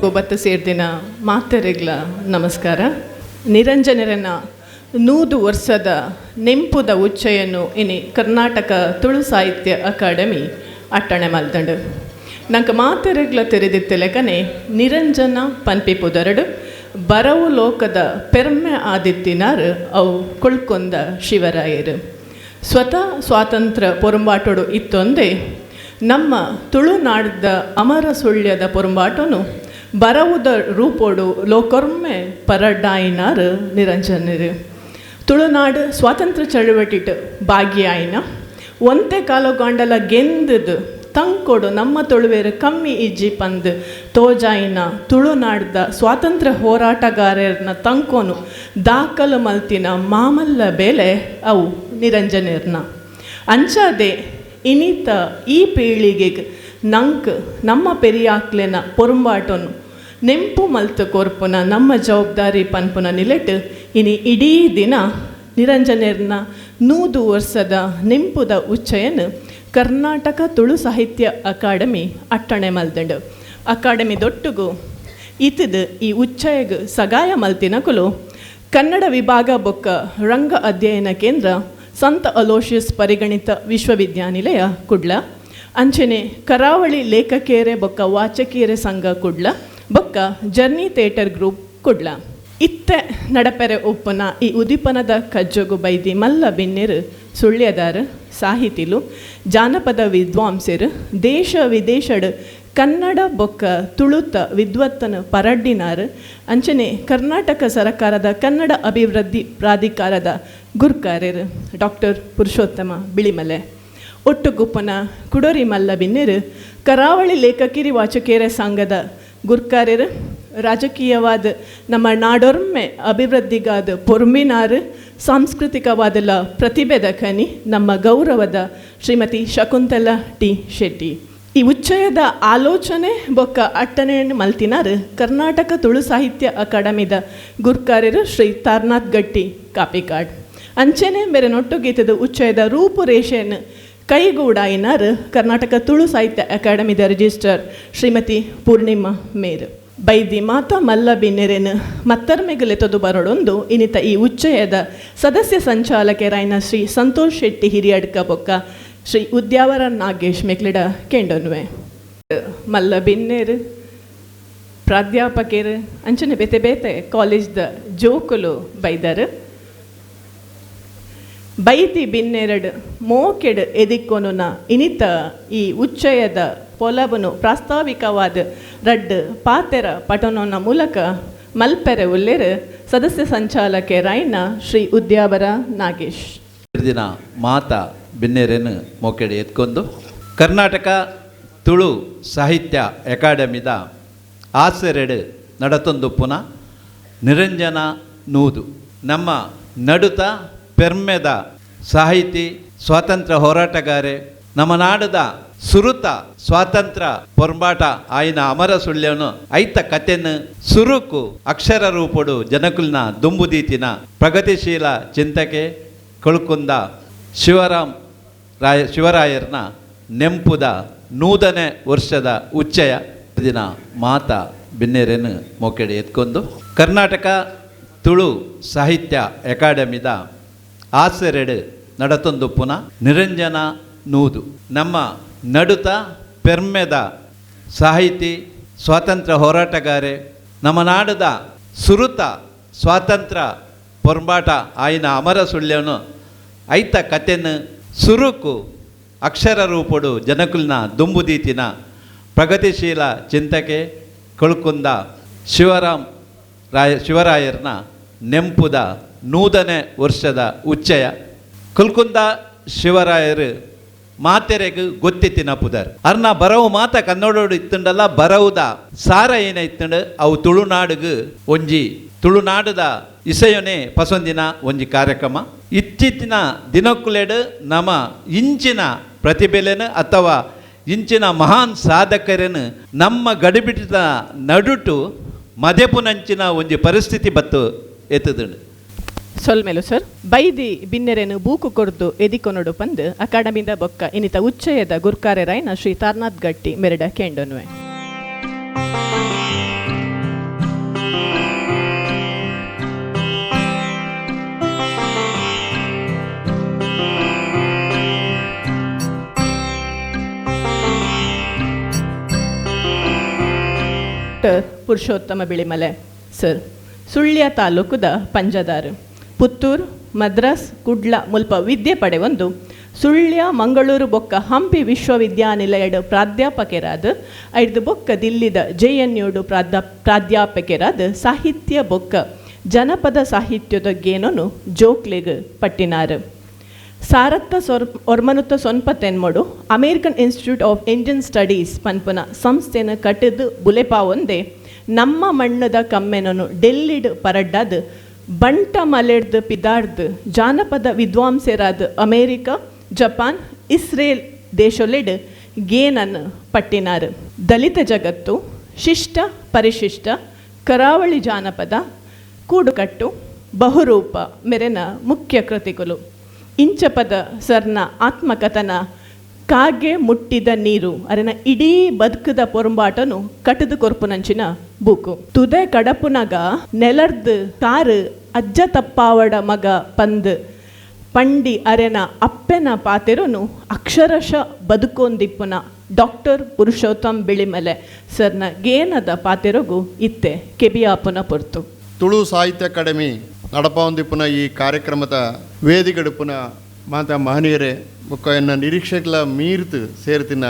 ಒಬ್ಬತ್ತು ಸೇರ್ದಿನ ಮಾತರಿಗ್ಲ ನಮಸ್ಕಾರ. ನಿರಂಜನರನ್ನ 100 ವರ್ಷದ ನೆಂಪುದ ಉಚ್ಚಯನ್ನು ಇನಿ ಕರ್ನಾಟಕ ತುಳು ಸಾಹಿತ್ಯ ಅಕಾಡೆಮಿ ಅಟ್ಟಣೆ ಮಲ್ದಂಡು. ನಂಗೆ ಮಾತರಿಗ್ಲ ತೆರೆದಿತ್ತಲೆಕನೆ ನಿರಂಜನ ಪನ್ಪಿಪುದರಡು ಬರವು ಲೋಕದ ಪೆರ್ಮೆ ಆದಿತ್ತಿನಾರು ಅವು ಕೊಳ್ಕೊಂದ ಶಿವರಾಯರು. ಸ್ವತಃ ಸ್ವಾತಂತ್ರ್ಯ ಪೊರಂಬಾಟೋಡು ಇತ್ತೊಂದೇ ನಮ್ಮ ತುಳುನಾಡದ ಅಮರ ಸುಳ್ಯದ ಪೊರಂಬಾಟನು ಬರವುದ ರೂಪೋಡು ಲೋಕೊರ್ಮೆ ಪರಡ್ಡಾಯಿನಾರು ನಿರಂಜನರು. ತುಳುನಾಡು ಸ್ವಾತಂತ್ರ್ಯ ಚಳುವಟಿಟ್ ಭಾಗಿಯಾಯಿನ ಒಂತೆ ಕಾಲಗಾಂಡಲ ಗೆಂದದು ತಂಕೊಡು ನಮ್ಮ ತುಳುವೇರು ಕಮ್ಮಿ ಇಜ್ಜಿ ಪಂದು ತೋಜಾಯಿನ ತುಳುನಾಡ್ದ ಸ್ವಾತಂತ್ರ್ಯ ಹೋರಾಟಗಾರರನ್ನ ತಂಕೋನು ದಾಖಲು ಮಲ್ತಿನ ಮಾಮಲ್ಲ ಬೆಲೆ ಅವು ನಿರಂಜನರ್ನ. ಅಂಚಾದೆ ಇನಿತ ಈ ಪೀಳಿಗೆಗೆ ನಮ್ಮ ಪೆರಿಯಾಕ್ಲೆನ ಪೊರಂಬಾಟನು ನೆಂಪು ಮಲ್ತು ಕೊರ್ಪುನ ನಮ್ಮ ಜವಾಬ್ದಾರಿ ಪನ್ಪುನ ನಿಲೆಟ್ ಇನಿ ಇಡೀ ದಿನ ನಿರಂಜನರ್ನ 100 ವರ್ಷದ ನೆಂಪುದ ಉಚ್ಚಯನ್ನು ಕರ್ನಾಟಕ ತುಳು ಸಾಹಿತ್ಯ ಅಕಾಡೆಮಿ ಅಟ್ಟಣೆ ಮಲ್ದಂಡು. ಅಕಾಡೆಮಿ ದೊಟ್ಟುಗು ಇತದು ಈ ಉಚ್ಚಯಗ್ ಸಗಾಯ ಮಲ್ತಿನಕುಲು ಕನ್ನಡ ವಿಭಾಗ ಬೊಕ್ಕ ರಂಗ ಅಧ್ಯಯನ ಕೇಂದ್ರ ಸಂತ ಅಲೋಷಿಯಸ್ ಪರಿಗಣಿತ ವಿಶ್ವವಿದ್ಯಾನಿಲಯ ಕುಡ್ಲ, ಅಂಚನೆ ಕರಾವಳಿ ಲೇಖಕಿಯರೆ ಬೊಕ್ಕ ವಾಚಕಿಯರೆ ಸಂಘ ಕುಡ್ಲ ಬೊಕ್ಕ ಜರ್ನಿ ಥಿಯೇಟರ್ ಗ್ರೂಪ್ ಕುಡ್ಲ. ಇತ್ತೆ ನಡಪೆರೆ ಉಪ್ಪುನ ಈ ಉದಿಪನದ ಕಜ್ಜೊಗು ಬೈದಿ ಮಲ್ಲ ಬಿನ್ನೆರು ಸುಳ್ಯದಾರು ಸಾಹಿತಿಲು ಜಾನಪದ ವಿದ್ವಾಂಸರು ದೇಶ ವಿದೇಶಡ್ ಕನ್ನಡ ಬೊಕ್ಕ ತುಳುತ ವಿದ್ವತ್ತನ ಪರಡ್ಡಿನಾರು. ಅಂಚನೆ ಕರ್ನಾಟಕ ಸರ್ಕಾರದ ಕನ್ನಡ ಅಭಿವೃದ್ಧಿ ಪ್ರಾಧಿಕಾರದ ಗುರ್ಕಾರ್ಯರು ಡಾಕ್ಟರ್ ಪುರುಷೋತ್ತಮ ಬಿಳಿಮಲೆ. ಒಟ್ಟು ಗುಪ್ಪನ ಕುಡೋರಿ ಮಲ್ಲ ಬಿನ್ನೆರು ಕರಾವಳಿ ಲೇಖಕಿರಿ ವಾಚಕಿಯರ ಸಂಘದ ಗುರ್ಕಾರ್ಯರು ರಾಜಕೀಯವಾದ ನಮ್ಮ ನಾಡೊರ್ಮೆ ಅಭಿವೃದ್ಧಿಗಾದ ಪೊರ್ಮಿನಾರು ಸಾಂಸ್ಕೃತಿಕವಾದಲ ಪ್ರತಿಭೆದ ಖನಿ ನಮ್ಮ ಗೌರವದ ಶ್ರೀಮತಿ ಶಕುಂತಲಾ ಟಿ ಶೆಟ್ಟಿ. ಈ ಉಚ್ಚಯದ ಆಲೋಚನೆ ಬೊಕ್ಕ ಅಟ್ಟಣೆ ಮಲ್ತಿನಾರು ಕರ್ನಾಟಕ ತುಳು ಸಾಹಿತ್ಯ ಅಕಾಡೆಮಿದ ಗುರ್ಕಾರ್ಯರು ಶ್ರೀ ತಾರನಾಥ್ ಗಟ್ಟಿ ಕಾಪಿಕಾಡ್. ಅಂಚನೆ ಬೇರೆ ನೊಟ್ಟುಗೀತದ ಉಚ್ಚಯದ ರೂಪುರೇಷೆಯನ್ನು ಕೈಗೂಡಾಯಿನಾರು ಕರ್ನಾಟಕ ತುಳು ಸಾಹಿತ್ಯ ಅಕಾಡೆಮಿದ ರಿಜಿಸ್ಟರ್ ಶ್ರೀಮತಿ ಪೂರ್ಣಿಮಾ ಮೇರ್. ಬೈದಿ ಮಾತ ಮಲ್ಲ ಬಿನ್ನೆರೆನು ಮತ್ತರ್ಮೆಗಲೆ ತೊದು ಬರೋಡೊಂದು ಇನಿತ ಈ ಉಚ್ಚಯದ ಸದಸ್ಯ ಸಂಚಾಲಕರಾಯಿನ ಶ್ರೀ ಸಂತೋಷ್ ಶೆಟ್ಟಿ ಹಿರಿಯಡ್ಕ ಬೊಕ್ಕ ಶ್ರೀ ಉದ್ಯಾವರ ನಾಗೇಶ್ ಮೆಕ್ಲಿಡ ಕೆಂಡೊನ್ವೆ. ಮಲ್ಲ ಬಿನ್ನೆರು ಪ್ರಾಧ್ಯಾಪಕರು ಅಂಚನೆ ಬೇತೆ ಬೇತೆ ಕಾಲೇಜ್ದ ಜೋಕುಲು ಬೈದರು. ಬೈತಿ ಬಿನ್ನೆರಡು ಮೋಕೆಡ್ ಎದಿಕ್ಕೊನುನ ಇನಿತ ಈ ಉಚ್ಚಯದ ಪೊಲಬನು ಪ್ರಾಸ್ತಾವಿಕವಾದ ರಡ್ಡು ಪಾತೆರ ಪಠನೋನ ಮೂಲಕ ಮಲ್ಪೆರೆ ಉಲ್ಲೆರು ಸದಸ್ಯ ಸಂಚಾಲಕರಾಯಿನ ಶ್ರೀ ಉದ್ಯಾವರ ನಾಗೇಶ್. ದಿನ ಮಾತಾ ಬಿನ್ನೆರೆನು ಮೋಕೆಡೆ ಎತ್ಕೊಂಡು ಕರ್ನಾಟಕ ತುಳು ಸಾಹಿತ್ಯ ಅಕಾಡೆಮಿದ ಆಸೆರೆಡು ನಡತೊಂದು ಪುನಃ ನಿರಂಜನ 100 ನಮ್ಮ ನಡುತ ಪೆರ್ಮೆದ ಸಾಹಿತಿ ಸ್ವಾತಂತ್ರ್ಯ ಹೋರಾಟಗಾರೆ ನಮ್ಮ ನಾಡದ ಸುರುತ ಸ್ವಾತಂತ್ರ್ಯ ಪೊರ್ಂಬಾಟ ಆಯ್ನ ಅಮರ ಸುಳ್ಯನು ಐತ ಕಥೆನು ಸುರುಕು ಅಕ್ಷರ ರೂಪಡು ಜನಕುಲ್ನ ದುಂಬುದೀತಿನ ಪ್ರಗತಿಶೀಲ ಚಿಂತಕೆ ಕೊಳ್ಕುಂದ ಶಿವರಾಯರ್ನ ನೆಂಪುದ 100ನೇ ವರ್ಷದ ಉಚ್ಚಯ ದಿನ ಮಾತಾ ಬಿನ್ನೆರೆನು ಮೋಕೆಡೆ ಎತ್ಕೊಂಡು ಕರ್ನಾಟಕ ತುಳು ಸಾಹಿತ್ಯ ಅಕಾಡೆಮಿದ ಆಸೆರೆಡು ನಡತೊಂದು ಪುನಃ ನಿರಂಜನ 100 ನಮ್ಮ ನಡುತ ಪೆರ್ಮೆದ ಸಾಹಿತಿ ಸ್ವಾತಂತ್ರ್ಯ ಹೋರಾಟಗಾರೆ ನಮ್ಮ ನಾಡದ ಸುರುತ ಸ್ವಾತಂತ್ರ್ಯ ಪೊರ್ಂಬಾಟ ಆಯ್ನ ಅಮರ ಸುಳ್ಯನು ಐತ ಕಥೆನು ಸುರುಕು ಅಕ್ಷರ ರೂಪಡು ಜನಕುಲ್ನ ದುಂಬುದೀತಿನ ಪ್ರಗತಿಶೀಲ ಚಿಂತಕೆ ಕೊಳ್ಕುಂದ ಶಿವರಾಯರ್ನ ನೆಂಪುದ 100ನೇ ವರ್ಷದ ಉಚ್ಚಯ. ಕೊಲ್ಕುಂದ ಶಿವರಾಯರು ಮಾತೆರೆಗೆ ಗೊತ್ತಿತ್ತಿನ ಪುದರ್ ಅರ್ನ ಬರವು ಮಾತ ಕನ್ನಡೋಡು ಇತ್ತುಂಡಲ್ಲ ಬರವುದ ಸಾರ ಏನ ಇತ್ತುಂಡು ಅವು ತುಳುನಾಡುಗು ಒಂಜಿ ತುಳುನಾಡುದ ಇಸೆಯೊನೆ ಪಸೊಂದಿನ ಒಂಜಿ ಕಾರ್ಯಕ್ರಮ. ಇತ್ತೀಚಿನ ದಿನಕ್ಕುಲೆಡು ನಮ್ಮ ಇಂಚಿನ ಪ್ರತಿಭೆಲೆನು ಅಥವಾ ಇಂಚಿನ ಮಹಾನ್ ಸಾಧಕರನ್ನು ನಮ್ಮ ಗಡಿಬಿಟ್ಟಿದ ನಡುಟು ಮದೆಪುನಂಚಿನ ಒಂಜಿ ಪರಿಸ್ಥಿತಿ ಬತ್ತು ಎತ್ತುದುಂಡು. ಸೊಲ್ಮೆಲು ಸರ್ ಬೈದಿ ಬಿನ್ನೆರೆನು ಬೂಕು ಕೊರ್ದು ಎದಿಕೊನೊಡು ಪಂದು ಅಕಾಡೆಮಿದ ಬೊಕ್ಕ ಇನಿತ ಉಚ್ಚಯದ ಗುರ್ಕಾರ್ಯರಾಯಿನ ಶ್ರೀ ತಾರನಾಥ್ ಗಟ್ಟಿ ಮೆರಡ ಕೆಂಡೊನ್ವೆ. ಪುರುಷೋತ್ತಮ ಬಿಳಿಮಲೆ ಸರ್. ಸುಳ್ಯ ತಾಲೂಕುದ ಪಂಜದಾರ್, ಪುತ್ತೂರು, ಮದ್ರಾಸ್, ಕುಡ್ಲ ಮುಲ್ಪ ವಿದ್ಯೆ ಪಡೆವೊಂದು ಸುಳ್ಯ, ಮಂಗಳೂರು ಬೊಕ್ಕ ಹಂಪಿ ವಿಶ್ವವಿದ್ಯಾನಿಲಯಡ್ ಪ್ರಾಧ್ಯಾಪಕರಾದ, ಐದು ಬೊಕ್ಕ ದಿಲ್ಲಿದ JNUಡು ಪ್ರಾಧ್ಯಾಪಕರಾದ ಸಾಹಿತ್ಯ ಬೊಕ್ಕ ಜನಪದ ಸಾಹಿತ್ಯದ ಗೇನೊನು ಜೋಕ್ಲೆಗ್ ಪಟ್ಟಿನಾರು. ಸಾರತ್ತ ಒರ್ಮನುತ್ತ ಸೊನ್ಪತ್ತೆನ್ಮೊಡು American Institute of Indian Studies ಪನ್ಪುನ ಸಂಸ್ಥೆನ ಕಟ್ಟಿದು ಬುಲೆಪಾವೊಂದೇ ನಮ್ಮ ಮಣ್ಣದ ಕಮ್ಮೆನನು ಡೆಲ್ಲಿಡ್ ಪರಡ್ಡಾದ ಬಂಟ ಮಲೆಡ್ದು ಪಿದಾಡ್ದು ಜಾನಪದ ವಿದ್ವಾಂಸರಾದ ಅಮೇರಿಕ, ಜಪಾನ್, ಇಸ್ರೇಲ್ ದೇಶೊಲೆಡ್ ಗೇನನ್ನು ಪಟ್ಟಿನಾರು. ದಲಿತ ಜಗತ್ತು, ಶಿಷ್ಟ ಪರಿಶಿಷ್ಟ, ಕರಾವಳಿ ಜಾನಪದ, ಕೂಡುಕಟ್ಟು, ಬಹುರೂಪ ಮೆರೆನ ಮುಖ್ಯ ಕೃತಿಗಳು. ಇಂಚಪದ ಸರ್ನ ಆತ್ಮಕಥನ ಕಾಗೆ ಮುಟ್ಟಿದ ನೀರು ಅರೆನ ಇಡೀ ಬದುಕದ ಪೊರಂಬಾಟನು ಕಟದು ಕೊರ್ಪುನಂಚಿನ ಬೂಕು. ತುದೆ ಕಡಪುನಗ ನೆಲರ್ದು ಕಾರು ಅಜ್ಜ ತಪ್ಪಾವಡ ಮಗ ಪಂದ್ ಪಂಡಿ ಅರೆನ ಅಪ್ಪೆನ ಪಾತೆರನು ಅಕ್ಷರಶಃ ಬದುಕೊಂದಿಪ್ಪುನ ಡಾಕ್ಟರ್ ಪುರುಷೋತ್ತಮ್ ಬಿಳಿಮಲೆ ಸರ್ನ ಗೇನದ ಪಾತೆರಗು ಇತ್ತೆ ಕೆಬಿಯಾಪುನ ಪೊರ್ತು. ತುಳು ಸಾಹಿತ್ಯ ಅಕಾಡೆಮಿ ನಡಪಾವೊಂದಿಪ್ಪುನ ಈ ಕಾರ್ಯಕ್ರಮದ ವೇದಿಗಡುಪುನ ಮಾತ ಮಹನೀಯರೇ ಬೊಕ್ಕ ಎನ್ನ ನಿರೀಕ್ಷೆಗಳ ಮೀರ್ತು ಸೇರ್ತಿನ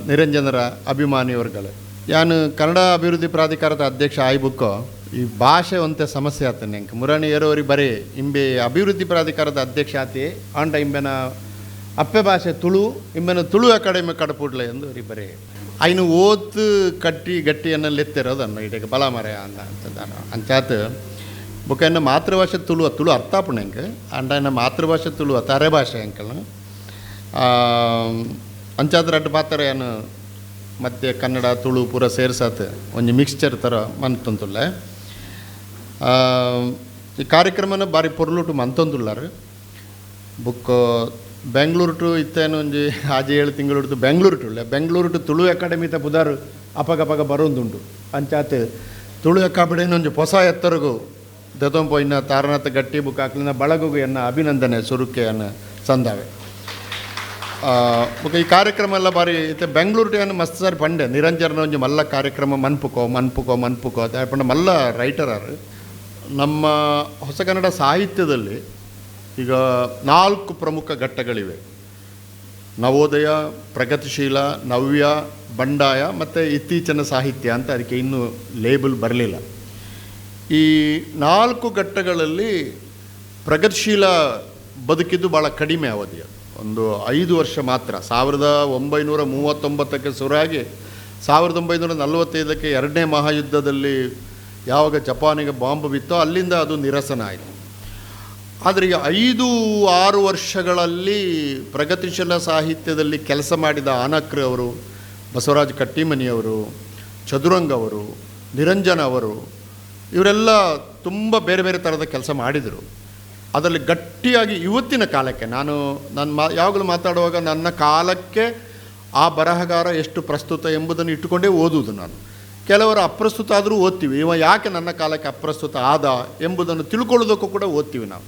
ನಿರಂಜನರ ಅಭಿಮಾನಿಯವ್ರುಗಳು. ಯಾನು ಕನ್ನಡ ಅಭಿವೃದ್ಧಿ ಪ್ರಾಧಿಕಾರದ ಅಧ್ಯಕ್ಷ ಆಯ್ಬುಕ್ಕೋ ಈ ಭಾಷೆ ಒಂತೆ ಸಮಸ್ಯೆ ಆತನೆ ಎಂಕ ಮುರಾಣಿ ಏರೋವರಿಗೆ ಬರೀ ಇಂಬೆ ಅಭಿವೃದ್ಧಿ ಪ್ರಾಧಿಕಾರದ ಅಧ್ಯಕ್ಷ ಆತಿ ಆಂಡ ಇಂಬೆನ ಅಪ್ಪೆ ಭಾಷೆ ತುಳು ಇಂಬೆನ ತುಳು ಅಕಾಡೆಮಿ ಕಡಪುಡ್ಲೆ ಎಂದು ಅವ್ರಿಗೆ ಬರೀ ಐನು ಓತು ಕಟ್ಟಿ ಗಟ್ಟಿಯನ್ನು ಲೆತ್ತಿರೋದನ್ನು ಇಡೀಗ ಬಲ ಮರ ಅಂತ ಅಂಚಾತ್ ಬೊಕ್ಕ ಎನ್ನ ಮಾತೃಭಾಷೆ ತುಳು ತುಳು ಅರ್ಥಾಪುಣ ಎಂಕ ಅಂಡ ಎನ್ನ ಮಾತೃಭಾಷೆ ತುಳು ಅರೆ ಭಾಷೆ ಎಂಕಲ್ನ ಅಂಚಾದ್ರ ಅಡ್ಡು ಪಾತ್ರ ಏನು ಮತ್ತು ಕನ್ನಡ ತುಳು ಪೂರ ಸೇರ್ಸಾತ್ ಒಂಜಿ ಮಿಕ್ಸ್ಚರ್ ಥರ ಮನ್ತೊಂದುಲ್ಲ. ಈ ಕಾರ್ಯಕ್ರಮನ ಬಾರಿ ಪೊರ್ಲುಟು ಮಂತೊಂದುಲ್ಲಾರು ಬುಕ್ ಬೆಂಗಳೂರು ಟು ಇತ್ತೇನು ಒಂಜಿ ಆಜಿ 7 ತಿಂಗಳು ಬೆಂಗಳೂರು ಟು ಬೆಂಗಳೂರು ಟು ತುಳು ಅಕಾಡೆಮಿ ತ ಪುದಾರು ಅಪಗ ಬರೋದುಂಟು. ಅಂಚಾತ್ ತುಳು ಅಕಾಡೆಮಿ ಒಂಜಿ ಹೊಸ ಎತ್ತರಗು ದೊಂಪೊ ಇನ್ನು ತಾರನಾಥ ಗಟ್ಟಿ ಬುಕ್ ಹಾಕ್ಲಿನ ಬಳಗು ಎನ್ನ ಅಭಿನಂದನೆ ಸುರುಕೆಯನ್ನು ಸಂದಾವೆ. ಈ ಕಾರ್ಯಕ್ರಮ ಎಲ್ಲ ಬಾರಿ ಇತ್ತೆ ಬೆಂಗಳೂರು ಟು ಏನು ಮಸ್ತ್ ಸಾರಿ ಪಂಡೆ ನಿರಂಜನ ಒಂಜಿ ಮಲ್ಲ ಕಾರ್ಯಕ್ರಮ ಮನ್ಪುಕೋ ಅದ ಮಲ್ಲ ರೈಟರಾರು. ನಮ್ಮ ಹೊಸ ಕನ್ನಡ ಸಾಹಿತ್ಯದಲ್ಲಿ ಈಗ 4 ಪ್ರಮುಖ ಘಟ್ಟಗಳಿವೆ: ನವೋದಯ, ಪ್ರಗತಿಶೀಲ, ನವ್ಯ, ಬಂಡಾಯ ಮತ್ತು ಇತ್ತೀಚಿನ ಸಾಹಿತ್ಯ ಅಂತ. ಅದಕ್ಕೆ ಇನ್ನೂ ಲೇಬಲ್ ಬರಲಿಲ್ಲ. ಈ 4 ಘಟ್ಟಗಳಲ್ಲಿ ಪ್ರಗತಿಶೀಲ ಬದುಕಿದ್ದು ಭಾಳ ಕಡಿಮೆ ಅವಧಿಯ, ಒಂದು 5 ವರ್ಷ ಮಾತ್ರ. 1939ಕ್ಕೆ ಶುರುವಾಗಿ 1945ಕ್ಕೆ 2ನೇ ಮಹಾಯುದ್ಧದಲ್ಲಿ ಯಾವಾಗ ಜಪಾನಿಗೆ ಬಾಂಬ್ ಬಿತ್ತೋ ಅಲ್ಲಿಂದ ಅದು ನಿರಸನ ಆಯಿತು. ಆದರೆ ಈಗ 5-6 ವರ್ಷಗಳಲ್ಲಿ ಪ್ರಗತಿಶೀಲ ಸಾಹಿತ್ಯದಲ್ಲಿ ಕೆಲಸ ಮಾಡಿದ ಆನಕ್ರ ಅವರು, ಬಸವರಾಜ ಕಟ್ಟಿಮನಿಯವರು, ಚದುರಂಗ ಅವರು, ನಿರಂಜನ ಅವರು, ಇವರೆಲ್ಲ ತುಂಬ ಬೇರೆ ಬೇರೆ ಥರದ ಕೆಲಸ ಮಾಡಿದರು. ಅದರಲ್ಲಿ ಗಟ್ಟಿಯಾಗಿ ಇವತ್ತಿನ ಕಾಲಕ್ಕೆ ನಾನು ಯಾವಾಗಲೂ ಮಾತಾಡುವಾಗ ನನ್ನ ಕಾಲಕ್ಕೆ ಆ ಬರಹಗಾರ ಎಷ್ಟು ಪ್ರಸ್ತುತ ಎಂಬುದನ್ನು ಇಟ್ಟುಕೊಂಡೇ ಓದುವುದು ನಾನು. ಕೆಲವರು ಅಪ್ರಸ್ತುತ ಆದರೂ ಓದ್ತೀವಿ, ಇವ ಯಾಕೆ ನನ್ನ ಕಾಲಕ್ಕೆ ಅಪ್ರಸ್ತುತ ಆದ ಎಂಬುದನ್ನು ತಿಳ್ಕೊಳ್ಳೋದಕ್ಕೂ ಕೂಡ ಓದ್ತೀವಿ ನಾವು.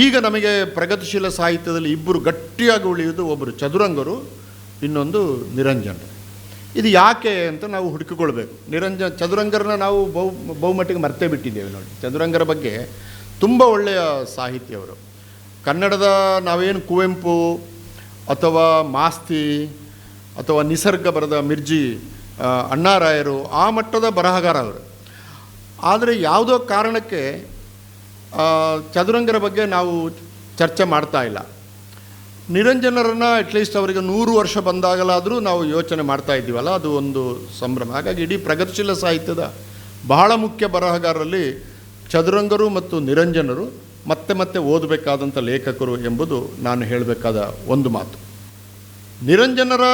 ಈಗ ನಮಗೆ ಪ್ರಗತಿಶೀಲ ಸಾಹಿತ್ಯದಲ್ಲಿ 2 ಗಟ್ಟಿಯಾಗಿ ಉಳಿಯುವುದು, ಒಬ್ಬರು ಚದುರಂಗರು, ಇನ್ನೊಂದು ನಿರಂಜನರು. ಇದು ಯಾಕೆ ಅಂತ ನಾವು ಹುಡುಕಿಕೊಳ್ಬೇಕು. ಚದುರಂಗರನ್ನ ನಾವು ಬಹುಮಟ್ಟಿಗೆ ಮರ್ತೇ ಬಿಟ್ಟಿದ್ದೇವೆ ನೋಡಿ. ಚದುರಂಗರ ಬಗ್ಗೆ ತುಂಬ ಒಳ್ಳೆಯ ಸಾಹಿತ್ಯವರು. ಕನ್ನಡದ ನಾವೇನು ಕುವೆಂಪು ಅಥವಾ ಮಾಸ್ತಿ ಅಥವಾ ನಿಸರ್ಗ ಬರೆದ ಮಿರ್ಜಿ, ಅಣ್ಣಾರಾಯರು ಆ ಮಟ್ಟದ ಬರಹಗಾರ ಅವರು. ಆದರೆ ಯಾವುದೋ ಕಾರಣಕ್ಕೆ ಚದುರಂಗರ ಬಗ್ಗೆ ನಾವು ಚರ್ಚೆ ಮಾಡ್ತಾ ಇಲ್ಲ. ನಿರಂಜನರನ್ನು ಅಟ್ಲೀಸ್ಟ್ ಅವರಿಗೆ 100 ವರ್ಷ ಬಂದಾಗಲಾದರೂ ನಾವು ಯೋಚನೆ ಮಾಡ್ತಾ ಇದ್ದೀವಲ್ಲ, ಅದು ಒಂದು ಸಂಭ್ರಮ. ಹಾಗಾಗಿ ಇಡೀ ಪ್ರಗತಿಶೀಲ ಸಾಹಿತ್ಯದ ಬಹಳ ಮುಖ್ಯ ಬರಹಗಾರರಲ್ಲಿ ಚದುರಂಗರು ಮತ್ತು ನಿರಂಜನರು ಮತ್ತೆ ಮತ್ತೆ ಓದಬೇಕಾದಂಥ ಲೇಖಕರು ಎಂಬುದು ನಾನು ಹೇಳಬೇಕಾದ ಒಂದು ಮಾತು. ನಿರಂಜನರ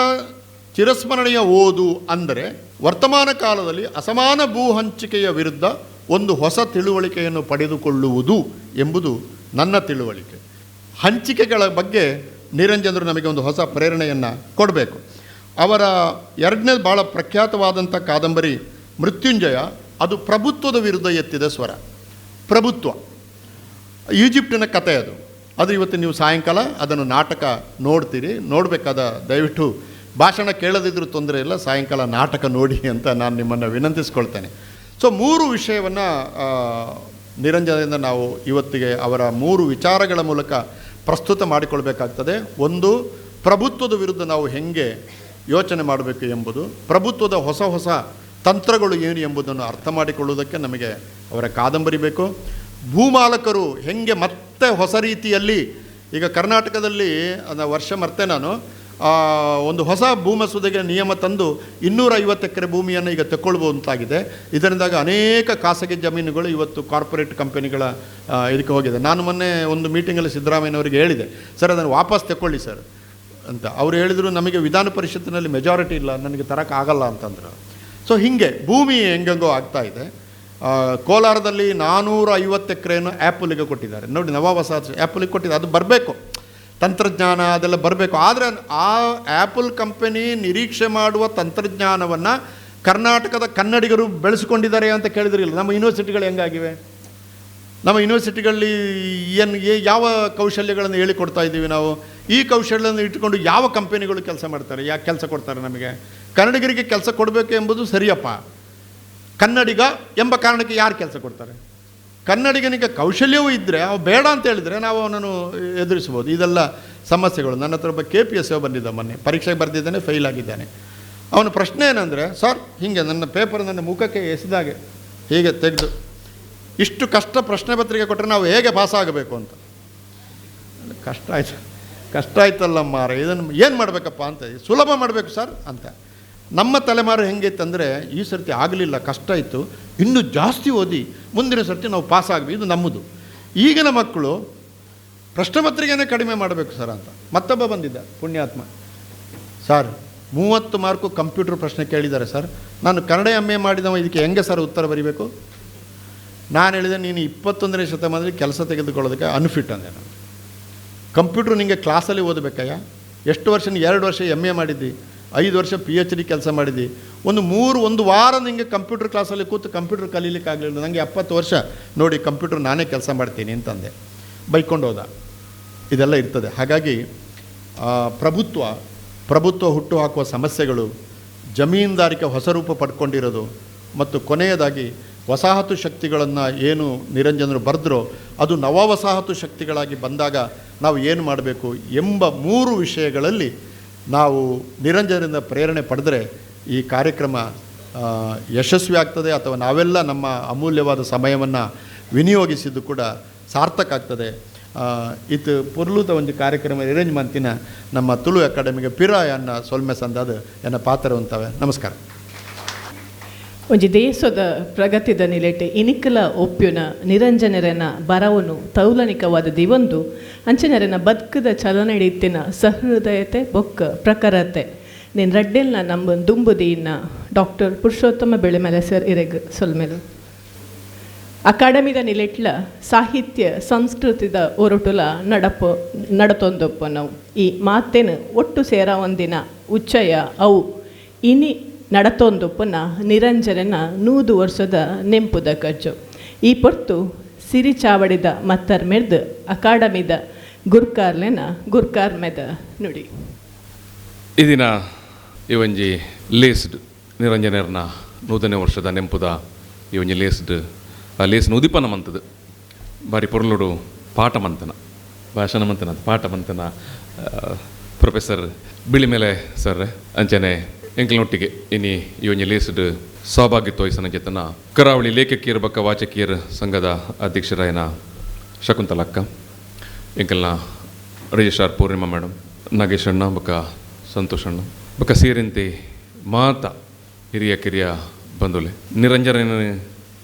ಚಿರಸ್ಮರಣೀಯ ಓದು ಅಂದರೆ ವರ್ತಮಾನ ಕಾಲದಲ್ಲಿ ಅಸಮಾನ ಭೂ ಹಂಚಿಕೆಯ ವಿರುದ್ಧ ಒಂದು ಹೊಸ ತಿಳುವಳಿಕೆಯನ್ನು ಪಡೆದುಕೊಳ್ಳುವುದು ಎಂಬುದು ನನ್ನ ತಿಳುವಳಿಕೆ. ಹಂಚಿಕೆಗಳ ಬಗ್ಗೆ ನಿರಂಜನರು ನಮಗೆ ಒಂದು ಹೊಸ ಪ್ರೇರಣೆಯನ್ನು ಕೊಡಬೇಕು. ಅವರ 2ನೇ ಭಾಳ ಪ್ರಖ್ಯಾತವಾದಂಥ ಕಾದಂಬರಿ ಮೃತ್ಯುಂಜಯ, ಅದು ಪ್ರಭುತ್ವದ ವಿರುದ್ಧ ಎತ್ತಿದ ಸ್ವರ. ಪ್ರಭುತ್ವ ಈಜಿಪ್ಟಿನ ಕಥೆ ಅದು. ಇವತ್ತು ನೀವು ಸಾಯಂಕಾಲ ಅದನ್ನು ನಾಟಕ ನೋಡ್ತೀರಿ. ನೋಡಬೇಕಾದ ದಯವಿಟ್ಟು ಭಾಷಣ ಕೇಳದಿದ್ರೂ ತೊಂದರೆ ಇಲ್ಲ, ಸಾಯಂಕಾಲ ನಾಟಕ ನೋಡಿ ಅಂತ ನಾನು ನಿಮ್ಮನ್ನು ವಿನಂತಿಸ್ಕೊಳ್ತೇನೆ. ಸೊ 3 ವಿಷಯವನ್ನು ನಿರಂಜನದಿಂದ ನಾವು ಇವತ್ತಿಗೆ ಅವರ 3 ವಿಚಾರಗಳ ಮೂಲಕ ಪ್ರಸ್ತುತ ಮಾಡಿಕೊಳ್ಬೇಕಾಗ್ತದೆ. ಒಂದು, ಪ್ರಭುತ್ವದ ವಿರುದ್ಧ ನಾವು ಹೇಗೆ ಯೋಚನೆ ಮಾಡಬೇಕು ಎಂಬುದು, ಪ್ರಭುತ್ವದ ಹೊಸ ಹೊಸ ತಂತ್ರಗಳು ಏನು ಎಂಬುದನ್ನು ಅರ್ಥ ಮಾಡಿಕೊಳ್ಳುವುದಕ್ಕೆ ನಮಗೆ ಅವರ ಕಾದಂಬರಿ ಬೇಕು. ಭೂಮಾಲಕರು ಹೇಗೆ ಮತ್ತೆ ಹೊಸ ರೀತಿಯಲ್ಲಿ, ಈಗ ಕರ್ನಾಟಕದಲ್ಲಿ ವರ್ಷ ಮರ್ತೆ ನಾನು ಒಂದು ಹೊಸ ಭೂಮಸೂದೆಗೆ ನಿಯಮ ತಂದು 250 ಎಕರೆ ಭೂಮಿಯನ್ನು ಈಗ ತಗೊಳ್ಬೋದಾಗಿದೆ. ಇದರಿಂದಾಗಿ ಅನೇಕ ಖಾಸಗಿ ಜಮೀನುಗಳು ಇವತ್ತು ಕಾರ್ಪೊರೇಟ್ ಕಂಪನಿಗಳ ಇದಕ್ಕೆ ಹೋಗಿದೆ. ನಾನು ಮೊನ್ನೆ ಒಂದು ಮೀಟಿಂಗಲ್ಲಿ ಸಿದ್ದರಾಮಯ್ಯನವರಿಗೆ ಹೇಳಿದೆ, ಸರ್ ಅದನ್ನು ವಾಪಸ್ ತಗೊಳ್ಳಿ ಸರ್ ಅಂತ. ಅವರು ಹೇಳಿದರು, ನಮಗೆ ವಿಧಾನ ಪರಿಷತ್ತಿನಲ್ಲಿ ಮೆಜಾರಿಟಿ ಇಲ್ಲ, ನನಗೆ ತರೋಕ್ಕಾಗಲ್ಲ ಅಂತಂದರು. ಸೊ ಹೀಗೆ ಭೂಮಿ ಹೆಂಗಂಗೋ ಆಗ್ತಾಯಿದೆ. ಕೋಲಾರದಲ್ಲಿ 450 ಎಕರೆಯನ್ನು ಆ್ಯಪಲಿಗೆ ಕೊಟ್ಟಿದ್ದಾರೆ. ನೋಡಿ, ನವವಸಾಹತು ಆ್ಯಪಲಿಗೆ ಕೊಟ್ಟಿದ್ದಾರೆ. ಅದು ಬರಬೇಕು, ತಂತ್ರಜ್ಞಾನ ಅದೆಲ್ಲ ಬರಬೇಕು. ಆದರೆ ಆ ಆ್ಯಪಲ್ ಕಂಪನಿ ನಿರೀಕ್ಷೆ ಮಾಡುವ ತಂತ್ರಜ್ಞಾನವನ್ನು ಕರ್ನಾಟಕದ ಕನ್ನಡಿಗರು ಬೆಳೆಸಿಕೊಂಡಿದ್ದಾರೆ ಅಂತ ಕೇಳಿದ್ರಿಲ್ಲ. ನಮ್ಮ ಯೂನಿವರ್ಸಿಟಿಗಳು ಹೆಂಗಾಗಿವೆ? ನಮ್ಮ ಯೂನಿವರ್ಸಿಟಿಗಳಲ್ಲಿ ಯಾವ ಕೌಶಲ್ಯಗಳನ್ನು ಹೇಳಿಕೊಡ್ತಾ ಇದ್ದೀವಿ ನಾವು? ಈ ಕೌಶಲ್ಯವನ್ನು ಇಟ್ಟುಕೊಂಡು ಯಾವ ಕಂಪನಿಗಳು ಕೆಲಸ ಮಾಡ್ತಾರೆ? ಯಾಕೆ ಕೆಲಸ ಕೊಡ್ತಾರೆ ನಮಗೆ? ಕನ್ನಡಿಗರಿಗೆ ಕೆಲಸ ಕೊಡಬೇಕು ಎಂಬುದು ಸರಿಯಪ್ಪ. ಕನ್ನಡಿಗ ಎಂಬ ಕಾರಣಕ್ಕೆ ಯಾರು ಕೆಲಸ ಕೊಡ್ತಾರೆ? ಕನ್ನಡಿಗನಿಗೆ ಕೌಶಲ್ಯವೂ ಇದ್ದರೆ ಅವು ಬೇಡ ಅಂತ ಹೇಳಿದರೆ ನಾವು ಅವನನ್ನು ಎದುರಿಸ್ಬೋದು. ಇದೆಲ್ಲ ಸಮಸ್ಯೆಗಳು. ನನ್ನ ಹತ್ರ ಒಬ್ಬ KPS ಬಂದಿದ್ದ, ಮೊನ್ನೆ ಪರೀಕ್ಷೆಗೆ ಬರೆದಿದ್ದಾನೆ, ಫೇಲ್ ಆಗಿದ್ದಾನೆ. ಅವನ ಪ್ರಶ್ನೆ ಏನಂದರೆ, ಸರ್ ಹೀಗೆ ನನ್ನ ಪೇಪರ್ ನನ್ನ ಮುಖಕ್ಕೆ ಎಸೆದಾಗೆ ಹೀಗೆ ತೆಗೆದು ಇಷ್ಟು ಕಷ್ಟ ಪ್ರಶ್ನೆ ಪತ್ರಿಕೆ ಕೊಟ್ಟರೆ ನಾವು ಹೇಗೆ ಪಾಸ್ ಆಗಬೇಕು ಅಂತ. ಕಷ್ಟ ಆಯ್ತಲ್ಲ ಮಾರ, ಇದನ್ನು ಏನು ಮಾಡಬೇಕಪ್ಪ ಅಂತ. ಸುಲಭ ಮಾಡಬೇಕು ಸರ್ ಅಂತ. ನಮ್ಮ ತಲೆಮಾರು ಹೆಂಗಿತ್ತಂದರೆ, ಈ ಸರ್ತಿ ಆಗಲಿಲ್ಲ, ಕಷ್ಟ ಇತ್ತು, ಇನ್ನೂ ಜಾಸ್ತಿ ಓದಿ ಮುಂದಿನ ಸರ್ತಿ ನಾವು ಪಾಸ್ ಆಗಬೇಕು, ಇದು ನಮ್ಮದು. ಈಗಿನ ಮಕ್ಕಳು ಪ್ರಶ್ನೆ ಪತ್ರಿಕೆನೇ ಕಡಿಮೆ ಮಾಡಬೇಕು ಸರ್ ಅಂತ. ಮತ್ತೊಬ್ಬ ಬಂದಿದ್ದ ಪುಣ್ಯಾತ್ಮ, ಸರ್ 30 ಮಾರ್ಕು ಕಂಪ್ಯೂಟರ್ ಪ್ರಶ್ನೆ ಕೇಳಿದ್ದಾರೆ ಸರ್, ನಾನು ಕನ್ನಡ MA ಮಾಡಿದವ, ಇದಕ್ಕೆ ಹೆಂಗೆ ಸರ್ ಉತ್ತರ ಬರೀಬೇಕು? ನಾನು ಹೇಳಿದೆ, ನೀನು 21ನೇ ಶತಮಾನದಲ್ಲಿ ಕೆಲಸ ತೆಗೆದುಕೊಳ್ಳೋದಕ್ಕೆ ಅನ್ಫಿಟ್ ಅಂದೆ. ನಾನು ಕಂಪ್ಯೂಟ್ರ್ ನಿಮಗೆ ಕ್ಲಾಸಲ್ಲಿ ಓದಬೇಕಯ್ಯ. ಎಷ್ಟು ವರ್ಷ? 2 ವರ್ಷ MA ಮಾಡಿದ್ದಿ, 5 ವರ್ಷ PhD ಕೆಲಸ ಮಾಡಿದ್ದಿ, ಒಂದು ವಾರ ನಿಮಗೆ ಕಂಪ್ಯೂಟರ್ ಕ್ಲಾಸಲ್ಲಿ ಕೂತು ಕಂಪ್ಯೂಟರ್ ಕಲೀಲಿಕ್ಕಾಗಲಿಲ್ಲ. ನನಗೆ 70 ವರ್ಷ ನೋಡಿ ಕಂಪ್ಯೂಟರ್ ನಾನೇ ಕೆಲಸ ಮಾಡ್ತೀನಿ ಅಂತಂದೆ. ಬೈಕೊಂಡು ಹೋದ. ಇದೆಲ್ಲ ಇರ್ತದೆ. ಹಾಗಾಗಿ ಪ್ರಭುತ್ವ ಹುಟ್ಟು ಹಾಕುವ ಸಮಸ್ಯೆಗಳು, ಜಮೀನ್ದಾರಿಕೆ ಹೊಸ ರೂಪ ಪಡ್ಕೊಂಡಿರೋದು, ಮತ್ತು ಕೊನೆಯದಾಗಿ ವಸಾಹತು ಶಕ್ತಿಗಳನ್ನು ಏನು ನಿರಂಜನರು ಬರೆದ್ರೋ ಅದು ನವ ವಸಾಹತು ಶಕ್ತಿಗಳಾಗಿ ಬಂದಾಗ ನಾವು ಏನು ಮಾಡಬೇಕು ಎಂಬ 3 ವಿಷಯಗಳಲ್ಲಿ ನಾವು ನಿರಂಜನರಿಂದ ಪ್ರೇರಣೆ ಪಡೆದರೆ ಈ ಕಾರ್ಯಕ್ರಮ ಯಶಸ್ವಿ ಆಗ್ತದೆ, ಅಥವಾ ನಾವೆಲ್ಲ ನಮ್ಮ ಅಮೂಲ್ಯವಾದ ಸಮಯವನ್ನು ವಿನಿಯೋಗಿಸಿದ್ದು ಕೂಡ ಸಾರ್ಥಕ ಆಗ್ತದೆ. ಇದು ಪುರ್ಲುತ ಒಂದು ಕಾರ್ಯಕ್ರಮ ಅರೇಂಜ್ ಮಾಡ್ತಿನ ನಮ್ಮ ತುಳು ಅಕಾಡೆಮಿಗೆ ಪಿರ ಅನ್ನ ಸೊಲ್ಮೆ ಸಂದಾದ ಎನ್ನ ಪಾತ್ರವಂತವೆ. ನಮಸ್ಕಾರ. ಒಂಜಿ ದೇಶದ ಪ್ರಗತಿದ ನಿಲೆಟೆ ಇನಿಕಲ ಒಪ್ಪಿನ ನಿರಂಜನರನ ಬರವನು ತೌಲನಿಕವಾದ ದಿವಂದು ಅಂಚನರನ ಬದುಕದ ಚಲನಡಿತ್ತಿನ ಸಹೃದಯತೆ ಬೊಕ್ಕ ಪ್ರಖರತೆ ನೀನು ರಡ್ಡೆಲ್ನ ನಮ್ಮ ದುಂಬುದಿನ ಡಾಕ್ಟರ್ ಪುರುಷೋತ್ತಮ ಬೆಳೆಮಲೆ ಸರ್ ಇರೆಗ್ ಸೊಲ್ಮೆಲು ಅಕಾಡೆಮಿದ ನಿಲೆಟ್ಲ ಸಾಹಿತ್ಯ ಸಂಸ್ಕೃತಿದ ಒರಟುಲ ನಡತೊಂದೊಪ್ಪ ನಾವು ಈ ಮಾತೇನು ಒಟ್ಟು ಸೇರ ಒಂದಿನ ಉಚ್ಚಯ ಅವು ಇನಿ ನಡತೊಂದೊಪ್ಪನ ನಿರಂಜನನ 100 ವರ್ಷದ ನೆಂಪುದ ಕಜ್ಜು ಈ ಪೊರ್ತು ಸಿರಿ ಚಾವಡಿದ ಮತ್ತರ್ ಮೆರ್ದು ಅಕಾಡೆಮಿದ ಗುರ್ಕಾರ್ ಮೆದ ನುಡಿ ಇದೀನ ಇವಂಜಿ ಲೇಸ್ಡ್ ನಿರಂಜನರ್ನ 100ನೇ ವರ್ಷದ ನೆಂಪುದ ಇವಂಜಿ ಲೇಸ್ನ ಉದಿಪನ ಮಂತದ ಬಾರಿ ಪೊರ್ಲುಡು ಪಾಠ ಮಂತನ ಭಾಷಣ ಮಂತನ ಪಾಠ ಮಂತನ ಪ್ರೊಫೆಸರ್ ಬಿಳಿಮೆಲೆ ಸರ್ ಅಂಚನೆ ಎಂಕಲ್ನೊಟ್ಟಿಗೆ ಇನಿ ಇವಂಜಿ ಲೇಸ್ಡ್ ಸಹಭಾಗಿತ್ವ ವಹಿಸನ ಜತನ ಕರಾವಳಿ ಲೇಖಕಿಯರ ಬಕ್ಕ ವಾಚಕಿಯರ ಸಂಘದ ಅಧ್ಯಕ್ಷರಾಯನ ಶಕುಂತಲಕ್ಕ ಎಂಕಲ್ನ ರಿಜಿಸ್ಟ್ರಾರ್ ಪೂರ್ಣಿಮಾ ಮೇಡಮ್ ನಾಗೇಶ್ ಅಣ್ಣ ಬಕ್ಕ ಸಂತೋಷ್ ಅಣ್ಣ ಬಕ್ಕ ಸೇರಿಂತೆ ಮಾತ ಹಿರಿಯ ಕಿರಿಯ ಬಂಧುಲೆ ನಿರಂಜನ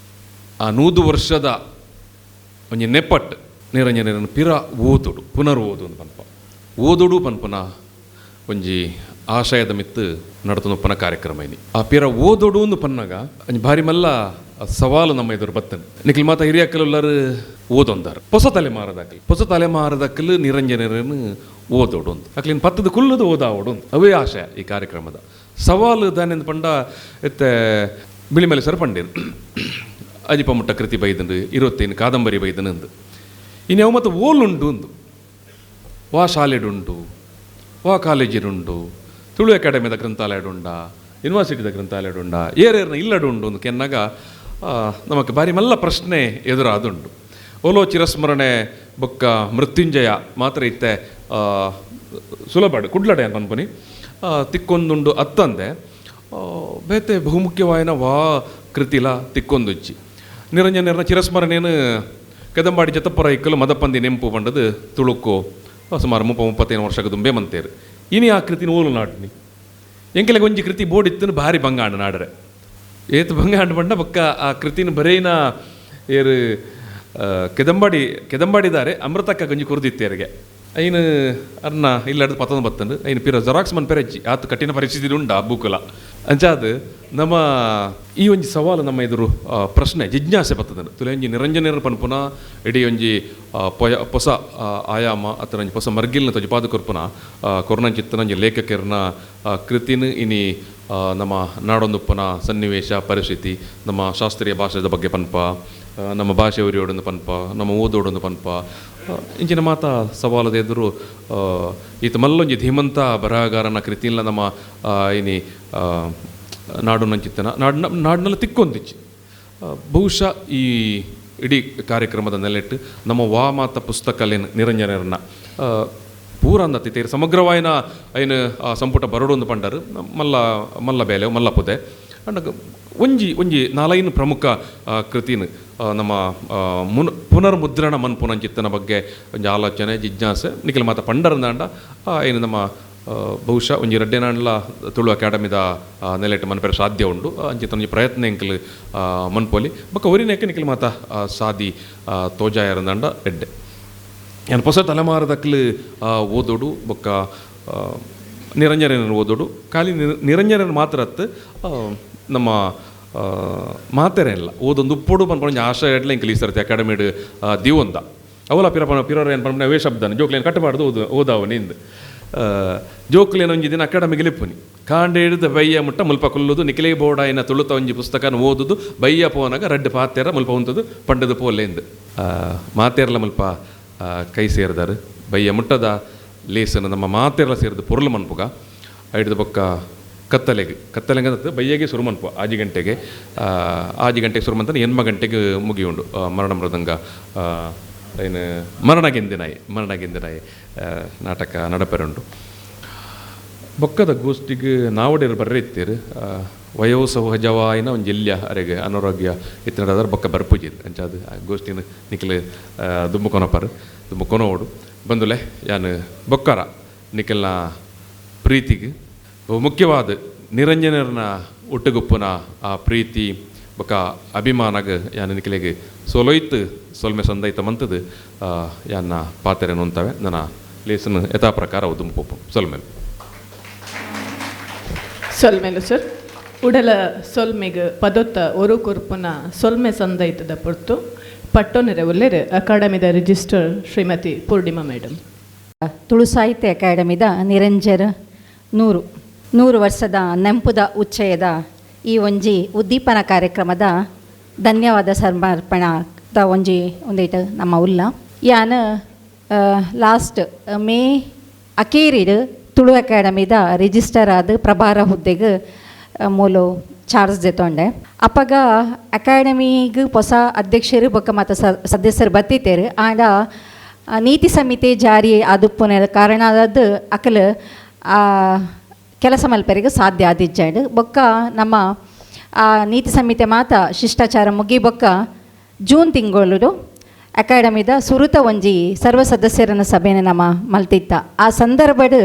ಆ 100 ವರ್ಷದ ಒಂಜಿ ನೆಪಟ್ ನಿರಂಜನ ಪಿರ ಓದುಡು ಪುನರ್ ಓದು ಪನ್ಪ ಓದುಡು ಪನ್ಪನ ಒಂಜಿ ಆಶಯದ ಮಿತ್ತು ನಡತೊಂದು ಕಾರ್ಯಕ್ರಮ ಇನಿ ಆ ಪಿರ ಓದೋಡು ಪನ್ನಾಗ ಅಂಜಿ ಭಾರಿ ಮಲ್ಲ ಸವಾಲು ನಮ್ಮ ಎದುರು ಬತ್ತನೆ ನಿಖಿಲ್ ಮಾತ ಹಿರಿಯಕ್ಕಲೆಲ್ಲರೂ ಓದೊಂದಾರ ಹೊಸ ತಲೆಮಾರದಕ್ಕಲು ನಿರಂಜನರನ್ನು ಓದೋಡು ಅಂತ ಅಕ್ಲಿನ ಪತ್ತದ ಕುಲ್ಲದು ಓದಾವೋಡು ಅವೇ ಆಶಯ ಈ ಕಾರ್ಯಕ್ರಮದ ಸವಾಲು ದಾನೆಂದು ಪಂಡ ಎತ್ತ ಬಿಳಿಮೆಲೆ ಸರ್ ಪಂಡೇರು ಅಜಿಪ ಮುಟ್ಟ ಕೃತಿ ಬೈದಂದು 25 ಕಾದಂಬರಿ ಬೈದನಂದು ಇನ್ನು ಅವು ಮತ್ತು ಓಲುಂಡು ಒಂದು ವಾ ಶಾಲೆಡುಂಡು ವಾ ಕಾಲೇಜಿರುಂಡು ತುಳು ಅಕಾಡೆಮಿದ ಗ್ರಂಥಾಲಯ ಉಂಡ, ಯೂನಿವರ್ಸಿಟಿದ ಗ್ರಂಥಾಲಯ ಉಂಡ, ಏರೇರ್ನ ಇಲ್ಲಡು ಉಂಡು ಅಂತ ಕೆನ್ನಾಗ ನಮಗೆ ಬಾರಿ ಮಲ್ಲ ಪ್ರಶ್ನೆ ಎದುರಾದುಂಡು. ಓಲೋ ಚಿರಸ್ಮರಣೆ ಬೊಕ್ಕ ಮೃತ್ಯುಂಜಯ ಮಾತ್ರ ಇತ್ತೆ ಸುಲಭ ಕುಡ್ಲಡೆ ಅನ್ಪನಿ ತಿಕ್ಕೊಂದುಂಡು ಅತ್ತಂದೆ ಬೇತೆ ಬಹುಮುಖ್ಯವಾಯಿನ ವಾ ಕೃತಿಲ ತಿಕ್ಕೊಂದುಚ್ಚಿ ನಿರಂಜನ ಚಿರಸ್ಮರಣೆಯನ್ನು ಕದಂಬಾಡಿ ಜತಪುರ ಇಕ್ಕಲು ಮದಪಂದಿ ನೆಂಪು ಬಂಡದು ತುಳುಕು ಸುಮಾರು 30-35 ವರ್ಷಕ್ಕೆ ದುಂಬೆ ಮಂತೇರು. ಇನಿ ಆ ಕೃತಿನ ಓಲು ನಾಡ್ನಿ ಎಂಕೆಲೆಗೆ ಒಂಜಿ ಕೃತಿ ಬೋಡಿತ್ತು ಭಾರಿ ಬಂಗಾಂಡು ನಾಡ್ರೆ ಏತು ಬಂಗಾಂಡು ಬಂಡ ಬೊಕ್ಕ ಆ ಕೃತಿನ ಬರೇನ ಏರು ಕೆದಂಬಾಡಿದಾರೆ ಅಮೃತಕ್ಕ ಗಂಜಿ ಕುರ್ದಿತ್ತೇರಿಗೆ ಐನು ಅರ್ನ ಇಲ್ಲದ 19 ಐನು ಪಿರ ಜೆರಾಕ್ಸ್ ಮನ್ ಪೆರಜ್ಜಿ ಆತು ಕಠಿಣ ಪರಿಸ್ಥಿತಿ ಉಂಡ ಬೂಕುಲ ಅಂಚಾದ ನಮ್ಮ ಈ ಒಂಜಿ ಸವಾಲು ನಮ್ಮ ಎದುರು ಪ್ರಶ್ನೆ ಜಿಜ್ಞಾಸೆ ಬರ್ತದೆ ತುಲೆ ನಿರಂಜನೆರ ಪನ್ಪುನ ಇಡೀ ಒಂಜಿ ಹೊಸ ಆಯಾಮ ಅಥವಾ ಒಂಜಿ ಹೊಸ ಮರ್ಗಿಲ್ನ ತೊಜಿ ಪಾದ ಕೊರ್ಪುನ ಕೊರ್ನಂಚಿತ್ತನಂಜಿ ಲೇಖಕರ್ನ ಕೃತಿನ ಇನಿ ನಮ್ಮ ನಾಡೊಂದುಪ್ಪನ ಸನ್ನಿವೇಶ ಪರಿಸ್ಥಿತಿ ನಮ್ಮ ಶಾಸ್ತ್ರೀಯ ಭಾಷೆದ ಬಗ್ಗೆ ಪನ್ಪ ನಮ್ಮ ಭಾಷೆ ಉರಿಯೋಡೊಂದು ಪನ್ಪ ನಮ್ಮ ಓದೋಡೊಂದು ಪನ್ಪ ಇಂಚಿನ ಮಾತ ಸವಾಲದ ಎದುರು ಈತ ಮಲ್ಲೊಂಜಿ ಧೀಮಂತ ಬರಹಗಾರನ ಕೃತಿಲ್ಲ ನಮ್ಮ ಇನಿ ನಾಡು ನಂಚಿತ್ತನ ನಾಡಿನಲ್ಲಿ ತಿಕ್ಕೊಂದಿಚ್ಚಿ ಬಹುಶಃ ಈ ಇಡೀ ಕಾರ್ಯಕ್ರಮದ ನೆಲೆಟ್ಟು ನಮ್ಮ ವಾ ಮಾತ ಪುಸ್ತಕಲೇನು ನಿರಂಜನರನ್ನ ಪೂರ ಅಂದತ್ತಿತ್ತೇರು ಸಮಗ್ರವಾಯಿನ ಐನು ಸಂಪುಟ ಬರೋಡೊಂದು ಪಂಡರು ಮಲ್ಲ ಬೇಲೆ ಮಲ್ಲ ಪುದೆ ಅಂಡ ಒಂಜಿ 4 ಪ್ರಮುಖ ಕೃತಿನ ನಮ್ಮ ಪುನರ್ಮುದ್ರಣ ಮನ್ಪುನಂಚಿತ್ತನ ಬಗ್ಗೆ ಒಂಜಿ ಆಲೋಚನೆ ಜಿಜ್ಞಾಸೆ ನಿಖಿಲ ಮಾತ ಪಂಡರಂದಾಂಡ ಏನು ನಮ್ಮ ಬಹುಶಃ ಒಂಜಿ ರೆಡ್ಡೆನಾಂಡ್ಲ ತುಳು ಅಕಾಡೆಮಿದ ನೆಲೆಟ್ಟು ಮನ್ಪೇರ ಸಾಧ್ಯ ಉಂಡು ಅಂಚಿತ್ತ ಒಂಜಿ ಪ್ರಯತ್ನ ಎಂಕಲ್ ಮನ್ಪೋಲಿ ಬೊಕ್ಕ ಒರಿನೇಕೆ ನಿಖಿಲ ಮಾತ ಸಾದಿ ತೋಜಾಯರಂದಾಂಡ ಎಡ್ಡೆ ಏನು ಹೊಸ ತಲೆಮಾರದಕ್ಲು ಓದೋಡು ಬೊಕ್ಕ ನಿರಂಜನ ಓದೋಡು ಖಾಲಿ ನಿರಂಜನ ಮಾತ್ರ ನಮ್ಮ ಮಾತೇರೆ ಇಲ್ಲ ಓದೊಂದು ಉಪ್ಪೊಡು ಪನ್ಪೊಂದು ಆಶೆ ಎಡ್ಲ ಇಂಕಲ್ ಈ ಸರ್ತಿ ಅಕಾಡೆಮಿಡ್ ದಿವೊಂದ ಅವಲ ಪಿರೋರ ಏನು ಪನ್ಪನೆ ಅವೇ ಶಬ್ದನ ಜೋಕ್ಲೇನು ಕಟ್ಟು ಮಾಡ್ದು ಓದಾವನಿಂದ ಜೋಕ್ಲೇನು ಒಂಜಿ ದಿನ ಅಕಾಡೆಮಿಗೆ ಲಿಪ್ಪುನಿ ಕಾಂಡೆ ಹಿಡಿದು ಬಯ್ಯ ಮುಟ್ಟ ಮುಲ್ಪ ಕೊಲ್ಲುದು ನಿಖಿಲೇ ಬೋಡಾಯಿನ ತುಳುತ ಒಂಜಿ ಪುಸ್ತಕನ ಓದುದು ಬಯ್ಯ ಪೋನಾಗ ರಡ್ಡು ಪಾತ್ಯರ ಮುಲ್ಪ ಉಂತದು ಪಂಡದು ಪೋಲೆಂದು ಮಾತೇರ್ಲ ಮುಲ್ಪ ಕೈ ಸೇರಿದಾರು ಬಯ್ಯ ಮುಟ್ಟದ ಲೇಸನ್ನು ನಮ್ಮ ಮಾತೆಲ್ಲ ಸೇರಿದು ಪೊರ್ಲು ಮನ್ಪುಗ ಹಿಡಿದು ಬೊಕ್ಕ ಕತ್ತಲೆಗೆ ಅಂತ ಬಯ್ಯಗೆ ಸುರು ಮನ್ಪು 6 ಗಂಟೆಗೆ 6 ಗಂಟೆಗೆ ಸುರು ಮಂತಾನೆ 8 ಗಂಟೆಗೆ ಮುಗಿಯುಂಡು ಮರಣ ಮೃದಂಗ ಏನು ಮರಣಗೆಂದಿನಾಯಿ ನಾಟಕ ನಡಪೆರುಂಡು ಬೊಕ್ಕದ ಗೋಷ್ಠಿಗೆ ನಾವಡೇರು ಬರ್ರೆತ್ತೇರು ವಯೋಸಹಜವಾಯಿನ ಒಂದು ಜಿಲ್ಯ ಅರೆಗೆ ಅನಾರೋಗ್ಯ ಇತ್ತಿನದಾದ್ರೆ ಬೊಕ್ಕ ಬರ್ಪುಜಿರು ಅಂಚಾದ ಗೋಷ್ಠಿನ ನಿಖಿಲ್ ದುಮ್ಮು ಕೊನೋಡು ಬಂದುಲೆ ಯಾನು ಬೊಕ್ಕರ ನಿಖಲ್ನ ಪ್ರೀತಿಗೆ ಮುಖ್ಯವಾದ ನಿರಂಜನರನ್ನ ಒಟ್ಟುಗುಪ್ಪುನ ಆ ಪ್ರೀತಿ ಬೊಕ್ಕ ಅಭಿಮಾನಗ ಯಾನು ನಿಖಿಲೆಗೆ ಸೊಲೊಯ್ತು ಸೊಲ್ಮೆ ಸಂದೈತ ಮಂತದು ಯಾನ ಪಾತ್ರೆ ನೋಂತವೆ ನನ್ನ ಲೇಸನ್ನು ಯಥಾ ಪ್ರಕಾರ ಉದುಂಪು ಸೊಲ್ಮೆಲು ಸರ್ ಉಡಲ ಸೊಲ್ಮೆಗೆ ಪದೊತ್ತ ಒರು ಕೊರ್ಪುನ ಸೊಲ್ಮೆ ಸಂದೈತದ ಪೊರ್ತು ಪಟ್ಟೊನೆರೆ ಉಲ್ಲೆರೆ ಅಕಾಡೆಮಿದ ರಿಜಿಸ್ಟರ್ ಶ್ರೀಮತಿ ಪೂರ್ಣಿಮಾ ಮೇಡಮ್. ತುಳು ಸಾಹಿತ್ಯ ಅಕಾಡೆಮಿದ ನಿರಂಜನ 100 ವರ್ಷದ ನೆಂಪುದ ಉಚ್ಚಯದ ಈ ಒಂಜಿ ಉದ್ದೀಪನ ಕಾರ್ಯಕ್ರಮದ ಧನ್ಯವಾದ ಸಮರ್ಪಣದ ಒಂದೇಟು ನಮ್ಮ ಉಲ್ಲ ಯಾನ ಲಾಸ್ಟ್ ಮೇ ಅಕೇರಿಡ್ ತುಳು ಅಕಾಡೆಮಿದ ರಿಜಿಸ್ಟರ್ ಆದ ಪ್ರಭಾರ ಹುದ್ದೆಗೆ ಮೂಲು ಚಾರ್ಜ್ ಜೆತೊಂಡೆ ಅಪ್ಪಗ ಅಕಾಡೆಮಿಗೆ ಹೊಸ ಅಧ್ಯಕ್ಷರು ಬೊಕ್ಕ ಮತ್ತು ಸದಸ್ಯರು ಬತ್ತಿತ್ತೇರು ಆಂಡ ನೀತಿ ಸಂಹಿತೆ ಜಾರಿ ಆದುಪ್ಪುನ ಕಾರಣದ ಅಕಲ್ ಕೆಲಸ ಮಲ್ಪರಿಗೆ ಸಾಧ್ಯ ಆದಿಜ್ಜಾಡು ಬೊಕ್ಕ ನಮ್ಮ ನೀತಿ ಸಂಹಿತೆ ಮಾತ ಶಿಷ್ಟಾಚಾರ ಮುಗಿ ಬೊಕ್ಕ ಜೂನ್ ತಿಂಗಳು ಅಕಾಡೆಮಿದ ಸುರುತ ಒಂಜಿ ಸರ್ವ ಸದಸ್ಯರನ ಸಭೆನ ನಮ್ಮ ಮಲ್ತಿತ್ತ ಆ ಸಂದರ್ಭಡ್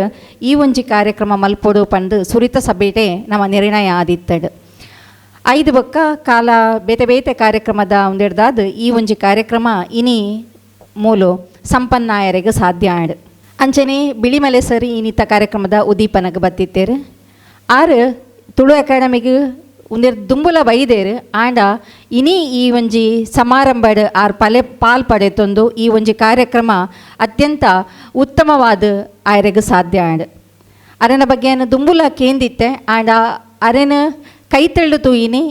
ಈ ಒಂಜಿ ಕಾರ್ಯಕ್ರಮ ಮಲ್ಪೊಡು ಪಂಡು ಸುರಿತ ಸಭೆಟೆ ನಮ್ಮ ನಿರ್ಣಯ ಆದಿತ್ತಡು 5 ಬೊಕ್ಕ ಕಾಲ ಬೇತೆ ಕಾರ್ಯಕ್ರಮದ ಒಂದಿಡ್ದಾದ ಈ ಒಂಜಿ ಕಾರ್ಯಕ್ರಮ ಇನಿ ಮೂಲು ಸಂಪನ್ನಾಯರಿಗೆ ಸಾಧ್ಯ ಆಡು ಅಂಚನೆ ಬಿಳಿಮಲೆ ಸರಿ ಇನ್ನಿತ ಕಾರ್ಯಕ್ರಮದ ಉದ್ದೀಪನಗೆ ಬತ್ತಿತ್ತೇರು ಆರು ತುಳು ಅಕಾಡೆಮಿಗೆ ಒಂದೆರಡು ದುಂಬುಲ ಬೈದೇರು ಆಂಡ ಇನಿ ಈ ಒಂಜಿ ಸಮಾರಂಭಡ್ ಆರ್ ಪಾಲ್ ಪಡೆತೊಂದು ಈ ಒಂಜಿ ಕಾರ್ಯಕ್ರಮ ಅತ್ಯಂತ ಉತ್ತಮವಾದ ಆಯ್ರೆಗೆ ಸಾಧ್ಯ ಆಂಡ್ ಅರನ ಬಗ್ಗೆ ದುಂಬುಲ ಕೇಂದಿತ್ತೆ ಆಂಡ ಅರೆನ ಕೈತಳ್ಳು ತೂಯಿನಿ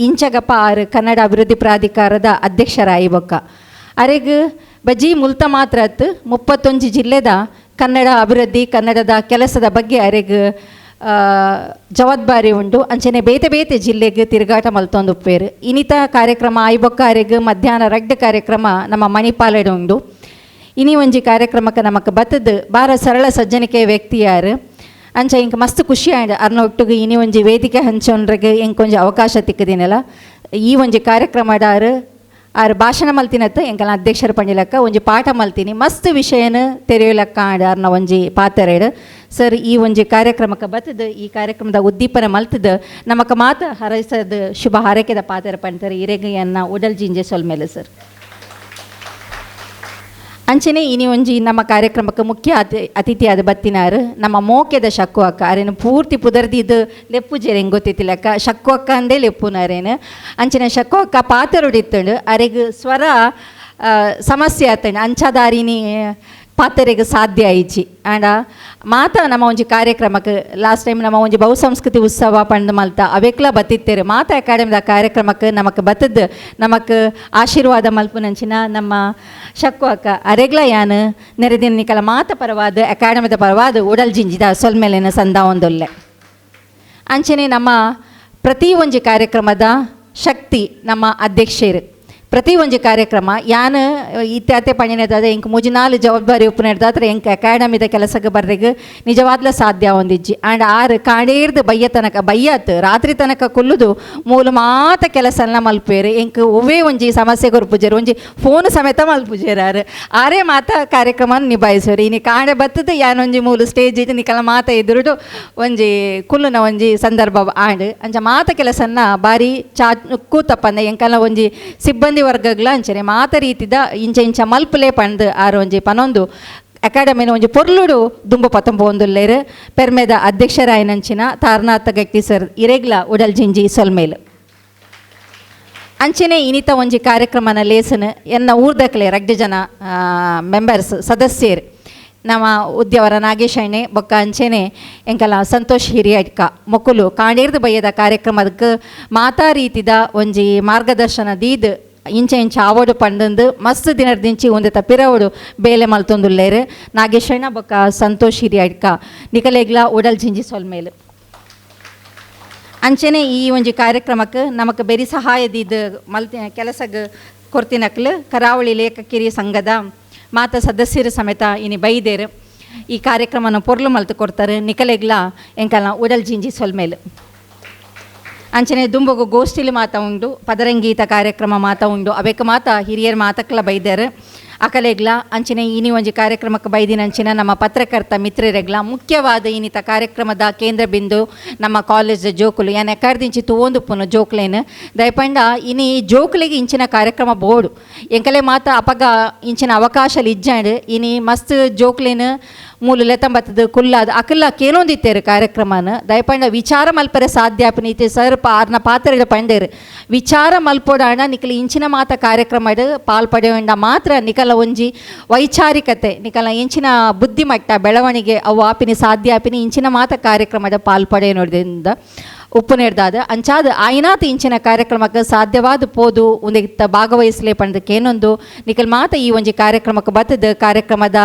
ಇಂಚಗಪ್ಪ ಆರು ಕನ್ನಡ ಅಭಿವೃದ್ಧಿ ಪ್ರಾಧಿಕಾರದ ಅಧ್ಯಕ್ಷರಾಯಿ ಬೊಕ್ಕ ಅರೆಗೆ ಬಜಿ ಮುಲ್ತ ಮಾತ್ರ 31 ಜಿಲ್ಲೆದ ಕನ್ನಡ ಅಭಿವೃದ್ಧಿ ಕನ್ನಡದ ಕೆಲಸದ ಬಗ್ಗೆ ಅರೆಗೆ ಜವಾಬ್ದಾರಿ ಉಂಡು. ಅಂಚನೆ ಬೇತೆ ಬೇತೆ ಜಿಲ್ಲೆಗೆ ತಿರುಗಾಟ ಮಲ್ತೊಂದು ಉಪ್ಪೇರು. ಇನ್ನಿತ ಕಾರ್ಯಕ್ರಮ ಐಬೊಕ್ಕಾರೆಗ್ ಮಧ್ಯಾಹ್ನ ರಡ್ಡ್ ಕಾರ್ಯಕ್ರಮ ನಮ್ಮ ಮಣಿಪಾಲಡ್ ಉಂಡು. ಇನಿ ಒಂಜಿ ಕಾರ್ಯಕ್ರಮಕ್ಕೆ ನಮಕ್ ಬತ್ತದ ಬಾರ ಸರಳ ಸಜ್ಜನಿಕೆ ವ್ಯಕ್ತಿ ಯಾರು ಅಂಚ ಇಂಕ ಮಸ್ತ್ ಖುಷಿ ಆಯ್ತು ಅರ್ನ ಒಟ್ಟಿಗೆ ಇನಿ ಒಂಜಿ ವೇದಿಕೆ ಹಂಚೋನ್ರಿಗೆ ಇಂಕೊಂಜಿ ಅವಕಾಶ ತಿಕ್ಕದಿನಲ್ಲ. ಈ ಒಂಜಿ ಕಾರ್ಯಕ್ರಮದಾರು ಆರು ಭಾಷಣ ಮಲ್ತಿನತ್ತು ಎಂಕಲ್ನ ಅಧ್ಯಕ್ಷರ ಪಂಡಿಲಕ್ಕ ಒಂಜಿ ಪಾಠ ಮಲ್ತೀನಿ ಮಸ್ತ್ ವಿಷಯನ ತೆರೆಯಲಕ್ಕ ಆಡ್ನ ಒಂಜಿ ಪಾತೆರೇಡು ಸರ್. ಈ ಒಂಜಿ ಕಾರ್ಯಕ್ರಮಕ್ಕೆ ಬತ್ತದ ಈ ಕಾರ್ಯಕ್ರಮದ ಉದ್ದೀಪನ ಮಲ್ತದ ನಮಕ್ ಮಾತ ಹರೈಸದ ಶುಭ ಹಾರೈಕೆದ ಪಾತೆರ ಪಂಡ್ತಾರೆ ಇರೆಗೆಯನ್ನ ಉಡಲ್ ಜಿಂಜೆ ಸೊಲ್ಮೇಲೆ ಸರ್. ಅಂಚನೆ ಇನಿ ಒಂಜಿ ನಮ್ಮ ಕಾರ್ಯಕ್ರಮಕ್ಕೆ ಮುಖ್ಯ ಅತಿಥಿಯಾದ ಬತ್ತಿನಾರು ನಮ್ಮ ಮೋಕೆದ ಶಕ್ಕು ಅಕ್ಕ ಅರೇನು ಪೂರ್ತಿ ಪುದರ್ದಿದ್ದು ಲೆಪ್ಪುಜೇರು ಹೆಂಗೆ ಗೊತ್ತಿತ್ತಿಲ್ಲಕ್ಕ ಶಕ್ಕು ಅಕ್ಕ ಅಂದೇ ಲೆಪ್ಪುನಾರೇನು. ಅಂಚನೆ ಶಕ್ಕು ಅಕ್ಕ ಪಾತರೊಡಿತ್ತಂಡು ಅರೆಗೆ ಸ್ವರ ಸಮಸ್ಯೆ ಆತಂಡು ಅಂಚಾದಾರಿನಿ ಪಾತೆರೆಗೆ ಸಾಧ್ಯ ಆಯ್ಚಿ ಆಂಡ ಮಾತ ನಮ್ಮ ಒಂಜಿ ಕಾರ್ಯಕ್ರಮಕ್ಕೆ ಲಾಸ್ಟ್ ಟೈಮ್ ನಮ್ಮ ಒಂಜಿ ಬಹುಸಂಸ್ಕೃತಿ ಉತ್ಸವ ಪಂಡ್ ಮಲ್ತ ಅವೆಕ್ಲ ಬತ್ತಿತ್ತೇರು ಮಾತ ಅಕಾಡೆಮಿದ ಕಾರ್ಯಕ್ರಮಕ್ಕೆ ನಮಕ್ ಬತ್ತದ ನಮಕ್ ಆಶೀರ್ವಾದ ಮಲ್ಪುನಂಚಿನ ನಮ್ಮ ಶಕ್ಕು ಅಕ್ಕ ಅರೆಗ್ಲ ಯಾನು ನೆರೆದಿನ ನಿಕಲ ಮಾತ ಪರವಾದ ಅಕಾಡೆಮಿದ ಪರವಾದ ಉಡಲ್ ಜಿಂಜಿದ ಸೊಲ್ಮೇಲಿನ ಸಂದ ಒಂದೊಲ್ಲೆ. ಅಂಚನೆ ನಮ್ಮ ಪ್ರತಿ ಒಂಜಿ ಕಾರ್ಯಕ್ರಮದ ಶಕ್ತಿ ನಮ್ಮ ಅಧ್ಯಕ್ಷರು. ಪ್ರತಿ ಒಂಜಿ ಕಾರ್ಯಕ್ರಮ ಯಾನು ಇತ್ಯಾತೆ ಪಣಿನದಾದ ಇಂಕ ಮುಜಿನಾಲು ಜವಾಬ್ದಾರಿ ಉಪ್ಪುನೆಡ್ದಾದ್ರೆ ಇಂಕ ಅಕಾಡೆಮಿದ ಕೆಲಸಕ್ಕೆ ಬರ್ರೆಗೆ ನಿಜವಾದ್ಲ ಸಾಧ್ಯ ಒಂದಿಜ್ಜಿ ಆ್ಯಂಡ್ ಆರು ಕಾಡೇರ್ದು ಬಯ್ಯ ತನಕ ಬಯ್ಯತ್ ರಾತ್ರಿ ತನಕ ಕೊಲ್ಲುದು ಮೂಲ ಮಾತ ಕೆಲಸನ ಮಲ್ಪೇರು ಇಂಕ ಒವ್ವೇ ಒಂಜಿ ಸಮಸ್ಯೆ ಕೊರ್ಪುಜೇರು ಒಂಜಿ ಫೋನ್ ಸಮೇತ ಮಲ್ಪುಜೇರಾರು ಆರೇ ಮಾತ ಕಾರ್ಯಕ್ರಮ ನಿಭಾಯಿಸೋರು. ಇನ್ನು ಕಾಡೆ ಬತ್ತದು ಯಾನೊಂಜಿ ಮೂಲು ಸ್ಟೇಜ್ ಇದು ನಿಕಲ ಮಾತ ಎದುರುಡು ಒಂಜಿ ಕುಲ್ಲುನ ಒಂಜಿ ಸಂದರ್ಭ ಆಂಡ್ ಅಂಚ ಮಾತ ಕೆಲಸನ್ನ ಬಾರಿ ಕೂತಪ್ಪಂದ ಎಂಕಲ್ನ ಒಂಜಿ ಸಿಬ್ಬಂದಿ ವರ್ಗಗಳ ಅಂಚನೆ ಮಾತ ರೀತಿದ ಇಂಚ ಮಲ್ಪಲೆ ಪಂಡ್ ಆರು ಒಂಜಿ ಪನೊಂದು ಅಕಾಡೆಮಿನ ಒಂಜಿ ಪೊರ್ಲುಡು ದುಂಬು ಪತ್ತೊಂಬೊಂದುಲ್ಲೇರು ಪೆರ್ಮೆದ ಅಧ್ಯಕ್ಷರಾಯನಂಚಿನ ತಾರನಾಥ ಗಟ್ಟಿ ಸರ್ ಇರೆಗ್ಲ ಉಡಲ್ ಜಿಂಜಿ ಸೊಲ್ಮೇಲು. ಅಂಚನೆ ಇನ್ನಿತ ಒಂಜಿ ಕಾರ್ಯಕ್ರಮನ ಲೇಸನ್ ಎನ್ನ ಊರ್ದಕ್ಲೆ ರಡ್ಡು ಜನ ಮೆಂಬರ್ಸ್ ಸದಸ್ಯರು ನಮ್ಮ ಉದ್ಯವರ ನಾಗೇಶ್ ಅಣ್ಣೆ ಬೊಕ್ಕ ಅಂಚೆನೆ ಎಂಕಲ ಸಂತೋಷ್ ಹಿರಿಯಡ್ಕ ಮೊಕ್ಕಲು ಕಾಣೇರ್ದು ಬಯ್ಯದ ಕಾರ್ಯಕ್ರಮದಕ್ಕೆ ಮಾತಾ ರೀತಿದ ಒಂಜಿ ಮಾರ್ಗದರ್ಶನ ದೀದ್ ಇಂಚ ಆವಡು ಪಂಡಂದು ಮಸ್ತ್ ದಿನದಿಂಚಿ ಒಂದು ಪಿರವಡು ಬೇಲೆ ಮಲ್ತೊಂದುಲ್ಲೇರು ನಾಗೇಶಣ್ಣ ಬೊಕ್ಕ ಸಂತೋಷ್ ಹಿರಿಯಡ್ಕ ನಿಕಲೆಗ್ಲ ಉಡಲ್ ಜಿಂಜಿ ಸೊಲ್ಮೇಲು. ಅಂಚನೆ ಈ ಒಂಜಿ ಕಾರ್ಯಕ್ರಮಕ್ಕೆ ನಮಕ್ ಬೆರಿ ಸಹಾಯದಿದ್ದು ಕೆಲಸಕ್ಕೆ ಕೊರ್ತಿನಕ್ಲು ಕರಾವಳಿ ಲೇಖಕಿರಿ ಸಂಘದ ಮಾತ ಸದಸ್ಯರು ಸಮೇತ ಇನಿ ಬೈದೇರು ಈ ಕಾರ್ಯಕ್ರಮನ ಪೊರ್ಲು ಮಲ್ತು ಕೊಡ್ತಾರೆ ನಿಕಲೆಗ್ಲ ಎಂಕಲ್ನ ಉಡಲ್ ಜಿಂಜಿ ಸೊಲ್ಮೇಲು. ಅಂಚನೆ ದುಂಬಗು ಗೋಷ್ಠಿಲಿ ಮಾತ ಉಂಡು ಪದರಂಗೀತ ಕಾರ್ಯಕ್ರಮ ಮಾತ ಉಂಡು ಅವೇಕ ಮಾತ ಹಿರಿಯರು ಮಾತಕ್ಲ ಬೈದಾರೆ ಅಕಲೆಗ್ಲ ಅಂಚನೆ ಇನಿ ಒಂಜಿ ಕಾರ್ಯಕ್ರಮಕ್ಕೆ ಬೈದಿನಂಚಿನ ನಮ್ಮ ಪತ್ರಕರ್ತ ಮಿತ್ರರೆಗ್ಲ ಮುಖ್ಯವಾದ ಇನ್ನಿತ ಕಾರ್ಯಕ್ರಮದ ಕೇಂದ್ರ ಬಿಂದು ನಮ್ಮ ಕಾಲೇಜ್ ಜೋಕುಲು ಯಾನ್ ಎಕ್ಕಾಡ್ದಿಂಚಿ ತೂವೊಂದುಪ್ಪುನು ಜೋಕ್ಲೇನು ದಯಪಂಡ ಇನಿ ಜೋಕ್ಲೆಗೆ ಇಂಚಿನ ಕಾರ್ಯಕ್ರಮ ಬೋಡು ಎಂಕಲೆ ಮಾತ ಅಪಗ ಇಂಚಿನ ಅವಕಾಶಲು ಇಜ್ಜಾಂಡು ಇನಿ ಮಸ್ತ್ ಜೋಕ್ಲೇನು ಮೂಲು ಲೆತ್ತಂಬತ್ತದು ಕುಲ್ಲಾದ ಅಕಲ್ಲ ಕೇಳೊಂದಿತ್ತೇರು ಕಾರ್ಯಕ್ರಮನ ದಯಪಂಡ ವಿಚಾರ ಮಲ್ಪರೆ ಸಾಧ್ಯ ಆಪನೀತಿ ಸರ್ ಆರ್ನ ಪಾತ್ರೆಡ್ ಪಂಡೇರು ವಿಚಾರ ಮಲ್ಪೋಡಾಣ ನಿಕಲ ಇಂಚಿನ ಮಾತ ಕಾರ್ಯಕ್ರಮಡ್ ಪಾಲ್ಪಡೆಯಂಡ ಮಾತ್ರ ನಿಕಲ ಒಂಜಿ ವೈಚಾರಿಕತೆ ನಿಕಲ ಇಂಚಿನ ಬುದ್ಧಿಮಟ್ಟ ಬೆಳವಣಿಗೆ ಅವು ಆಪಿನಿ ಸಾಧ್ಯ ಆಪಿನಿ ಇಂಚಿನ ಮಾತ ಕಾರ್ಯಕ್ರಮದ ಪಾಲ್ಪಡೆ ನೋಡಿದ್ರಿಂದ ಉಪ್ಪು ನೆಡ್ದಾದ ಅಂಚಾದ ಆಯ್ನಾತ ಇಂಚಿನ ಕಾರ್ಯಕ್ರಮಕ್ಕೆ ಸಾಧ್ಯವಾದ ಪೋದು ಒಂದಿತ್ತ ಭಾಗವಹಿಸಲೇ ಪಂಡಕ್ಕೇನೊಂದು ನಿಕಲ್ ಮಾತ ಈ ಒಂಜಿ ಕಾರ್ಯಕ್ರಮಕ್ಕೆ ಬತ್ತದ ಕಾರ್ಯಕ್ರಮದ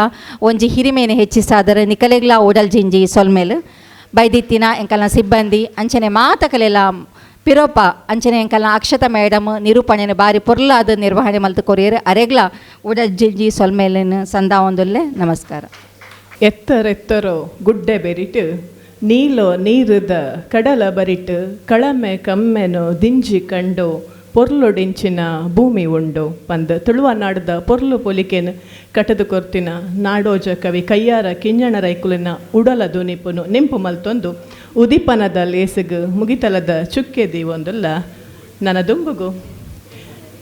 ಒಂಜಿ ಹಿರಿಮೆಯನ್ನು ಹೆಚ್ಚಿಸಾದರೆ ನಿಕಲೆಗ್ಲ ಉಡಲ್ ಜಿಂಜಿ ಸೊಲ್ಮೇಲು ಬೈದಿತ್ತಿನ ಎಂಕಲ್ನ ಸಿಬ್ಬಂದಿ ಅಂಚನೆ ಮಾತಕಲೆಲ್ಲ ಪಿರೋಪ ಅಂಚನೆ ಎಂಕಲ್ನ ಅಕ್ಷತಾ ಮೇಡಮ್ ನಿರೂಪಣೆನ ಬಾರಿ ಪೊರ್ಲಾದ ನಿರ್ವಹಣೆ ಮಲ್ತು ಕೊರಿಯರು ಅರೆಗ್ಲ ಉಡಲ್ ಜಿಂಜಿ ಸೊಲ್ಮೇಲಿನ ಸಂದಾ ಒಂದೊಲ್ಲೆ ನಮಸ್ಕಾರ. ಎತ್ತರೆತ್ತರೋ ಗುಡ್ಡೆ ಬೆರಿಟು ನೀಲೋ ನೀರುದ ಕಡಲ ಬರಿಟು ಕಳಮೆ ಕಮ್ಮೆನು ದಿಂಜಿ ಕಂಡು ಪೊರ್ಲೊಡಿಂಚಿನ ಭೂಮಿ ಉಂಡು ಪಂದ್ ತುಳುವನಾಡ್ದ ಪೊರ್ಲು ಪೊಲಿಕೆನು ಕಟದು ಕೊರ್ತಿನ ನಾಡೋಜ ಕವಿ ಕಯ್ಯಾರ ಕಿಂಜಣ ರೈಕುಲಿನ ಉಡಲ ದುನಿಪುನು ನೆಂಪು ಮಲ್ತೊಂದು ಉದಿಪನದ ಲೇಸಿಗು ಮುಗಿತಲದ ಚುಕ್ಕೆದಿ ಒಂದಲ್ಲ ನನ್ನ ದುಂಬುಗು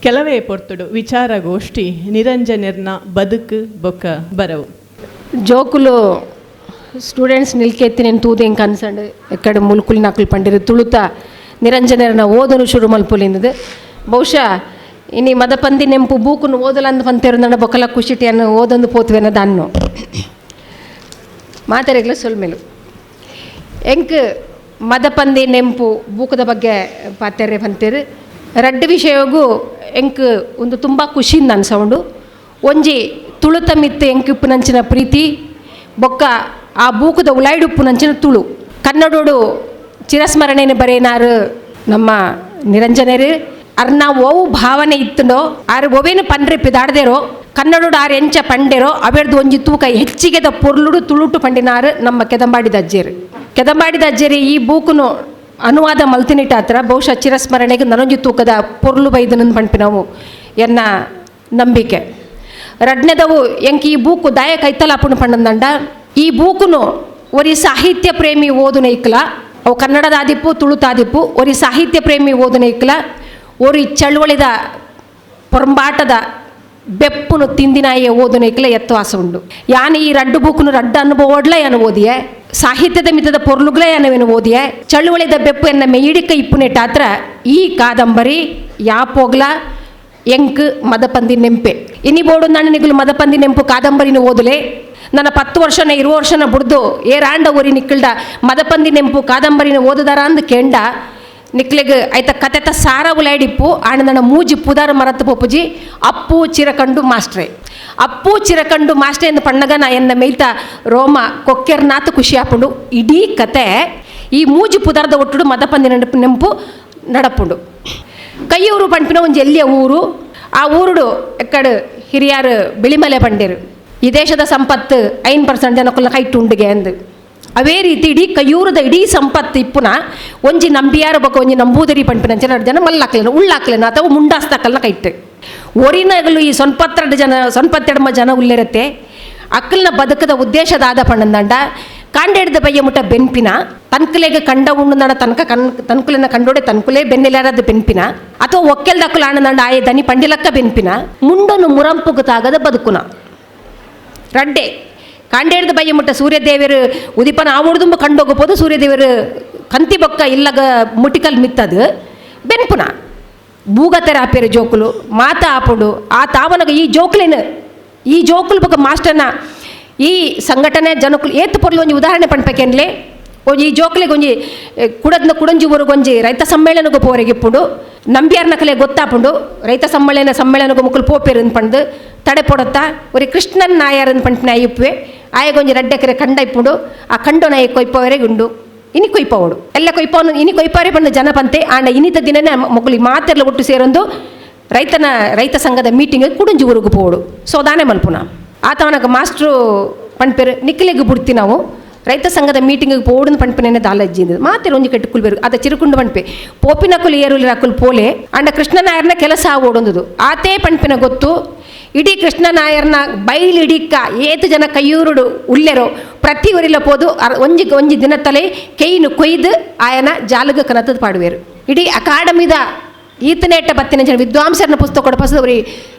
ಕೆಲವೇ ಪೊರ್ತುಡು ವಿಚಾರಗೋಷ್ಠಿ ನಿರಂಜನಿರ್ನ ಬದುಕು ಬೊಕ್ಕ ಬರವು ಜೋಕುಲು ಸ್ಟೂಡೆಂಟ್ಸ್ ನಿಲ್ಕೆತ್ತಿ నేను ತೂದೆ ఇంక అన్సండ్ ఎక్కడ ములుకులు నకులు పండిరు తుಳುత ನಿರಂಜನರನ ಓದನು ಶುರು ಮಲ್ಪುಲಿಂದದು ಬಹುಶಃ ಇನಿ ಮದಪಂದಿ ನೆಂಪು ಬೂಕುನು ಓದಲಂದು ಪಂತೇರುಂದಂಡ ಬೊಕ್ಕಲ ಖುಷಿಟಿಯನ್ನು ಓದೊಂದು ಪೋತುವೆನ ದಾನ್ನು ಮಾತಾರೆಗ್ಲ ಸೊಲ್ಮೇಲು ಎಂಕ್ ಮದಪಂದಿ ನೆಂಪು ಬೂಕದ ಬಗ್ಗೆ ಪಾತೆರೆ ಪಂತೇರು ರಡ್ಡು ವಿಷಯಗೂ ಎಂಕ್ ಒಂದು ತುಂಬ ಖುಷಿಯಿಂದ ಅನ್ಸೌಂಡು ಒಂಜಿ ತುಳುತ ಮಿತ್ತು ಎಂಕ್ ಇಪ್ಪು ನಂಚಿನ ಪ್ರೀತಿ ಬೊಕ್ಕ ಆ ಬೂಕದ ಉಲಾಯ್ಡುಪ್ಪು ನಂಚಿನ ತುಳು ಕನ್ನಡೋಡು ಚಿರಸ್ಮರಣೆಯನ್ನು ಬರೆಯನಾರು ನಮ್ಮ ನಿರಂಜನರು ಅರ್ನ ಓವು ಭಾವನೆ ಇತ್ತುಂಡೋ ಆರು ಒವೇನು ಪಂಡ್ರೆ ಪಿದಾಡ್ದೇರೋ ಕನ್ನಡೋಡು ಆರು ಎಂಚ ಪಂಡೇರೋ ಅವೆರ್ದು ಒಂಜಿ ತೂಕ ಹೆಚ್ಚಿಗೆದ ಪೊರ್ಲುಡು ತುಳುಟು ಪಂಡಿನಾರು ನಮ್ಮ ಕೆದಂಬಾಡಿದ ಅಜ್ಜೇರಿ ಈ ಬೂಕುನು ಅನುವಾದ ಮಲ್ತಿನಿಟ್ಟ ಹತ್ರ ಬಹುಶಃ ಚಿರಸ್ಮರಣೆಗೆ ನನೊಂಜಿ ತೂಕದ ಪೊರ್ಲು ಬೈದನಂದು ಪಂಪಿನವು ಎನ್ನ ನಂಬಿಕೆ ರಡ್ನೆದವು ಎಂಕಿ ಈ ಬೂಕು ದಾಯ ಕೈತಲಾಪುಣ ಪಂಡಂದಂಡ ಈ ಬೂಕುನು ಒರಿ ಸಾಹಿತ್ಯ ಪ್ರೇಮಿ ಓದುನ ಇಕ್ಕಲ ಅವು ಕನ್ನಡದ ಆದಿಪ್ಪು ತುಳುತಾದಿಪ್ಪು ಒರಿ ಸಾಹಿತ್ಯ ಪ್ರೇಮಿ ಓದುನ ಇಕ್ಕಲ ಒರಿ ಚಳುವಳಿದ ಪೊರಂಬಾಟದ ಬೆಪ್ಪುನು ತಿಂದಿನಾಯ ಓದುನ ಇಕ್ಕಲ ಎತ್ತವಾಸ ಉಂಡು ಯಾನು ಈ ರಡ್ಡು ಬೂಕುನು ರಡ್ಡ ಅನುಭವಡ್ಲ ಯಾನು ಓದಿಯೆ ಸಾಹಿತ್ಯದ ಮಿತದ ಪೊರ್ಲುಗಳೇ ಯಾನವೇನು ಓದಿಯೆ ಚಳುವಳಿದ ಬೆಪ್ಪು ಎನ್ನ ಮೇಯಿಡಿಕ ಇಪ್ಪುನೆಟ್ಟಾತ್ರ ಈ ಕಾದಂಬರಿ ಯಾಪೋಗ್ಲ ಎಂಕ್ ಮದಪಂದಿ ನೆಂಪೆ ಇನಿ ಬೋಡು ನಣ್ಣನಿಗಳು ಮದಪಂದಿ ನೆಂಪು ಕಾದಂಬರಿನ ಓದುಲೆ ನನ್ನ 10 ವರ್ಷನ 20 ವರ್ಷನ ಬಿಡ್ದು ಏರಾಂಡ ಊರಿ ನಿಕ್ಕಲ್ಡ ಮದಪಂದಿ ನೆಂಪು ಕಾದಂಬರಿನ ಓದುದಾರ ಅಂದು ಕೆಂಡ ನಿಕ್ಲೆಗ್ ಆಯ್ತ ಕತೆತ ಸಾರ ಉಲಾಡಿಪ್ಪು ಆಂಡ ನನ್ನ ಮೂಜಿ ಪುದಾರ ಮರತ್ತು ಪೊಪ್ಪುಜಿ ಅಪ್ಪು ಚಿರಕಂಡು ಮಾಸ್ಟ್ರೆ ಎಂದು ಪಣ್ಣಗ ನಾ ಎನ್ನ ಮೇಯ್ತ ರೋಮ ಕೊಕ್ಕೆರ್ನಾಥ ಖುಷಿ ಹಾಪುಂಡು ಇಡೀ ಕತೆ ಈ ಮೂಜಿ ಪುದಾರದ ಒಟ್ಟುಡು ಮದಪಂದಿ ನೆಂಪು ನಡಪುಂಡು ಕೈಯೂರು ಪಂಪಿನ ಒಂದು ಎಲ್ಲಿಯ ಊರು ಆ ಊರುಡು ಎಕ್ಕಡು ಹಿರಿಯರು ಬಿಳಿಮಲೆ ಪಂಡೇರು ಈ ದೇಶದ ಸಂಪತ್ತು 5% ಜನಕ್ಕಲ್ಲ ಕೈಟುಂಡಿಗೆ ಅಂದು ಅವೇ ರೀತಿ ಇಡೀ ಕೈಯೂರದ ಇಡೀ ಸಂಪತ್ತು ಇಪ್ಪುನ ಒಂಜಿ ನಂಬಿಯಾರ ಬಗ್ಗೆ ಒಂಜಿ ನಂಬೂದರಿ ಪಂಪಿನ ಜನ ಮಲ್ಲಾಕ್ಲೇನ ಉಳ್ಳಾಕ್ಲೇನ ಅಥವಾ ಮುಂಡಾಸ್ತಾಕಲ್ನ ಕೈಟ್ ಒರಿನಗಲು ಈ 92 ಜನ ಉಲ್ಲಿರತ್ತೆ ಅಕ್ಕಲ್ನ ಬದುಕದ ಉದ್ದೇಶದಾದ ಪಣ್ಣಂದಂಡ ಕಾಂಡೇಡ್ದ ಬಯ್ಯ ಮುಟ್ಟ ಬೆನ್ಪಿನ ತನ್ಕಲೆಗೆ ಕಂಡ ಉಂಡು ನಡ ತನ್ಕುಲನ ಕಂಡೋಡೆ ತನ್ಕುಲೆ ಬೆನ್ನೆಲಾರದ ಬೆನ್ಪಿನ ಅಥವಾ ಒಕ್ಕೆಲ್ದಕ್ಕಲು ಆನಂದಂಡ ಆಯೆ ದನಿ ಪಂಡಿಲಕ್ಕ ಬೆನ್ಪಿನ ಮುಂಡನು ಮುರಂಪುಗು ತಾಗದ ಬದುಕುನ ರಡ್ಡೆ ಕಾಂಡೇಡ್ದ ಬಯ್ಯ ಮುಟ್ಟ ಸೂರ್ಯದೇವರು ಉದಿಪನ ಆವಡ್ದುಂಬ ಕಂಡೋಗಬೋದು ಸೂರ್ಯದೇವರು ಕಂತಿ ಬೊಕ್ಕ ಇಲ್ಲಗ ಮುಟಿಕಲ್ ಮಿತ್ತದು ಬೆನ್ಪುನ ಬೂಗ ತೆರಾಪೇರು ಜೋಕುಲು ಮಾತ ಆಪುಡು ಆ ತಾವನಗ ಈ ಜೋಕುಲು ಬೊಕ್ಕ ಮಾಸ್ಟರ್ನ ಈ ಸಂಘಟನೆ ಜನಕ್ಕಳು ಏತು ಪೊರ್ಲು ಒಂಜಿ ಉದಾಹರಣೆ ಪಂಪೆಕೆನ್ಲೆ ಒಂಜಿ ಈ ಜೋಕ್ಲಿಗೆ ಒಂಜಿ ಕುಡಂಜಿ ಊರಿಗೊಂಜಿ ರೈತ ಸಮ್ಮೇಳನಗೂ ಪೋರೆಗಿಪ್ಪುಂಡು ನಂಬಿಯಾರ್ನ ಕಲೆ ಗೊತ್ತಾಪುಂಡು ರೈತ ಸಮ್ಮೇಳನಗೂ ಮುಕ್ಕಲು ಪೋಪೇರು ಪಂಡು ತಡೆ ಪೊಡತ್ತಾ ಒರಿ ಕೃಷ್ಣನ್ ನಾಯರನ್ ಪಂಪಿನ ಅಯ್ಯಪ್ಪೆ ಆಯಗೊಂಜಿ ರಡ್ಡೆಕರೆ ಕಂಡ ಇಪ್ಪುಂಡು ಆ ಕಂಡು ನಾಯ ಕೊಯ್ಪವರೆಗೆ ಉಂಡು ಇನಿ ಕೊಯ್ಪವಡು ಎಲ್ಲ ಕೊಯ್ಪವನು ಇನಿ ಕೊಯ್ಪಾರೆ ಬಂದು ಜನ ಪಂತೆ ಆಂಡ ಇನಿತ ದಿನನೇ ಮೊಗಲಿ ಮಾತೆಲ್ಲ ಒಟ್ಟು ಸೇರೊಂದು ರೈತ ಸಂಘದ ಮೀಟಿಂಗ್ ಕುಡಂಜಿ ಊರಿಗೂ ಪೋಡು ಸೋದಾನೆ ಮಲ್ಪುನ ಆತವನಗ ಮಾಸ್ಟ್ರು ಪಂಪೇರು ನಿಕ್ಲೆಗೆ ಬಿಡ್ತಿ ನಾವು ರೈತ ಸಂಘದ ಮೀಟಿಂಗಿಗೆ ಪೋಡನ್ ಪಂಪಿನ ದಾಲಜ್ಜಿಂದ ಮಾತೆರು ಒಂಜಿ ಕಟ್ಟು ಕುಲ್ಬೇರು ಅದ ಚಿರುಕುಂಡು ಪಂಪೆ ಪೋಪಿನಕುಲು ಏರುಲಿ ಅಕುಲು ಪೋಲೆ ಅಂಡ ಕೃಷ್ಣನಾಯರ್ನ ಕೆಲಸ ಓಡೊಂದುದು ಆತೇ ಪಂಪಿನ ಗೊತ್ತು ಇಡೀ ಕೃಷ್ಣನಾಯರ್ನ ಬೈಲಿಡಿಕ್ಕ ಏತು ಜನ ಕೈಯೂರುಡು ಉಲ್ಲೆರೋ ಪ್ರತಿ ಊರಿಲ ಪೋದು ಒಂಜಿ ದಿನ ತಲೆ ಕೈನು ಕೊಯ್ದು ಆಯನ ಜಾಲಗ ಕನತದ ಪಾಡುವೇರು ಇಡೀ ಅಕಾಡೆಮಿದ ಈತನೇಟ ಬತ್ತಿನ ಜನ ವಿದ್ವಾಂಸರನ್ನ ಪುಸ್ತಕ ಕೊಡಪಸದವ್ರಿ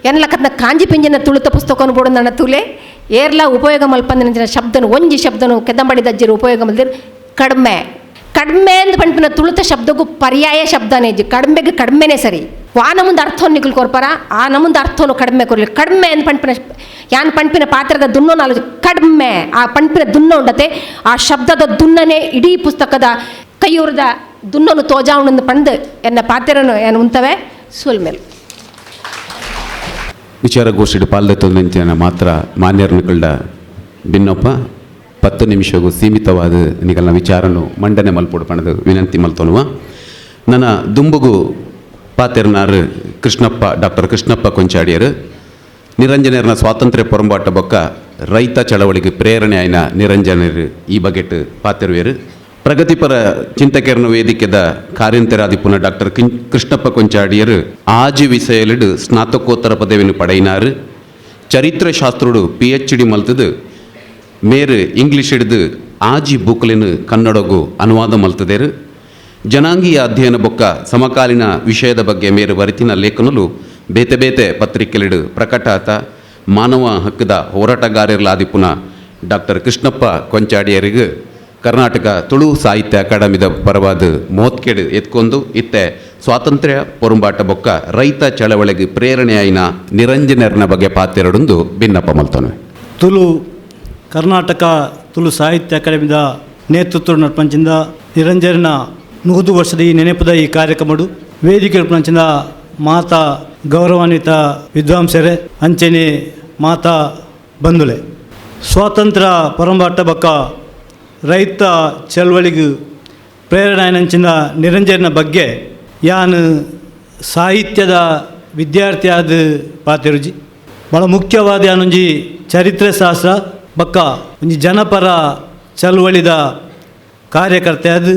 ಎನ್ನಲ ಕತ್ನ ಕಾಂಜಿ ಪಿಂಜಿನ ತುಳುತ ಪುಸ್ತಕವನ್ನು ಬೋಡು ನನ್ನ ತುಲೆ ಏರ್ಲ ಉಪಯೋಗ ಮಲ್ಪಂದಿನ ಜನ ಶಬ್ದನು ಒಂಜಿ ಶಬ್ದನು ಕೆದಂಬಡಿದ ಅಜ್ಜರು ಉಪಯೋಗ ಮಲ್ದಿರು ಕಡಿಮೆ ಅಂದು ಪಂಪಿನ ತುಳುತ ಶಬ್ದಕ್ಕೂ ಪರ್ಯಾಯ ಶಬ್ದನೇ ಇಜ್ಜಿ ಕಡಿಮೆನೇ ಸರಿ ವಾನ ಮುಂದೆ ಅರ್ಥವನ್ನು ನಿಕಲು ಕೊರ್ಪಾರ ಆ ನಮ್ಮುಂದು ಅರ್ಥವನ್ನು ಕಡಿಮೆ ಕೊರಲಿ ಕಡಿಮೆ ಅಂದು ಪಂಪಿನ ಪಾತ್ರದ ದುನ್ನೋ ನಾಲ್ಕು ಕಡಿಮೆ ಆ ಪಂಪಿನ ದುನ್ನ ಉಂಡತೆ ಆ ಶಬ್ದದ ದುನ್ನನೆ ಇಡೀ ಪುಸ್ತಕದ ಕೈಯೂರದ ದುನ್ನೊಂದು ತೋಜಾವಣಂದು ಪಂದು ಎನ್ನ ಪಾತ್ರನು ಏನು ಉಂತವೆ ಸೋಲ್ಮೇಲೆ ವಿಚಾರಗೋಷ್ಠಿ ಪಾಲ್ದೆತ್ತೊಂದಂಚಿನ ಮಾತ್ರ ಮಾನ್ಯರ್ನಕಳ್ಳ ಭಿನ್ನಪ್ಪ 10 ನಿಮಿಷಗೂ ಸೀಮಿತವಾದ ನಿಗಲ್ನ ವಿಚಾರನು ಮಂಡನೆ ಮಲ್ಪೊಡು ಪಣದು ವಿನಂತಿ ಮಲ್ತೊನುವ ನನ್ನ ದುಂಬುಗು ಪಾತೆರ್ನಾರು ಡಾಕ್ಟರ್ ಕೃಷ್ಣಪ್ಪ ಕೊಂಚಾಡಿಯರು ನಿರಂಜನರ್ನ ಸ್ವಾತಂತ್ರ್ಯ ಪೊರಂಬಾಟ ಬೊಕ್ಕ ರೈತ ಚಳವಳಿಗೆ ಪ್ರೇರಣೆ ಆಯ್ನ ನಿರಂಜನರು ಈ ಬಗೆಟ್ ಪಾತೆರುವೇರು ಪ್ರಗತಿಪರ ಚಿಂತಕರ್ನ ವೇದಿಕೆದ ಕಾರ್ಯಂತರಾದಿಪುನ ಡಾಕ್ಟರ್ ಕೃಷ್ಣಪ್ಪ ಕೊಂಚಾಡಿಯರು ಆಜಿ ವಿಷಯಲಿಡು ಸ್ನಾತಕೋತ್ತರ ಪದವಿಯನ್ನು ಪಡೆಯಿನಾರು ಚರಿತ್ರೆ ಶಾಸ್ತ್ರುಡು PhD ಮಲ್ತದು ಮೇರು ಇಂಗ್ಲೀಷ್ ಹಿಡಿದು ಆಜಿ ಬುಕ್ಲಿನ ಕನ್ನಡಗೂ ಅನುವಾದ ಮಲ್ತದೇರು ಜನಾಂಗೀಯ ಅಧ್ಯಯನ ಬೊಕ್ಕ ಸಮಕಾಲೀನ ವಿಷಯದ ಬಗ್ಗೆ ಮೇರು ವರಿತಿನ ಲೇಖನಲು ಬೇತೆ ಬೇತೆ ಪತ್ರಿಕೆಲಿಡು ಪ್ರಕಟ ಆತ ಮಾನವ ಹಕ್ಕದ ಹೋರಾಟಗಾರರ್ಲಾದಿಪುನ ಡಾಕ್ಟರ್ ಕೃಷ್ಣಪ್ಪ ಕೊಂಚಾಡಿಯರಿಗೆ ಕರ್ನಾಟಕ ತುಳು ಸಾಹಿತ್ಯ ಅಕಾಡೆಮಿದ ಪರವಾದ ಮೋತ್ಕೆಡು ಎತ್ಕೊಂಡು ಇತ್ತೆ ಸ್ವಾತಂತ್ರ್ಯ ಪೊರಂಬಾಟ ಬೊಕ್ಕ ರೈತ ಚಳವಳಿಗೆ ಪ್ರೇರಣೆಯಾಯಿನ ನಿರಂಜನರ್ನ ಬಗ್ಗೆ ಪಾತೆರಡೊಂದು ಭಿನ್ನಪ್ಪ ಮಲ್ತನು ತುಳು ಕರ್ನಾಟಕ ತುಳು ಸಾಹಿತ್ಯ ಅಕಾಡೆಮಿದ ನೇತೃತ್ವ ನಡ್ಪಂಚಿಂದ ನಿರಂಜನ 100 ವರ್ಷದ ಈ ನೆನಪದ ಈ ಕಾರ್ಯಕ್ರಮಡು ವೇದಿಕೆ ನಡ್ಪಂಚಿಂದ ಮಾತಾ ಗೌರವಾನ್ವಿತ ವಿದ್ವಾಂಸರೇ ಅಂಚನೆ ಮಾತಾ ಬಂಧುಲೆ ಸ್ವಾತಂತ್ರ್ಯ ಪೊರಂಬಾಟ ಬೊಕ್ಕ ರೈತ ಚಳವಳಿಗೆ ಪ್ರೇರಣೆಂಚಿನ ನಿರಂಜನ ಬಗ್ಗೆ ಯಾನು ಸಾಹಿತ್ಯದ ವಿದ್ಯಾರ್ಥಿ ಆದ ಪಾತೆರುಜಿ ಭಾಳ ಮುಖ್ಯವಾದ ಯಾನೊಂಜಿ ಚರಿತ್ರೆ ಶಾಸ್ತ್ರ ಬಕ್ಕ ಒಂಜಿ ಜನಪರ ಚಳವಳಿದ ಕಾರ್ಯಕರ್ತೆ ಅದು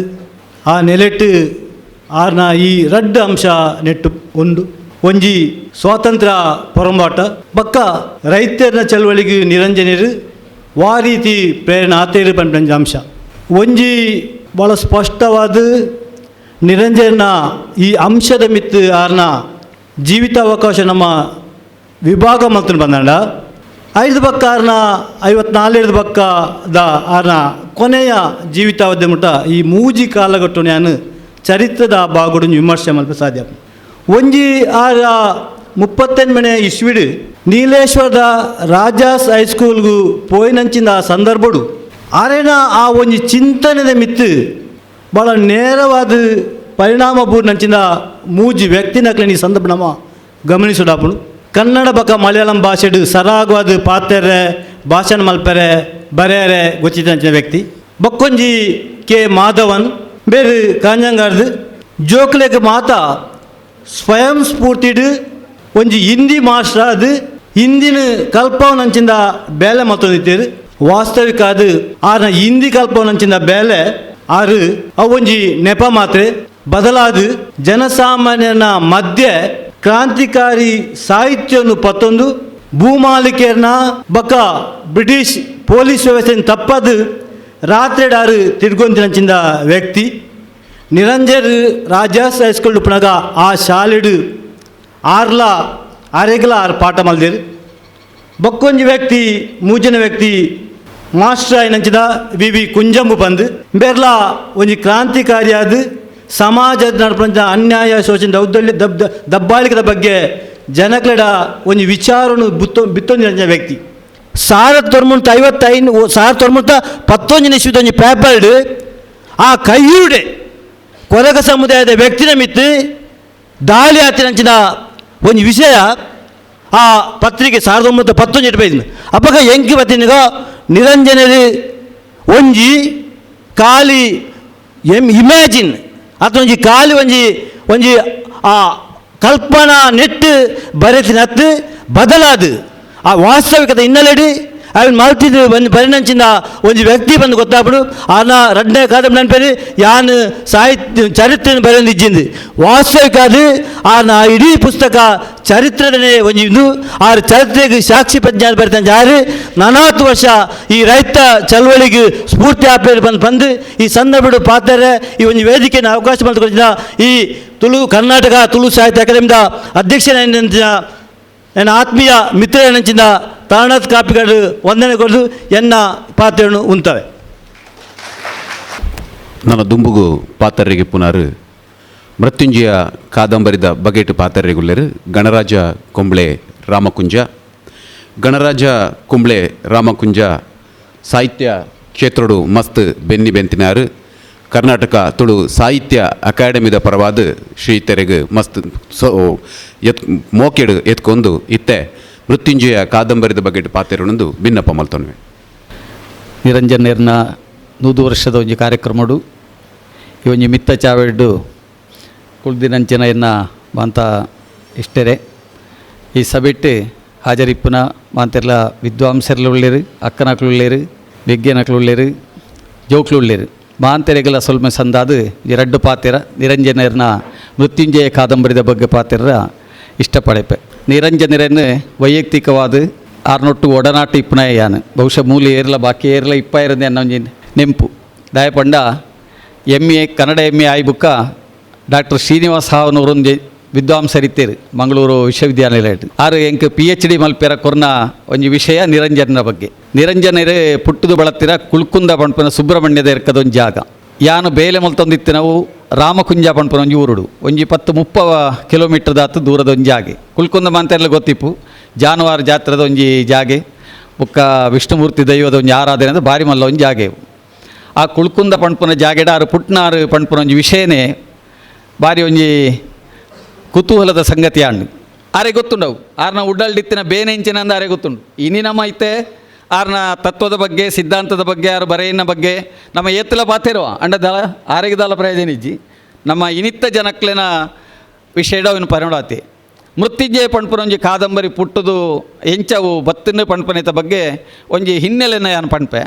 ಆ ನೆಲೆಟ್ಟು ಆರ್ನ ಈ ರಡ್ಡು ಅಂಶ ನೆಟ್ಟು ಉಂಡು ಒಂಜಿ ಸ್ವಾತಂತ್ರ್ಯ ಪೊರಂಬಾಟ ಬಕ್ಕ ರೈತರ ಚಳವಳಿಗೆ ನಿರಂಜನರು ವಾ ರೀತಿ ಪ್ರೇರಣೆ ಆತೇರು ಪಂಪಂಜ ಅಂಶ ಒಂಜಿ ಭಾಳ ಸ್ಪಷ್ಟವಾದ ನಿರಂಜನ ಈ ಅಂಶದ ಮಿತ್ತು ಆರ್ನ ಜೀವಿತಾವಕಾಶ ನಮ್ಮ ವಿಭಾಗ ಮಂತ್ರ ಬಂದಂಡ 5 ಬಕ್ಕ ಆರ್ನ 54 ಬಕ್ಕದ ಆರ್ನ ಕೊನೆಯ ಜೀವಿತಾವಧಿ ಮುಟ್ಟ ಈ ಮೂಜಿ ಕಾಲಘಟ್ಟ ನಾನು ಚರಿತ್ರದ ಬಾಗುಡು ವಿಮರ್ಶೆ ಮಲ್ಪ ಸಾಧ್ಯ ಒಂಜಿ ಆರ 38ನೇ ಇಸ್ವಿಡು ನೀಲೇಶ್ವರದ ರಾಜಾಸ್ ಹೈಸ್ಕೂಲ್ಗೂ ಪೋಯಿನಂಚಿನ ಸಂದರ್ಭಡು ಆರೇನ ಆ ಒಂಜಿ ಚಿಂತನೆದ ಮಿತ್ತು ಭಾಳ ನೇರವಾದ ಪರಿಣಾಮಪೂರ್ಣಂಚಿನ ಮೂಜಿ ವ್ಯಕ್ತಿನಕ್ಲೆ ಈ ಸಂದರ್ಭ ನಮ್ಮ ಗಮನಿಸೋಡಾಪುಡು ಕನ್ನಡ ಬಕ ಮಲಯಾಳಂ ಭಾಷೆಡು ಸರಾಗವಾದ ಪಾತೆರೆ ಭಾಷಣ ಮಲ್ಪೆರೆ ಬರೆಯರೆ ಗೊತ್ತಿದ್ದಂಚಿನ ವ್ಯಕ್ತಿ ಬಕ್ಕೊಂಜಿ ಕೆ ಮಾಧವನ್ ಬೇರೆ ಕಾಂಜಂಗಾರ್ದು ಜೋಕ್ಲೆಗ್ ಮಾತ ಸ್ವಯಂ ಸ್ಫೂರ್ತಿಡು ಒಂಜಿ ಹಿಂದಿ ಮಾಸ್ಟರ್ ಅದು ಹಿಂದಿನ ಕಲ್ಪವನಂಚಿಂದ ಬೇಲೆ ಮತ್ತೊಂದಿತ್ತೇರು ವಾಸ್ತವಿಕ ಅದು ಆರ್ನ ಹಿಂದಿ ಕಲ್ಪವನಂಚಿಂದ ಬೇಲೆ ಆರು ಅವೊಂಜಿ ನೆಪ ಮಾತ್ರೆ ಬದಲಾದ ಜನಸಾಮಾನ್ಯನ ಮಧ್ಯೆ ಕ್ರಾಂತಿಕಾರಿ ಸಾಹಿತ್ಯವನ್ನು ಪತ್ತೊಂದು ಭೂಮಾಲಿಕೆಯನ್ನ ಬಕ ಬ್ರಿಟಿಷ್ ಪೊಲೀಸ್ ವ್ಯವಸ್ಥೆಯನ್ನು ತಪ್ಪದು ರಾತ್ರಿಡಾರು ತಿರ್ಗೊಂತಿನಂಚಿಂದ ವ್ಯಕ್ತಿ ನಿರಂಜರ್ ರಾಜಾಸ್ ಹೈಸ್ಕೂಲ್ ಪುನಗ ಆ ಶಾಲೆಡು ಆರ್ಲ ಅರೆಗಲ ಆರು ಪಾಠ ಮಲ್ದೇರು ಬಕ್ಕೊಂಜಿ ವ್ಯಕ್ತಿ ಮೂಜನ ವ್ಯಕ್ತಿ ಮಾಸ್ಟರ್ ಆಯ್ನಂಚಿದ ವಿ ಕುಂಜಂಬು ಬಂದು ಬೇರ್ಲ ಒಂಜಿ ಕ್ರಾಂತಿಕಾರಿಯಾದ ಸಮಾಜದ ನಡಪಂಚ ಅನ್ಯಾಯ ಶೋಷಣೆ ದೌರ್ಬಲ್ಯ ದಬ್ಬಾಳಿಕೆದ ಬಗ್ಗೆ ಜನಕ್ಲೆಡ ಒಂಜಿ ವಿಚಾರನು ಬಿತ್ತೊಂದಿನ ವ್ಯಕ್ತಿ 1955 ಇಸ್ವಿದ ಒಂಜಿ ಪೇಪರ್ಡ್ ಆ ಕೈಯುಡೆ ಕೊರಗ ಸಮುದಾಯದ ವ್ಯಕ್ತಿನ ಮಿತ್ತು ದಾಳಿ ಆತಿನಂಚಿನ ಒಂಜಿ ವಿಷಯ ಆ ಪತ್ರಿಕೆ 1917 ಬೈದಿನ ಅಪ್ಪಗ ಎಂಕಿ ಬತ್ತಿನಗ ನಿರಂಜನರು ಒಂಜಿ ಖಾಲಿ ಇಮ್ಯಾಜಿನ್ ಅಥವಾ ಒಂಜಿ ಖಾಲಿ ಒಂಜಿ ಆ ಕಲ್ಪನಾ ನೆಟ್ಟು ಬರೆತಿನತ್ತು ಬದಲಾದು ಆ ವಾಸ್ತವಿಕತೆ ಹಿನ್ನೆಲೆಡಿ ಅವನು ಮಲ್ತಿದ್ದು ಬಂದು ಪರಿಣಂಚಿನ ಒಂಜಿ ವ್ಯಕ್ತಿ ಬಂದು ಗೊತ್ತಾಗ್ಬಿಡು ಆನ 2ನೇ ಕಾದಂಬರಿ ನೆನಪೇರಿ ಯಾನು ಸಾಹಿತ್ಯ ಚರಿತ್ರೆ ಬರೆದಿಜ್ಜಿಂದು ವಾಸ್ತವಿಕ ಅದು ಆನ ಇಡೀ ಪುಸ್ತಕ ಚರಿತ್ರೆನೇ ಒಂಜಿ ಇದು ಆ ಚರಿತ್ರೆಗೆ ಸಾಕ್ಷಿ ಪ್ರಜ್ಞಾನ ಬರೀತಾನೆ ಯಾರು 40 ವರ್ಷ ಈ ರೈತ ಚಳವಳಿಗೆ ಸ್ಫೂರ್ತಿ ಆಪೇರು ಬಂದು ಈ ಸಂದರ್ಭಡು ಪಾತ್ರೆ ಈ ಒಂದು ವೇದಿಕೆಯನ್ನು ಅವಕಾಶ ಮಾಡಿಕೊಟ್ಟಿದ್ದ ಈ ಕರ್ನಾಟಕ ತುಳು ಸಾಹಿತ್ಯ ಅಕಾಡೆಮಿದ ಅಧ್ಯಕ್ಷನ ನನ್ನ ಆತ್ಮೀಯ ಮಿತ್ರ ನೆಂಚಿನ ತಾಣದ ಕಾಪಿಗಳು ವಂದನೆ ಕೊಡಲು ಎನ್ನ ಪಾತ್ರೆಯನ್ನು ಉಂತವೆ ನನ್ನ ದುಂಬುಗು ಪಾತರ್ರಿಗೆ ಪುನರ್ ಮೃತ್ಯುಂಜಯ ಕಾದಂಬರಿದ ಬಗೆಟ್ ಪಾತರ್ರೆಗುಲ್ಲೆರು ಗಣರಾಜ ಕುಂಬ್ಳೆ ರಾಮಕುಂಜ ಗಣರಾಜ ಕುಂಬ್ಳೆ ರಾಮಕುಂಜ ಸಾಹಿತ್ಯ ಕ್ಷೇತ್ರಡು ಮಸ್ತ್ ಬೆನ್ನಿ ಬೆಂತಿನಾರು ಕರ್ನಾಟಕ ತುಳು ಸಾಹಿತ್ಯ ಅಕಾಡೆಮಿದ ಪರವಾದ ಶ್ರೀತೆರೆಗೆ ಮಸ್ತ್ ಮೋಕೆಡು ಎತ್ಕೊಂಡು ಇತ್ತೆ ಮೃತ್ಯುಂಜಯ ಕಾದಂಬರಿದ ಬಗ್ಗೆ ಪಾತೆರೊಂದು ಭಿನ್ನಪ್ಪ ಮಲ್ತೊನ್ವೆ ನಿರಂಜನೇರ್ನ 100 ವರ್ಷದ ಒಂಜಿ ಕಾರ್ಯಕ್ರಮಡು ಈ ಒಂಜಿ ಮಿತ್ತ ಚಾವೆಡ್ಡು ಕುಳ್ದಿನಂಚಿನ ಎನ್ನ ಮಾಂತ ಇಷ್ಟರೆ ಈ ಸಭೆಟ್ಟು ಹಾಜರಿಪ್ಪುನ ಮಾಂತೆರ್ಲ ವಿದ್ವಾಂಸರ್ಲು ಉಳ್ಳೇರು ಅಕ್ಕನಕ್ಲು ಉಳ್ಳೇರು ವಿಜ್ಞಾನಕ್ಲು ಉಳ್ಳೇರು ಜೋಕ್ಲು ಉಳ್ಳೇರು ಮಾಂತೆರೆಗಲ ಸೊಲ್ಮೆ ಸಂದಾದು 2 ಪಾತೆರ ನಿರಂಜನೇರ್ನ ಮೃತ್ಯುಂಜಯ ಕಾದಂಬರಿದ ಬಗ್ಗೆ ಪಾತೆರ ಇಷ್ಟಪಡೆಪೆ ನಿರಂಜನರನ್ನು ವೈಯಕ್ತಿಕವಾದ ಆರ್ನೊಟ್ಟು ಒಡನಾಟ ಇಪ್ಪುನ ಯಾನು ಬಹುಶಃ ಮೂಲ ಏರ್ಲ ಬಾಕಿ ಏರ್ಲ ಇಪ್ಪ ಇರದೆ ಅನ್ನೋ ನೆಂಪು ದಾಯಪಂಡ MA ಕನ್ನಡ MA ಆಯ್ ಬುಕ್ಕ ಡಾಕ್ಟರ್ ಶ್ರೀನಿವಾಸ ಹಾವನವರೊಂದು ವಿದ್ವಾಂಸರಿತ್ತೇರು ಮಂಗಳೂರು ವಿಶ್ವವಿದ್ಯಾನಿಲಯ ಆರು ಎಂಕ್ PhD ಮಲ್ಪೆರ ಕೊರ್ನ ಒಂಜಿ ವಿಷಯ ನಿರಂಜನರ ಬಗ್ಗೆ ನಿರಂಜನರೇ ಪುಟ್ಟದು ಬಳತ್ತಿರ ಕುಳ್ಕುಂದ ಪಂಪನ ಸುಬ್ರಹ್ಮಣ್ಯದ ಎರ್ಕದೊಂದು ಜಾಗ ಯಾನು ಬೇಲೆ ಮಲ್ತೊಂದಿತ್ತು ನಾವು ರಾಮಕುಂಜ ಪಂಪನ ಒಂಜಿ ಊರುಡು ಒಂಜಿ 10-30 ಕಿಲೋಮೀಟರ್ ದಾತು ದೂರದ ಒಂಜಿ ಜಾಗೆ ಕುಳ್ಕುಂದ ಮಾಂತೆರ್ಲ ಗೊತ್ತಿಪ್ಪು ಜಾನುವಾರು ಜಾತ್ರದ ಒಂಜಿ ಜಾಗೆ ಬುಕ್ಕ ವಿಷ್ಣುಮೂರ್ತಿ ದೈವದ ಒಂಜಿ ಆರಾಧನೆ ಅಂದ್ರೆ ಬಾರಿ ಮಲ್ಲ ಒಂಜಿ ಜಾಗೆ ಆ ಕುಳ್ಕುಂದ ಪಂಪನ ಜಾಗೆಡ ಆರು ಪುಟ್ನಾರು ಪಂಪನ ಒಂಜಿ ವಿಷಯನೇ ಬಾರಿ ಒಂಜಿ ಕುತೂಹಲದ ಸಂಗತಿ ಆಂಡು ಆರೆ ಗೊತ್ತುಂಡವು ಆರ್ನ ಉಡ್ಡಲ್ಡಿತ್ತಿನ ಬೇನೆಂಚಿನ ಅಂದ ಆರೆ ಗೊತ್ತುಂಡು ಇನಿ ನಮ್ಮ ಐತೆ ಆರ್ನ ತತ್ವದ ಬಗ್ಗೆ ಸಿದ್ಧಾಂತದ ಬಗ್ಗೆ ಆರು ಬರೆಯಿನ ಬಗ್ಗೆ ನಮ್ಮ ಏತ್ತಲ ಪಾತಿರುವ ಅಂಡದಳ ಆರೋಗ್ಯದಾಲ ಪ್ರಯೋಜನ ಇಜ್ಜಿ ನಮ್ಮ ಇನಿತ್ತ ಜನಕ್ಲೆನ ವಿಷಯಡ ಅವನು ಪರಿಣಾತಿ ಮೃತ್ಯುಂಜಯ ಪಣ್ಪುನ ಒಂಜಿ ಕಾದಂಬರಿ ಪುಟ್ಟದು ಎಂಚವು ಬತ್ತಿನ ಪಣ್ಪನೆತ ಬಗ್ಗೆ ಒಂಜಿ ಹಿನ್ನೆಲೆನ ಯಾನು ಪಣ್ಪೆ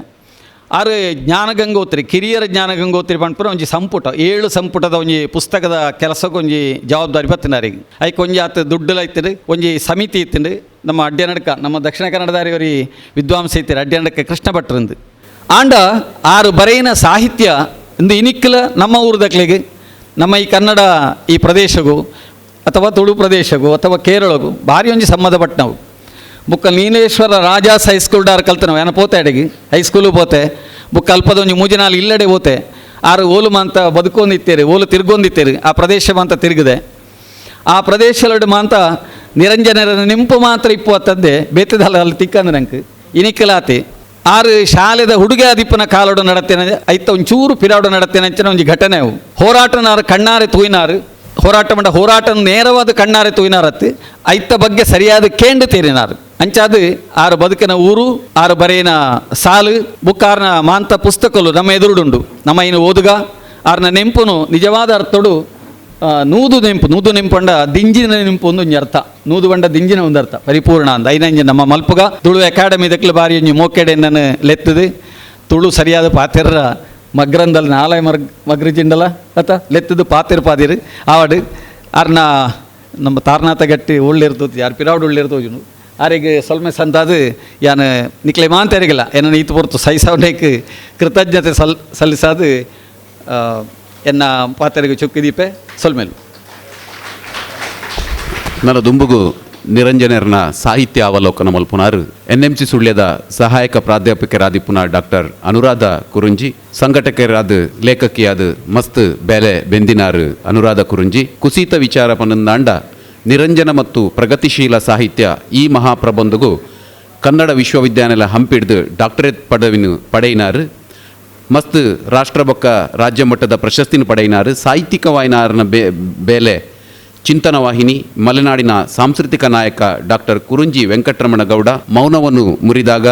ಆರು ಜ್ಞಾನಗಂಗೋತ್ರಿ ಕಿರಿಯರ ಜ್ಞಾನಗಂಗೋತ್ರಿ ಪಣ್ಪುನ ಒಂಜಿ ಸಂಪುಟ 7 ಸಂಪುಟದ ಒಂಜಿ ಪುಸ್ತಕದ ಕೆಲಸಕ್ಕೆ ಒಂಜಿ ಜವಾಬ್ದಾರಿ ಬತ್ತಿನಾರಿಗೆ ಐಕ್ ಒಂಜಿ ಆತ ದುಡ್ಡುಲ ಇತ್ತಿಂಡು ಒಂಜಿ ಸಮಿತಿ ಇತ್ತಿಂಡು ನಮ್ಮ ಅಡ್ಡನಡ್ಕ ನಮ್ಮ ದಕ್ಷಿಣ ಕನ್ನಡದಾರಿಯವರಿ ವಿದ್ವಾಂಸ ಇತ್ತೀರಿ ಅಡ್ಡನಡ್ಕ ಕೃಷ್ಣ ಭಟ್ರಂದು ಆಂಡ ಆರು ಬರೆಯಿನ ಸಾಹಿತ್ಯ ಇಂದು ಇನಿಕ್ಕಲ ನಮ್ಮ ಊರದಕ್ಲಿಗೆ ನಮ್ಮ ಈ ಕನ್ನಡ ಈ ಪ್ರದೇಶಗೂ ಅಥವಾ ತುಳು ಪ್ರದೇಶಗೂ ಅಥವಾ ಕೇರಳಗೂ ಭಾರಿ ಒಂಜಿ ಸಂಬಂಧಪಟ್ಟವು ಬುಕ್ಕ ನೀಲೇಶ್ವರ ರಾಜಾಸ್ ಹೈಸ್ಕೂಲ್ ಡಾರ್ ಕಲ್ತನವು ಏನ ಪೋತೆ ಅಡಿಗೆ ಹೈಸ್ಕೂಲು ಪೋತೆ ಬುಕ್ಕ ಅಲ್ಪದೊಂಜಿ ಮೂಜಿನಾಲು ಇಲ್ಲಡೆ ಪೋತೆ ಆರು ಓಲು ಮಾಂತ ಬದುಕೊಂದಿತ್ತೇರಿ ಓಲು ತಿರ್ಗೊಂದಿತ್ತೇರಿ ಆ ಪ್ರದೇಶ ಮಾಂತ ತಿರುಗಿದೆ ಆ ಪ್ರದೇಶಲಡು ಮಾಂತ ನಿರಂಜನರ ನಿಂಪು ಮಾತ್ರ ಇಪ್ಪತ್ತದ್ದೇ ಬೇತದಲ್ಲ ಅಲ್ಲಿ ತಿಕ್ಕಂದು ನಂಗೆ ಇನಿಕಲಾತಿ ಆರು ಶಾಲೆದ ಹುಡುಗ ದಿಪ್ಪನ ಕಾಲೋಡು ನಡತ್ತೇನೆ ಐತ ಒಂಚೂರು ಪಿರಾಡು ನಡತ್ತೇನೆ ಅಂಚನೆ ಒಂಜಿ ಘಟನೆ ಅವು ಹೋರಾಟನಾರು ಕಣ್ಣಾರೆ ತೂಯಿನಾರು ಹೋರಾಟ ಮಾಡ ಹೋರಾಟ ನೇರವಾದ ಕಣ್ಣಾರೆ ತೂಯಿನಾರತ್ತು ಐತ ಬಗ್ಗೆ ಸರಿಯಾದ ಕೇಂದ್ರ ತೇರಿನಾರು ಅಂಚಾದು ಆರು ಬದುಕಿನ ಊರು ಆರು ಬರೆಯಿನ ಸಾಲು ಬುಕ್ಕಾರ್ನ ಮಾಂತ ಪುಸ್ತಕಲು ನಮ್ಮ ಎದುರುಡುಂಡು ನಮ್ಮ ಇನ್ನು ಓದುಗ ಆರ್ನ ನೆಂಪುನು ನಿಜವಾದ ಅರ್ಥಡು ನೂದು ನೆಂಪು ಅಂಡ ದಿಂಜಿನ ನೆಂಪು ಒಂದು ಅರ್ಥ ನೂದು ಬಂಡ ದಿಂಜಿನ ಒಂದು ಅರ್ಥ ಪರಿಪೂರ್ಣ ಅಂದ ಐನಂಜಿ ನಮ್ಮ ಮಲ್ಪುಗ ತುಳು ಅಕಾಡೆಮಿ ದಕ್ಲು ಬಾರಿ ಒಂಜಿ ಮೋಕೆಡೆ ನಾನು ಲೆತ್ತದು ತುಳು ಸರಿಯಾದ ಪಾತೆರ ಮಗ್ರಂದಲ್ಲಿ ನಾಳೆ ಮಗ್ರಿಜಿಂಡಲ ಅತ್ತ ಲೆತ್ತದು ಪಾತಿರ್ ಪಾದಿರು ಆವಡು ಆರ್ನ ನಮ್ಮ ತಾರನಾಥ ಗಟ್ಟಿ ಉಳ್ಳಿರ್ತದೆ ಯಾರು ಪಿರಾವಡು ಉಳ್ಳಿರ್ತೋಜು ಆರಿಗೆ ಸ್ವಲ್ಪ ಸಂತಾದು ಯಾನು ನಿಕ್ಲೆ ಮಾಂತರಿಗಿಲ್ಲ ಏನನ್ನು ಈತು ಹೊರತು ಸೈಸವನೇಕ್ ಕೃತಜ್ಞತೆ ಸಲ್ಲಿಸಾದು ಎನ್ನ ಪಾತ್ರೆಗೆ ಚೊಕ್ಕಿದೀಪೆ ಸೊಲ್ಮೇಲು ನನ್ನ ದುಂಬುಗು ನಿರಂಜನರ್ನ ಸಾಹಿತ್ಯ ಅವಲೋಕನ ಮಲ್ಪುನಾರು NMC ಸುಳ್ಯದ ಸಹಾಯಕ ಪ್ರಾಧ್ಯಾಪಕರಾದಿಪುನ ಡಾಕ್ಟರ್ ಅನುರಾಧ ಕುರುಂಜಿ ಸಂಘಟಕರಾದ ಲೇಖಕಿಯಾದ ಮಸ್ತ್ ಬೆಲೆ ಬೆಂದಿನಾರು ಅನುರಾಧ ಕುರುಂಜಿ ಕುಸಿತ ವಿಚಾರ ಪನಂದಾಂಡ ನಿರಂಜನ ಮತ್ತು ಪ್ರಗತಿಶೀಲ ಸಾಹಿತ್ಯ ಈ ಮಹಾಪ್ರಬಂಧಗೂ ಕನ್ನಡ ವಿಶ್ವವಿದ್ಯಾನಿಲಯ ಹಂಪಿಡ್ದು ಡಾಕ್ಟರೇಟ್ ಪದವಿನ ಪಡೆಯಿನಾರು ಮಸ್ತ್ ರಾಷ್ಟ್ರ ಬೊಕ್ಕ ರಾಜ್ಯ ಮಟ್ಟದ ಪ್ರಶಸ್ತಿನ ಪಡೆಯಿನಾರು ಸಾಹಿತ್ಯಿಕ ವಾಹಿನಾರನ ಬೇಲೆ ಚಿಂತನ ವಾಹಿನಿ ಮಲೆನಾಡಿನ ಸಾಂಸ್ಕೃತಿಕ ನಾಯಕ ಡಾಕ್ಟರ್ ಕುರುಂಜಿ ವೆಂಕಟರಮಣ ಗೌಡ ಮೌನವನ್ನು ಮುರಿದಾಗ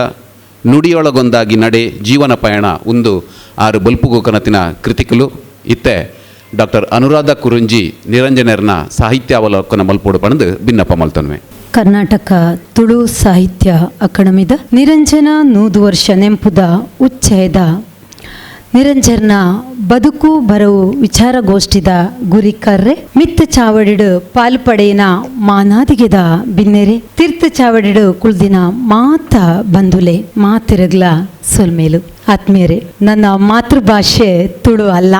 ನುಡಿಯೊಳಗೊಂದಾಗಿ ನಡೆ ಜೀವನ ಪಯಣ ಒಂದು 6 ಬಲ್ಪುಗು ಕನತಿನ ಕೃತಿಕಲು ಇತ್ತೆ ಡಾಕ್ಟರ್ ಅನುರಾಧ ಕುರುಂಜಿ ನಿರಂಜನರ್ನ ಸಾಹಿತ್ಯ ಅವಲೋಕನ ಮಲ್ಪೋಡು ಪಣದು ಭಿನ್ನಪ್ಪ ಮಲ್ತನ್ವೆ ಕರ್ನಾಟಕ ತುಳು ಸಾಹಿತ್ಯ ಅಕಾಡೆಮಿದ ನಿರಂಜನ 100 ವರ್ಷ ನೆಂಪುದ ಉಚ್ಚಯದ ನಿರಂಜರ್ನ ಬದುಕು ಬರವು ವಿಚಾರಗೋಷ್ಠಿದ ಗುರಿ ಕರ್ರೆ ಮಿತ್ತ ಚಾವಡಿಡು ಪಾಲ್ಪಡೆಯಿನ ಮಾನಾದಿಗೆದ ಬಿನ್ನೆರೆ ತೀರ್ಥ ಚಾವಡಿಡು ಕುಳ್ದಿನ ಮಾತ ಬಂದುಲೆ ಮಾತಿರಗ್ಲ ಸೊಲ್ಮೇಲು ಆತ್ಮೀಯರೇ, ನನ್ನ ಮಾತೃಭಾಷೆ ತುಳು ಅಲ್ಲ,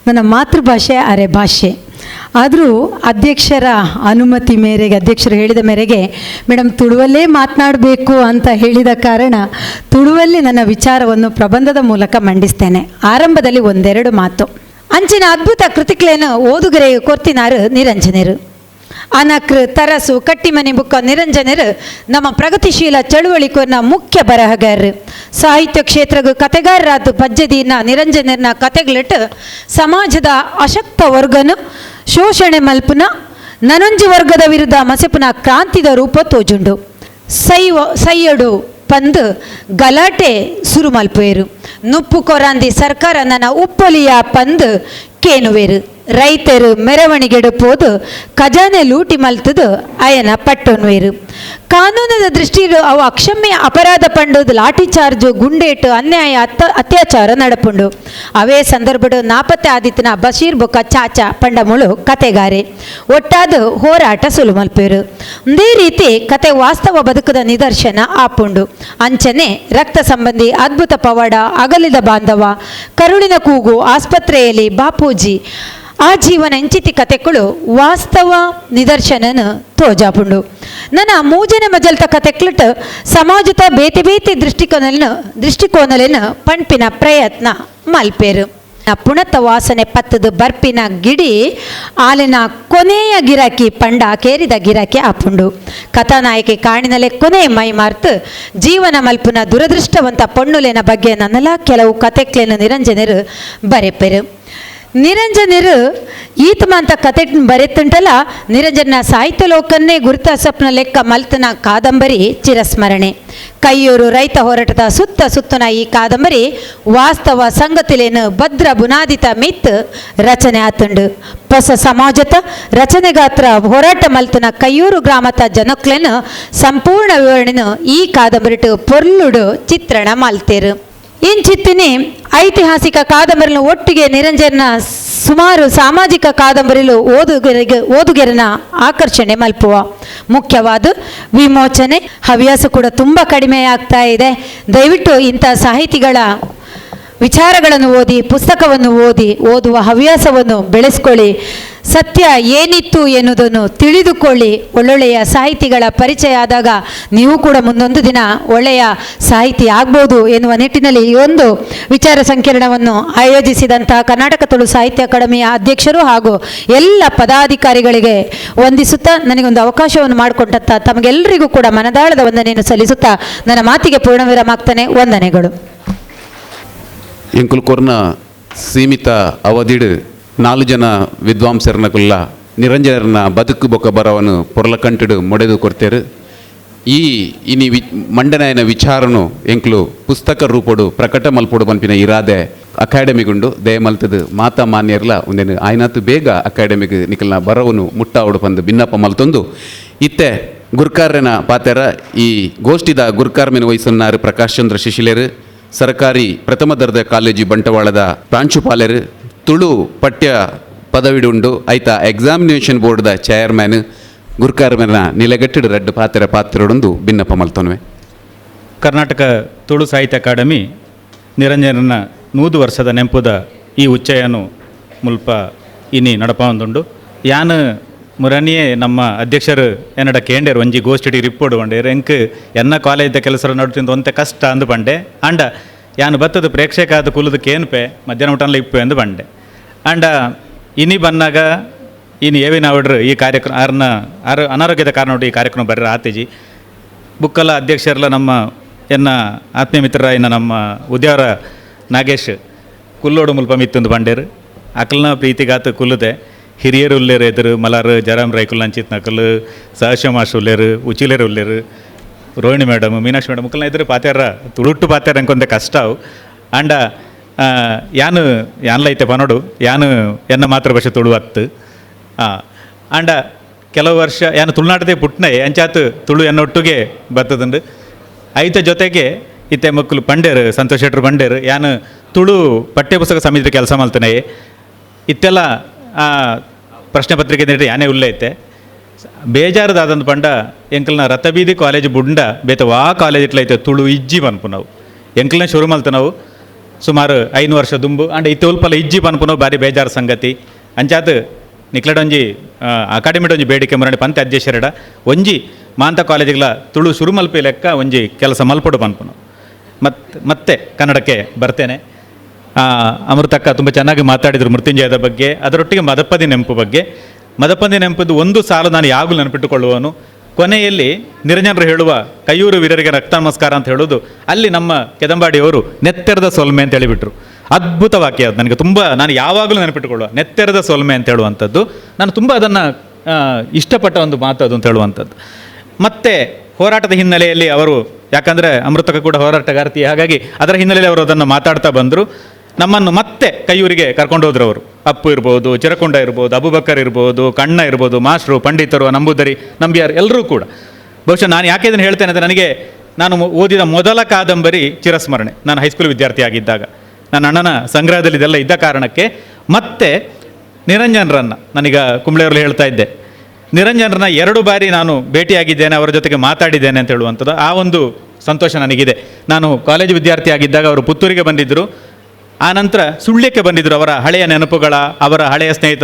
ನನ್ನ ಮಾತೃಭಾಷೆ ಅರೆ ಭಾಷೆ. ಆದರೂ ಅಧ್ಯಕ್ಷರ ಅನುಮತಿ ಮೇರೆಗೆ, ಅಧ್ಯಕ್ಷರು ಹೇಳಿದ ಮೇರೆಗೆ ಮೇಡಮ್ ತುಳುವಲ್ಲೇ ಮಾತನಾಡಬೇಕು ಅಂತ ಹೇಳಿದ ಕಾರಣ ತುಳುವಲ್ಲಿ ನನ್ನ ವಿಚಾರವನ್ನು ಪ್ರಬಂಧದ ಮೂಲಕ ಮಂಡಿಸ್ತೇನೆ. ಆರಂಭದಲ್ಲಿ 1-2 ಮಾತು. ಅಂಚಿನ ಅದ್ಭುತ ಕೃತಿಗಳೇನು ಓದುಗರಿಗೆ ಕೊರ್ತಿನಾರು ನಿರಂಜನರು. ಅನಕ್ರು ತರಸು ಕಟ್ಟಿಮನೆ ಬುಕ್ಕ ನಿರಂಜನರು ನಮ್ಮ ಪ್ರಗತಿಶೀಲ ಚಳುವಳಿಕೋರ್ನ ಮುಖ್ಯ ಬರಹಗಾರರು. ಸಾಹಿತ್ಯ ಕ್ಷೇತ್ರಗೂ ಕತೆಗಾರರಾದ ಪಜ್ಜದಿನ ನಿರಂಜನರ್ನ ಕತೆಗಳಿಟ್ಟು ಸಮಾಜದ ಅಶಕ್ತ ವರ್ಗನು ಶೋಷಣೆ ಮಲ್ಪುನ ನನೊಂಜಿ ವರ್ಗದ ವಿರುದ್ಧ ಮಸೆಪುನ ಕ್ರಾಂತಿದ ರೂಪ ತೋಜುಂಡು. ಸೈಯಡು ಪಂದು ಗಲಾಟೆ ಸುರು ಮಲ್ಪುವೆರು. ನುಪ್ಪು ಕೊರಾಂದಿ ಸರ್ಕಾರ ನನ್ನ ಉಪ್ಪೊಲಿಯ ಪಂದು ಕೇನುವೆರು. ರೈತರು ಮೆರವಣಿಗೆಡು ಪೋದು ಖಜಾನೆ ಲೂಟಿ ಮಲ್ತದು ಅಯನ ಪಟ್ಟೊನ್ವೇರು. ಕಾನೂನದ ದೃಷ್ಟಿಲು ಅವು ಅಕ್ಷಮ್ಯ ಅಪರಾಧ ಪಂಡುದು ಲಾಠಿ ಚಾರ್ಜು ಗುಂಡೇಟು ಅನ್ಯಾಯ ಅತ್ಯಾಚಾರ ನಡಪುಂಡು. ಅವೇ ಸಂದರ್ಭಡು ನಾಪತ್ತೆ ಆದಿತ್ಯನ ಬಶೀರ್ ಬೊಕ್ಕ ಚಾಚಾ ಪಂಡಮುಳು ಕತೆಗಾರೆ ಒಟ್ಟಾದು ಹೋರಾಟ ಸುಲು ಮಲ್ಪೇರು. ಒಂದೇ ರೀತಿ ಕತೆ ವಾಸ್ತವ ಬದುಕದ ನಿದರ್ಶನ ಆಪುಂಡು. ಅಂಚನೆ ರಕ್ತ ಸಂಬಂಧಿ ಅದ್ಭುತ ಪವಾಡ, ಅಗಲಿದ ಬಾಂಧವ, ಕರುಳಿನ ಕೂಗು, ಆಸ್ಪತ್ರೆಯಲ್ಲಿ ಬಾಪೂಜಿ, ಆ ಜೀವನ ಎಂಚಿತಿ ಕತೆಗಳು ವಾಸ್ತವ ನಿದರ್ಶನನು ತೋಜಾಪುಂಡು. ನನ್ನ ಮೂಜನ ಮಜಲ್ತ ಕತೆಕ್ಲಿಟ್ಟು ಸಮಾಜದ ಬೇತೆ ಬೇತೆ ದೃಷ್ಟಿಕೋನಲಿನ ಪಂಪಿನ ಪ್ರಯತ್ನ ಮಲ್ಪೇರು. ಪುಣತ ವಾಸನೆ ಪತ್ತದು ಬರ್ಪಿನ ಗಿಡಿ ಆಲಿನ ಕೊನೆಯ ಗಿರಾಕಿ ಪಂಡ ಕೇರಿದ ಗಿರಾಕಿ ಆಪುಂಡು. ಕಥಾನಾಯಕಿ ಕಾಣಿನಲೆ ಕೊನೆಯ ಮೈ ಮಾರ್ತು ಜೀವನ ಮಲ್ಪುನ ದುರದೃಷ್ಟವಂತ ಪೊಣ್ಣುಲಿನ ಬಗ್ಗೆ ನನ್ನೆಲ್ಲ ಕೆಲವು ಕತೆಕ್ಲೇನು ನಿರಂಜನರು ಬರೆಪೆರು. ನಿರಂಜನರು ಈತಮ ಅಂತ ಕತೆ ಬರೆತುಂಟಲ್ಲ, ನಿರಂಜನ ಸಾಹಿತ್ಯ ಲೋಕನ್ನೇ ಗುರುತಾಸಪ್ನ ಲೆಕ್ಕ ಮಲ್ತನ ಕಾದಂಬರಿ ಚಿರಸ್ಮರಣೆ. ಕೈಯೂರು ರೈತ ಹೋರಾಟದ ಸುತ್ತನ ಈ ಕಾದಂಬರಿ ವಾಸ್ತವ ಸಂಗತಿಲೇನು ಭದ್ರ ಬುನಾದಿತ ಮಿತ್ ರಚನೆ ಆತುಂಡು. ಹೊಸ ಸಮಾಜದ ರಚನೆಗಾತ್ರ ಹೋರಾಟ ಮಲ್ತನ ಕೈಯೂರು ಗ್ರಾಮದ ಜನಕ್ಲೇನು ಸಂಪೂರ್ಣ ವಿವರಣೆನು ಈ ಕಾದಂಬರಿಟು ಪೊರ್ಲುಡು ಚಿತ್ರಣ ಮಲ್ತೇರು. ಇಂಚಿತ್ತಿನಿ ಐತಿಹಾಸಿಕ ಕಾದಂಬರಿಲು ಒಟ್ಟಿಗೆ ನಿರಂಜನ ಸುಮಾರು ಸಾಮಾಜಿಕ ಕಾದಂಬರಿಲು ಓದುಗರನ ಆಕರ್ಷಣೆ ಮಲ್ಪುವ. ಮುಖ್ಯವಾದ ವಿಮೋಚನೆ ಹವ್ಯಾಸ ಕೂಡ ತುಂಬ ಕಡಿಮೆ ಆಗ್ತಾ ಇದೆ. ದಯವಿಟ್ಟು ಇಂಥ ಸಾಹಿತಿಗಳ ವಿಚಾರಗಳನ್ನು ಓದಿ, ಪುಸ್ತಕವನ್ನು ಓದುವ ಹವ್ಯಾಸವನ್ನು ಬೆಳೆಸ್ಕೊಳ್ಳಿ. ಸತ್ಯ ಏನಿತ್ತು ಎನ್ನುವುದನ್ನು ತಿಳಿದುಕೊಳ್ಳಿ. ಒಳ್ಳೊಳ್ಳೆಯ ಸಾಹಿತಿಗಳ ಪರಿಚಯ ಆದಾಗ ನೀವು ಕೂಡ ಮುಂದೊಂದು ದಿನ ಒಳ್ಳೆಯ ಸಾಹಿತಿ ಆಗ್ಬೋದು ಎನ್ನುವ ನಿಟ್ಟಿನಲ್ಲಿ ಈ ಒಂದು ವಿಚಾರ ಸಂಕಿರಣವನ್ನು ಆಯೋಜಿಸಿದಂತಹ ಕರ್ನಾಟಕ ತುಳು ಸಾಹಿತ್ಯ ಅಕಾಡೆಮಿಯ ಅಧ್ಯಕ್ಷರು ಹಾಗೂ ಎಲ್ಲ ಪದಾಧಿಕಾರಿಗಳಿಗೆ ವಂದಿಸುತ್ತಾ, ನನಗೊಂದು ಅವಕಾಶವನ್ನು ಮಾಡಿಕೊಟ್ಟಂಥ ತಮಗೆಲ್ಲರಿಗೂ ಕೂಡ ಮನದಾಳದ ವಂದನೆಯನ್ನು ಸಲ್ಲಿಸುತ್ತಾ ನನ್ನ ಮಾತಿಗೆ ಪೂರ್ಣವಿರಾಮ ಆಗ್ತಾನೆ. ವಂದನೆಗಳು. ಎಂಕುಲು ಕೊರ್ನ ಸೀಮಿತ ಅವಧಿಡ್ 4 ಜನ ವಿದ್ವಾಂಸರನಕುಲ್ಲ ನಿರಂಜನರನ್ನ ಬದುಕು ಬೊಕ್ಕ ಬರವನು ಪೊರ್ಲಕಂಟಿಡು ಮೊಡೆದು ಕೊಡ್ತೇರು. ಈ ಇನಿ ಮಂಡನೆಯ ವಿಚಾರನು ಎಂಕ್ಲು ಪುಸ್ತಕ ರೂಪಡು ಪ್ರಕಟ ಮಲ್ಪೊಡು ಪನ್ಪಿನ ಇರಾದೆ ಅಕಾಡೆಮಿಗುಂಡು ದಯಮಲ್ತದು ಮಾತಾ ಮಾನ್ಯರ್ಲ ಒಂದೇನು ಆಯ್ನಾತು ಬೇಗ ಅಕಾಡೆಮಿಗೆ ನಿಕಲ್ನ ಬರವನು ಮುಟ್ಟಾವಡು ಪಂದು ಭಿನ್ನಪ್ಪ ಮಲ್ತೊಂದು ಇತ್ತೆ ಗುರ್ಕಾರ್ಯನ ಪಾತೆರ ಈ ಗೋಷ್ಠಿದ ಗುರ್ಕಾರ್ಮಿನ ವಹಿಸನ್ನಾರು ಪ್ರಕಾಶ್ ಚಂದ್ರ ಶಿಶಿಲೇರು, ಸರ್ಕಾರಿ ಪ್ರಥಮ ದರ್ಜೆ ಕಾಲೇಜು ಬಂಟವಾಳದ ಪ್ರಾಂಶುಪಾಲರು, ತುಳು ಪಠ್ಯ ಪದವಿಡುಂಡು ಐತ ಎಕ್ಸಾಮಿನೇಷನ್ ಬೋರ್ಡ್ದ ಚೇರ್ಮನ್ ಗುರ್ಕಾರ್ಮನ ನಿಲೆಗಟ್ಟಿಡು ರಡ್ಡು ಪಾತ್ರಡೊಂದು ಭಿನ್ನಪ್ಪ ಮಲ್ತೊನ್ವೆ. ಕರ್ನಾಟಕ ತುಳು ಸಾಹಿತ್ಯ ಅಕಾಡೆಮಿ ನಿರಂಜನನ 100 ವರ್ಷದ ನೆಂಪುದ ಈ ಉಚ್ಚಯನು ಮುಲ್ಪ ಇನಿ ನಡಪಾವಂದುಂಡು. ಯಾನು ಮುರಣಿಯೇ ನಮ್ಮ ಅಧ್ಯಕ್ಷರು ಏನಡ ಕೇಂಡೇರು ಒಂಜಿ ಗೋಷ್ಠಿ ರಿಪ್ಪೋಡು ಬಂಡೇರು ಎಂಕ್ ಎನ್ನ ಕಾಲೇಜ್ದ ಕೆಲಸ ನಡುತ್ತಿಂದ ಒಂತೆ ಕಷ್ಟ ಅಂದು ಬಂಡೆ ಅಂಡ ಯಾನು ಬತ್ತದ ಪ್ರೇಕ್ಷಕಾದ ಕುಲದ ಕೇನ್ಪೆ ಮಧ್ಯಾಹ್ನ ಊಟಲ್ಲ ಇಪ್ಪೆ ಎಂದು ಬಂಡೆ ಅಂಡ ಇನಿ ಬನ್ನಾಗ ಇನ್ನು ಏವಿನ ಅವಡ್ರು ಈ ಕಾರ್ಯಕ್ರಮ ಅನಾರೋಗ್ಯದ ಕಾರಣ ಈ ಕಾರ್ಯಕ್ರಮ ಬರ್ರ ಆತೇಜಿ ಬುಕ್ಕಲ ಅಧ್ಯಕ್ಷರಲ್ಲ ನಮ್ಮ ಎನ್ನ ಆತ್ಮೀಯ ಮಿತ್ರರ ಇನ್ನು ನಮ್ಮ ಉದ್ಯಾವರ ನಾಗೇಶ್ ಕುಲ್ಲೋಡು ಮುಲ್ಪ ಮಿತ್ತೊಂದು ಬಂಡೇರು ಅಕಲ್ನ ಪ್ರೀತಿಗಾತ ಕುಲ್ಲದೆ ಹಿರಿಯರು ಉಲ್ಲೇರು ಎದುರು ಮಲಾರು ಜರಾಮ್ ರೈಕುಲ್ ಅಂಚಿತ್ ನಕಲು ಸಹಶ mash ಉಲ್ಲೇರು ಉಚಿಲೇರು ಉಲ್ಲೇರು Rohini madam Meenakshi madam ಮುಕ್ಕಲ್ನ ಎದುರು ಪಾತ್ಯಾರ ತುಳುಟ್ಟು ಪಾತ್ಯಾರ ಅಂಕೊಂದೆ ಕಷ್ಟ ಅವು ಅಂಡ ಯಾನು ಯಾನ್ಲೈತೆ ಪನೋಡು ಯಾನು ಎನ್ನ ಮಾತೃಭಾಷೆ ತುಳು ಹತ್ತು ಅಂಡ ಕೆಲವು ವರ್ಷ ಯಾನು ತುಳುನಾಟದೇ ಪುಟ್ನೆ ಅಂಚಾತು ತುಳು ಎನ್ನೊಟ್ಟಿಗೆ ಬರ್ತದುಂಡು ಐತ ಜೊತೆಗೆ ಇತ್ತೆ ಮಕ್ಕಳು ಪಂಡೇರು ಸಂತೋಷ್ ಶೆಟ್ರು ಪಂಡೇರು ಯಾನು ತುಳು ಪಠ್ಯಪುಸ್ತಕ ಸಮಿತಿ ಕೆಲಸ ಮಾಡ್ತಾನೆ ಇತ್ತೆಲ್ಲ ಪ್ರಶ್ನೆ ಪತ್ರಿಕೆ ನೀಡಿ ಯಾನೇ ಉಲ್ಲೈತೆ ಬೇಜಾರದಾದಂದು ಪಂಡ ಎಂಕಲ್ನ ರಥಬೀದಿ ಕಾಲೇಜ್ ಬುಂಡ ಬೇತ ವಾ ಕಾಲೇಜ್ ಇಟ್ಲೈತೆ ತುಳು ಇಜ್ಜಿ ಪನ್ಪು ನಾವು ಎಂಕಲ್ನ ಶುರು ಮಲ್ತು ನಾವು ಸುಮಾರು 5 ವರ್ಷ ದುಂಬು ಅಂಡ್ ಇತ್ತು ಉಲ್ಪಲ್ಲ ಇಜ್ಜಿ ಪನ್ಪು ನಾವು ಭಾರಿ ಬೇಜಾರು ಸಂಗತಿ ಅಂಚಾತು ನಿಕ್ಲಡೊಂಜಿ ಅಕಾಡೆಮಿಡೊಂಜಿ ಬೇಡಿಕೆ ಮರಣಿ ಪಂತ ಅಧ್ಯಕ್ಷರಡ ಒಂಜಿ ಮಾಂತ ಕಾಲೇಜಿಗಳ ತುಳು ಶುರು ಮಲ್ಪಿ ಲೆಕ್ಕ ಒಂಜಿ ಕೆಲಸ ಮಲ್ಪಡು ಪನ್ಪುನು ಮತ್ತೆ ಕನ್ನಡಕ್ಕೆ ಬರ್ತೇನೆ. ಅಮೃತಕ್ಕ ತುಂಬ ಚೆನ್ನಾಗಿ ಮಾತಾಡಿದರು ಮೃತ್ಯುಂಜಯದ ಬಗ್ಗೆ, ಅದರೊಟ್ಟಿಗೆ ಮದಪದಿ ನೆನಪು ಬಗ್ಗೆ. ಮದಪದಿ ನೆನಪದ್ದು ಒಂದು ಸಾಲು ನಾನು ಯಾವಾಗಲೂ ನೆನಪಿಟ್ಟುಕೊಳ್ಳುವನು. ಕೊನೆಯಲ್ಲಿ ನಿರಂಜನರು ಹೇಳುವ ಕೈಯೂರು ವೀರರಿಗೆ ರಕ್ತ ನಮಸ್ಕಾರ ಅಂತ ಹೇಳೋದು ಅಲ್ಲಿ ನಮ್ಮ ಕೆದಂಬಾಡಿಯವರು ನೆತ್ತೆರದ ಸೊಲ್ಮೆ ಅಂತ ಹೇಳಿಬಿಟ್ರು. ಅದ್ಭುತ ವಾಕ್ಯ ಅದು, ನನಗೆ ತುಂಬ ನಾನು ಯಾವಾಗಲೂ ನೆನಪಿಟ್ಟುಕೊಳ್ಳುವ ನೆತ್ತೆರದ ಸೊಲ್ಮೆ ಅಂತ ಹೇಳುವಂಥದ್ದು. ನಾನು ತುಂಬ ಅದನ್ನು ಇಷ್ಟಪಟ್ಟ ಒಂದು ಮಾತು ಅದು ಅಂತ ಹೇಳುವಂಥದ್ದು. ಮತ್ತು ಹೋರಾಟದ ಹಿನ್ನೆಲೆಯಲ್ಲಿ ಅವರು, ಯಾಕಂದರೆ ಅಮೃತಕ್ಕ ಕೂಡ ಹೋರಾಟಗಾರ್ತಿ, ಹಾಗಾಗಿ ಅದರ ಹಿನ್ನೆಲೆಯಲ್ಲಿ ಅವರು ಅದನ್ನು ಮಾತಾಡ್ತಾ ಬಂದರು. ನಮ್ಮನ್ನು ಮತ್ತೆ ಕೈಯೂರಿಗೆ ಕರ್ಕೊಂಡು ಹೋದ್ರು ಅವರು. ಅಪ್ಪು ಇರ್ಬೋದು, ಚಿರಕೊಂಡ ಇರ್ಬೋದು, ಅಬುಬಕ್ಕರ್ ಇರ್ಬೋದು, ಕಣ್ಣ ಇರ್ಬೋದು, ಮಾಸ್ಟ್ರು, ಪಂಡಿತರು, ನಂಬೂದರಿ, ನಂಬಿಯಾರ್ ಎಲ್ಲರೂ ಕೂಡ. ಬಹುಶಃ ನಾನು ಯಾಕೆ ಇದನ್ನು ಹೇಳ್ತೇನೆ ಅಂದರೆ, ನನಗೆ ನಾನು ಓದಿದ ಮೊದಲ ಕಾದಂಬರಿ ಚಿರಸ್ಮರಣೆ. ನಾನು ಹೈಸ್ಕೂಲ್ ವಿದ್ಯಾರ್ಥಿ ಆಗಿದ್ದಾಗ ನನ್ನ ಅಣ್ಣನ ಸಂಗ್ರಹದಲ್ಲಿ ಇದೆಲ್ಲ ಇದ್ದ ಕಾರಣಕ್ಕೆ. ಮತ್ತೆ ನಿರಂಜನರನ್ನು ನಾನೀಗ ಕುಂಬ್ಳೆಯವ್ರಲ್ಲಿ ಹೇಳ್ತಾ ಇದ್ದೆ, ನಿರಂಜನರನ್ನ 2 ಬಾರಿ ನಾನು ಭೇಟಿಯಾಗಿದ್ದೇನೆ, ಅವರ ಜೊತೆಗೆ ಮಾತಾಡಿದ್ದೇನೆ ಅಂತ ಹೇಳುವಂಥದ್ದು. ಆ ಒಂದು ಸಂತೋಷ ನನಗಿದೆ. ನಾನು ಕಾಲೇಜು ವಿದ್ಯಾರ್ಥಿ ಆಗಿದ್ದಾಗ ಅವರು ಪುತ್ತೂರಿಗೆ ಬಂದಿದ್ದರು. ಆ ನಂತರ ಸುಳ್ಯಕ್ಕೆ ಬಂದಿದ್ದರು. ಅವರ ಹಳೆಯ ನೆನಪುಗಳ, ಅವರ ಹಳೆಯ ಸ್ನೇಹಿತ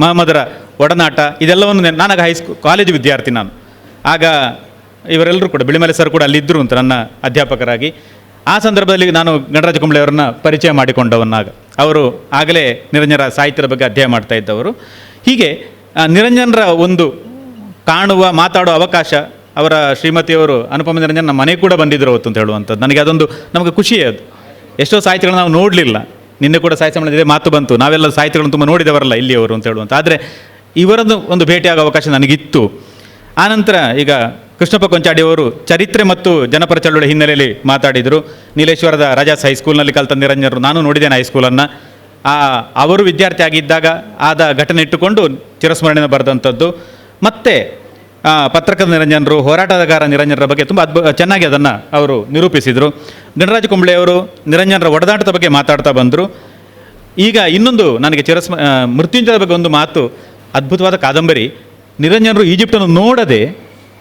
ಮಹಮ್ಮದರ ಒಡನಾಟ ಇದೆಲ್ಲವನ್ನು ನಾನಾಗ ಕಾಲೇಜು ವಿದ್ಯಾರ್ಥಿ ನಾನು. ಆಗ ಇವರೆಲ್ಲರೂ ಕೂಡ, ಬಿಳಿಮಲೆ ಸರ್ ಕೂಡ ಅಲ್ಲಿದ್ದರು ಅಂತ ನನ್ನ ಅಧ್ಯಾಪಕರಾಗಿ. ಆ ಸಂದರ್ಭದಲ್ಲಿ ನಾನು ಗಣರಾಜ ಕುಂಬ್ಳೆಯವರನ್ನ ಪರಿಚಯ ಮಾಡಿಕೊಂಡವನ್ನಾಗ. ಅವರು ಆಗಲೇ ನಿರಂಜನರ ಸಾಹಿತ್ಯದ ಬಗ್ಗೆ ಅಧ್ಯಯನ ಮಾಡ್ತಾ ಇದ್ದವರು. ಹೀಗೆ ನಿರಂಜನರ ಒಂದು ಕಾಣುವ, ಮಾತಾಡುವ ಅವಕಾಶ ಅವರ ಶ್ರೀಮತಿಯವರು ಅನುಪಮ ನಿರಂಜನ್ ನಮ್ಮ ಮನೆಗೆ ಕೂಡ ಬಂದಿದ್ದರು ಅವತ್ತು ಅಂತ ಹೇಳುವಂಥದ್ದು. ನನಗೆ ಅದೊಂದು ನಮಗೆ ಖುಷಿಯೇ. ಅದು ಎಷ್ಟೋ ಸಾಹಿತ್ಯಗಳನ್ನ ನಾವು ನೋಡಲಿಲ್ಲ, ನಿನ್ನೆ ಕೂಡ ಸಾಹಿತ್ಯ ಸಮ್ಮೇಳನದಲ್ಲಿ ಮಾತು ಬಂತು, ನಾವೆಲ್ಲ ಸಾಹಿತ್ಯಗಳನ್ನು ತುಂಬ ನೋಡಿದವರಲ್ಲ ಇಲ್ಲಿಯವರು ಅಂತ ಹೇಳುವಂಥ. ಆದರೆ ಇವರದ್ದು ಒಂದು ಭೇಟಿಯಾಗೋ ಅವಕಾಶ ನನಗಿತ್ತು. ಆನಂತರ ಈಗ ಕೃಷ್ಣಪ್ಪ ಕೊಂಚಾಡಿ ಅವರು ಚರಿತ್ರೆ ಮತ್ತು ಜನಪರ ಚಳುವಳಿ ಹಿನ್ನೆಲೆಯಲ್ಲಿ ಮಾತಾಡಿದರು. ನೀಲೇಶ್ವರದ ರಾಜಾಸ್ ಹೈಸ್ಕೂಲ್ನಲ್ಲಿ ಕಲಿತ ನಿರಂಜನರು, ನಾನು ನೋಡಿದ್ದೇನೆ ಹೈಸ್ಕೂಲನ್ನು. ಅವರು ವಿದ್ಯಾರ್ಥಿ ಆಗಿದ್ದಾಗ ಆದ ಘಟನೆ ಇಟ್ಟುಕೊಂಡು ಚಿರಸ್ಮರಣೆಯನ್ನು ಬರೆದಂಥದ್ದು. ಮತ್ತು ಪತ್ರಕರ್ತ ನಿರಂಜನರು, ಹೋರಾಟಗಾರ ನಿರಂಜನರ ಬಗ್ಗೆ ತುಂಬ ಚೆನ್ನಾಗಿ ಅದನ್ನು ಅವರು ನಿರೂಪಿಸಿದರು. ಗಣರಾಜ ಕುಂಬ್ಳೆಯವರು ನಿರಂಜನರ ಒಡನಾಟದ ಬಗ್ಗೆ ಮಾತಾಡ್ತಾ ಬಂದರು. ಈಗ ಇನ್ನೊಂದು ನನಗೆ ಮೃತ್ಯುಂಜಯದ ಬಗ್ಗೆ ಒಂದು ಮಾತು, ಅದ್ಭುತವಾದ ಕಾದಂಬರಿ. ನಿರಂಜನರು ಈಜಿಪ್ಟನ್ನು ನೋಡದೆ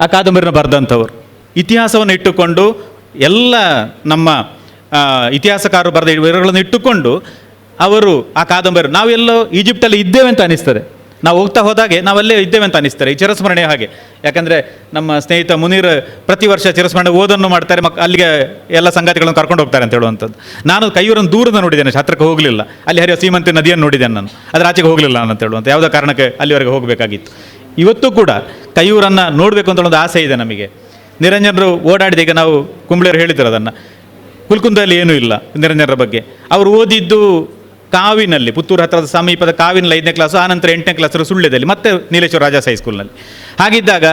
ಆ ಕಾದಂಬರಿನ ಬರೆದಂಥವ್ರು. ಇತಿಹಾಸವನ್ನು ಇಟ್ಟುಕೊಂಡು ಎಲ್ಲ ನಮ್ಮ ಇತಿಹಾಸಕಾರರು ಬರೆದ ವಿವರಗಳನ್ನು ಇಟ್ಟುಕೊಂಡು ಅವರು ಆ ಕಾದಂಬರಿ, ನಾವೆಲ್ಲೋ ಈಜಿಪ್ಟಲ್ಲಿ ಇದ್ದೇವೆ ಅಂತ ಅನಿಸ್ತದೆ. ನಾವು ಹೋಗ್ತಾ ಹೋದಾಗೆ ನಾವಲ್ಲೇ ಇದ್ದೇವೆ ಅಂತ ಅನಿಸ್ತಾರೆ. ಈ ಚಿರಸ್ಮರಣೆ ಹಾಗೆ, ಯಾಕಂದರೆ ನಮ್ಮ ಸ್ನೇಹಿತ ಮುನೀರ್ ಪ್ರತಿ ವರ್ಷ ಚಿರಸ್ಮರಣೆ ಓದನ್ನು ಮಾಡ್ತಾರೆ, ಅಲ್ಲಿಗೆ ಎಲ್ಲ ಸಂಗಾತಿಗಳನ್ನು ಕರ್ಕೊಂಡು ಹೋಗ್ತಾರೆ ಅಂತ ಹೇಳುವಂಥದ್ದು. ನಾನು ಕೈಯೂರನ್ನು ದೂರದ ನೋಡಿದ್ದೇನೆ, ಹತ್ರಕ್ಕೆ ಹೋಗಲಿಲ್ಲ. ಅಲ್ಲಿ ಹರಿಯೋ ಸೀಮಂತಿ ನದಿಯನ್ನು ನೋಡಿದ್ದೇನೆ ನಾನು, ಅದರ ಆಚೆಗೆ ಹೋಗಲಿಲ್ಲ ನಾನು ಅಂತ ಹೇಳುವಂಥ. ಯಾವುದೋ ಕಾರಣಕ್ಕೆ ಅಲ್ಲಿವರೆಗೆ ಹೋಗಬೇಕಾಗಿತ್ತು. ಇವತ್ತು ಕೂಡ ಕೈಯೂರನ್ನು ನೋಡಬೇಕು ಅಂತ ಒಂದು ಆಸೆ ಇದೆ ನಮಗೆ. ನಿರಂಜನರು ಓಡಾಡಿದ, ಈಗ ನಾವು ಕುಂಬ್ಳೆಯವರು ಹೇಳಿದ್ರು ಅದನ್ನು, ಕುಲ್ಕುಂದಲ್ಲಿ ಏನೂ ಇಲ್ಲ ನಿರಂಜನರ ಬಗ್ಗೆ. ಅವರು ಓದಿದ್ದು ಕಾವಿನಲ್ಲಿ, ಪುತ್ತೂರು ಹತ್ತಿರದ ಸಮೀಪದ ಕಾವಿನಲ್ಲಿ 5ನೇ ಕ್ಲಾಸು, ಆನಂತರ 8ನೇ ಕ್ಲಾಸರು ಸುಳ್ಳ್ಯದಲ್ಲಿ, ಮತ್ತು ನೀಲೇಶ್ವರ ರಾಜಾಸ್ ಹೈಸ್ಕೂಲ್ನಲ್ಲಿ. ಹಾಗಿದ್ದಾಗ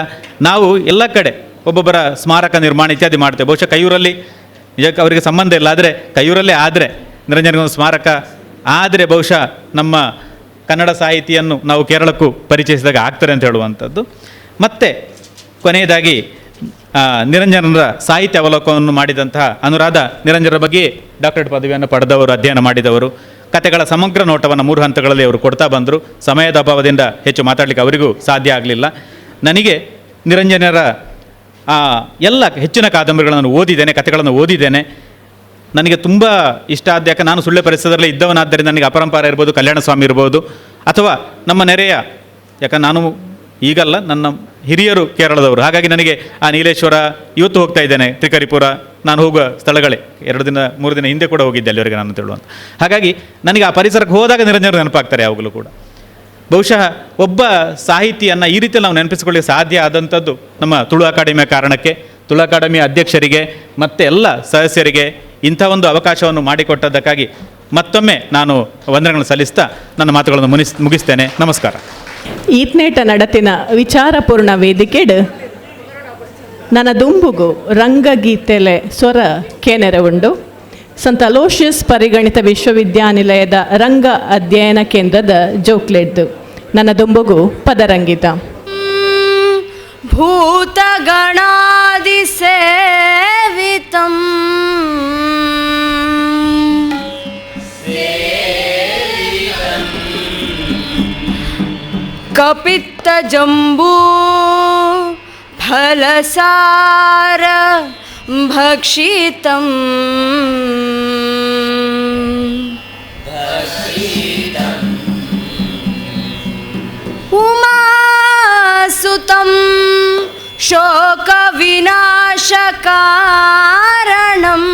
ನಾವು ಎಲ್ಲ ಕಡೆ ಒಬ್ಬೊಬ್ಬರ ಸ್ಮಾರಕ ನಿರ್ಮಾಣ ಇತ್ಯಾದಿ ಮಾಡ್ತೇವೆ. ಬಹುಶಃ ಕೈಯೂರಲ್ಲಿ ನಿಜಕ್ಕೆ ಅವರಿಗೆ ಸಂಬಂಧ ಇಲ್ಲ, ಆದರೆ ಕೈಯೂರಲ್ಲೇ ಆದರೆ ನಿರಂಜನಗೊಂದು ಸ್ಮಾರಕ ಆದರೆ ಬಹುಶಃ ನಮ್ಮ ಕನ್ನಡ ಸಾಹಿತಿಯನ್ನು ನಾವು ಕೇರಳಕ್ಕೂ ಪರಿಚಯಿಸಿದಾಗ ಆಗ್ತಾರೆ ಅಂತ ಹೇಳುವಂಥದ್ದು. ಮತ್ತು ಕೊನೆಯದಾಗಿ ನಿರಂಜನರ ಸಾಹಿತ್ಯ ಅವಲೋಕನವನ್ನು ಮಾಡಿದಂತಹ ಅನುರಾಧ ನಿರಂಜನರ ಬಗ್ಗೆ ಡಾಕ್ಟರೇಟ್ ಪದವಿಯನ್ನು ಪಡೆದವರು, ಅಧ್ಯಯನ ಮಾಡಿದವರು. ಕಥೆಗಳ ಸಮಗ್ರ ನೋಟವನ್ನು 3 ಹಂತಗಳಲ್ಲಿ ಅವರು ಕೊಡ್ತಾ ಬಂದರು. ಸಮಯದ ಅಭಾವದಿಂದ ಹೆಚ್ಚು ಮಾತಾಡಲಿಕ್ಕೆ ಅವರಿಗೂ ಸಾಧ್ಯ ಆಗಲಿಲ್ಲ. ನನಗೆ ನಿರಂಜನರ ಎಲ್ಲ ಹೆಚ್ಚಿನ ಕಾದಂಬರಿಗಳನ್ನು ಓದಿದ್ದೇನೆ, ಕಥೆಗಳನ್ನು ಓದಿದ್ದೇನೆ. ನನಗೆ ತುಂಬ ಇಷ್ಟ ಆದ, ಯಾಕೆ ನಾನು ಸುಳ್ಳೆ ಪರಿಸರದಲ್ಲೇ ಇದ್ದವನಾದ್ದರಿಂದ ನನಗೆ ಅಪರಂಪಾರ ಇರ್ಬೋದು, ಕಲ್ಯಾಣ ಸ್ವಾಮಿ ಇರ್ಬೋದು, ಅಥವಾ ನಮ್ಮ ನೆರೆಯ, ಯಾಕಂದ್ರೆ ನಾನು ಈಗಲ್ಲ, ನನ್ನ ಹಿರಿಯರು ಕೇರಳದವರು. ಹಾಗಾಗಿ ನನಗೆ ಆ ನೀಲೇಶ್ವರ, ಇವತ್ತು ಹೋಗ್ತಾ ಇದ್ದೇನೆ ತ್ರಿಕರಿಪುರ, ನಾನು ಹೋಗುವ ಸ್ಥಳಗಳೇ. 2 ದಿನ 3 ದಿನ ಹಿಂದೆ ಕೂಡ ಹೋಗಿದ್ದೆ ಅಲ್ಲಿವರೆಗೆ ನಾನು ತಿಳುವಂತ. ಹಾಗಾಗಿ ನನಗೆ ಆ ಪರಿಸರಕ್ಕೆ ಹೋದಾಗ ನಿರಂಜನರು ನೆನಪಾಗ್ತಾರೆ ಯಾವಾಗಲೂ ಕೂಡ. ಬಹುಶಃ ಒಬ್ಬ ಸಾಹಿತಿಯನ್ನು ಈ ರೀತಿಯಲ್ಲಿ ನಾವು ನೆನಪಿಸಿಕೊಳ್ಳಿಕ್ಕೆ ಸಾಧ್ಯ ಆದಂಥದ್ದು ನಮ್ಮ ತುಳು ಅಕಾಡೆಮಿಯ ಕಾರಣಕ್ಕೆ, ತುಳು ಅಕಾಡೆಮಿಯ ಅಧ್ಯಕ್ಷರಿಗೆ ಮತ್ತು ಎಲ್ಲ ಸದಸ್ಯರಿಗೆ ಇಂಥ ಒಂದು ಅವಕಾಶವನ್ನು ಮಾಡಿಕೊಟ್ಟದ್ದಕ್ಕಾಗಿ ಮತ್ತೊಮ್ಮೆ ನಾನು ವಂದನೆಗಳನ್ನು ಸಲ್ಲಿಸ್ತಾ ನನ್ನ ಮಾತುಗಳನ್ನು ಮುಗಿಸ್ತೇನೆ. ನಮಸ್ಕಾರ. ಈತ್ನೇಟ ನಡತಿನ ವಿಚಾರಪೂರ್ಣ ವೇದಿಕೆಡ್ ನನ್ನ ದುಂಬುಗು ರಂಗಗೀತೆಲೆ ಸ್ವರ ಕೇನೆರೆ ಉಂಡು. ಸಂತ ಅಲೋಷಿಯಸ್ ಪರಿಗಣಿತ ವಿಶ್ವವಿದ್ಯಾನಿಲಯದ ರಂಗ ಅಧ್ಯಯನ ಕೇಂದ್ರದ ಜೋಕ್ಲೆಡ್ದು ನನ್ನ ದುಂಬುಗು ಪದರಂಗಿತ. ಭೂತಗಣಾದಿ ಸೇವಿತಂ ಕಪಿತ್ತ ಜಂಬೂ ಫಲಸಾರ ಭಕ್ಷಿತಂ ಉಮಾಸುತಂ ಶೋಕ ವಿನಾಶ ಕಾರಣಂ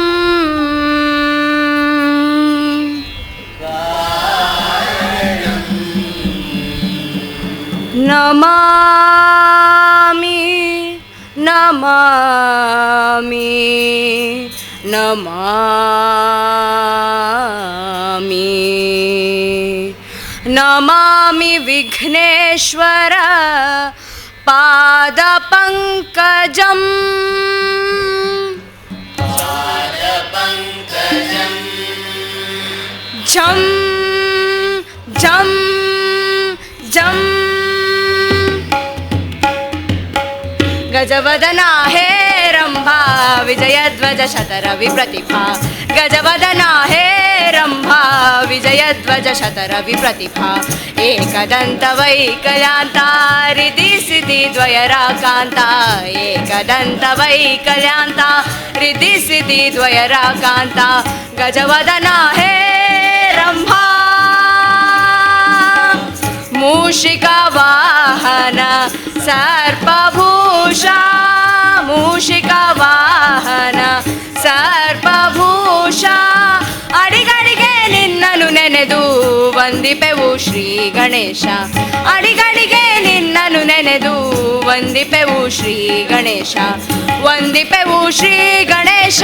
ನಮಾಮಿ ನಮಾಮಿ ನಮಾಮಿ ನಮಾಮಿ ವಿಘ್ನೇಶ್ವರ ಪಾದ ಪಂಕಜಂ ಝಂ ಝಂ ಝಂ ಗಜವದನಾ ಹೇ ರಂಭಾ ವಿಜಯಧ್ವಜ ಶತರವಿ ಪ್ರತಿಭಾ ಗಜವದನಾ ಹೇ ರಂಭಾ ವಿಜಯಧ್ವಜ ಶತರವಿ ಪ್ರತಿಭಾ ಏಕದಂತ ವೈಕಲ್ಯಾಂತ ರಿಧಿ ಸಿದ್ಧಿ ದ್ವಯರಾಕಾಂತ ಏಕದಂತ ವೈಕಲ್ಯಾಂತ ರಿಧಿ ಸಿದ್ಧಿ ದ್ವಯರಾಕಾಂತ ಗಜವದನಾ ಹೇ ರಂಭಾ ಮೂಷಿಕಾ ವಾಹನ ಸರ್ಪಭೂಷಾ ಮೂಷಿಕಾ ವಾಹನ ಸರ್ಪಭೂಷಾ ಅಡಿಗಡಿಗೆ ನಿನ್ನನು ನೆನೆದು ವಂದಿಪೆವು ಶ್ರೀ ಗಣೇಶ ಅಡಿಗಡಿಗೆ ನಿನ್ನನು ನೆನೆದು ವಂದಿಪೆವು ಶ್ರೀ ಗಣೇಶ ವಂದಿಪೆವು ಶ್ರೀ ಗಣೇಶ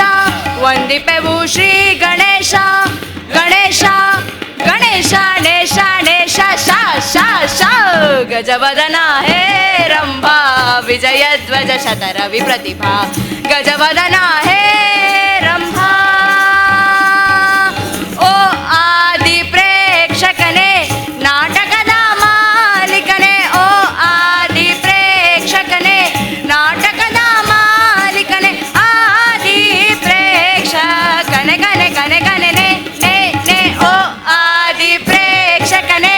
ವಂದಿಪೆವು ಶ್ರೀ ಗಣೇಶ ಗಣೇಶ ಗಣೇಶ ನೇಶ ನೇಶ ಶ ಶ ಶ ಗಜವದನ ಹೇ ರಂಭಾ ವಿಜಯಧ್ವಜ ಶತರವಿ ಪ್ರತಿಭಾ ಗಜವದನ ಹೇ ರಂಭಾ ಓ ಆದಿ ಪ್ರೇಕ್ಷಕನೇ ನಾಟಕದ ಮಾಲಿಕನೇ ಓ ಆದಿ ಪ್ರೇಕ್ಷಕನೇ ನಾಟಕದ ಮಾಲಿಕನೇ ಆದಿ ಪ್ರೇಕ್ಷಕನೇ ಕನೆ ಕನೆ ಕನೆ ನೇ ನೇ ನೇ ಓ ಆದಿ ಪ್ರೇಕ್ಷಕನೇ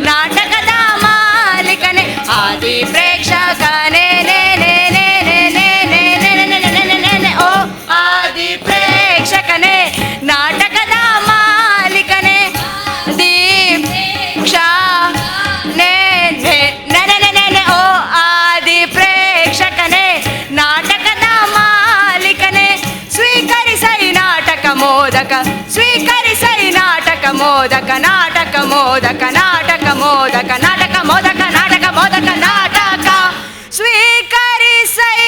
ನಾಟಕದ ಮಾಲಿಕನೇ ಆದಿ ಪ್ರೇಕ್ಷಕನೇ ನೇ ನೇ ನೇ ನೇ ನೇ ನೇ ನೇ ನೇ ನೇ ನೇ ನೇ ಓ ಆದಿ ಪ್ರೇಕ್ಷಕನೇ ನಾಟಕದ ಮಾಲಿಕನೇ ದೀಕ್ಷಾ ನೇ ನೇ ನೇ ನೇ ನೇ ನೇ ಓ ಆದಿ ಪ್ರೇಕ್ಷಕನೇ ನಾಟಕದ ಮಾಲಿಕನೇ ಸ್ವೀಕರಿಸೈ ನಾಟಕ ಮೋದಕ ಸ್ವೀಕರಿಸೈ ನಾಟಕ ಮೋದಕ ನಾಟಕ ಮೋದಕ ನಾಟಕ ಮೋದಕ ನಾಟಕ ಮೋದಕ ನಾಟಕ ಮೋದಕ ನಾಟಕ ಸ್ವೀಕರಿಸೈ.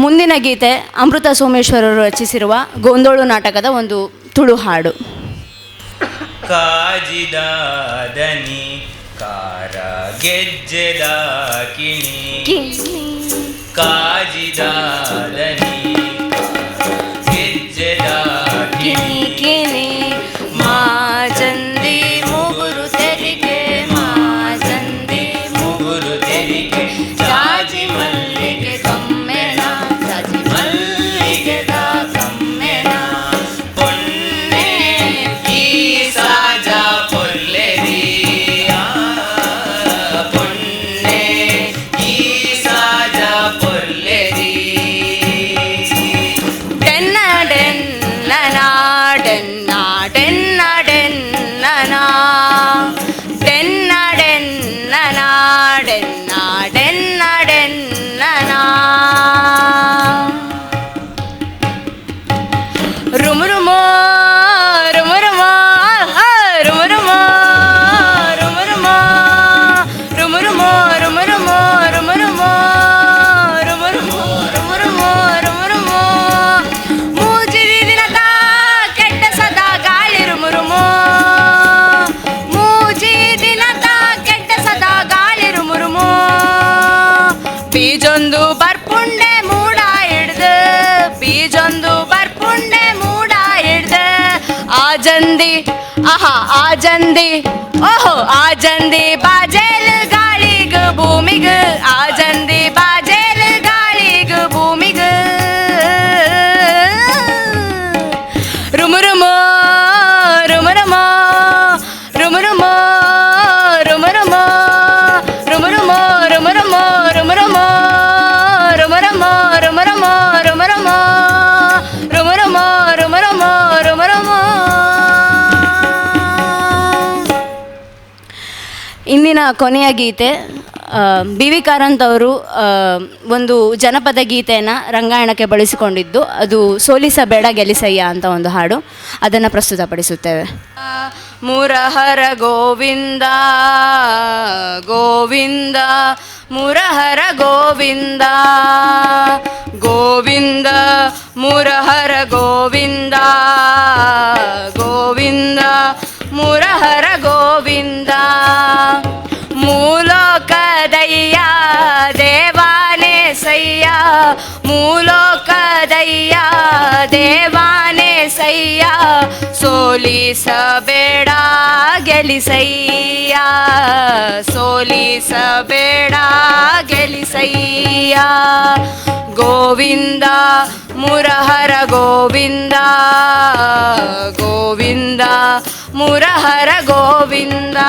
ಮುಂದಿನ ಗೀತೆ ಅಮೃತ ಸೋಮೇಶ್ವರರು ರಚಿಸಿರುವ ಗೋಂದೋಳು ನಾಟಕದ ಒಂದು ತುಳು ಹಾಡು. ಕಾಜಿದ ದನಿ ಕಾರ ಗೆಜ್ಜೆದ ಕಿಣಿ ಕಾಜಿದ ದನಿ ಗೆಜ್ಜೆದ ಕಿಣಿ ಕಿಣಿ ಮಾಜಂದಿ ಮುಗುರು ತೆರಿಗೆ ಮಾಜಂದಿ ಮುಗುರು ತೆರಿಗೆ ಜಾಜಿ ಮಲ್ಲಿಗೆ ಕಮ್ಮೆನ ಜಾಜಿ ಮಲ್ಲಿಗೆದ ಕಮ್ಮೆನ ಪೊನ್ನೆ ಈ ಸಾಜ ಪೊಲ್ಲೆರಿ ಪೊನ್ನೆ ಈ ಸಾಜ ಪೊಲ್ಲೆರಿ ಡೆನ್ನ ಡೆನ್ನನ ಡೆನ್ನ ಡೆನ್ನ ಡೆನ್ನನ ಡೆನ್ನ ಡೆನ್ನನ ಡೆನ್ನ ಡೆನ್ನ ಡೆನ್ನನ ರುಮುರುಮೋ ರುಮುರುಮೋ ರುಮುರುಮೋ ರುಮುರುಮೋ ರುಮುರುಮೋ ರುಮುರುಮೋ ರುಮುರುಮೋ ರುಮುರುಮೋ ರುಮುರುಮೋ ರುಮುರುಮೋ ಮೂಜಿರಿ ದಿನದ ಕೆಟ್ಟ ಸದಾ ಗಾಳಿ ರುಮುರುಮೋ ಮೂಜಿ ದಿನದ ಕೆಟ್ಟ ಸದಾ ಗಾಳಿ ರುಮುರುಮೋ ಬೀಜೊಂದು ಬರ್ಪುಂಡೆ ಮೂಡ ಹಿಡ್ದು ಬೀಜೊಂದು ಬರ್ಪುಂಡೆ ಮೂಡ ಹಿಡ್ದು ಆಜಂದಿ ಆಹಾ ಆಜಂದಿ ಓಹೋ ಆಜಂದಿ ಬಾಜೇಲ್ ಗಾಳಿಗ ಭೂಮಿಗ ಆಜಂದಿ ಬಾಜೇಲ್ ಗಾಳಿಗ ಭೂಮಿಗ ರುಮುರುಮೋ ರುಮುರುಮೋ ರುಮುರುಮೋ ರುಮುರುಮೋ ರುಮುರುಮೋ ರುಮುರುಮೋ ರುಮುರುಮೋ ರುಮುರುಮೋ ರುಮುರುಮೋ ರುಮುರುಮೋ ರುಮುರುಮೋ ರುಮುರುಮೋ ರುಮುರುಮೋ. ಇಂದಿನ ಕೊನೆಯ ಗೀತೆ ಬಿ ವಿ ಕಾರಂತ್ ಅವರು ಒಂದು ಜನಪದ ಗೀತೆಯನ್ನು ರಂಗಾಯಣಕ್ಕೆ ಬಳಸಿಕೊಂಡಿದ್ದು, ಅದು ಸೋಲಿಸಬೇಡ ಗೆಲಿಸಯ್ಯ ಅಂತ ಒಂದು ಹಾಡು, ಅದನ್ನು ಪ್ರಸ್ತುತಪಡಿಸುತ್ತೇವೆ. ಮುರಹರ ಗೋವಿಂದ ಗೋವಿಂದ ಮುರಹರ ಗೋವಿಂದ ಗೋವಿಂದ ಮುರಹರ ಗೋವಿಂದ ಗೋವಿಂದ ಮುರಹರ ಗೋವಿಂದ ಮೂಲೋಕದಯ್ಯ ದೇವಾನೇ ಸಯ್ಯ ಮೂಲೋಕದಯ್ಯ ದೇವಾನೇ ಸಯ್ಯ ಸೋಲಿಸಬೇಡ ಗೆಲಿಸಯ್ಯ ಸೋಲಿಸಬೇಡ ಗೆಲಿಸಯ್ಯ ಗೋವಿಂದ ಮುರಹರ ಗೋವಿಂದ ಗೋವಿಂದ ಮುರಹರ ಗೋವಿಂದ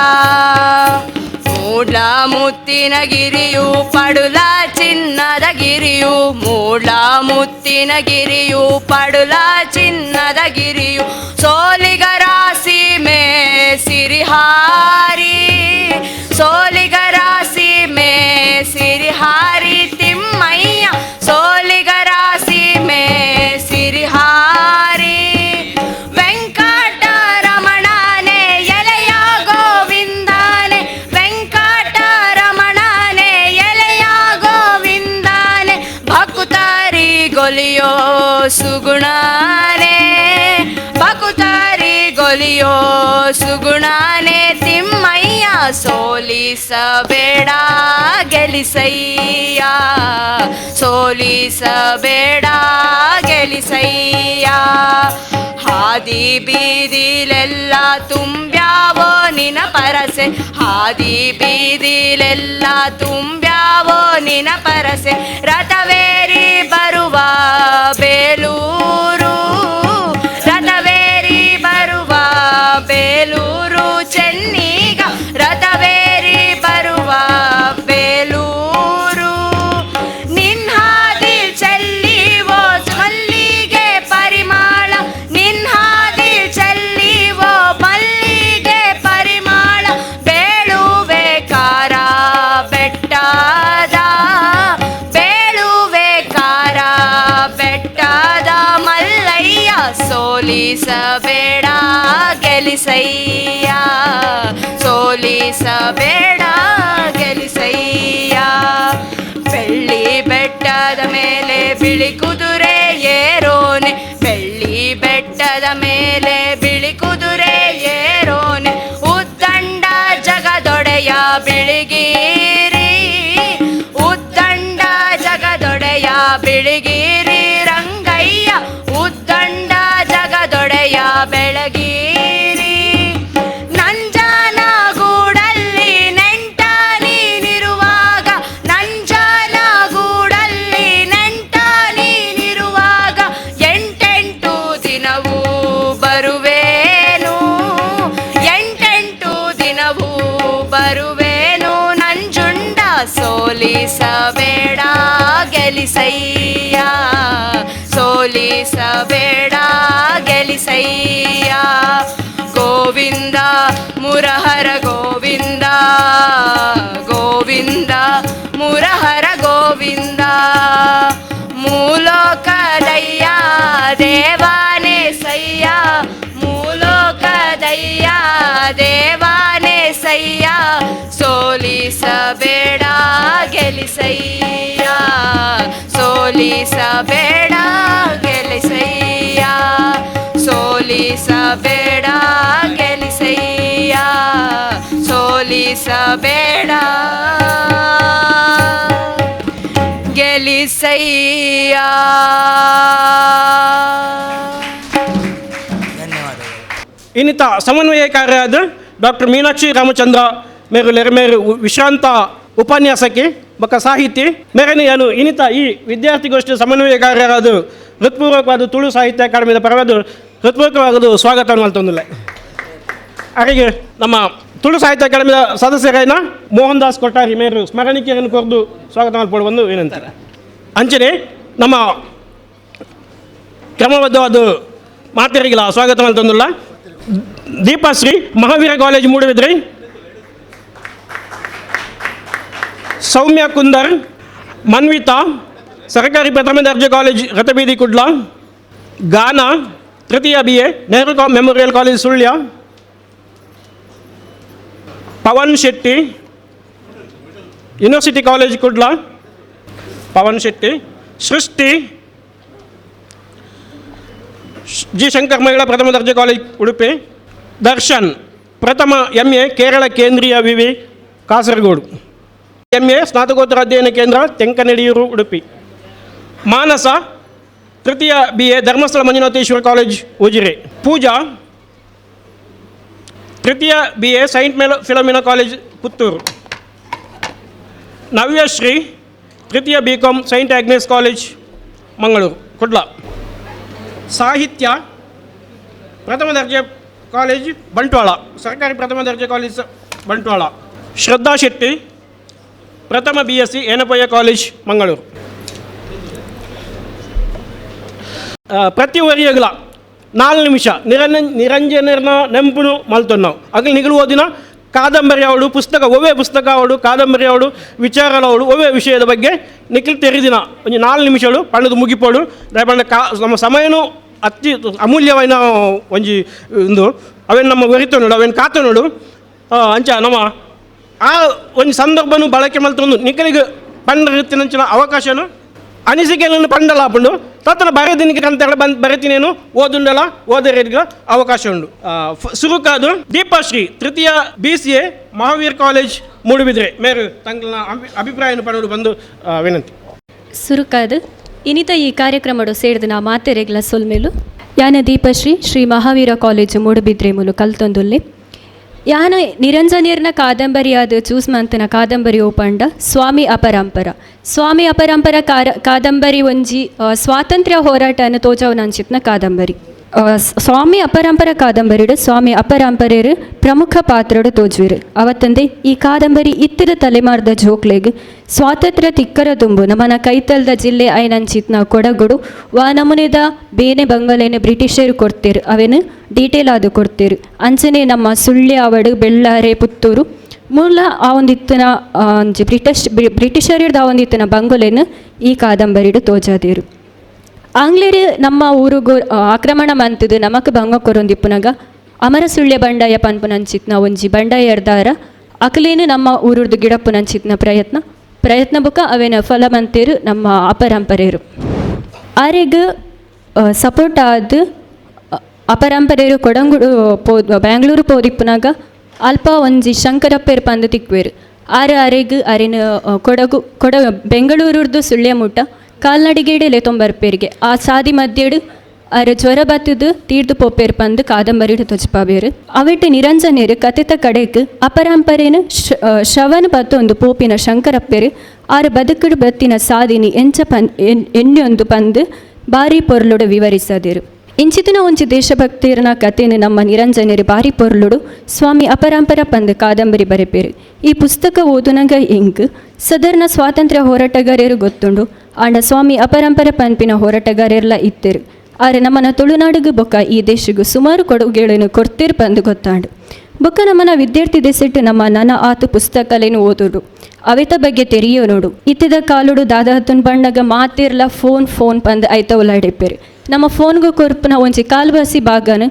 ಮೂಡ್ಲ ಮುತ್ತಿನ ಗಿರಿಯು ಪಡುಲ ಚಿನ್ನದ ಗಿರಿಯು ಮೂಡ್ಲ ಮುತ್ತಿನ ಗಿರಿಯು ಪಡುಲ ಚಿನ್ನದ ಗಿರಿಯು ಸೋಲಿಗರ ಸೀಮೆ ಸಿರಿಹಾರಿ ಸೋಲಿಗರ ಸೀಮೆ ಸಿರಿಹಾರಿ ತಿಮ್ಮಯ್ಯ ಸೋಲಿಗರ ಸೀಮೆ ಸಿರಿಹಾರಿ ವೆಂಕಟರಮಣನೆ ಎಲೆಯ ಗೋವಿಂದನೆ ವೆಂಕಟರಮಣನೆ ಎಲೆಯ ಗೋವಿಂದನೆ ಭಕ್ತರಿ ಗೊಲಿಯೋ ಅಯ್ಯೋ ಸುಗುಣಾನೆ ತಿಮ್ಮಯ್ಯ ಸೋಲಿಸಬೇಡ ಗೆಲಿಸಯ್ಯ, ಸೋಲಿಸಬೇಡ ಗೆಲಿಸಯ್ಯ. ಹಾದಿ ಬೀದಿಲೆಲ್ಲ ತುಂಬ್ಯಾವೋ ನಿನ ಪರಸೆ, ಹಾದಿ ಬೀದಿಲೆಲ್ಲ ತುಂಬ್ಯಾವೋ ನಿನ ಪರಸೆ. ರಥವೇರಿ ಬರುವ ಬೇಲೂರು, ರಥವೇರಿ ಬರುವ ಬೇಲೂರು ಚೆನ್ನೀಗ, ರಥವೇರಿ ಬರುವ ಬೇಲೂರು. ನಿನ್ಹಾದಿ ಚೆಲ್ಲಿವೋ ಮಲ್ಲಿಗೆ ಪರಿಮಾಳ, ನಿನ್ಹಾದಿ ಚೆಲ್ಲಿವೋ ಮಲ್ಲಿಗೆ ಪರಿಮಾಳ. ಬೇಳುವೆ ಕಾರ ಬೆಟ್ಟದ, ಬೇಳುವೆ ಕಾರ ಬೆಟ್ಟದ ಮಲ್ಲಯ್ಯ ಸೋಲಿಸಬೇಡ ಗೆಲಿಸಯ್ಯ, ಸೋಲಿಸಬೇಡ ಗೆಲಿಸಯ್ಯ. ಬೆಳ್ಳಿ ಬೆಟ್ಟದ ಮೇಲೆ ಬಿಳಿ ಕುದುರೆ ಏರೋನೆ, ಬೆಳ್ಳಿ ಬೆಟ್ಟದ ಮೇಲೆ ಬಿಳಿ ಕುದುರೆ ಏರೋನೆ. ಉದ್ದಂಡ ಜಗದೊಡೆಯ ಬಿಳಿಗಿರಿ, ಉದ್ದಂಡ ಜಗದೊಡೆಯ ಬಿಳಿಗಿರಿ ರಂಗಯ್ಯ, ಉದ್ದಂಡ ಜಗದೊಡೆಯ ಬೆಳಗಿರಿ. ನಂಜನಗೂಡಲ್ಲಿ ನೆಂಟ ನೀನಿರುವಾಗ, ನಂಜನಗೂಡಲ್ಲಿ ನೆಂಟ ನೀನಿರುವಾಗ, ಎಂಟೆಂಟು ದಿನವೂ ಬರುವೇನು, ಎಂಟೆಂಟು ದಿನವೂ ಬರುವೇನು. ನಂಜುಂಡ ಸೋಲಿಸಬೇಡ ಗೆಲಿಸಯ್ಯ, ಸೋಲಿಸಬೇಡ ಗೆಲಿಸಯ್ಯ. ಗೋವಿಂದ ಮುರಹರ ಗೋವಿಂದ, ಗೋವಿಂದ ಮುರಹರ ಗೋವಿಂದ. ಮೂಲೋಕದಯ್ಯ ದೇವಾನೇ ಸಯ್ಯ, ಮೂಲೋಕದಯ್ಯ ದೇವಾನೇ ಸಯ್ಯ. ಸೋಲಿಸಬೇಡ ಗೆಲಿಸಯ್ಯ, ಸೋಲಿಸಬೇಡ ಗೆಲಿಸಯ್ಯ, ಸೋಲಿಸಬೇಡ ಗೆಲಿಸಯ್ಯ, ಸೋಲಿಸಬೇಡ ಗೆಲಿಸಯ್ಯ. ಇನ್ನಿತ ಸಮನ್ವಯಕಾರಿಯಾದ ಡಾಕ್ಟರ್ ಮೀನಾಕ್ಷಿ ರಾಮಚಂದ್ರ ಮೇರು ಲೆರಮೇರು ವಿಶ್ರಾಂತ ಉಪನ್ಯಾಸಕಿ ಬೊಕ್ಕ ಸಾಹಿತಿ ಮೇರನೆಯನು ಇನ್ನಿತ ಈ ವಿದ್ಯಾರ್ಥಿಗೋಷ್ಠಿ ಸಮನ್ವಯಕಾರಿಯಾದ ಹೃತ್ಪೂರ್ವಕವಾದ ತುಳು ಸಾಹಿತ್ಯ ಅಕಾಡೆಮಿಯ ಪರವಾದ ಹೃತ್ಪೂರ್ವಕವಾದ ಸ್ವಾಗತವನ್ನು ಮಲ್ತೊಂದಿಲ್ಲ. ಅವರಿಗೆ ನಮ್ಮ ತುಳು ಸಾಹಿತ್ಯ ಅಕಾಡೆಮಿಯ ಸದಸ್ಯರಾಯಿನ ಮೋಹನ್ ದಾಸ್ ಕೊಟ್ಟಾರಿ ಮೇರು ಸ್ಮರಣಿಕೆಯನ್ನು ಕೊರೆದು ಸ್ವಾಗತ ಮಲ್ಪಡು ಒಂದು ವಿನಂತಿ. ಅಂಚನೆ ನಮ್ಮ ಕ್ರಮಬದ್ಧವಾದ ಮಾತೆರಿಗಿಲ್ಲ ಸ್ವಾಗತ ಮಲ್ತೊಂದಿಲ್ಲ. ದೀಪಶ್ರೀ ಮಹಾವೀರ ಕಾಲೇಜ್ ಮೂಡುಬಿದ್ರಿ, ಸೌಮ್ಯ ಕುಂದರ್, ಮನ್ವಿತಾ ಸರ್ಕಾರಿ ಪ್ರಥಮ ದರ್ಜೆ ಕಾಲೇಜ್ ರಥಬೀದಿ ಕುಡ್ಲ, ಗಾನ ತೃತೀಯ BA Nehru memorial college Sullia, Pavan Shetty university college Kudla, Pavan Shetty, Srishti G Shankar ಮಹಿಳಾ ಪ್ರಥಮ ದರ್ಜೆ ಕಾಲೇಜ್ ಉಡುಪಿ, ದರ್ಶನ್ ಪ್ರಥಮ MA ಕೇರಳ ಕೇಂದ್ರೀಯ ವಿವಿ ಕಾಸರಗೋಡು, MA ಸ್ನಾತಕೋತ್ತರ ಅಧ್ಯಯನ ಕೇಂದ್ರ ತೆಂಕನಡಿಯೂರು ಉಡುಪಿ, ಮಾನಸ ತೃತೀಯ BA ಧರ್ಮಸ್ಥಳ ಮಂಜುನಾಥೇಶ್ವರ ಕಾಲೇಜ್ ಉಜಿರೆ, ಪೂಜಾ ತೃತೀಯ BA Saint Philomena college Puttur, Navyashree ತೃತೀಯ BCom Saint Agnes college Mangaluru Kudla, ಸಾಹಿತ್ಯ ಪ್ರಥಮ ದರ್ಜೆ ಕಾಲೇಜ್ ಬಂಟ್ವಾಳ ಸರ್ಕಾರಿ ಪ್ರಥಮ ದರ್ಜೆ ಕಾಲೇಜ್ ಬಂಟ್ವಾಳ, ಶ್ರದ್ಧಾ ಶೆಟ್ಟಿ ಪ್ರಥಮ BSc ಏನಪಯ್ಯ ಕಾಲೇಜ್ ಮಂಗಳೂರು. ಪ್ರತಿವರಿಯಗಲ 4 ನಿಮಿಷ ನಿರಂಜನರ್ನ ನೆಂಪುನು ಮಲ್ತೊಂದು ನಾವು ಆಗಲಿ ನಿಗಲು ಓದಿನ ಕಾದಂಬರಿ ಅವಳು ಪುಸ್ತಕ ಒವ್ವೇ ಪುಸ್ತಕ ಅವಳು ಕಾದಂಬರಿ ಅವಳು ವಿಚಾರಗಳು ಅವಳು ಒವ್ವೇ ವಿಷಯದ ಬಗ್ಗೆ ನಿಖಿಲ್ ತೆರೆದಿನ ಒಂದು 4 ನಿಮಿಷಗಳು ಪಣ್ಣದು ಮುಗಿಪೋಡು ದಯಪಂಡ ನಮ್ಮ ಸಮಯನೂ ಅತಿ ಅಮೂಲ್ಯವಾದ ಒಂಜಿ ಒಂದು ಅವೇನು ನಮ್ಮ ಒರಿತ ನೋಡು ಅವೇನು ಕಾತ ನೋಡು ಅಂಚ ನಮ್ಮ ಆ ಒಂದು ಸಂದರ್ಭನೂ ಬಳಕೆ ಮಲ್ತೊಂದು ನಿಖಲಿಗೆ ಪಂಡ ರೀತಿಯಂಚಿನ ಅವಕಾಶನು ಅನಿಸಿಕೆಯನ್ನು ಪಂಡಲ ಹಾಕೊಂಡು ತತ್ತಲ ಬರೆದಿನಿಗೆ ಕಂತ ಬಂದು ಬರೀತೀನೇನು ಓದುಂಡಲ್ಲ ಓದರಿಗೆ ಅವಕಾಶ ಉಂಡು. ಸುರುಕಾದು ದೀಪಶ್ರೀ ತೃತೀಯ BCA ಮಹಾವೀರ್ ಕಾಲೇಜ್ ಮೂಡುಬಿದ್ರೆ ಮೇರು ತಂಗಳ ಅಭಿಪ್ರಾಯ ಪಡೆದು ಬಂದು ವಿನಂತಿ. ಸುರುಕಾದು ಇನಿತ ಈ ಕಾರ್ಯಕ್ರಮಡು ಸೇರಿದ ನಾ ಮಾತೆರೆಗ್ಲ ಸೊಲ್ಮೇಲು ಯಾನ ದೀಪಶ್ರೀ ಶ್ರೀ ಮಹಾವೀರ ಕಾಲೇಜು ಮೂಡುಬಿದ್ರೆ ಮೂಲು ಕಲ್ತೊಂದುಲ್ಲೆ ಯಾನ ನಿರಂಜನೇರ್ನ ಕಾದಂಬರಿಯಾದ ಚೂಸ್ ಮಂತನ ಕಾದಂಬರಿ ಓಪಂಡ ಸ್ವಾಮಿ ಅಪರಂಪರ. ಸ್ವಾಮಿ ಅಪರಂಪರ ಕಾದಂಬರಿ ಒಂಜಿ ಸ್ವಾತಂತ್ರ್ಯ ಹೋರಾಟನ ತೋಜವನಂಚಿತ್ನ ಕಾದಂಬರಿ. ಸ್ವಾಮಿ ಅಪರಂಪರ ಕಾದಂಬರಿಡು ಸ್ವಾಮಿ ಅಪರಂಪರೆರು ಪ್ರಮುಖ ಪಾತ್ರಡು ತೋಜುವಿರು. ಅವತ್ತಂದೆ ಈ ಕಾದಂಬರಿ ಇತ್ತಿದ ತಲೆಮಾರ್ದ ಜೋಕ್ಲೆಗ್ ಸ್ವಾತಂತ್ರ್ಯ ತಿಕ್ಕರ ತುಂಬು ನಮ್ಮನ ಕೈತಲ್ದ ಜಿಲ್ಲೆ ಐನಂಚಿತ್ನ ಕೊಡಗುಡು ವಾ ನಮೂನೆದ ಬೇನೆ ಬಂಗಲೇನೆ ಬ್ರಿಟಿಷರು ಕೊಡ್ತೇರು ಅವೇನು ಡೀಟೇಲ್ ಆದು ಕೊಡ್ತೇರು. ಅಂಚನೆ ನಮ್ಮ ಸುಳ್ಯ ಅವಡು ಬೆಳ್ಳಾರೆ ಪುತ್ತೂರು ಮೂಲ ಆ ಒಂದಿತ್ತನ ಬ್ರಿಟಿಷರಿಡ್ದು ಆ ಒಂದಿತ್ತನ ಬಂಗಲೇನು ಈ ಕಾದಂಬರಿಡು ತೋಜಾದೇರು. ಆಂಗ್ಲೇರು ನಮ್ಮ ಊರಿಗೂ ಆಕ್ರಮಣ ಮಂತದು ನಮಕ್ ಭಂಗ ಕೊರೊಂದಿಪ್ಪುನಾಗ ಅಮರ ಸುಳ್ಯ ಬಂಡಾಯ ಪನ್ಪುನಂಚಿತ್ನ ಒಂಜಿ ಬಂಡಾಯ ಎರ್ದಾರ ಅಕಲೇನು ನಮ್ಮ ಊರುರ್ದು ಗಿಡಪ್ಪುನಂಚಿತ್ನ ಪ್ರಯತ್ನ ಬುಕ ಅವೇನ ಫಲ ಮಂತೇರು ನಮ್ಮ ಅಪರಂಪರೆರು. ಆರೆಗ್ ಸಪೋರ್ಟ್ ಆದ ಅಪರಂಪರೆರು ಕೊಡಂಗುಡು ಬ್ಯಾಂಗ್ಳೂರು ಪೋದಿಪ್ಪುನಾಗ ಅಲ್ಪ ಒಂಜಿ ಶಂಕರಪ್ಪೇರು ಪಂದು ತಿಕ್ವೇರು. ಆರೆಗ್ ಅರೆನ ಕೊಡ ಬೆಂಗಳೂರುರ್ದು ಸುಳ್ಯ ಮುಟ್ಟ ಕಾಲ್ನಡಿಗೇಡೆ ತೊಂಬರ್ಪೇರಿಗೆ ಆ ಸಾದಿ ಮಧ್ಯಡು ಅರೆ ಜ್ವರ ಬತ್ತದು ತೀರ್ದು ಪೋಪೇರು ಪಂದು ಕಾದಂಬರಿಡು ತೊಜ್ಪಾಬೇರು. ಅವಿಟ್ಟು ನಿರಂಜನೇರು ಕಥಿತ ಕಡೆಕ್ ಅಪರಂಪರೆನು ಶ್ರವಣ ಬತ್ತೊಂದು ಪೋಪಿನ ಶಂಕರಪ್ಪೇರು ಆರು ಬದುಕುಡು ಬತ್ತಿನ ಸಾದಿನಿ ಎಣ್ಣೊಂದು ಪಂದು ಬಾರಿ ಪೊರ್ಲುಡು ವಿವರಿಸದಿರು. ಇಂಚಿತಿನ ಒಂಜಿ ದೇಶಭಕ್ತಿಯರ್ನ ಕಥೆಯನ್ನು ನಮ್ಮ ನಿರಂಜನೇರು ಬಾರಿ ಪೊರ್ಲುಡು ಸ್ವಾಮಿ ಅಪರಂಪರ ಪಂದು ಕಾದಂಬರಿ ಬರೆಪೇರು. ಈ ಪುಸ್ತಕ ಓದುನಗ ಎಂಕ್ ಸದರ್ನ ಸ್ವಾತಂತ್ರ್ಯ ಹೋರಾಟಗಾರರು ಗೊತ್ತುಂಡು ಆಂಡ ಸ್ವಾಮಿ ಅಪರಂಪರ ಪಂಪಿನ ಹೋರಾಟಗಾರರೆಲ್ಲ ಇತ್ತೇರು. ಆದರೆ ನಮ್ಮನ ತುಳುನಾಡಿಗೂ ಬೊಕ್ಕ ಈ ದೇಶಗೂ ಸುಮಾರು ಕೊಡುಗೆಗಳನ್ನು ಕೊಡ್ತೇರು ಪಂದು ಗೊತ್ತಾಂಡು. ಬೊಕ್ಕ ನಮ್ಮನ ವಿದ್ಯಾರ್ಥಿ ದೆಸೆಟ್ಟು ನಮ್ಮ ನನ ಆತು ಪುಸ್ತಕಲೇನು ಓದೋಡು ಅವೆತ ಬಗ್ಗೆ ತೆರಿಯೋ ನೋಡು. ಇತ್ತಿದ ಕಾಲುಡು ದಾದಾತುನ್ ಬಣ್ಣಗ ಮಾತಿರ್ಲ ಫೋನ್ ಪಂದು ಐತ ಉಲಾಡಿಪೇರು. ನಮ್ಮ ಫೋನ್ಗೂ ಕೊರ್ಪುನ ಒಂಜಿ ಕಾಲ್ವಾಸಿ ಭಾಗನ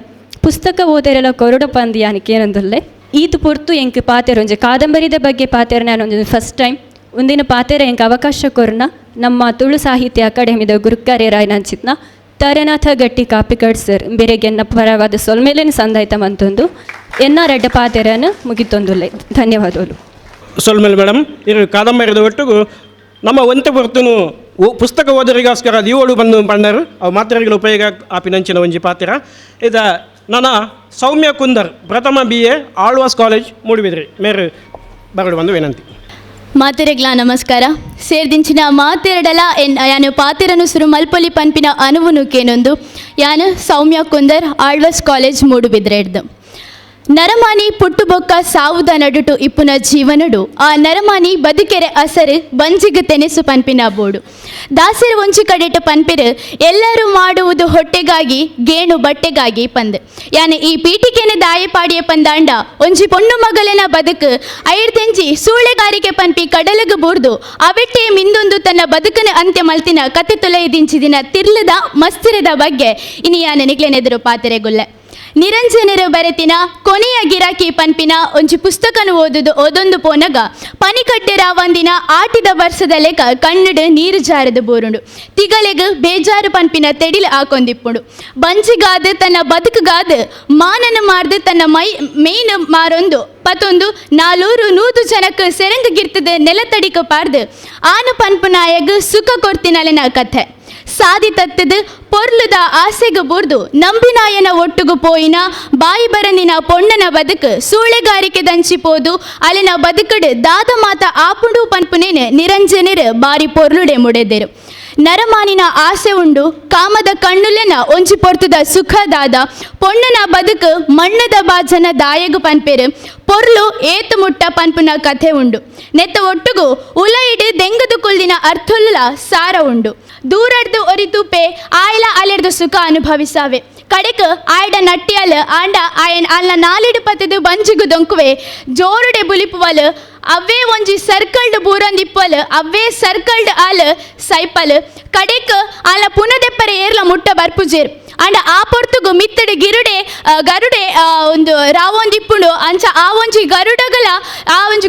ಪುಸ್ತಕ ಓದರೆಲ್ಲ ಕೊರಡು ಪಂದು ಯಾನಿಕೆ ಏನಂದಲ್ಲೇ ಈತು ಪೊರ್ತು ಎಂಕ್ ಪಾತೆರ ಒಂಜಿ ಕಾದಂಬರಿದ ಬಗ್ಗೆ ಪಾತೆರ ನಾನು ಒಂದು ಫಸ್ಟ್ ಟೈಮ್ ಒಂದಿನ ಪಾತೆರ ಎಂಕ್ ಅವಕಾಶ ಕೊರ್ನ ನಮ್ಮ ತುಳು ಸಾಹಿತ್ಯ ಅಕಾಡೆಮಿದ ಗುರುಕಾರ್ಯರಾಯನಂಚಿತ್ನ ತಾರನಾಥ ಗಟ್ಟಿ ಕಾಪಿಕಡ್ ಸರ್ ಬೇರೆಗೆ ಎನ್ನ ಪರವಾದ ಸೊಲ್ಮೇಲೇನು ಸಂದಾಯ್ತ ಮಂತೊಂದು ಎನ್ನ ರೆಡ್ಡ ಪಾತೆರನ್ನು ಮುಗಿತೊಂದುಲ್ಲೆ. ಧನ್ಯವಾದಗಳು. ಸೊಲ್ಮೇಲೆ ಮೇಡಮ್ ಇದು ಕಾದಂಬರಿದ ಒಟ್ಟಿಗೂ ನಮ್ಮ ಒಂತೆ ಹೊರ್ತನು ಪುಸ್ತಕ ಓದರಿಗೋಸ್ಕರ ಅದು 7 ಬಂದು ಪಂಡರು ಅವು ಮಾತ್ರೆಗಳ ಉಪಯೋಗ ಆಪಿನಂಚಿನ ಒಂಜಿ ಪಾತ್ರ ಇದ ನನ್ನ ಸೌಮ್ಯ ಕುಂದರ್ ಪ್ರಥಮ BA ಆಳ್ವಾಸ್ ಕಾಲೇಜ್ ಮೂಡುಬಿದ್ರಿ ಮೇರು ಬರಡು ಬಂದು ವಿನಂತಿ. ಮಾತೆರೆಗ್ಲ ನಮಸ್ಕಾರ. ಸೇರ್ದಿಂಚಿನ ಮಾತೆರಡಲ ಯಾನು ಪಾತೆರನು ಸುರು ಮಲ್ಪೊಲಿ ಪನ್ಪಿನ ಅನುವುನು ಕೇನೊಂದು ಯಾನು ಸೌಮ್ಯ ಕುಂದರ್ ಆಳ್ವಾಸ್ ಕಾಲೇಜ್ ಮೂಡುಬಿದ್ರೆಡ್ದು. ನರಮಾನಿ ಪುಟ್ಟುಬೊಕ್ಕ ಸಾವುದ ನಡುಟು ಇಪ್ಪುನ ಜೀವನಡು ಆ ನರಮಾನಿ ಬದುಕೆರೆ ಅಸರು ಬಂಜಿಗೆ ತೆನೆಸು ಪನ್ಪಿನ ಬೋಡು ದಾಸರು ಒಂಜಿ ಕಡೆಟ ಪನ್ಪಿರು ಎಲ್ಲರೂ ಮಾಡುವುದು ಹೊಟ್ಟೆಗಾಗಿ ಗೇಣು ಬಟ್ಟೆಗಾಗಿ ಪಂದ್ ಯಾನೆ ಈ ಪೀಟಿಕೆನೆ ದಾಯಪಾಡಿಯ ಪಂದಾಂಡ ಒಂಜಿ ಪೊಣ್ಣು ಮಗಲಿನ ಬದುಕು ಐಡ್ತೆಂಜಿ ಸೂಳೆಗಾರಿಕೆ ಪನ್ಪಿ ಕಡಲಗು ಬೂರ್ದು ಅವೆಟ್ಟೆ ಮಿಂದೊಂದು ತನ್ನ ಬದುಕನ ಅಂತ್ಯ ಮಲ್ತಿನ ಕತೆ ತೊಲೆಯದಿಂಚಿದಿನ ತಿರ್ಲದ ಮಸ್ತಿರದ ಬಗ್ಗೆ ಇನಿ ಯಾನೆ ನಿಗ್ಲೆನೆದುರು ಪಾತೆರೆಗುಲ್ಲೆ. ನಿರಂಜನರು ಬರೆತಿನ ಕೊನೆಯ ಗಿರಾಕಿ ಪನ್ಪಿನ ಒಂಜಿ ಪುಸ್ತಕನು ಓದೊಂದು ಪೋನಗ ಪನಿಕಟ್ಟೆರ ಒಂದಿನ ಆಟಿದ ವರ್ಷದ ಲೆಕ್ಕ ಕಣ್ಣಡು ನೀರು ಜಾರದು ಬೋರುಂಡು ತಿಗಲೆಗ್ ಬೇಜಾರು ಪನ್ಪಿನ ತೆಡಿಲು ಹಾಕೊಂದಿಪ್ಪುಂಡು ಬಂಜಿಗಾದ ತನ್ನ ಬದುಕುಗಾದ ಮಾನನು ಮಾರ್ದು ತನ್ನ ಮೇಯ್ನು ಮಾರೊಂದು ಪತ್ತೊಂದು 400 ಜನಕ್ಕೆ ಸೆರಂಗಿರ್ತದೆ ನೆಲತಡಿಕ ಪಾರ್ದು ಆನು ಪನ್ಪುನಾಯಗ್ ಸುಖ ಕೊಡ್ತಿನಲಿನ ಕಥೆ ಸಾದಿ ತತ್ತದು ಪೊರ್ಲುದ ಆಸೆಗು ಬುರ್ದು ನಂಬಿನಾಯನ ಒಟ್ಟುಗು ಪೋಯಿನ ಬಾಯಿ ಬರಂದಿನ ಪೊಣ್ಣನ ಬದುಕು ಸೂಳೆಗಾರಿಕೆ ದಂಚಿಪೋದು ಅಲ್ಲಿನ ಬದುಕಡು ದಾದ ಮಾತ ಆಪುಂಡು ಪನ್ಪುನೇನು ನಿರಂಜನರು ಬಾರಿ ಪೊರ್ಲುಡೆ ಮುಡೆದೆರು. ನರಮಾನಿನ ಆಸೆ ಉಂಡು ಕಾಮದ ಕಣ್ಣುಲೆನ ಒಂಜಿ ಪೊರ್ತುದ ಸುಖದಾದ ಪೊಣ್ಣನ ಬದುಕು ಮಣ್ಣದ ಬಾಜನ ದಾಯಗು ಪನ್ಪೇರು ಪೊರ್ಲು ಏತು ಮುಟ್ಟ ಪನ್ಪುನ ಕಥೆ ಉಂಡು ನೆತ್ತ ಒಟ್ಟುಗು ಉಲ ಇಡು ದೆಂಗದು ಕುಲ್ದಿನ ಅರ್ಥುಲ್ಲ ಸಾರ ಉಂಡು ದೂರಡ್ದು ಒರಿತುಪೆ ಆಯ್ಲ ಅಲೆರ್ದು ಸುಖ ಅನುಭವಿಸಾವೆ ಕಡೆಕ್ ಆಯ್ಡ ನಟ್ಟಿಯಲ್ ಆಂಡ ಆಯನ್ ಅಲ್ಲ ನಾಲಿಡು ಪತ್ತದು ಬಂಜಿಗು ದೊಂಕುವೆ ಜೋರುಡೆ ಬುಲಿಪುವಲ್ ಅವೇ ಒಂಜಿ ಸರ್ಕಲ್ಡ್ ಬೂರೊಂದಿಪ್ಪಲ್ ಅವೇ ಸರ್ಕಲ್ಡ್ ಆಲ್ ಸೈಪಲ್ ಕಡೆಕ್ ಆಲ ಪುನದೆಪ್ಪರೆ ಏರ್ಲ ಮುಟ್ಟ ಬರ್ಪುಜೇರ್ ಅಂಡ ಆ ಪೊರ್ತುಗು ಮಿತ್ತಡು ಗರುಡೆ ಒಂದು ರಾವೊಂದಿಪ್ಪುಂಡು ಅಂಚ ಆ ಒಂಜಿ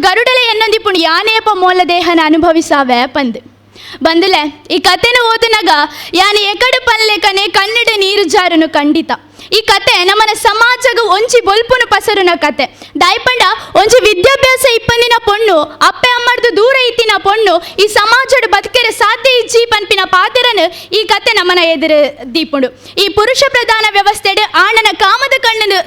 ಗರುಡಲೆ ಎನ್ನೊಂದಿಪ್ಪುಂಡು ಯಾನೇಪ ಮೂಲ ದೇಹನ ಅನುಭವಿಸಾವೆ ಪಂದ್ ಬಂದುಲೆ ಈ ಕಥೆನ ಓದಿನಾಗ ಯಾನು ಎಕಡು ಪನ್ಲೆಕನೆ ಕನ್ನಡ ನೀರು ಜಾರುನು ಖಂಡಿತ. ಈ ಕತೆ ನಮ್ಮನ ಸಮಾಜಗ ಒಂಜಿ ಬೊಲ್ಪುನ ಪಸರುನ ಕತೆ. ದಾಯ್ಪಂಡ ಒಂಜಿ ವಿದ್ಯಾಭ್ಯಾಸ ಇಪ್ಪಂದಿನ ಪೊಣ್ಣು ಅಪ್ಪೆ ಅಮ್ಮರ್ದು ದೂರ ಇತ್ತಿನ ಪೊಣ್ಣು ಈ ಸಮಾಜದ ಬದುಕೆರೆ ಸಾಧ್ಯ ಇಜ್ಜಿ ಪನ್ಪಿನ ಪಾತೆರನು ಈ ಕತೆ ನಮ್ಮನ ಎದುರು ದೀಪುಂಡು. ಈ ಪುರುಷ ಪ್ರಧಾನ ವ್ಯವಸ್ಥೆಡು ಆಣನ ಕಾಮದ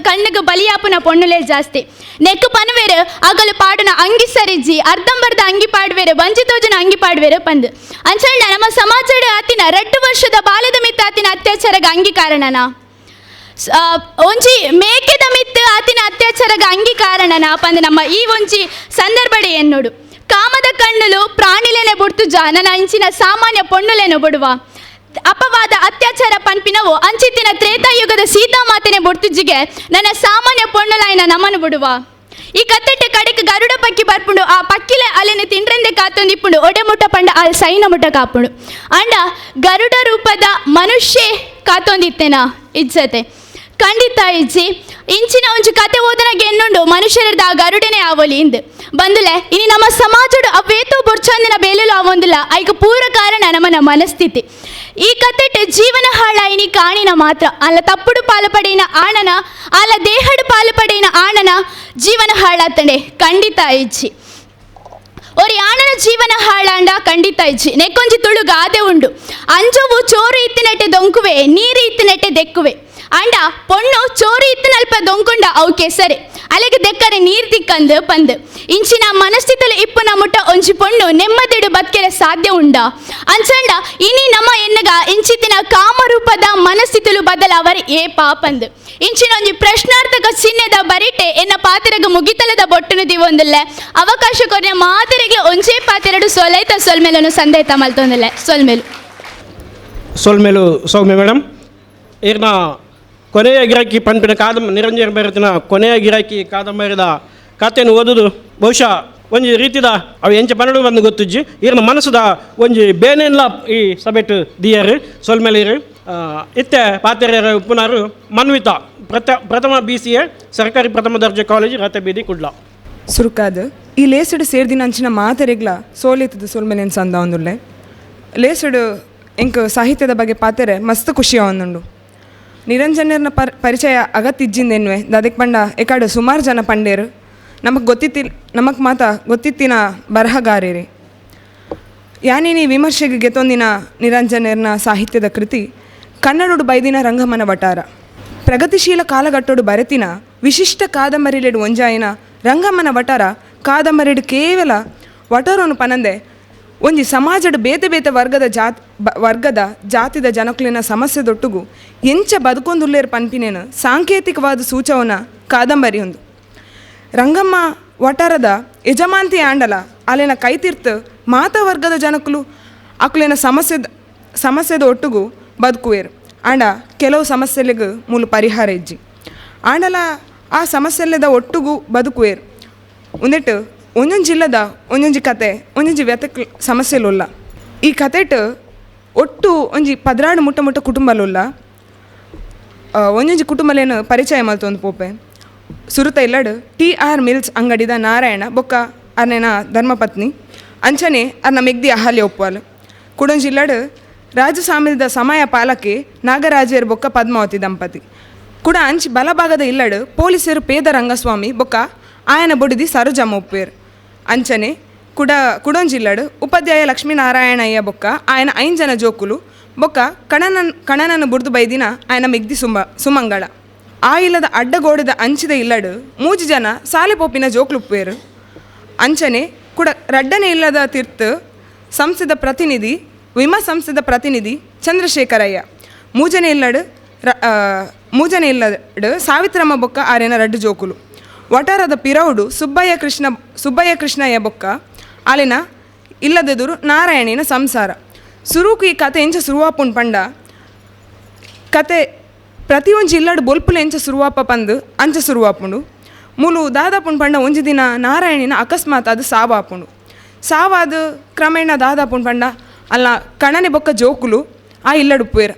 ಕಣ್ಣಿಗೆ ಬಲಿಯಾಪುನ ಪೊಣ್ಣುಲೇ ಜಾಸ್ತಿ. ನೆಕ್ಕು ಪನ್ವೇರು ಆಗಲು ಪಾಡುನ ಅಂಗಿ ಸರಿಜ್ಜಿ ಅರ್ಧಂಬರ್ಧ ಅಂಗಿ ಪಾಡುವೇರು ಬಂಜಿತೋಜನ ಅಂಗಿ ಪಾಡುವೇರು ಪಂದು ಅಂಚಂಡ ನಮ್ಮ ಸಮಾಜದ ಆತಿನ 2 ವರ್ಷದ ಬಾಲ್ಯದ ಮಿತ್ತ ಆತಿನ ಅತ್ಯಾಚಾರಗ ಅಂಗಿ ಕಾರಣನ ಒಂಜಿ ಮೇಕೆದ ಮಿತ್ತು ಆತಿನ ಅತ್ಯಾಚಾರಗ ಅಂಗಿ ಕಾರಣನ ಪಂದು ನಮ್ಮ ಈ ಒಂಜಿ ಸಂದರ್ಭಡೆ ಎನ್ನೋಡು. ಕಾಮದ ಕಣ್ಣುಲು ಪ್ರಾಣಿಲೇನೆ ಬುಡ್ತು ನನ್ನ ಅಂಚಿನ ಸಾಮಾನ್ಯ ಪೊಣ್ಣುಲೇನು ಬಿಡುವ ಅಪವಾದ ಅತ್ಯಾಚಾರ ಪನ್ಪಿನವು ಅಂಚಿತ್ತಿನ ತ್ರೇತಾಯುಗದ ಸೀತಾಮಾತೆನೆ ಬೊಡ್ತುಜ್ಜಿಗೆ ನನ್ನ ಸಾಮಾನ್ಯ ಪೊಣ್ಣುಲಾಯಿನ ನಮನು ಬಿಡುವ. ಈ ಕತ್ತೆಟ್ಟೆ ಕಡೆಗೆ ಗರುಡ ಪಕ್ಕಿ ಬರ್ಪುಂಡು ಆ ಪಕ್ಕಿಲೆ ಅಲ್ಲಿನ ತಿಂಡ್ರೆಂದೆ ಕಾತೊಂದಿಪ್ಪುಂಡು ಒಡೆ ಮುಟ್ಟ ಪಂಡ ಅಲ್ಲಿ ಸೈನ ಮುಟ್ಟ ಕಾಪುಂಡು ಅಂಡ ಗರುಡ ರೂಪದ ಮನುಷ್ಯ ಕಾತೊಂದಿತ್ತೇನ ಇಜ್ಜತೆ ಖಂಡಿತ ಇಜ್ಜಿ ಇಂಚಿನ ಒಂಜಿ ಕತೆ ಓದನಾಗ ಎನ್ನುಂಡು ಮನುಷ್ಯರದ ಆ ಗರುಡನೇ ಆವಲಿ ಇಂದು ಬಂದುಲೆ ಇನಿ ನಮ್ಮ ಸಮಾಜಡು ಅವೇತೋ ಬೊರ್ಚಂದಿನ ಬೇಲಲು ಆವೊಂದಿಲ್ಲ ಐಕ ಪೂರ ಕಾರಣ ನಮ್ಮನ ಮನಸ್ಥಿತಿ. ಈ ಕತೆಟ್ ಜೀವನ ಹಾಳಾಯಿನಿ ಕಾಣಿನ ಮಾತ್ರ ಅಲ್ಲ ತಪ್ಪುಡು ಪಾಲುಪಡೆಯಿನ ಆಣನ ಅಲ್ಲ ದೇಹಡು ಪಾಲುಪಡೆಯಿನ ಆಣನ ಜೀವನ ಹಾಳಾತಂಡೆ ಖಂಡಿತ ಇಜ್ಜಿ. ಒರಿ ಆಣನ ಜೀವನ ಹಾಳಾಂಡ ಖಂಡಿತ ಇಜ್ಜಿ. ನೆಕ್ಕೊಂಜಿ ತುಳು ಗಾದೆ ಉಂಡು ಅಂಜವು ಚೋರು ಇತ್ತಿನಟ್ಟೆ ದೊಂಕುವೆ ನೀರು ಇತ್ತಿನಟ್ಟೆ ದೆಕ್ಕುವೆ ಅಂಡ ಪೊಣ್ಣು ಚೋರಿ ಇತ್ತಿನಲ್ಪ ದೊಂಕೊಂಡ ಅವು ಕೆಸರೆ ಅಲೆಗೆ ದೆಕ್ಕರೆ ನೀರು ದಿಕ್ಕಂದು ಪಂದು ಇಂಚಿನ ಮನಸ್ಥಿತಿಲು ಇಪ್ಪುನ ಮುಟ್ಟ ಒಂಜಿ ಪೊಣ್ಣು ನೆಮ್ಮದಿಡು ಬದುಕೆರೆ ಸಾಧ್ಯ ಉಂಡ ಅಂಚಂಡ ಇನಿ ನಮ್ಮ ಎನ್ನಗ ಇಂಚಿತ್ತಿನ ಕಾಮರೂಪದ ಮನಸ್ಥಿತಿಲು ಬದಲಾವರಿ ಏ ಪಾಪಂದು ಇಂಚಿನ ಒಂಜಿ ಪ್ರಶ್ನಾರ್ಥಕ ಚಿಹ್ನೆದ ಬರಿಟೆ ಎನ್ನ ಪಾತಿರಗ ಮುಗಿತಲದ ಬೊಟ್ಟುನು ದಿವೊಂದಿಲ್ಲ ಅವಕಾಶ ಕೊನೆ ಮಾತಿರೆಗೆ ಒಂಜೇ ಪಾತಿರಡು ಸೊಲೈತ ಸೊಲ್ಮೇಲನು ಸಂದೇತ ಮಲ್ತೊಂದಿಲ್ಲ ಸೊಲ್ಮೇಲು ಸೌಮ್ಯ ಮೇಡಮ್ ಈರ್ನ ಕೊನೆಯ ಗಿರಾಕಿ ಪಂಪಿನ ನಿರಂಜನ ಬರೆತಿನ ಕೊನೆಯ ಗಿರಾಕಿ ಕಾದಂಬರಿದ ಕಥೆಯನ್ನು ಓದುದು ಬಹುಶಃ ಒಂಜಿ ರೀತಿದ ಅವು ಎಂಚ ಪನ್ನಡು ಬಂದು ಗೊತ್ತುಜ್ಜಿ ಈರ್ನ ಮನಸ್ಸುದ ಒಂಜಿ ಬೇನೆಲ್ಲ ಈ ಸಭೆಟ್ ದಿಯರು ಸೊಲ್ಮೇಲಿರು ಇತ್ತೆ ಪಾತೆರ ಉಪ್ಪುನಾರು ಮನ್ವಿತ ಪ್ರಥಮ BCA ಸರ್ಕಾರಿ ಪ್ರಥಮ ದರ್ಜೆ ಕಾಲೇಜು ರಥಬೀದಿ ಕುಡ್ಲ ಸುರುಕಾದ ಈ ಲೇಸುಡು ಸೇರ್ದಿನ ಅಂಚಿನ ಮಾತೆರೆಗ್ಲ ಸೋಲಿತದ ಸೊಲ್ಮೇಲೇನು ಸಂದ ಒಂದುಲ್ಲೆ ಲೇಸುಡು ಎಂಕ್ ಸಾಹಿತ್ಯದ ಬಗ್ಗೆ ಪಾತೆರೆ ಮಸ್ತ್ ಖುಷಿ ಒಂದುಂಡು. ನಿರಂಜನರ್ನ ಪರಿಚಯ ಅಗತ್ತಿಜ್ಜಿಂದೆನ್ವೆ ಅದಕ್ಕೆ ಪಂಡ ಎಕಾಡು ಸುಮಾರು ಜನ ಪಂಡೇರು ನಮಗೆ ಮಾತ ಗೊತ್ತಿತ್ತಿನ ಬರಹಗಾರರಿ ಯಾನೇನಿ ವಿಮರ್ಶೆಗೆ ಗೆತೊಂದಿನ ನಿರಂಜನರ್ನ ಸಾಹಿತ್ಯದ ಕೃತಿ ಕನ್ನಡಡು ಬೈದಿನ ರಂಗಮನ ವಟಾರ ಪ್ರಗತಿಶೀಲ ಕಾಲಘಟ್ಟೋಡು ಬರೆತಿನ ವಿಶಿಷ್ಟ ಕಾದಂಬರಿಲೆಡು ಒಂಜಾಯಿನ ರಂಗಮನ ವಟಾರ ಕಾದಂಬರಿಡು ಕೇವಲ ವಟಾರನು ಪನಂದೆ ಒಂಜಿ ಸಮಾಜದ ಬೇತೆ ಬೇತೆ ವರ್ಗದ ಜಾತಿದ ಜನಕ್ಲಿನ ಸಮಸ್ಯೆದೊಟ್ಟುಗು ಎಂಚ ಬದುಕೊಂದುಲ್ಲೇರು ಪನ್ಪಿನೇನು ಸಾಂಕೇತಿಕವಾದ ಸೂಚವನ ಕಾದಂಬರಿ ಒಂದು ರಂಗಮ್ಮ ವಟಾರದ ಯಜಮಾಂತಿ ಆಂಡಲ ಅಲ್ಲಿನ ಕೈತೀರ್ತು ಮಾತಾ ವರ್ಗದ ಜನಕ್ಕಲು ಅಕ್ಲಿನ ಸಮಸ್ಯೆದ ಒಟ್ಟುಗು ಬದುಕುವೇರು ಆಂಡ ಕೆಲವು ಸಮಸ್ಯೆಲಿಗೆ ಮೂಲ ಪರಿಹಾರ ಇಜ್ಜಿ ಆಂಡಲ ಆ ಸಮಸ್ಯೆಲ್ಲದ ಒಟ್ಟುಗು ಬದುಕುವೇರು ಒಂದಿಟ್ಟು ಒಂದೊಂದು ಜಿಲ್ಲದ ಒಂದೊಂಜಿ ಕತೆ ಒಂದೊಂಜಿ ವ್ಯತಕ್ ಸಮಸ್ಯೆಲುಲ್ಲ ಈ ಕತೆಟ್ ಒಟ್ಟು ಒಂಜಿ 16 ಮುಟ್ಟ ಕುಟುಂಬಲುಲ್ಲ ಒಂದೊಂಜಿ ಕುಟುಂಬಲೇನು ಪರಿಚಯ ಮಲ್ತೊಂದು ಪೋಪೆ ಸುರುತ ಇಲ್ಲಡು TR ಮಿಲ್ಸ್ ಅಂಗಡಿದ ನಾರಾಯಣ ಬೊಕ್ಕ ಅರ್ನೇನ ಧರ್ಮಪತ್ನಿ ಅಂಚನೆ ಅರ್ನ ಮೆಗ್ದಿ ಅಹಲ್ಯ ಒಪ್ಪುವಲು ಕುಡೊಂಜಿ ಇಲ್ಲಡು ರಾಜಸಾಮಿದ ಸಮಯ ಪಾಲಕಿ ನಾಗರಾಜೇರ್ ಬೊಕ್ಕ ಪದ್ಮಾವತಿ ದಂಪತಿ ಕೂಡ ಅಂಚಿ ಬಲಭಾಗದ ಇಲ್ಲಡು ಪೊಲೀಸರು ಪೇದ ರಂಗಸ್ವಾಮಿ ಬೊಕ್ಕ ಆಯನ ಬೊಡಿದಿ ಸರೋಜಮ್ಮ ಒಪ್ಪೇರು ಅಂಚನೆ ಕುಡೊಂಜಿಲ್ಲಡು ಉಪಾಧ್ಯಾಯ ಲಕ್ಷ್ಮೀನಾರಾಯಣಯ್ಯ ಬೊಕ್ಕ ಆಯನ 5 ಜನ ಜೋಕುಲು ಬೊಕ್ಕ ಕಣನನ್ನು ಬುಡ್ದು ಬೈದಿನ ಆಯನ ಮಿಗ್ದಿ ಸುಮಂಗಳ ಆ ಇಲ್ಲದ ಅಡ್ಡಗೋಡದ ಅಂಚಿದ ಇಲ್ಲಡು 3 ಜನ ಸಾಲೆ ಪೋಪಿನ ಜೋಕ್ಲು ಉಪ್ಪೇರು ಅಂಚನೆ ಕೂಡ ರಡ್ಡನೆ ಇಲ್ಲದ ತೀರ್ಥ ಸಂಸ್ಥೆದ ಪ್ರತಿನಿಧಿ ವಿಮಾ ಸಂಸ್ಥೆದ ಪ್ರತಿನಿಧಿ ಚಂದ್ರಶೇಖರಯ್ಯ ಮೂಜನೆ ಇಲ್ಲಡು ಸಾವಿತ್ರಮ್ಮ ಬೊಕ್ಕ ಆರ್ಯನ ರಡ್ಡು ಜೋಕುಲು ವಟಾರದ ಪಿರೌಡು ಸುಬ್ಬಯ್ಯ ಕೃಷ್ಣಯ್ಯ ಬೊಕ್ಕ ಅಲ್ಲಿನ ಇಲ್ಲದೆದುರು ನಾರಾಯಣಿನ ಸಂಸಾರ ಸುರುಕು ಈ ಕತೆ ಎಂಚ ಸುರುವಾಪುಂಡು ಪಂಡ ಕತೆ ಪ್ರತಿಯೊಂಜಿ ಇಲ್ಲಡು ಬೊಲ್ಪುಲು ಎಂಚ ಸುರುವಾಪ ಪಂದು ಅಂಚ ಸುರುವಾಪುಂಡು ಮೂಲು ದಾದಾಪುಂಡು ಪಂಡ ಒಂಜಿ ದಿನ ನಾರಾಯಣಿನ ಅಕಸ್ಮಾತ್ ಅದು ಸಾವಾಪುಂಡು ಸಾವಾದ ಕ್ರಮೇಣ ದಾದಾಪುಂಡು ಪಂಡ ಅಲ್ಲ ಕಣನೆ ಬೊಕ್ಕ ಜೋಕುಲು ಆ ಇಲ್ಲಡು ಉಪ್ಪೇರು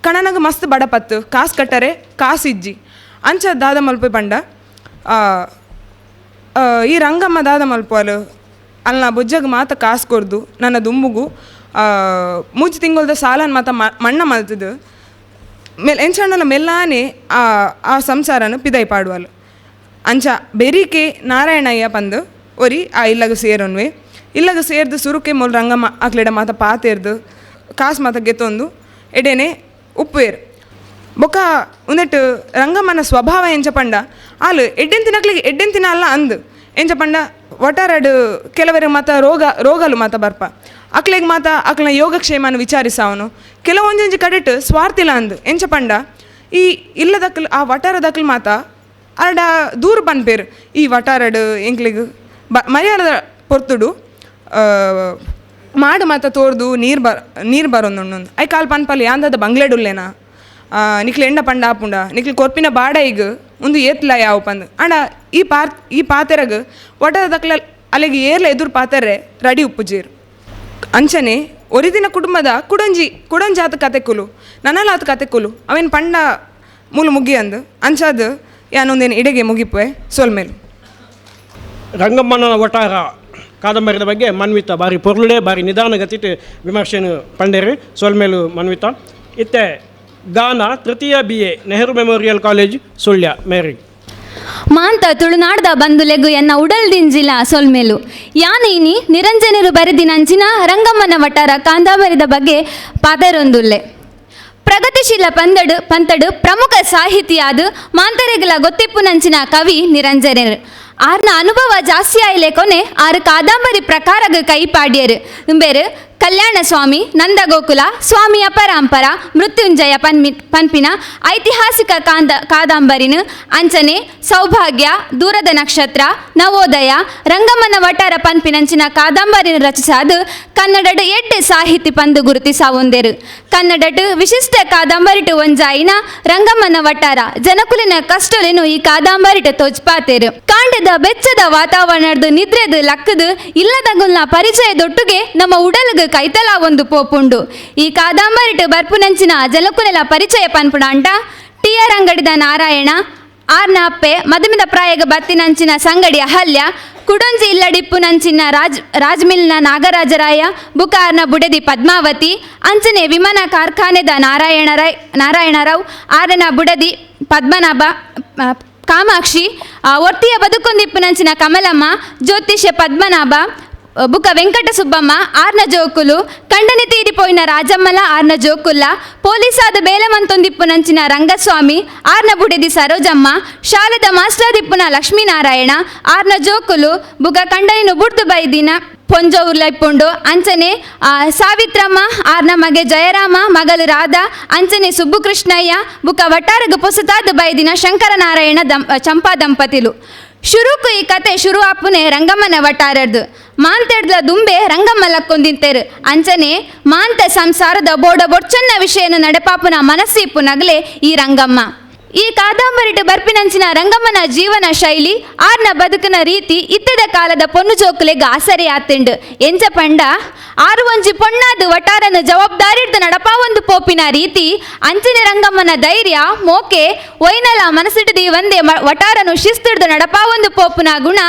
ಕಣನಗ ಮಸ್ತ್ ಬಡಪತ್ತು ಕಾಸು ಕಟ್ಟರೆ ಕಾಸು ಇಜ್ಜಿ ಅಂಚ ದಾದ ಮಲ್ಪೆ ಪಂಡ ಈ ರಂಗಮ್ಮ ದಾದ ಮಲ್ಪುವಲು ಅಲ್ಲ ಬೊಜ್ಜಗ ಮಾತ ಕಾಸು ಕೊರ್ದು ನನ್ನ ದುಂಬುಗು ಮೂಜಿ ತಿಂಗಳದ ಸಾಲನ್ ಮಾತ ಮಣ್ಣ ಮಲ್ತದು ಎಂಚಣ್ಣಲ ಮೆಲ್ಲಾನೆ ಆ ಸಂಸಾರನ ಪಿದೈ ಪಾಡುವಲು ಅಂಚ ಬೆರಿಕೆ ನಾರಾಯಣಯ್ಯ ಪಂದು ಒರಿ ಆ ಇಲ್ಲಗ ಸೇರನ್ವೆ ಇಲ್ಲಗ ಸೇರ್ದು ಸುರುಕೆ ಮೊಲ್ ರಂಗಮ್ಮ ಅಕ್ಲೆಡ ಮಾತ ಪಾತೆರ್ದು ಕಾಸು ಮಾತ ಗೆತ್ತೊಂದು ಎಡೆನೆ ಉಪ್ಪೇರು ಬೊಕ್ಕ ಉಂದೆಟ್ಟು ರಂಗಮ್ಮನ ಸ್ವಭಾವ ಎಂಚ ಪಂಡ ಆಲು ಎಡ್ಡೆಂತಿನಕ್ಲಿಗೆ ಎಡ್ಡೆಂತಿನ ಅಲ್ಲ ಅಂದು ಎಂಚ ಪಂಡ ಒಟ್ಟಾರಡು ಕೆಲವರಿಗೆ ಮಾತ ರೋಗಲು ಮಾತ ಬರ್ಪ ಅಕ್ಲೆಗೆ ಮಾತ ಅಕ್ಲನ ಯೋಗಕ್ಷೇಮನ ವಿಚಾರಿಸಾವನು ಕೆಲವೊಂದೊಂದು ಕಡೆಟ್ ಸ್ವಾರ್ಥಿಲ್ಲ ಅಂದು ಎಂಚ ಪಂಡ ಈ ಇಲ್ಲದಕ್ಕಲ್ ಆ ವಟಾರದಕ್ಕಲ್ ಮಾತ ಅರ್ಡ ದೂರ ಪನ್ಪೇರು ಈ ವಟಾರಡು ಎಂಕ್ಲಿಗೆ ಮರ್ಯಾದ ಪೊರ್ತುಡು ಮಾಡು ಮಾತ ತೋರ್ದು ನೀರು ಬರೋದು ಐ ಕಾಲ್ ಪನ್ಪಲ್ಲಿ ಯಾಂದದ ಬಂಗ್ಲೆಡುಲ್ಲೇನಾ ನಿಕ್ಲು ಎಂಡ ಪಂಡ ಆಪುಂಡ ನಿಕ್ಲು ಕೊರ್ಪಿನ ಬಾಡ ಈಗ ಒಂದು ಏತ್ಲ ಯಾವ ಪಂದು ಅಣ್ಣ ಈ ಪಾತೆರಗ ಒಟದಕ್ಲ ಅಲ್ಲಿಗೆ ಏರ್ಲ ಎದುರು ಪಾತೆರೆ ರೆಡಿ ಉಪ್ಪುಜೀರು ಅಂಚನೆ ಒರಿದಿನ ಕುಟುಂಬದ ಕುಡಂಜಾತ ಕತೆಕುಲು ನನ್ನಲಾತ ಕತೆಕುಲು ಅವೇನು ಪಂಡ ಮೂಲು ಮುಗಿ ಅಂದು ಅಂಚಾದ ಯಾನೊಂದೇನು ಇಡೆಗೆ ಮುಗಿಪುವೆ ಸೋಲ್ಮೇಲು ರಂಗಮ್ಮನ ಒಟ್ಟಾರ ಕಾದಂಬರಿದ ಬಗ್ಗೆ ಮನ್ವಿತ ಬಾರಿ ಪೊರ್ಲುಡೆ ಬಾರಿ ನಿಧಾನಗತಿಟ್ಟು ವಿಮರ್ಶೆಯನ್ನು ಪಂಡೇರಿ ಸೋಲ್ಮೇಲು ಮನ್ವಿತ ಇತ್ತೆ ಗಾನ ತೃತೀಯ BA Nehru memorial college Sullia ಮೇರಿ ಮಾಂತ ತುಳುನಾಡ್ದ ಬಂದುಲೆಗು ಎನ್ನ ಉಡಲ್ದಿಂಜಿಲ ಸೊಲ್ಮೇಲು ಯಾನೀನಿ ನಿರಂಜನರು ಬರೆದಿನಂಚಿನ ರಂಗಮ್ಮನ ವಟಾರ ಕಾಂದಾಬರಿದ ಬಗ್ಗೆ ಪಾದರೊಂದುಲ್ಲೆ ಪ್ರಗತಿಶೀಲ ಪಂತಡು ಪ್ರಮುಖ ಸಾಹಿತಿಯಾದ ಮಾಂತರೆಗಳ ಗೊತ್ತಿಪ್ಪುನಂಚಿನ ಕವಿ ನಿರಂಜನರು ಆರ್ನ ಅನುಭವ ಜಾಸ್ತಿ ಆಯ್ಲೆ ಕೊನೆ ಆರು ಕಾದಂಬರಿ ಪ್ರಕಾರಗ ಕೈ ಪಾಡ್ಯರು ಬೇರು ಕಲ್ಯಾಣ ಸ್ವಾಮಿ ನಂದಗೋಕುಲ ಸ್ವಾಮಿ ಅಪರಾಂಪರ ಮೃತ್ಯುಂಜಯ ಪನ್ಪಿನ ಐತಿಹಾಸಿಕ ಕಾದಂಬರಿನ ಅಂಚನೆ ಸೌಭಾಗ್ಯ ದೂರದ ನಕ್ಷತ್ರ ನವೋದಯ ರಂಗಮ್ಮನ ವಟಾರ ಪನ್ಪಿನಂಚಿನ ಕಾದಂಬರಿನ ರಚಿಸಾದು ಕನ್ನಡಡು ಎಡ್ಡೆ ಸಾಹಿತಿ ಪಂದು ಗುರುತಿಸಾವೊಂದೆರು ಕನ್ನಡಡು ವಿಶಿಷ್ಟ ಕಾದಂಬರಿಟು ಒಂಜಾಯಿನ ರಂಗಮ್ಮನ ವಟಾರ ಜನಕುಲಿನ ಕಷ್ಟಲೇನು ಈ ಕಾದಂಬರಿಟು ತೋಜ್ಪಾತೇರು ಕಾಂಡದ ಬೆಚ್ಚದ ವಾತಾವರಣದ ನಿದ್ರೆದು ಲಕ್ಕದು ಇಲ್ಲದಗುಲ್ನ ಪರಿಚಯದೊಟ್ಟುಗೆ ನಮ್ಮ ಉಡಲ್ಗ ಕೈತಲ ಒಂದು ಪೋಪುಂಡು ಈ ಕಾದಂಬರಿಟು ಬರ್ಪುನಂಚಿನ ಜನಕುಲೆಲ ಪರಿಚಯ ಪನ್ಪುಣ ಅಂಟ TR ಅಂಗಡಿದ ನಾರಾಯಣ ಆರ್ನ ಅಪ್ಪೆ ಮದುಮಿದ ಪ್ರಾಯಗ ಬತ್ತಿನಂಚಿನ ಸಂಗಡಿ ಅಹಲ್ಯ ಕುಡೊಂಜಿ ಇಲ್ಲಡಿಪ್ಪುನಂಚಿನ ರಾಜ್ಮಿಲ್ನ ನಾಗರಾಜರಾಯ ಬುಕಾರ್ನ ಬುಡದಿ ಪದ್ಮಾವತಿ ಅಂಚನೆ ವಿಮಾನ ಕಾರ್ಖಾನೆದ ನಾರಾಯಣರಾವ್ ಆರನ ಬುಡದಿ ಪದ್ಮನಾಭ ಕಾಮಾಕ್ಷಿ ಒರ್ತಿಯ ಬದುಕೊಂದಿಪ್ಪುನಂಚಿನ ಕಮಲಮ್ಮ ಜ್ಯೋತಿಷ್ಯ ಪದ್ಮನಾಭ ಬುಕ ವೆಂಕಟ ಸುಬ್ಬಮ್ಮ ಆರ್ನ ಜೋಕುಲು ಕಂಡನೆ ತೀರಿಪೋಯಿನ ರಾಜಮ್ಮಲ ಆರ್ನ ಜೋಕುಲ್ಲ ಪೊಲೀಸಾದ ಬೇಲಮಂತೊಂದಿಪ್ಪುನಂಚಿನ ರಂಗಸ್ವಾಮಿ ಆರ್ನ ಬುಡೆದಿ ಸರೋಜಮ್ಮ ಶಾಲದ ಮಾಸ್ಟರ್ದಿಪ್ಪುನ ಲಕ್ಷ್ಮೀನಾರಾಯಣ ಆರ್ನ ಜೋಕುಲು ಬುಕ ಕಂಡನಿನು ಬುಡ್ದು ಬೈದಿನ ಪೊಂಜೋರ್ಲೈಪುಂಡು ಅಂಚನೆ ಸಾವಿತ್ರಮ್ಮ ಆರ್ನ ಮಗೆ ಜಯರಾಮ ಮಗಲು ರಾಧಾ ಅಂಚನೆ ಸುಬ್ಬುಕೃಷ್ಣಯ್ಯ ಬುಕ ವಟಾರಗ ಪೊಸತಾದ ಬೈದಿನ ಶಂಕರನಾರಾಯಣ ಚಂಪಾ ದಂಪತಿಲು ಶುರುಕು ಈ ಕತೆ ಶುರು ಆಪುನೆ ರಂಗಮ್ಮನ ವಟಾರದ್ದು ಮಾಂತೆಡ್ಲ ದುಂಬೆ ರಂಗಮ್ಮ ಲಕ್ಕೊಂದಿಂತೇರು ಅಂಚನೆ ಮಾಂತ ಸಂಸಾರದ ಬೋಡ ಬೊಡ್ಚನ್ನ ವಿಷಯನ ನಡೆಪಾಪುನ ಮನಸ್ಸಿಪ್ಪು ನಗಲೆ ಈ ರಂಗಮ್ಮ ಈ ಕಾದಂಬರಿಟು ಬರ್ಪಿನಂಚಿನ ರಂಗಮ್ಮನ ಜೀವನ ಶೈಲಿ ಆರ್ನ ಬದುಕಿನ ರೀತಿ ಇತ್ತದ ಕಾಲದ ಪೊನ್ನು ಜೋಕುಲೆಗ ಆಸರೆ ಆತೆಂಡು ಎಂಚ ಪಂಡ ಆರು ಒಂಜಿ ಪೊಣ್ಣಾದು ವಟಾರನ ಜವಾಬ್ದಾರಿಡ್ದು ನಡಪಾವೊಂದು ಪೋಪಿನ ರೀತಿ ಅಂಚನೆ ರಂಗಮ್ಮನ ಧೈರ್ಯ ಮೋಕೆ ಒಯ್ನಲ ಮನಸ್ಸಿಡ್ದು ಒಂದೇ ವಟಾರನು ಶಿಸ್ತಿಡ್ದು ನಡಪಾವೊಂದು ಪೋಪುನ ಗುಣ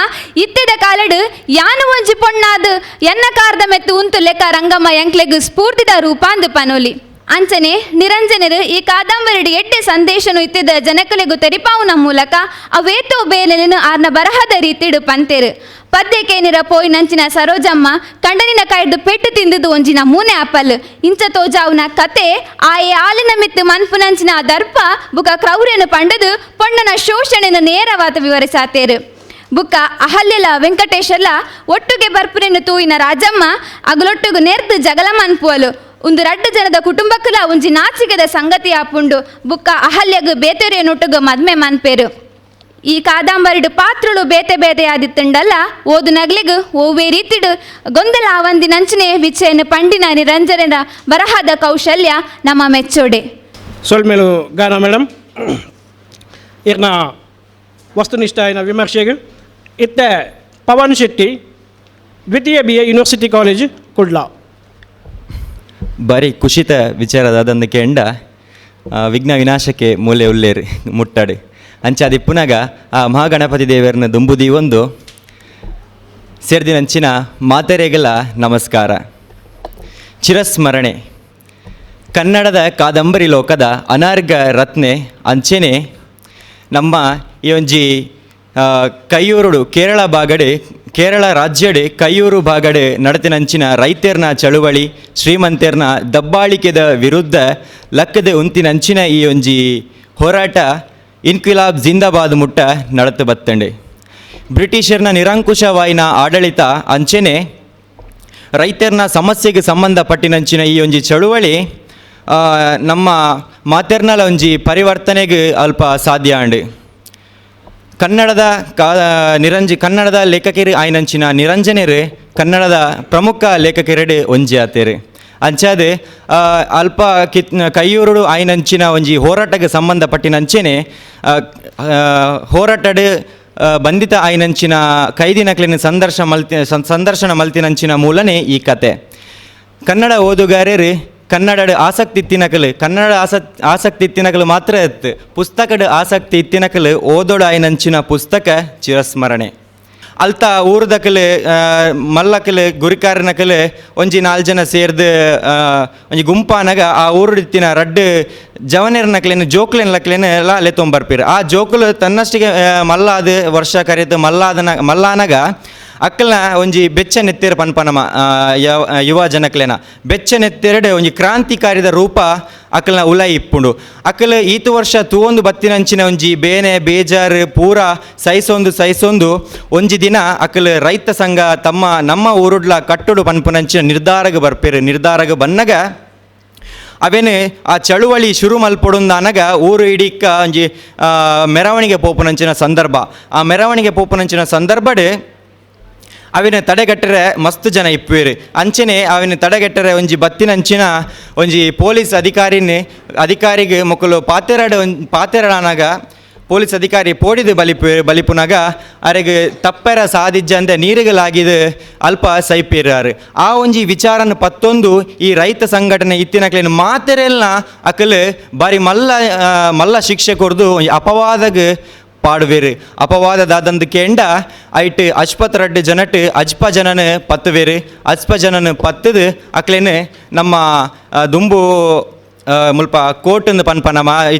ಇತ್ತದ ಕಾಲಡು ಯಾನು ಒಂಜಿ ಪೊಣ್ಣಾದು ಎನ್ನ ಕಾರ್ದ ಮೆತ್ತು ಉಂತು ಲೆಕ್ಕ ರಂಗಮ್ಮ ಎಂಕ್ಲೆಗು ಸ್ಫೂರ್ತಿದ ರೂಪಾಂದು ಪನೋಲಿ ಅಂಚನೆ ನಿರಂಜನರು ಈ ಕಾದಂಬರಿಡು ಎಡ್ಡೆ ಸಂದೇಶನು ಇತ್ತಿದ ಜನಕಲೆಗು ತೆರಿಪಾವುನ ಮೂಲಕ ಅವೇತೋ ಬೇಲೆನು ಆರ್ನ ಬರಹದ ರೀತಿಡು ಪಂತೆರು ಪದ್ಯಕ್ಕೇನಿರ ಪೋಯಿನಂಚಿನ ಸರೋಜಮ್ಮ ಕಂಡನಿನ ಕಾಯ್ದು ಪೆಟ್ಟು ತಿಂದುದು ಒಂಜಿನ ಮೂನೆ ಆಪಲ್ ಇಂಚ ತೋಜಾವುನ ಕತೆ ಆಯೆ ಆಲಿನ ಮಿತ್ತು ಮನ್ಪುನಂಚಿನ ದರ್ಪ ಬುಕ ಕ್ರೌರ್ಯನು ಪಂಡದು ಪೊಣ್ಣನ ಶೋಷಣೆಯನ್ನು ನೇರವಾದ ವಿವರಿಸಾತೇರು ಬುಕ್ಕ ಅಹಲ್ಯಲ ವೆಂಕಟೇಶಲ್ಲ ಒಟ್ಟುಗೆ ಬರ್ಪುನೆನು ತೂಯಿನ ರಾಜಮ್ಮ ಅಗಲೊಟ್ಟುಗು ನೆರ್ದು ಜಗಲ ಮನ್ಪುವಲು ಒಂದು ರಡ್ಡು ಜನದ ಕುಟುಂಬಕ್ಕಲ ಒಂಜಿ ನಾಚಿಕೆದ ಸಂಗತಿ ಆಪುಂಡು ಬುಕ್ಕ ಅಹಲ್ಯಗು ಬೇತೆರೆಯನುಟ್ಟುಗು ಮದ್ಮೆ ಮನ್ಪೇರು ಈ ಕಾದಂಬರಿಡು ಪಾತ್ರಳು ಬೇತೆ ಬೇತೆ ಆದಿತ್ತುಂಡಲ್ಲ ಓದು ನಗ್ಲಿಗು ಓವೇ ರೀತಿಡು ಗೊಂದಲ ಆವಂದಿ ನಂಚನೆ ವಿಚಯನ ಪಂಡಿನ ನಿರಂಜನರ ಬರಹದ ಕೌಶಲ್ಯ ನಮ್ಮ ಮೆಚ್ಚೋಡೆ ಸೊಲ್ಮೇಲು ಗಾನ ಮೇಡಮ್ ಇರ್ನ ವಸ್ತುನಿಷ್ಠ ಆಯ್ನ ವಿಮರ್ಶೆಗೆ ಇತ್ತೆ ಪವನ್ ಶೆಟ್ಟಿ ದ್ವಿತೀಯ BA ಯೂನಿವರ್ಸಿಟಿ ಕಾಲೇಜ್ ಕುಡ್ಲಾ ಬಾರಿ ಖುಷಿತ ವಿಚಾರದ ಅದನ್ನು ಕೆಂಡ ವಿಘ್ನ ವಿನಾಶಕ್ಕೆ ಮೂಲೆ ಉಲ್ಲೇರು ಮುಟ್ಟಾಡು ಅಂಚಾದಿ ಪುನಗ ಆ ಮಹಾಗಣಪತಿ ದೇವರನ್ನ ದುಂಬುದಿ ಒಂದು ಸೇರ್ದಿನಂಚಿನ ಮಾತೆರೆಗಳ ನಮಸ್ಕಾರ ಚಿರಸ್ಮರಣೆ. ಕನ್ನಡದ ಕಾದಂಬರಿ ಲೋಕದ ಅನರ್ಘ ರತ್ನೆ ಅಂಚೆನೆ ನಮ್ಮ ಈ ಒಂಜಿ ಕೈಯೂರುಡು ಕೇರಳ ರಾಜ್ಯಡ್ ಕೈಯೂರು ಬಾಗಡ್ ನಡತಿನಂಚಿನ ರೈತರ್ನ ಚಳುವಳಿ ಶ್ರೀಮಂತರ್ನ ದಬ್ಬಾಳಿಕೆದ ವಿರುದ್ಧ ಲಕ್ಕದ ಉಂತಿನಂಚಿನ ಈ ಒಂಜಿ ಹೋರಾಟ ಇನ್ಕ್ವಿಲಾಬ್ ಜಿಂದಾಬಾದ್ ಮುಟ್ಟ ನಡತು ಬತ್ತಂಡೆ. ಬ್ರಿಟಿಷರ್ನ ನಿರಂಕುಶವಾಯಿನ ಆಡಳಿತ ಅಂಚೆನೆ ರೈತರ್ನ ಸಮಸ್ಯೆಗೆ ಸಂಬಂಧಪಟ್ಟಿನಂಚಿನ ಈ ಒಂಜಿ ಚಳುವಳಿ ನಮ್ಮ ಮಾತೆರ್ನಲ ಒಂಜಿ ಪರಿವರ್ತನೆಗೆ ಅಲ್ಪ ಸಾಧ್ಯ ಅಂಡು. ಕನ್ನಡದ ಲೇಖಕರು ಆಯ್ನಂಚಿನ ನಿರಂಜನೆರು ಕನ್ನಡದ ಪ್ರಮುಖ ಲೇಖಕರೆಡು ಒಂಜಿ ಆತೇರು. ಅಂಚಾದ ಅಲ್ಪ ಕೈಯೂರುಡು ಆಯ್ನಂಚಿನ ಒಂಜಿ ಹೋರಾಟಕ್ಕೆ ಸಂಬಂಧಪಟ್ಟಿನಂಚೆನೆ ಹೋರಾಟಡ್ ಬಂಧಿತ ಆಯ್ನಂಚಿನ ಕೈದಿನಕ್ಲಿನ ಸಂದರ್ಶನ ಮಲ್ತಿನಂಚಿನ ಮೂಲನೇ ಈ ಕತೆ. ಕನ್ನಡ ಓದುಗಾರರು ಕನ್ನಡ ಆಸಕ್ತಿ ಇತ್ತಿನಕಲು ಮಾತ್ರ ಇತ್ತು ಪುಸ್ತಕದ ಆಸಕ್ತಿ ಇತ್ತಿನಕಲು ಓದೋಡು ಆಯ್ನಂಚಿನ ಪುಸ್ತಕ ಚಿರಸ್ಮರಣೆ. ಅಲ್ತ ಊರ್ದಕಲು ಮಲ್ಲಕಲು ಗುರಿಕಾರನಕಲು ಒಂಜಿ 4 ಜನ ಸೇರ್ದು ಒಂಜಿ ಗುಂಪಾನಾಗ ಆ ಊರುಡಿತ್ತಿನ ರಡ್ಡು ಜವನೇರ್ನಕ್ಲೇನು ಜೋಕ್ಲೆನ್ಲಕ್ಲೇನು ಎಲ್ಲ ಅಲ್ಲೇ ತೊಂಬರ್ಪೀರು. ಆ ಜೋಕುಲು ತನ್ನಷ್ಟಿಗೆ ಮಲ್ಲಾದ ವರ್ಷ ಕರೆದು ಮಲ್ಲಾನಾಗ ಅಕ್ಕಲ್ನ ಒಂಜಿ ಬೆಚ್ಚನೆತ್ತೇರು ಪನ್ಪನಮ ಯುವ ಜನಕ್ಲೇನ ಬೆಚ್ಚನೆತ್ತೆರಡು ಒಂಜಿ ಕ್ರಾಂತಿಕಾರಿದ ರೂಪ ಅಕ್ಕಲ್ನ ಉಲಾಯಿ ಇಪ್ಪುಂಡು. ಅಕ್ಕಲು ಈತು ವರ್ಷ ತೂವೊಂದು ಬತ್ತಿನಂಚಿನ ಒಂಜಿ ಬೇನೆ ಬೇಜಾರು ಪೂರ ಸೈಸೊಂದು ಒಂಜಿ ದಿನ ಅಕ್ಕಲು ರೈತ ಸಂಘ ನಮ್ಮ ಊರುಡ್ಲ ಕಟ್ಟುಡು ಪನ್ಪುನಂಚಿನ ನಿರ್ಧಾರಗೆ ಬರ್ಪೇರು. ನಿರ್ಧಾರಗೆ ಬನ್ನಗ ಅವೇನು ಆ ಚಳುವಳಿ ಶುರು ಮಲ್ಪೊಡುಂದಾನಾಗ ಊರು ಇಡೀಕ್ಕ ಒಂಜಿ ಮೆರವಣಿಗೆ ಪೋಪುನಂಚಿನ ಸಂದರ್ಭ. ಆ ಮೆರವಣಿಗೆ ಪೋಪುನಂಚಿನ ಸಂದರ್ಭಡ್ ಅವಿನ ತಡೆಗಟ್ಟರೆ ಮಸ್ತ್ ಜನ ಇಪ್ಪೇರು. ಅಂಚೆನೆ ಅವಿನ ತಡೆಗಟ್ಟರೆ ಒಂಜಿ ಬತ್ತಿನಂಚಿನ ಒಂಜಿ ಪೊಲೀಸ್ ಅಧಿಕಾರಿಗೆ ಮೊಕ್ಕಲು ಪಾತೆರಡಾನಾಗ ಪೊಲೀಸ್ ಅಧಿಕಾರಿ ಪೋಡಿದು ಬಲಿಪುನಾಗ ಅರೆಗೆ ತಪ್ಪರ ಸಾಧಿಜ್ಜಂದೆ ನೀರುಗಳಾಗಿದ್ದು ಅಲ್ಪ ಸೈಪೇರಾರು. ಆ ಒಂಜಿ ವಿಚಾರನ ಪತ್ತೊಂದು ಈ ರೈತ ಸಂಘಟನೆ ಇತ್ತಿನಕ್ಲೇನು ಮಾತೆರೆಲ್ಲ ಅಕಲು ಬಾರಿ ಮಲ್ಲ ಶಿಕ್ಷೆ ಕೊರ್ದು ಅಪವಾದಗೆ ಪಾಡುವೇರು. ಅಪವಾದದಾದಂದು ಕೆಂಡ ಐಟ್ ಅಜ್ಪತ್ ರಡ್ಡು ಜನಟ್ ಅಜ್ಪ ಜನನ ಪತ್ತುವೇರು. ಅಜ್ಪ ಜನನ ಪತ್ತದು ಅಕ್ಲೇನು ನಮ್ಮ ದುಂಬು ಮುಲ್ಪ ಕೋಟನ್ನು ಪನ್ಪನಮ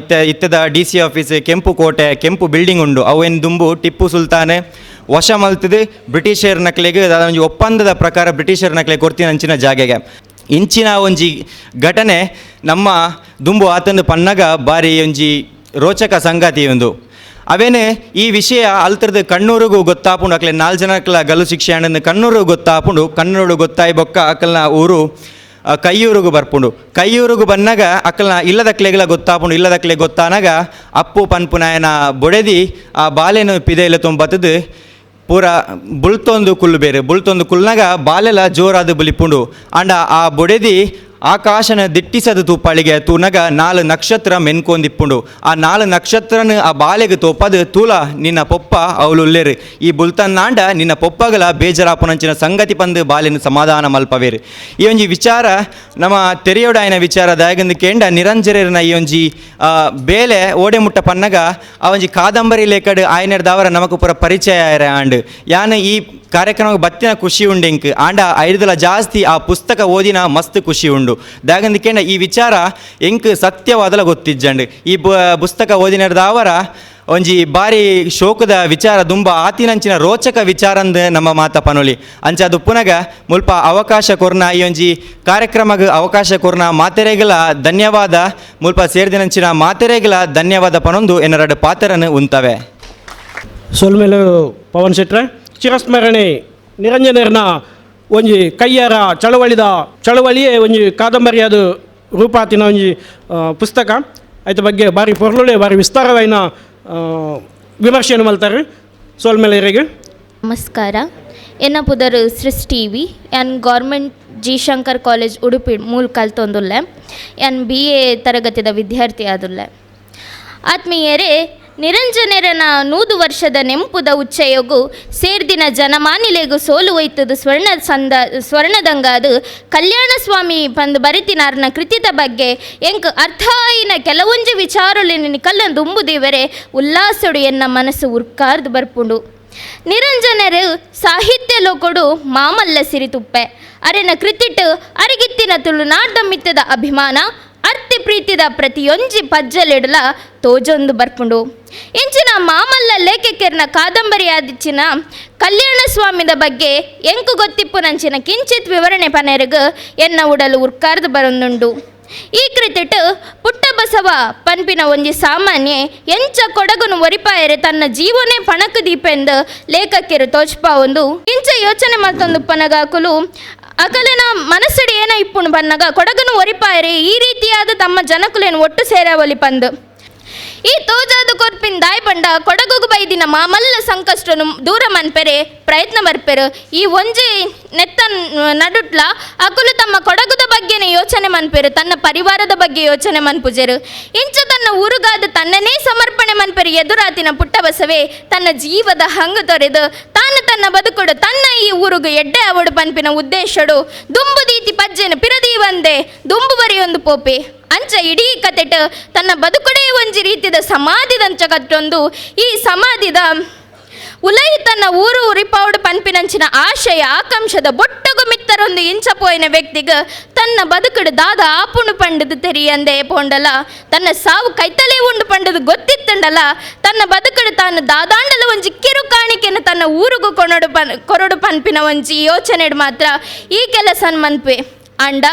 ಇತ್ತದ DC ಆಫೀಸ್ ಕೆಂಪು ಕೋಟೆ ಕೆಂಪು ಬಿಲ್ಡಿಂಗ್ ಉಂಡು. ಅವೇನು ದುಂಬು ಟಿಪ್ಪು ಸುಲ್ತಾನ್ ವಶ ಮಲ್ತದು ಬ್ರಿಟಿಷರ್ ನಕ್ಲೆಗೆ ಒಂಜಿ ಒಪ್ಪಂದದ ಪ್ರಕಾರ ಬ್ರಿಟಿಷರ್ ನಕ್ಲೆ ಕೊಡ್ತೀನಂಚಿನ ಜಾಗೆಗೆ ಇಂಚಿನ ಒಂಜಿ ಘಟನೆ ನಮ್ಮ ದುಂಬು ಆತಂದು ಪನ್ನಗ ಬಾರಿ ಒಂಜಿ ರೋಚಕ ಸಂಗತಿ ಒಂದು. ಅವೇನು ಈ ವಿಷಯ ಅಲ್ತರದ ಕಣ್ಣೂರಿಗೂ ಗೊತ್ತಾಪುಂಡು ಅಕ್ಲೆ 4 ಜನಕ್ಲ ಗಲ್ಲು ಶಿಕ್ಷೆ ಅಂಡ್ ಕಣ್ಣೂರು ಗೊತ್ತಾಪುಂಡು. ಕಣ್ಣೂರು ಗೊತ್ತಾಯಿ ಬೊಕ್ಕ ಅಕ್ಕಲ್ನ ಊರು ಕೈಯೂರಿಗೂ ಬರ್ಪುಂಡು. ಕೈಯೂರಿಗೂ ಬನ್ನಾಗ ಅಕ್ಕಲ್ನ ಇಲ್ಲದಕ್ಲೆಗಳ ಗೊತ್ತಾಪುಂಡು. ಇಲ್ಲದಕ್ಲೆ ಗೊತ್ತಾನಾಗ ಅಪ್ಪು ಪನ್ಪುನಾಯನ ಬೊಡೆದಿ ಆ ಬಾಲೆನು ಪಿದೆಲ್ಲ ತೊಂಬತ್ತದು ಪೂರ ಬುಳ್ತೊಂದು ಕುಲ್ಲು ಬೇರೆ ಬುಳ್ತೊಂದು ಕುಲ್ನಾಗ ಬಾಲೆಲ ಜೋರಾದ ಬಲಿಪುಂಡು. ಅಂಡ ಆ ಬೊಡೆದಿ ಆಕಾಶನ ದಿಟ್ಟಿಸದ ತೂಪಾಳಿಗೆ ತೂನಗ 4 ನಕ್ಷತ್ರ ಮೆನ್ಕೊಂದಿಪ್ಪುಂಡು. ಆ 4 ನಕ್ಷತ್ರನ ಆ ಬಾಲೆಗೆ ತೋಪದು ತೂಲ ನಿನ್ನ ಪೊಪ್ಪ ಅವಳುಲ್ಲೇರು. ಈ ಬುಲ್ತನ್ನಾಂಡ ನಿನ್ನ ಪೊಪ್ಪಗಲ ಬೇಜಾರಾಪುನಂಚಿನ ಸಂಗತಿ ಪಂದು ಬಾಲೆನು ಸಮಾಧಾನ ಮಲ್ಪವೇರು. ಈ ಒಂಜಿ ವಿಚಾರ ನಮ್ಮ ತೆರೆಯೋಡಾಯನ ವಿಚಾರ ದಯಗಂದು ಕೇಂಡ ನಿರಂಜರನ ಈ ಒಂಜಿ ಬೇಲೆ ಓಡೆ ಮುಟ್ಟ ಪನ್ನಗ ಆ ಒಂಜಿ ಕಾದಂಬರಿ ಲೇಖಡ್ ಆಯ್ನೆಡ್ದವರ ನಮಕು ಪೂರ ಪರಿಚಯ ಆಯ್ರೆ ಆಂಡ್ ಯಾನ ಈ ಕಾರ್ಯಕ್ರಮಕ್ಕೆ ಬತ್ತಿನ ಖುಷಿ ಉಂಡು ಎಂಕ್ ಆಂಡ 5 ಜಾಸ್ತಿ ಆ ಪುಸ್ತಕ ಓದಿನ ಮಸ್ತ್ ಖುಷಿ ಉಂಡು. ದಾಗಂದಿಕೇಂಡ ಈ ವಿಚಾರ ಎಂಕ್ ಸತ್ಯವಾದಲ ಗೊತ್ತಿಜ್ಜಂಡು. ಈ ಪುಸ್ತಕ ಓದಿನರ್ದವರ ಒಂಜಿ ಬಾರಿ ಶೋಕದ ವಿಚಾರ ದುಂಬ ಆತಿನಂಚಿನ ರೋಚಕ ವಿಚಾರಂದ ನಮ್ಮ ಮಾತ ಪನೊಲಿ ಅಂಚದು ಪುನಗ ಮುಲ್ಪ ಅವಕಾಶ ಕೊರ್ನ ಈ ಒಂಜಿ ಕಾರ್ಯಕ್ರಮಕ್ಕೆ ಅವಕಾಶ ಕೊರ್ನ ಮಾತೆರೆಗಳ ಧನ್ಯವಾದ ಮುಲ್ಪ ಸೇರಿದಿನಂಚಿನ ಮಾತೆರೆಗಳ ಧನ್ಯವಾದ ಪನೊಂದು ಎನ್ನರಡು ಪಾತೆರನ್ನು ಉಂತವೆ. ಸೊಲ್ಮೇಲು ಪವನ್ ಶೆಟ್ರೆ ಚಿರಸ್ಮರಣೆ ನಿರಂಜನರ್ನ ಒಂಜಿ ಕೈಯಾರ ಚಳವಳಿಯೇ ಒಂಜಿ ಕಾದಂಬರಿಯಾದ ರೂಪಾತಿನ ಒಂಜಿ ಪುಸ್ತಕ ಐತ ಬಗ್ಗೆ ಬಾರಿ ಪೊರ್ಲುಳೆ ಬಾರಿ ವಿಸ್ತಾರವಾಯಿನ ವಿಮರ್ಶೆಯನ್ನು ಮಲ್ತಾರೆ ಸೋಲ್ಮೇಲೆರಿಗೆ. ನಮಸ್ಕಾರ. ಎನ್ನ ಪುದರ್ Srishti V N government G Shankar college Udupi ಮೂಲ ಕಲ್ತೊಂದುಲ್ಲೆ ಎನ್ BA ತರಗತಿದ ವಿದ್ಯಾರ್ಥಿ ಆದುಲ್ಲೆ. ಆತ್ಮೀಯರೇ, ನಿರಂಜನರನ 100 ವರ್ಷದ ನೆಂಪುದ ಉಚ್ಚೆಯಗು ಸೇರ್ದಿನ ಜನಮಾನಿಲೆಗು ಸೋಲು ಒಯ್ತದು ಸ್ವರ್ಣದಂಗಾದು ಕಲ್ಯಾಣ ಸ್ವಾಮಿ ಪಂದು ಬರಿತಿನಾರ್ನ ಕೃತಿದ ಬಗ್ಗೆ ಎಂಕ್ ಅರ್ಥ ಆಯಿನ ಕೆಲವೊಂಜಿ ವಿಚಾರಲಿನ ಕಲ್ಲನ್ ದುಂಬುದಿವರೆ ಉಲ್ಲಾಸಡು ಎನ್ನ ಮನಸ್ಸು ಉರ್ಕಾರ್ದು ಬರ್ಪುಂಡು. ನಿರಂಜನರು ಸಾಹಿತ್ಯ ಲೋಕೊಡು ಮಾಮಲ್ಲ ಸಿರಿತುಪ್ಪೆ ಅರೆನ ಕೃತಿಟ್ ಅರಿಗಿತ್ತಿನ ತುಳುನಾಡ ಮಿತ್ತದ ಅಭಿಮಾನ ಅರ್ತಿ ಪ್ರೀತಿದ ಪ್ರತಿಯೊಂಜಿ ಪಜ್ಜಲಿಡಲ ತೋಜೊಂದು ಬರ್ಪುಂಡು. ಇಂಚಿನ ಮಾಮಲ್ಲ ಲೇಖಕರ್ನ ಕಾದಂಬರಿ ಆದಿಚ್ಚಿನ ಕಲ್ಯಾಣ ಸ್ವಾಮಿದ ಬಗ್ಗೆ ಎಂಕು ಗೊತ್ತಿಪ್ಪುನಂಚಿನ ಕಿಂಚಿತ್ ವಿವರಣೆ ಪನೆರಗು ಎನ್ನ ಉಡಲು ಉರ್ಕಾರ್ದು ಬರೊಂದುಂಡು. ಈ ಕೃತಿಟ್ ಪುಟ್ಟ ಬಸವ ಪನ್ಪಿನ ಒಂಜಿ ಸಾಮಾನ್ಯ ಎಂಚ ಕೊಡಗುನು ಒರಿಪಾಯರೆ ತನ್ನ ಜೀವನೇ ಪಣಕು ದೀಪೆಂದು ಲೇಖಕರು ತೋಚ್ಪಾ ಒಂದು ಇಂಚ ಯೋಚನೆ ಮಲ್ತೊಂದು ಪನಗಾಕುಲು ಅಕಲಿನ ಮನಸ್ಸಡಿ ಏನ ಇಪ್ಪುಣು ಬನ್ನಗ ಕೊಡಗುನು ಒರಿಪಾಯರೆ ಈ ರೀತಿಯಾದ ತಮ್ಮ ಜನಕುಲೇನು ಒಟ್ಟು ಸೇರವಲಿ ಪಂದು ಈ ತೋಜಾದ ಕೊರ್ಪಿನ ದಾಯ್ ಬಂಡ ಕೊಡಗುಗು ಬೈದಿನ ಮಾಮಲ್ಲ ಸಂಕಷ್ಟನು ದೂರ ಮನ್ಪೆರೆ ಪ್ರಯತ್ನ ಬರ್ಪೆರು. ಈ ಒಂಜಿ ನೆತ್ತ ನಡುಟ್ಲ ಅಕುಲು ತಮ್ಮ ಕೊಡಗುದ ಬಗ್ಗೆನೇ ಯೋಚನೆ ಮನ್ಪೆರು, ತನ್ನ ಪರಿವಾರದ ಬಗ್ಗೆ ಯೋಚನೆ ಮನ್ಪುಜೆರು. ಇಂಚ ತನ್ನ ಊರುಗಾದ ತನ್ನನೇ ಸಮರ್ಪಣೆ ಮನ್ಪೆರು ಎದುರಾತಿನ ಪುಟ್ಟ ಬಸವೇ ತನ್ನ ಜೀವದ ಹಂಗು ತೊರೆದು ತಾನು ತನ್ನ ಬದುಕುಡು ತನ್ನ ಈ ಊರುಗು ಎಡ್ಡೆ ಅವಡು ಪನ್ಪಿನ ಉದ್ದೇಶಡು ದುಂಬು ದೀತಿ ಪಜ್ಜೆನು ಪಿರದಿ ಒಂದೇ ದುಂಬು ಬರೆಯೊಂದು ಪೋಪೆ ಅಂಚ ಇಡೀ ಕತೆಟ್ ತನ್ನ ಬದುಕುಡೇ ಒಂಜಿ ರೀತಿಯ ಸಮಾಧಿದಂಚ ಕಟ್ಟೊಂದು ಈ ಸಮಾಧಿದ ಉಲೈ ತನ್ನ ಊರು ಉರಿಪಾವುಡು ಪನ್ಪಿನಂಚಿನ ಆಶಯ ಆಕಾಂಕ್ಷದ ಬೊಟ್ಟಗು ಮಿತ್ತರೊಂದು ಇಂಚಪೋಯಿನ ವ್ಯಕ್ತಿಗೆ ತನ್ನ ಬದುಕುಡು ದಾದ ಆಪುಣು ಪಂಡದು ತೆರಿಯಂದೆ ಪೋಂಡಲ ತನ್ನ ಸಾವು ಕೈತಲೇ ಉಂಡು ಪಂಡದು ಗೊತ್ತಿತ್ತುಂಡಲ ತನ್ನ ಬದುಕುಡು ತಾನು ದಾದಾಂಡಲ ಒಂಜಿ ಕಿರು ಕಾಣಿಕೆಯನ್ನು ತನ್ನ ಊರಿಗೂ ಕೊರಡು ಪನ್ಪಿನ ಒಂಜಿ ಯೋಚನೆಡು ಮಾತ್ರ ಈ ಕೆಲಸ ಮನ್ಪೆ ಅಂಡ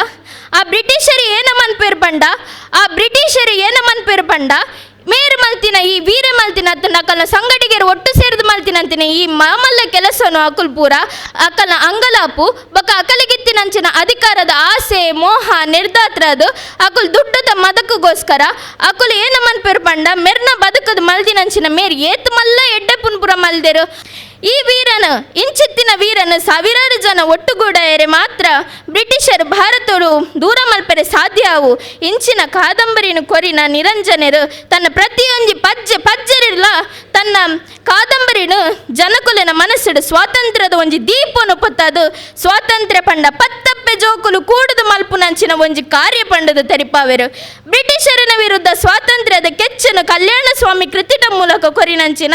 ಆ ಬ್ರಿಟಿಷರು ಏನ ಮನ್ಪೇರು ಪಂಡ ಆ ಬ್ರಿಟಿಷರು ಏನ ಮನ್ಪೇರು ಪಂಡ ಮೇರು ಮಲ್ತಿನ ಈ ವೀರ ಮಲ್ತಿನ ಅತ್ತ ಅಕಲ್ನ ಸಂಗಡಿಗೆರು ಒಟ್ಟು ಸೇರಿದು ಮಲ್ತಿನ ಅಂತಿನ ಈ ಮಾಮಲ್ಲ ಕೆಲಸನು ಅಕುಲ್ ಪೂರ ಅಕಲ್ನ ಅಂಗಲಾಪು ಬೊಕ್ಕ ಅಕಲಿಗಿತ್ತಿನಂಚಿನ ಅಧಿಕಾರದ ಆಸೆ ಮೋಹ ನಿರ್ಧಾತ್ರದ ಅಕುಲ್ ದುಡ್ಡದ ಮದಕಗೋಸ್ಕರ ಅಕುಲ್ ಏನ ಮನ್ಪೇರು ಪಂಡ ಮೆರ್ನ ಬದುಕದ ಮಲ್ದಿನಂಚಿನ ಮೇರು ಏತ್ ಮಲ್ಲ ಎಡ್ಡೆ ಪುನ್ಪುರ ಮಲ್ದೆರು. ಈ ವೀರನು ಇಂಚಿತ್ತಿನ ವೀರನು ಸಾವಿರಾರು ಜನ ಒಟ್ಟುಗೂಡರೆ ಮಾತ್ರ ಬ್ರಿಟಿಷರು ಭಾರತರು ದೂರ ಮಲ್ಪರೆ ಸಾಧ್ಯ ಅವು. ಇಂಚಿನ ಕಾದಂಬರಿನ ಕೊರಿನ ನಿರಂಜನರು ತನ್ನ ಪ್ರತಿಯೊಂದು ಪಜ್ಜರಿಲ್ಲ ತನ್ನ ಕಾದಂಬರಿನ ಜನಕುಲಿನ ಮನಸ್ಸಿಡು ಸ್ವಾತಂತ್ರ್ಯದ ಒಂಜಿ ದೀಪನು ಪತ್ತದು ಸ್ವಾತಂತ್ರ್ಯ ಪಂಡ ಪತ್ತಪ್ಪೆ ಜೋಕುಲು ಕೂಡುದು ಮಲ್ಪುನಂಚಿನ ಒಂಜಿ ಕಾರ್ಯ ಪಂಡದು ತೆರಿಪಾವೆರು. ಬ್ರಿಟಿಷರಿನ ವಿರುದ್ಧ ಸ್ವಾತಂತ್ರ್ಯದ ಕೆಚ್ಚನು ಕಲ್ಯಾಣ ಸ್ವಾಮಿ ಕೃತಿಟ ಮೂಲಕ ಕೊರಿನಂಚಿನ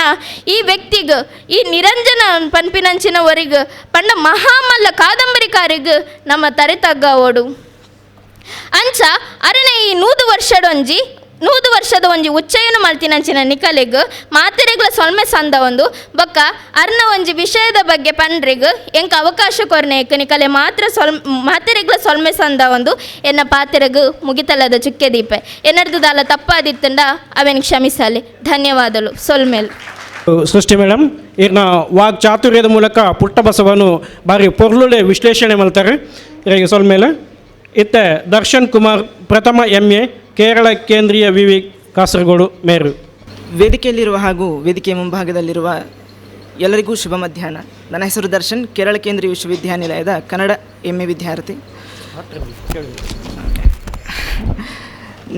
ಈ ವ್ಯಕ್ತಿಗೂ ಈ ನಿರಂಜನ ಪನ್ಪಿನಂಚಿನವರಿಗೂ ಪಂಡ ಮಹಾಮಲ್ಲ ಕಾದಂಬರಿಕಾರಿಗೂ ನಮ್ಮ ತರೆತಗ್ಗ ಓಡು ಅಂಚ ಅರನೆ ಈ 100 ವರ್ಷದ ಒಂಜಿ ಉಚ್ಚಯನು ಮಲ್ತಿನಂಚಿನ ನಿಕಲೆಗ್ ಮಾತೆರೆಗ್ಲ ಸೊಲ್ಮೆ ಸಂದ ಒಂದು ಬೊಕ್ಕ ಅರ್ನ ಒಂಜಿ ವಿಷಯದ ಬಗ್ಗೆ ಪಂಡ್ರಿಗ್ ಎಂಕ ಅವಕಾಶ ಕೊರ್ನೇಕ್ ನಿಕಲೆ ಮಾತೆರೆಗ್ಲ ಸೊಲ್ಮೆ ಸಂದ ಒಂದು ಎನ್ನ ಪಾತೆರೆಗ್ ಮುಗಿತಲದ ಚುಕ್ಕೆ ದೀಪೆ ಎನ್ನರ್ದು ದಾಲ ತಪ್ಪಾದಿತ್ತಂಡ ಅವೆನ್ ಕ್ಷಮಿಸಲಿ. ಧನ್ಯವಾದಗಳು. ಸೊಲ್ಮೇಲ್ ಸೃಷ್ಟಿ ಮೇಡಮ್ ಈಗ ವಾಗ್ ಚಾತುರ್ಯದ ಮೂಲಕ ಪುಟ್ಟ ಬಸವನು ಬಾರಿ ಪೊರ್ಲುಡೆ ವಿಶ್ಲೇಷಣೆ ಮಾಡ್ತಾರೆ. ಈಗ ಸೊಲ್ಮೇಲೆ ಇತ್ತೆ ದರ್ಶನ್ ಕುಮಾರ್ ಪ್ರಥಮ MA ಕೇರಳ ಕೇಂದ್ರೀಯ ವಿವಿ ಕಾಸರಗೋಡು ಮೇರು. ವೇದಿಕೆಯಲ್ಲಿರುವ ಹಾಗೂ ವೇದಿಕೆಯ ಮುಂಭಾಗದಲ್ಲಿರುವ ಎಲ್ಲರಿಗೂ ಶುಭ ಮಧ್ಯಾಹ್ನ. ನನ್ನ ಹೆಸರು ದರ್ಶನ್, ಕೇರಳ ಕೇಂದ್ರೀಯ ವಿಶ್ವವಿದ್ಯಾನಿಲಯದ ಕನ್ನಡ MA ವಿದ್ಯಾರ್ಥಿ.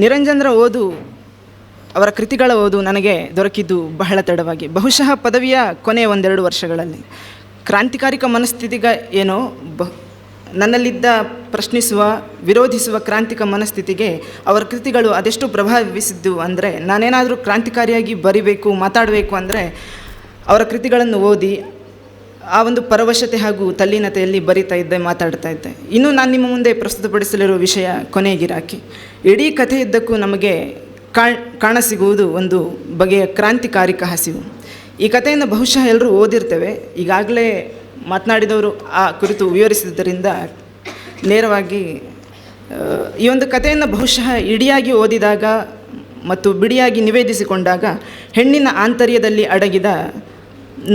ನಿರಂಜನರ ಓದು, ಅವರ ಕೃತಿಗಳ ಓದು ನನಗೆ ದೊರಕಿದ್ದು ಬಹಳ ತಡವಾಗಿ, ಬಹುಶಃ ಪದವಿಯ ಕೊನೆಯ 1-2 ವರ್ಷಗಳಲ್ಲಿ. ಕ್ರಾಂತಿಕಾರಿಕ ಮನಸ್ಥಿತಿಗ ಏನೋ ನನ್ನಲ್ಲಿದ್ದ ಪ್ರಶ್ನಿಸುವ ವಿರೋಧಿಸುವ ಕ್ರಾಂತಿಕ ಮನಸ್ಥಿತಿಗೆ ಅವರ ಕೃತಿಗಳು ಅದೆಷ್ಟು ಪ್ರಭಾವಿಸಿದ್ದು ಅಂದರೆ, ನಾನೇನಾದರೂ ಕ್ರಾಂತಿಕಾರಿಯಾಗಿ ಬರಿಬೇಕು ಮಾತಾಡಬೇಕು ಅಂದರೆ ಅವರ ಕೃತಿಗಳನ್ನು ಓದಿ ಆ ಒಂದು ಪರವಶತೆ ಹಾಗೂ ತಲ್ಲೀನತೆಯಲ್ಲಿ ಬರಿತಾ ಇದ್ದೆ, ಮಾತಾಡ್ತಾ ಇದ್ದೆ. ಇನ್ನು ನಾನು ನಿಮ್ಮ ಮುಂದೆ ಪ್ರಸ್ತುತಪಡಿಸಲಿರುವ ವಿಷಯ ಕೊನೆಯ ಗಿರಾಕಿ. ಇಡೀ ಕಥೆಯುದ್ದಕ್ಕೂ ನಮಗೆ ಕಾಣಸಿಗುವುದು ಒಂದು ಬಗೆಯ ಕ್ರಾಂತಿಕಾರಿಕ ಹಸಿವು. ಈ ಕಥೆಯನ್ನು ಬಹುಶಃ ಎಲ್ಲರೂ ಓದಿರ್ತೇವೆ, ಈಗಾಗಲೇ ಮಾತನಾಡಿದವರು ಆ ಕುರಿತು ವಿವರಿಸಿದ್ದರಿಂದ ನೇರವಾಗಿ ಈ ಒಂದು ಕಥೆಯನ್ನು ಬಹುಶಃ ಇಡಿಯಾಗಿ ಓದಿದಾಗ ಮತ್ತು ಬಿಡಿಯಾಗಿ ನಿವೇದಿಸಿಕೊಂಡಾಗ ಹೆಣ್ಣಿನ ಆಂತರ್ಯದಲ್ಲಿ ಅಡಗಿದ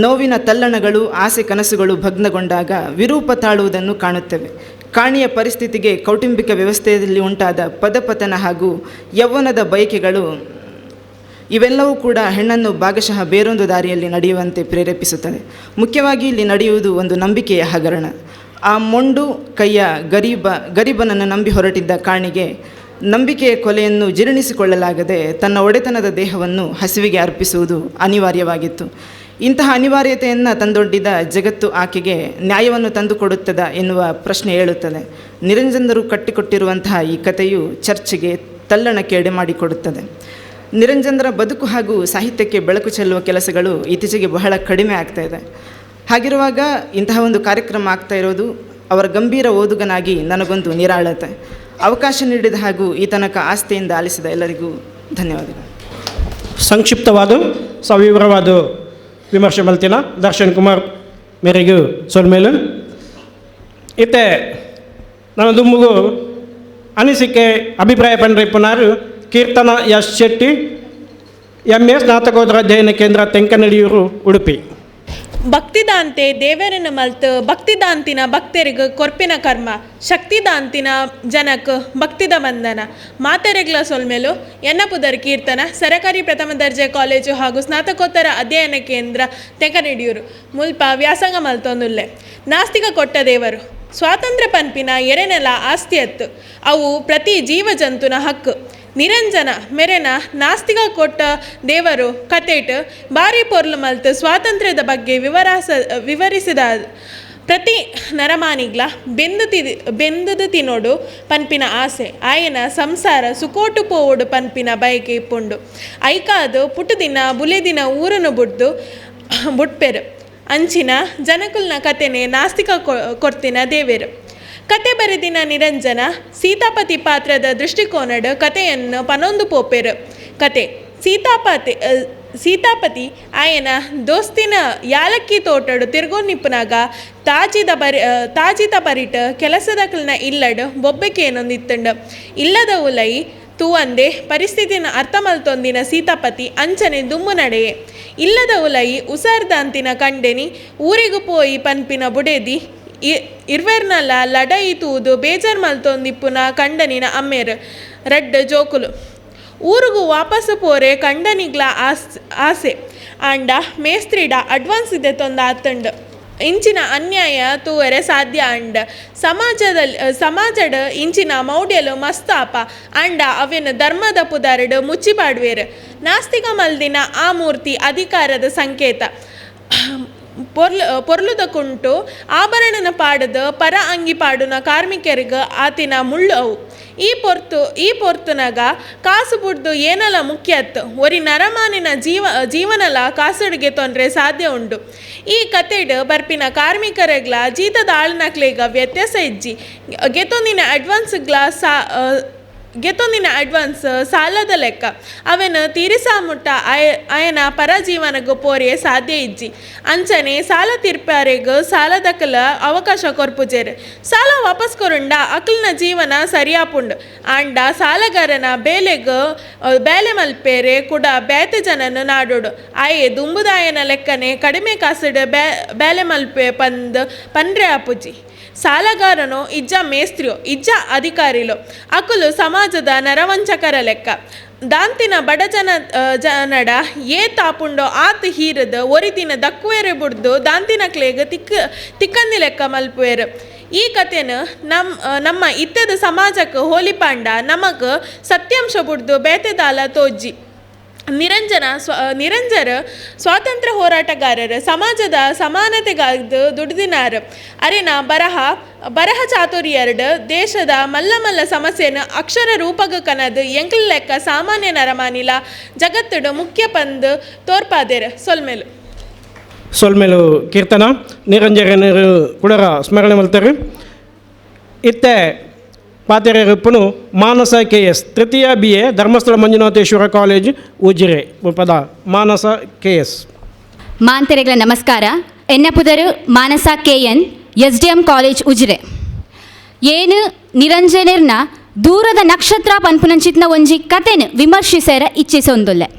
ನೋವಿನ ತಲ್ಲಣಗಳು, ಆಸೆ ಕನಸುಗಳು ಭಗ್ನಗೊಂಡಾಗ ವಿರೂಪ ತಾಳುವುದನ್ನು ಕಾಣುತ್ತೇವೆ. ಕಾಣಿಯ ಪರಿಸ್ಥಿತಿಗೆ ಕೌಟುಂಬಿಕ ವ್ಯವಸ್ಥೆಯಲ್ಲಿ ಉಂಟಾದ ಪದಪತನ ಹಾಗೂ ಯೌವನದ ಬಯಕೆಗಳು ಇವೆಲ್ಲವೂ ಕೂಡ ಹೆಣ್ಣನ್ನು ಭಾಗಶಃ ಬೇರೊಂದು ದಾರಿಯಲ್ಲಿ ನಡೆಯುವಂತೆ ಪ್ರೇರೇಪಿಸುತ್ತದೆ. ಮುಖ್ಯವಾಗಿ ಇಲ್ಲಿ ನಡೆಯುವುದು ಒಂದು ನಂಬಿಕೆಯ ಹಗರಣ. ಆ ಮೊಂಡು ಕೈಯ ಗರೀಬನನ್ನು ನಂಬಿ ಹೊರಟಿದ್ದ ಕಾಣಿಗೆ ನಂಬಿಕೆಯ ಕೊಲೆಯನ್ನು ಜೀರ್ಣಿಸಿಕೊಳ್ಳಲಾಗದೆ ತನ್ನ ಒಡೆತನದ ದೇಹವನ್ನು ಹಸಿವಿಗೆ ಅರ್ಪಿಸುವುದು ಅನಿವಾರ್ಯವಾಗಿತ್ತು. ಇಂತಹ ಅನಿವಾರ್ಯತೆಯನ್ನು ತಂದೊಡ್ಡಿದ ಜಗತ್ತು ಆಕೆಗೆ ನ್ಯಾಯವನ್ನು ತಂದುಕೊಡುತ್ತದ ಎನ್ನುವ ಪ್ರಶ್ನೆ ಏಳುತ್ತದೆ. ನಿರಂಜನರು ಕಟ್ಟಿಕೊಟ್ಟಿರುವಂತಹ ಈ ಕಥೆಯು ಚರ್ಚೆಗೆ ತಲ್ಲಣಕ್ಕೆ ಎಡೆ ಮಾಡಿಕೊಡುತ್ತದೆ. ನಿರಂಜನರ ಬದುಕು ಹಾಗೂ ಸಾಹಿತ್ಯಕ್ಕೆ ಬೆಳಕು ಚೆಲ್ಲುವ ಕೆಲಸಗಳು ಇತ್ತೀಚೆಗೆ ಬಹಳ ಕಡಿಮೆ ಆಗ್ತಾ ಇದೆ. ಹಾಗಿರುವಾಗ ಇಂತಹ ಒಂದು ಕಾರ್ಯಕ್ರಮ ಆಗ್ತಾ ಇರೋದು ಅವರ ಗಂಭೀರ ಓದುಗನಾಗಿ ನನಗೊಂದು ನಿರಾಳತೆ. ಅವಕಾಶ ನೀಡಿದ ಹಾಗೂ ಈ ತನಕ ಆಸ್ತಿಯಿಂದ ಆಲಿಸಿದ ಎಲ್ಲರಿಗೂ ಧನ್ಯವಾದಗಳು. ಸಂಕ್ಷಿಪ್ತವಾದ ಸವಿವರವಾದ ವಿಮರ್ಶೆ ಮಲ್ತಿನ ದರ್ಶನ್ ಕುಮಾರ್ ಮೇರೆಗೂ ಸೊಲ್ಮೇಲು ಇತ್ತೆ ನನ್ನ ದುಂಬುಗು ಅನಿಸಿಕೆ ಅಭಿಪ್ರಾಯ ಪಂಡ್ರೆ ಪುನಾರು ಕೀರ್ತನ ಎಸ್ ಶೆಟ್ಟಿ MA ಸ್ನಾತಕೋತ್ತರ ಅಧ್ಯಯನ ಕೇಂದ್ರ ತೆಂಕನಡಿಯೂರು ಉಡುಪಿ. ಭಕ್ತಿದಾಂತೆ ದೇವರನ್ನ ಮಲ್ತು ಭಕ್ತಿದಾಂತಿನ ಭಕ್ತರಿಗೆ ಕೊರ್ಪಿನ ಕರ್ಮ ಶಕ್ತಿದಾಂತಿನ ಜನಕ್ಕೆ ಭಕ್ತಿದ ಬಂಧನ ಮಾತೆರೆಗ್ಲ ಸೊಲ್ಮೇಲು ಎನ್ನಪುದರ್ ಕೀರ್ತನ ಸರಕಾರಿ ಪ್ರಥಮ ದರ್ಜೆ ಕಾಲೇಜು ಹಾಗೂ ಸ್ನಾತಕೋತ್ತರ ಅಧ್ಯಯನ ಕೇಂದ್ರ ತೆಂಕನಡಿಯೂರು ಮುಲ್ಪ ವ್ಯಾಸಂಗ ಮಲ್ತೊಂದುಲ್ಲೆ. ನಾಸ್ತಿಕ ಕೊಟ್ಟ ದೇವರು ಸ್ವಾತಂತ್ರ್ಯ ಪನ್ಪಿನ ಎರೆನೆಲ ಆಸ್ತಿಯತ್ತು ಅವು ಪ್ರತಿ ಜೀವ ಜಂತುನ ಹಕ್ಕು. ನಿರಂಜನ ಮೆರೆನ ನಾಸ್ತಿಕ ಕೊಟ್ಟ ದೇವರು ಕತೆಟ್ ಬಾರಿ ಪೊರ್ಲು ಮಲ್ತು ಸ್ವಾತಂತ್ರ್ಯದ ಬಗ್ಗೆ ವಿವರಿಸಿದ ಪ್ರತಿ ನರಮಾನಿಗ್ಲ ಬೆಂದದು ತಿನ್ನೋಡು ಪನ್ಪಿನ ಆಸೆ ಆಯನ ಸಂಸಾರ ಸುಕೋಟು ಪೋವೋಡು ಪನ್ಪಿನ ಬಯಕೆ ಇಪ್ಪುಂಡು ಐಕಾದು ಪುಟ್ಟು ದಿನ ಬುಲೆ ದಿನ ಊರನ್ನು ಬುಟ್ಪೆರು ಅಂಚಿನ ಜನಕುಲ್ನ ಕತೆನೆ ನಾಸ್ತಿಕ ಕೊರ್ತಿನ ದೇವೇರು. ಕತೆ ಬರೆದಿನ ನಿರಂಜನ ಸೀತಾಪತಿ ಪಾತ್ರದ ದೃಷ್ಟಿಕೋನಡ್ ಕತೆಯನ್ನು ಪನೊಂದು ಪೋಪೆರು. ಕತೆ ಸೀತಾಪತಿ ಆಯನ ದೋಸ್ತಿನ ಯಾಲಕ್ಕಿ ತೋಟಡು ತಿರ್ಗೋನಿಪ್ಪನಾಗ ತಾಜಿದ ಬರಿಟ್ ಕೆಲಸದಕಲ್ನ ಇಲ್ಲಡ್ ಬೊಬ್ಬೆಕೇನೊಂದಿತ್ತಂಡು ಇಲ್ಲದ ಉಲೈ ತೂವಂದೆ ಪರಿಸ್ಥಿತಿನ ಅರ್ಥ ಮಲ್ತೊಂದಿನ ಸೀತಾಪತಿ ಅಂಚನೆ ದುಮ್ಮು ನಡೆಯೇ ಇಲ್ಲದ ಉಲೈ ಉಸಾರ್ದಾಂತಿನ ಕಂಡೆನಿ ಊರಿಗೂ ಪೋಯಿ ಪನ್ಪಿನ ಬುಡೇದಿ ಇರ್ವೆರ್ನಲ್ಲ ಲಡಾಯಿ ತೂದು ಬೇಜಾರ್ ಮಲ್ತೊಂದಿಪ್ಪುನ ಕಂಡನಿನ ಅಮ್ಮೇರು ರಡ್ಡ್ ಜೋಕುಲು ಊರಿಗೂ ವಾಪಸ್ಸು ಪೋರೆ ಕಂಡನಿಗ್ಲ ಆಸೆ ಆಂಡ ಮೇಸ್ತ್ರಿಡ ಅಡ್ವಾನ್ಸ್ ಇದೆ ತೊಂದ ಆತಂಡು ಇಂಚಿನ ಅನ್ಯಾಯ ತೂವರೆ ಸಾಧ್ಯ ಅಂಡ ಸಮಾಜದ ಇಂಚಿನ ಮೌಡ್ಯಲು ಮಸ್ತಾಪ ಅಂಡ ಅವೇನು ಧರ್ಮದ ಪುದಾರಡು ಮುಚ್ಚಿಪಾಡುವೇರು. ನಾಸ್ತಿಕ ಮಲ್ದಿನ ಆ ಮೂರ್ತಿ ಅಧಿಕಾರದ ಸಂಕೇತ ಪೊರ್ಲುದ ಕುಂಟು ಆಭರಣನ ಪಾಡದ ಪರ ಅಂಗಿ ಪಾಡುನ ಕಾರ್ಮಿಕರಿಗೆ ಆತಿನ ಮುಳ್ಳು ಅವು. ಈ ಪೊರ್ತುನಾಗ ಕಾಸು ಬುಡ್ದು ಏನಲ್ಲ ಮುಖ್ಯತ್ತು ಒರಿ ನರಮಾನಿನ ಜೀವನಲ ಕಾಸುಡಿಗೆ ತೊಂದರೆ ಸಾಧ್ಯ ಉಂಡು. ಈ ಕತೆಡ್ ಬರ್ಪಿನ ಕಾರ್ಮಿಕರಿಗ್ಲ ಜೀತದ ಆಳ್ನಕ್ಲೇಗ ವ್ಯತ್ಯಾಸ ಇಜ್ಜಿ ಗೆತ್ತೊಂದಿನ ಅಡ್ವಾನ್ಸ್ ಸಾಲದ ಲೆಕ್ಕ ಅವೇನು ತೀರಿಸಾಮುಟ್ಟ ಆಯನ ಪರಜೀವನಗೂ ಪೋರೆ ಸಾಧ್ಯ ಇಜ್ಜಿ ಅಂಚನೆ ಸಾಲ ತೀರ್ಪಾರೆಗೂ ಸಾಲದಕಲ ಅವಕಾಶ ಕೊರ್ಪುಜೇರು ಸಾಲ ವಾಪಸ್ ಕೊರುಂಡ ಅಕಲ್ನ ಜೀವನ ಸರಿಯಾಪುಂಡು ಅಂಡ ಸಾಲಗಾರನ ಬೇಲೆ ಮಲ್ಪೇರೆ ಕೂಡ ಬೇತೆ ಜನನು ನಾಡೋಡು ಆಯೆ ದುಂಬುದಾಯನ ಲೆಕ್ಕನೆ ಕಡಿಮೆ ಕಾಸಿಡ ಬೇಲೆ ಮಲ್ಪೆ ಪಂಡ್ರೆ ಅಪುಜಿ ಸಾಲಗಾರನು ಇಜ್ಜ ಮೇಸ್ತ್ರಿಯೋ ಇಜ್ಜ ಅಧಿಕಾರಿಲೋ ಅಕುಲು ಸಮಾಜದ ನರವಂಚಕರ ಲೆಕ್ಕ ದಾಂತಿನ ಬಡ ಜನಡ ತಾಪುಂಡೋ ಆತ ಹೀರದ ಒರಿದಿನ ದಕ್ಕುವೇರೆ ಬುಡ್ದು ದಾಂತಿನ ಕ್ಲೇಗ ತಿಕ್ಕಂದಿ ಲೆಕ್ಕ ಮಲ್ಪುವೇರು. ಈ ಕಥೆನ ನಮ್ಮ ಇತ್ತದ ಸಮಾಜಕ್ಕೆ ಹೋಲಿಪಾಂಡ ನಮಗ ಸತ್ಯಾಂಶ ಬುಡ್ದು ಬೇತೆದಾಲ ತೋಜ್ಜಿ ನಿರಂಜರ ಸ್ವಾತಂತ್ರ್ಯ ಹೋರಾಟಗಾರರು ಸಮಾಜದ ಸಮಾನತೆಗಾಗಿ ದುಡಿದಿನಾರು ಅರೆನ ಬರಹ ಚಾತುರ್ಯರ್ಡ್ ದೇಶದ ಮಲ್ಲ ಸಮಸ್ಯೆನ ಅಕ್ಷರ ರೂಪಗ ಕನದು ಎಂಕ್ಲ ಲೆಕ್ಕ ಸಾಮಾನ್ಯ ನರಮಾನಿಲ ಜಗತ್ತಡು ಮುಖ್ಯ ಪಂದು ತೋರ್ಪಾದೇರು ಸೊಲ್ಮೇಲು ಕೀರ್ತನ ನಿರಂಜನರು ಕುಡರ ಸ್ಮರಣೆ ಮಲ್ತಾರೆ ಇತ್ತೆ ಪಾತೆರೆಪ್ಪನು ಮಾನಸ KS ತೃತೀಯ BA ಧರ್ಮಸ್ಥಳ ಮಂಜುನಾಥೇಶ್ವರ ಕಾಲೇಜು ಉಜಿರೆ ಪದ ಮಾನಸ KS. ಮಾಂತೆರೆಗಳ ನಮಸ್ಕಾರ. ಎನ್ನಪುದರು ಮಾನಸ KN SDM ಕಾಲೇಜ್ ಉಜಿರೆ. ಏನು ನಿರಂಜನರ್ನ ದೂರದ ನಕ್ಷತ್ರ ಪನ್ಪುನಂಚಿತ್ನ ಒಂಜಿ ಕತೆನ ವಿಮರ್ಶಿಸರ ಇಚ್ಛಿಸೊಂದುಲ್ಲೆ.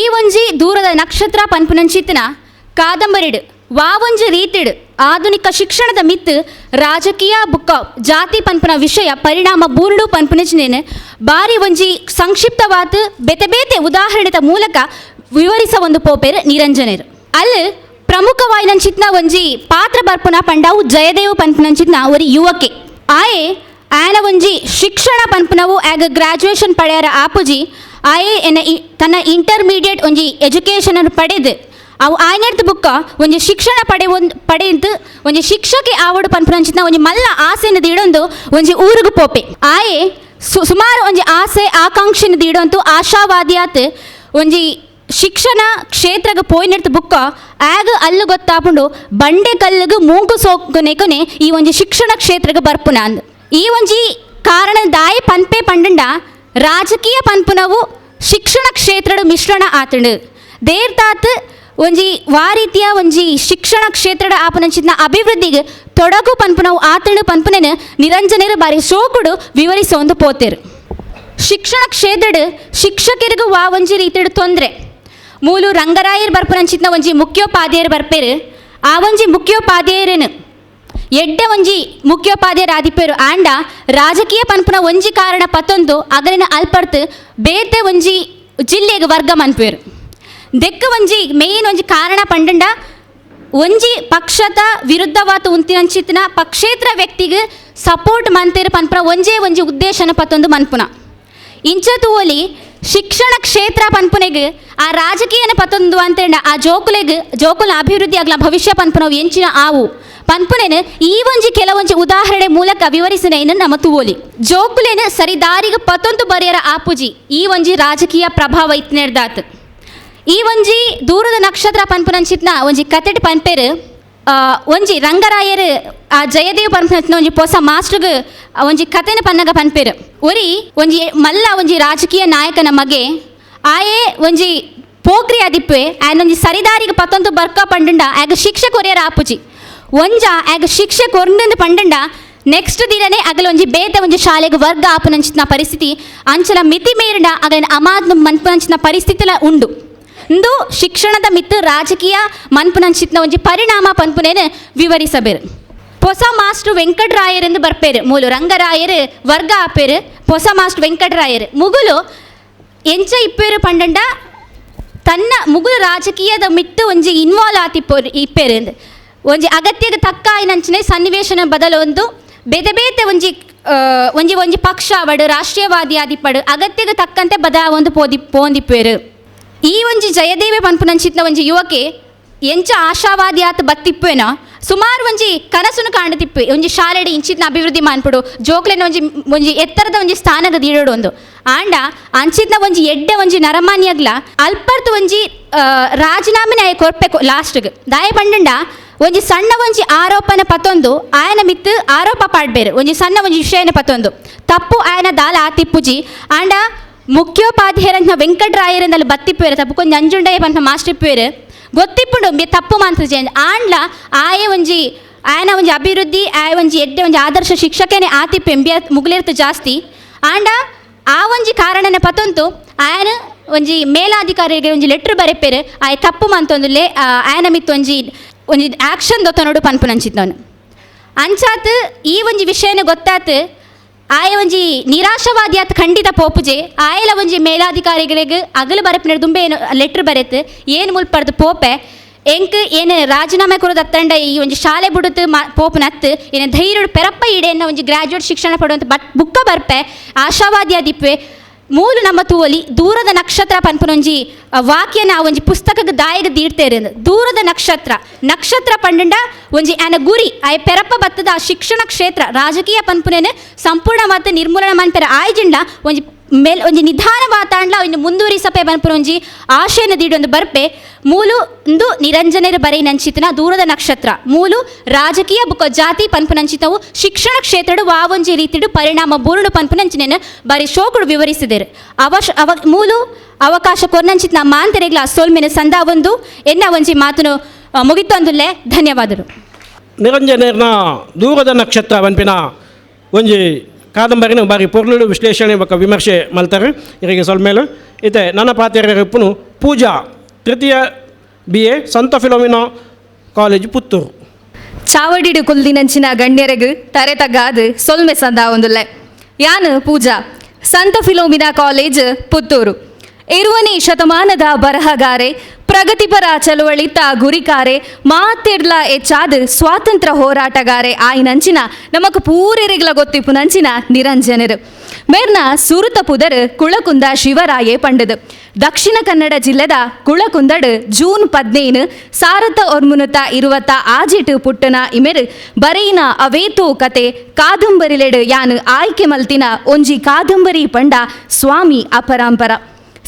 ಈ ಒಂಜಿ ದೂರದ ನಕ್ಷತ್ರ ಪನ್ಪುನಂಚಿತ್ನ ಕಾದಂಬರಿಡು ವಾವೊಂಜಿ ರೀತಿಡು ಆಧುನಿಕ ಶಿಕ್ಷಣದ ಮಿತ್ತು ರಾಜಕೀಯ ಬುಕ್ಕ ಜಾತಿ ಪನ್ಪುನ ವಿಷಯ ಪರಿಣಾಮ ಬೂರ್ಡು ಪನ್ಪುನಚಿನೇನು ಬಾರಿ ಒಂಜಿ ಸಂಕ್ಷಿಪ್ತವಾದ ಬೇತೆ ಉದಾಹರಣೆದ ಮೂಲಕ ವಿವರಿಸ ಒಂದು ಪೋಪೆರು ನಿರಂಜನರು. ಅಲ್ಲಿ ಪ್ರಮುಖವಾಯಿನಂಚಿತ್ನ ಒಂಜಿ ಪಾತ್ರ ಬರ್ಪುನ ಪಂಡಾವು ಜಯದೇವ್ ಪನ್ಪುನಂಚಿತ್ನ ಒರಿ ಯುವಕೆ ಆಯೆ ಆಯನ ಒಂಜಿ ಶಿಕ್ಷಣ ಪನ್ಪುನವು ಆಗ ಗ್ರಾಜುಯೇಷನ್ ಪಡೆಯರ ಆಪುಜಿ ಆಯೆ ತನ್ನ ಇಂಟರ್ಮೀಡಿಯೇಟ್ ಒಂಜಿ ಎಜುಕೇಷನ್ ಪಡೆದು ಅವು ಆಯ್ನಡ್ದು ಬುಕ್ಕ ಒಂಜಿ ಶಿಕ್ಷಣ ಪಡೆದು ಒಂಜಿ ಶಿಕ್ಷಕಿ ಆವಡು ಪನ್ಪುನಂಚಿತ್ನ ಒಂಜಿ ಮಲ್ಲ ಆಸೆನ ದಿಡೊಂದು ಒಂಜಿ ಊರುಗು ಪೋಪೆ ಆಯೆ ಸುಮಾರು ಒಂಜಿ ಆಸೆ ಆಕಾಂಕ್ಷೆನ ದೀಡಂತೂ ಆಶಾವಾದಿಯಾತ್ ಒಂಜಿ ಶಿಕ್ಷಣ ಕ್ಷೇತ್ರಕ್ಕೆ ಪೋಯ್ನಿರ್ತ ಬುಕ್ಕ ಆಗ ಅಲ್ಲಿ ಗೊತ್ತಾಪುಂಡು ಬಂಡೆ ಕಲ್ಲಿಗೆ ಮೂಗು ಸೋಕುನೆಕೊನೆ ಈ ಒಂಜಿ ಶಿಕ್ಷಣ ಕ್ಷೇತ್ರಕ್ಕೆ ಬರ್ಪುನ ಅಂದ್ ಈ ಒಂಜಿ ಕಾರಣ ದಾಯಿ ಪನ್ಪೆ ಪಂಡಂಡ ರಾಜಕೀಯ ಪನ್ಪುನವು ಶಿಕ್ಷಣ ಕ್ಷೇತ್ರದ ಮಿಶ್ರಣ ಆತಂಡು ದೇರ್ತಾತ್ ಒಂಜಿ ವಾರೀತಿಯ ಒಂಜಿ ಶಿಕ್ಷಣ ಕ್ಷೇತ್ರದ ಆಪನಂಚಿನ ಅಭಿವೃದ್ಧಿಗೆ ತೊಡಗು ಪನ್ಪುನವು ಆತಂಡು ಪನ್ಪುನೆನ ನಿರಂಜನೆರು ಬಾರಿ ಶೋಕುಡು ವಿವರಿಸೊಂದು ಪೋತೆರು ಶಿಕ್ಷಣ ಕ್ಷೇತ್ರಡ್ ಶಿಕ್ಷಕರಿಗೂ ವಾ ಒಂಜಿ ರೀತಿಯ ತೊಂದರೆ ಮೂಲು ರಂಗರಾಯರು ಬರ್ಪನಂಚಿನ ಒಂಜಿ ಮುಖ್ಯೋಪಾಧ್ಯಾಯರು ಬರ್ಪೇರು ಆ ಒಂಜಿ ಮುಖ್ಯೋಪಾಧ್ಯಾಯರನ್ನು ಎಡ್ಡೆ ಒಂಜಿ ಮುಖ್ಯೋಪಾಧ್ಯಾಯರು ಆದಿಪ್ಪೇರು ಆಂಡ ರಾಜಕೀಯ ಪನ್ಪುನ ಒಂಜಿ ಕಾರಣ ಪತ್ತೊಂದು ಅಗಲಿನ ಅಲ್ಪರ್ತು ಬೇತೆ ಒಂಜಿ ಜಿಲ್ಲೆಗೆ ವರ್ಗ ಮನ್ಪೇರು ದೆಕ್ಕ ಒಂಜಿ ಮೇನ್ ಒಂಜಿ ಕಾರಣ ಪಂಡಂಡ ಒಂಜಿ ಪಕ್ಷದ ವಿರುದ್ಧವಾದ ಉಂತಿನಂಚಿತ್ತಿನ ಪಕ್ಷೇತರ ವ್ಯಕ್ತಿಗೆ ಸಪೋರ್ಟ್ ಮಂತೇರು ಪನ್ಪುನ ಒಂಜಿ ಉದ್ದೇಶನ ಪತ್ತೊಂದು ಮನ್ಪುನ ಇಂಚತು ಓಲಿ ಶಿಕ್ಷಣ ಕ್ಷೇತ್ರ ಪನ್ಪುನೆಗೆ ಆ ರಾಜಕೀಯನ ಪತ್ತೊಂದು ಅಂತೇಂಡ ಆ ಜೋಕುಲ ಅಭಿವೃದ್ಧಿ ಆಗಲ ಭವಿಷ್ಯ ಪನ್ಪುನವು ಎಂಚಿನ ಆವು ಪನ್ಪುನೆನು ಈ ಒಂಜಿ ಕೆಲವೊಂಜಿ ಉದಾಹರಣೆ ಮೂಲಕ ವಿವರಿಸಿನೇನು ನಮ್ಮ ತುವೋಲಿ ಜೋಕುಲೇನು ಸರಿದಾರಿಗೆ ಪತ್ತೊಂದು ಬರೆಯರ ಆಪುಜಿ ಈ ಒಂಜಿ ರಾಜಕೀಯ ಪ್ರಭಾವ ಇತ್ನೆಡ್ದಾತ್ ಈ ಒಂಜಿ ದೂರದ ನಕ್ಷತ್ರ ಪನ್ಪುನಂಚಿತ್ನ ಒಂಜಿ ಕತೆಟ್ ಪನ್ಪೇರು ಒಂಜಿ ರಂಗರಾಯರು ಆ ಜಯದೇವ್ ಪನ್ಪುನಂಚಿನ ಒಂಜಿ ಹೊಸ ಮಾಸ್ಟರ್ಗೆ ಒಂಜಿ ಕತೆನ ಪನ್ನಗ ಪನ್ಪೇರು ಒರಿ ಒಂಜಿ ಮಲ್ಲ ಒಂಜಿ ರಾಜಕೀಯ ನಾಯಕನ ಮಗೆ ಆಯೇ ಒಂಜಿ ಪೋಕ್ರಿ ಆದಿಪ್ಪೆ ಆಯನೊಂಜಿ ಸರಿದಾರಿಗೆ ಪತ್ತೊಂದು ಬರ್ಕ ಪಂಡಂಡ ಆಗ ಶಿಕ್ಷೆ ಕೊರಿಯರ ಆಪುಜಿ ಒಂಜ ಆಗ ಶಿಕ್ಷೆ ಕೊರ್ನಂದು ಪಂಡಂಡ ನೆಕ್ಸ್ಟ್ ದಿನನೇ ಅಗಲ ಒಂಜಿ ಬೇತೆ ಒಂಜಿ ಶಾಲೆಗೆ ವರ್ಗ ಆಪುನಂಚಿನ ಪರಿಸ್ಥಿತಿ ಅಂಚಲ ಮಿತಿ ಮೀರಿಡ ಅಗಲಿನ ಅಮಾದ್ ಮನ್ಪುನಂಚಿನ ಪರಿಸ್ಥಿತಿಲ ಉಂಡು ಇಂದು ಶಿಕ್ಷಣದ ಮಿತ್ತು ರಾಜಕೀಯ ಮನ್ಪುನಂಚಿತ್ನ ಒಂಜಿ ಪರಿಣಾಮ ಪನ್ಪುನೇನು ವಿವರಿಸಬೇರು ಹೊಸ ಮಾಸ್ಟರ್ ವೆಂಕಟರಾಯರ್ ಎಂದು ಬರ್ಪೇರು ಮೂಲು ರಂಗರಾಯರು ವರ್ಗ ಆಪೇರು ಹೊಸ ಮಾಸ್ಟರ್ ವೆಂಕಟರಾಯರು ಮುಗುಲು ಎಂಚ ಇಪ್ಪೇರು ಪಂಡಂಡ ತನ್ನ ಮುಗುಲು ರಾಜಕೀಯದ ಮಿತ್ತು ಒಂಜಿ ಇನ್ವಾಲ್ವ್ ಇಪ್ಪೇರು ಎಂದು ಒಂಜಿ ಅಗತ್ಯದ ತಕ್ಕ ಆಯ್ನಂಚಿನ ಸನ್ನಿವೇಶನ ಬದಲೊಂದು ಬೇತೆ ಬೇತೆ ಒಂಜಿ ಪಕ್ಷ ಅವಡು ರಾಷ್ಟ್ರೀಯವಾದಿ ಆದಿಪ್ಪಡು ಅಗತ್ಯದ ತಕ್ಕಂತೆ ಒಂದು ಪೋಂದಿಪ್ಪೇರು ಈ ಒಂಜಿ ಜಯದೇವಿ ಪನ್ಪುನಂಚಿತ್ನ ಒಂಜಿ ಯುವಕೆ ಎಂಚ ಆಶಾವಾದಿ ಆತ ಬತ್ತಿಪ್ಪೇನ ಸುಮಾರು ಒಂಜಿ ಕನಸುನು ಕಾಣತಿಪ್ಪೆ ಒಂಜಿ ಶಾಲೆಡೆ ಇಂಚಿತ್ನ ಅಭಿವೃದ್ಧಿ ಮಾಡ್ಬಿಡು ಜೋಕ್ಲೆನ ಒಂಜಿ ಎತ್ತರದ ಒಂಜಿ ಸ್ಥಾನದ ದೀಡೋಡು ಒಂದು ಆಂಡ ಅಂಚಿತ್ನ ಒಂಜಿ ಎಡ್ಡೆ ಒಂಜಿ ನರಮಾನ್ಯಗ್ಲ ಅಲ್ಪರ್ತು ಒಂಜಿ ರಾಜೀನಾಮೆನ ಕೊರ್ಪೆಕು ಲಾಸ್ಟ್ಗೆ ದಾಯ ಪಂಡಂಡ ಒಂಜಿ ಸಣ್ಣ ಒಂಜಿ ಆರೋಪನ ಪತ್ತೊಂದು ಆಯನ ಮಿತ್ತು ಆರೋಪ ಪಾಡ್ಬೇರು ಒಂಜಿ ಸಣ್ಣ ಒಂಜಿ ವಿಷಯನ ಪತ್ತೊಂದು ತಪ್ಪು ಆಯನ ದಾಲ ಆತಿಪ್ಪುಜಿ ಆಂಡ ಮುಖ್ಯೋಪಾಧ್ಯಾಯರಂತ ವೆಂಕಟರಾಯರಲ್ಲಿ ಬತ್ತಿಪ್ಪೇರು ತಪ್ಪು ಕೊಂಚ ನಂಜುಂಡಯ್ಯ ಪಂಪ ಮಾಸ್ಟರ್ ಇಪ್ಪೇರು ಗೊತ್ತಿಪ್ಪುಂಡು ತಪ್ಪು ಮಾಂತಜೆ ಆಂಡ್ಲ ಆಯ ಒಂಜಿ ಆಯನ ಒಂಜಿ ಅಭಿವೃದ್ಧಿ ಆಯ ಒಂಜಿ ಎಡ್ಡೆ ಒಂಜಿ ಆದರ್ಶ ಶಿಕ್ಷಕನೇ ಆತಿಪ್ಪು ಎಂಬಿಯ ಮುಗುಲಿರ್ತು ಜಾಸ್ತಿ ಆಂಡ ಆ ಒಂಜಿ ಕಾರಣನ ಪತ್ತೊಂತು ಆಯನ ಒಂಜಿ ಮೇಲಾಧಿಕಾರಿಗೆ ಒಂಜಿ ಲೆಟ್ರ್ ಬರೆಪೇರು ಆಯ ತಪ್ಪು ಮಂತೊಂದುಲ್ಲೆ ಆಯನ ಮಿತ್ತು ಒಂಜಿ ಆ್ಯಕ್ಷನ್ ದೊತ್ತನೋಡು ಪನ್ಪುನಂಚಿತ್ತವನು ಅಂಚಾತ್ ಈ ಒಂಜಿ ವಿಷಯನ ಗೊತ್ತಾತ್ ಆಯ ಒಂಜಿ ನಿರಾಶವಾದಿ ಆತ ಖಂಡಿತ ಪೋಪುಜೆ ಆಯಲ ಒಂಜಿ ಮೇಲಾಧಿಕಾರಿಗಳಿಗೆ ಅಗಲು ಬರಪಿನ ದುಂಬೆ ಏನು ಲೆಟ್ರ್ ಬರೆತ್ ಏನು ಮುಲ್ಪಡ್ದು ಪೋಪೆ ಎಂಕ್ ಏನು ರಾಜೀನಾಮೆ ಕೊಡೋದು ಅತ್ತಂಡ ಈ ಒಂಜಿ ಶಾಲೆ ಬಿಡುತ್ತು ಪೋಪು ನತ್ತು ಏನು ಧೈರ್ಯ ಪೆರಪ್ಪ ಇಡೆಯನ್ನ ಒಂಜಿ ಗ್ರಾಜುಯೇಟ್ ಶಿಕ್ಷಣ ಪಡುವಂಥ ಬುಕ್ಕ ಬರ್ಪೆ ಆಶಾವಾದಿ ಆದಿಪ್ಪೆ ಮೂಲು ನಮ್ಮ ತೂವಲಿ ದೂರದ ನಕ್ಷತ್ರ ಪನ್ಪುನೊಂಜಿ ವಾಕ್ಯನ ಒಂಜಿ ಪುಸ್ತಕದ ದಾಯಗ ದೀಡ್ತೇರು ದೂರದ ನಕ್ಷತ್ರ ಪಂಡಂಡ ಒಂಜಿ ಆನ ಗುರಿ ಆಯ ಪೆರಪ್ಪ ಬತ್ತದ ಆ ಶಿಕ್ಷಣ ಕ್ಷೇತ್ರ ರಾಜಕೀಯ ಪನ್ಪುನೇನು ಸಂಪೂರ್ಣ ಮತ್ತು ನಿರ್ಮೂಲನ ಮನ್ಪೆರ ಆಯ್ಜಿಂಡ ಒಂಜಿ ನಿಧಾನ ಮಾತಾಡ್ಲ ಒಂದು ಮುಂದುವರಿಸಪೆ ಪನ್ಪುನ ಒಂಜಿ ಆಶಯನ ದೀಡೊಂದು ಬರ್ಪೆ ಮೂಲು ಒಂದು ನಿರಂಜನೆರು ಬರೆ ನಂಚಿತನ ದೂರದ ನಕ್ಷತ್ರ ಮೂಲು ರಾಜಕೀಯ ಬುಕ್ಕ ಜಾತಿ ಪನ್ಪುನಂಚಿತವು ಶಿಕ್ಷಣ ಕ್ಷೇತ್ರಡು ವಾವೊಂಜಿ ರೀತಿಡು ಪರಿಣಾಮ ಬೂರುಡು ಪನ್ಪುನಂಚಿನೇನು ಬಾರಿ ಶೋಕುಡು ವಿವರಿಸಿದರು ಮೂಲು ಅವಕಾಶ ಕೊರ್ನಂಚಿತ್ನ ಮಾಂತರೆಗ್ಲ ಸೋಲ್ಮೆನ ಸಂದ ಒಂದು ಎನ್ನ ಒಂಜಿ ಮಾತನು ಮುಗಿತೊಂದುಲ್ಲೆ ಧನ್ಯವಾದರು ನಿರಂಜನೇರ್ನ ದೂರದ ನಕ್ಷತ್ರ ಪನ್ಪಿನ ಒಂಜಿ ಕಾದಂಬರಿನ ಬಾರಿ ಪೊರ್ಲುಡು ವಿಶ್ಲೇಷಣೆ ಬೊಕ್ಕ ವಿಮರ್ಶೆ ಮಲ್ತಾರೆ ಇವರಿಗೆ ಸ್ವಲ್ಪ ಮೇಲು ಇದೆ ನನ್ನ ಪಾತ್ರೆಪ್ಪನು ಪೂಜಾ ತೃತೀಯ BA ಸಂತ ಫಿಲೋಮಿನಾ ಕಾಲೇಜ್ ಪುತ್ತೂರು ಚಾವಡಿಡು ಕುಲ್ದಿನಂಚಿನ ಗಣ್ಯರೆಗು ತರೆತಗಾದು ಸೊಲ್ಮೆ ಸಂದ ಒಂದುಲ್ಲೆ ಯಾನು ಪೂಜಾ ಸಂತ ಫಿಲೋಮಿನಾ ಕಾಲೇಜ್ ಪುತ್ತೂರು 20ನೇ ಶತಮಾನದ ಬರಹಗಾರೆ ಪ್ರಗತಿಪರ ಚಳುವಳಿತ ಗುರಿಕಾರೆ ಮಾತೆಡ್ಲ ಹೆಚ್ಚಾದ ಸ್ವಾತಂತ್ರ್ಯ ಹೋರಾಟಗಾರೆ ಆಯ್ನಂಚಿನ ನಮಕ್ ಪೂರೆರಿಗ್ಲ ಗೊತ್ತಿಪ್ಪು ನಂಚಿನ ನಿರಂಜನರು ಮೇರ್ನ ಸುರುತ ಪುದರ್ ಕುಳಕುಂದ ಶಿವರಾಯೇ ಪಂಡದು. ದಕ್ಷಿಣ ಕನ್ನಡ ಜಿಲ್ಲೆದ ಕುಳಕುಂದಡ್ ಜೂನ್ 15 1920 ಆಜಿಟ್ ಪುಟ್ಟನ ಇಮೆರ್ ಬರೆಯಿನ ಅವೇತೋ ಕತೆ ಕಾದಂಬರಿಲೆಡ್ ಯಾನ್ ಆಯ್ಕೆ ಮಲ್ತಿನ ಒಂಜಿ ಕಾದಂಬರಿ ಪಂಡ ಸ್ವಾಮಿ ಅಪರಾಂಪರ.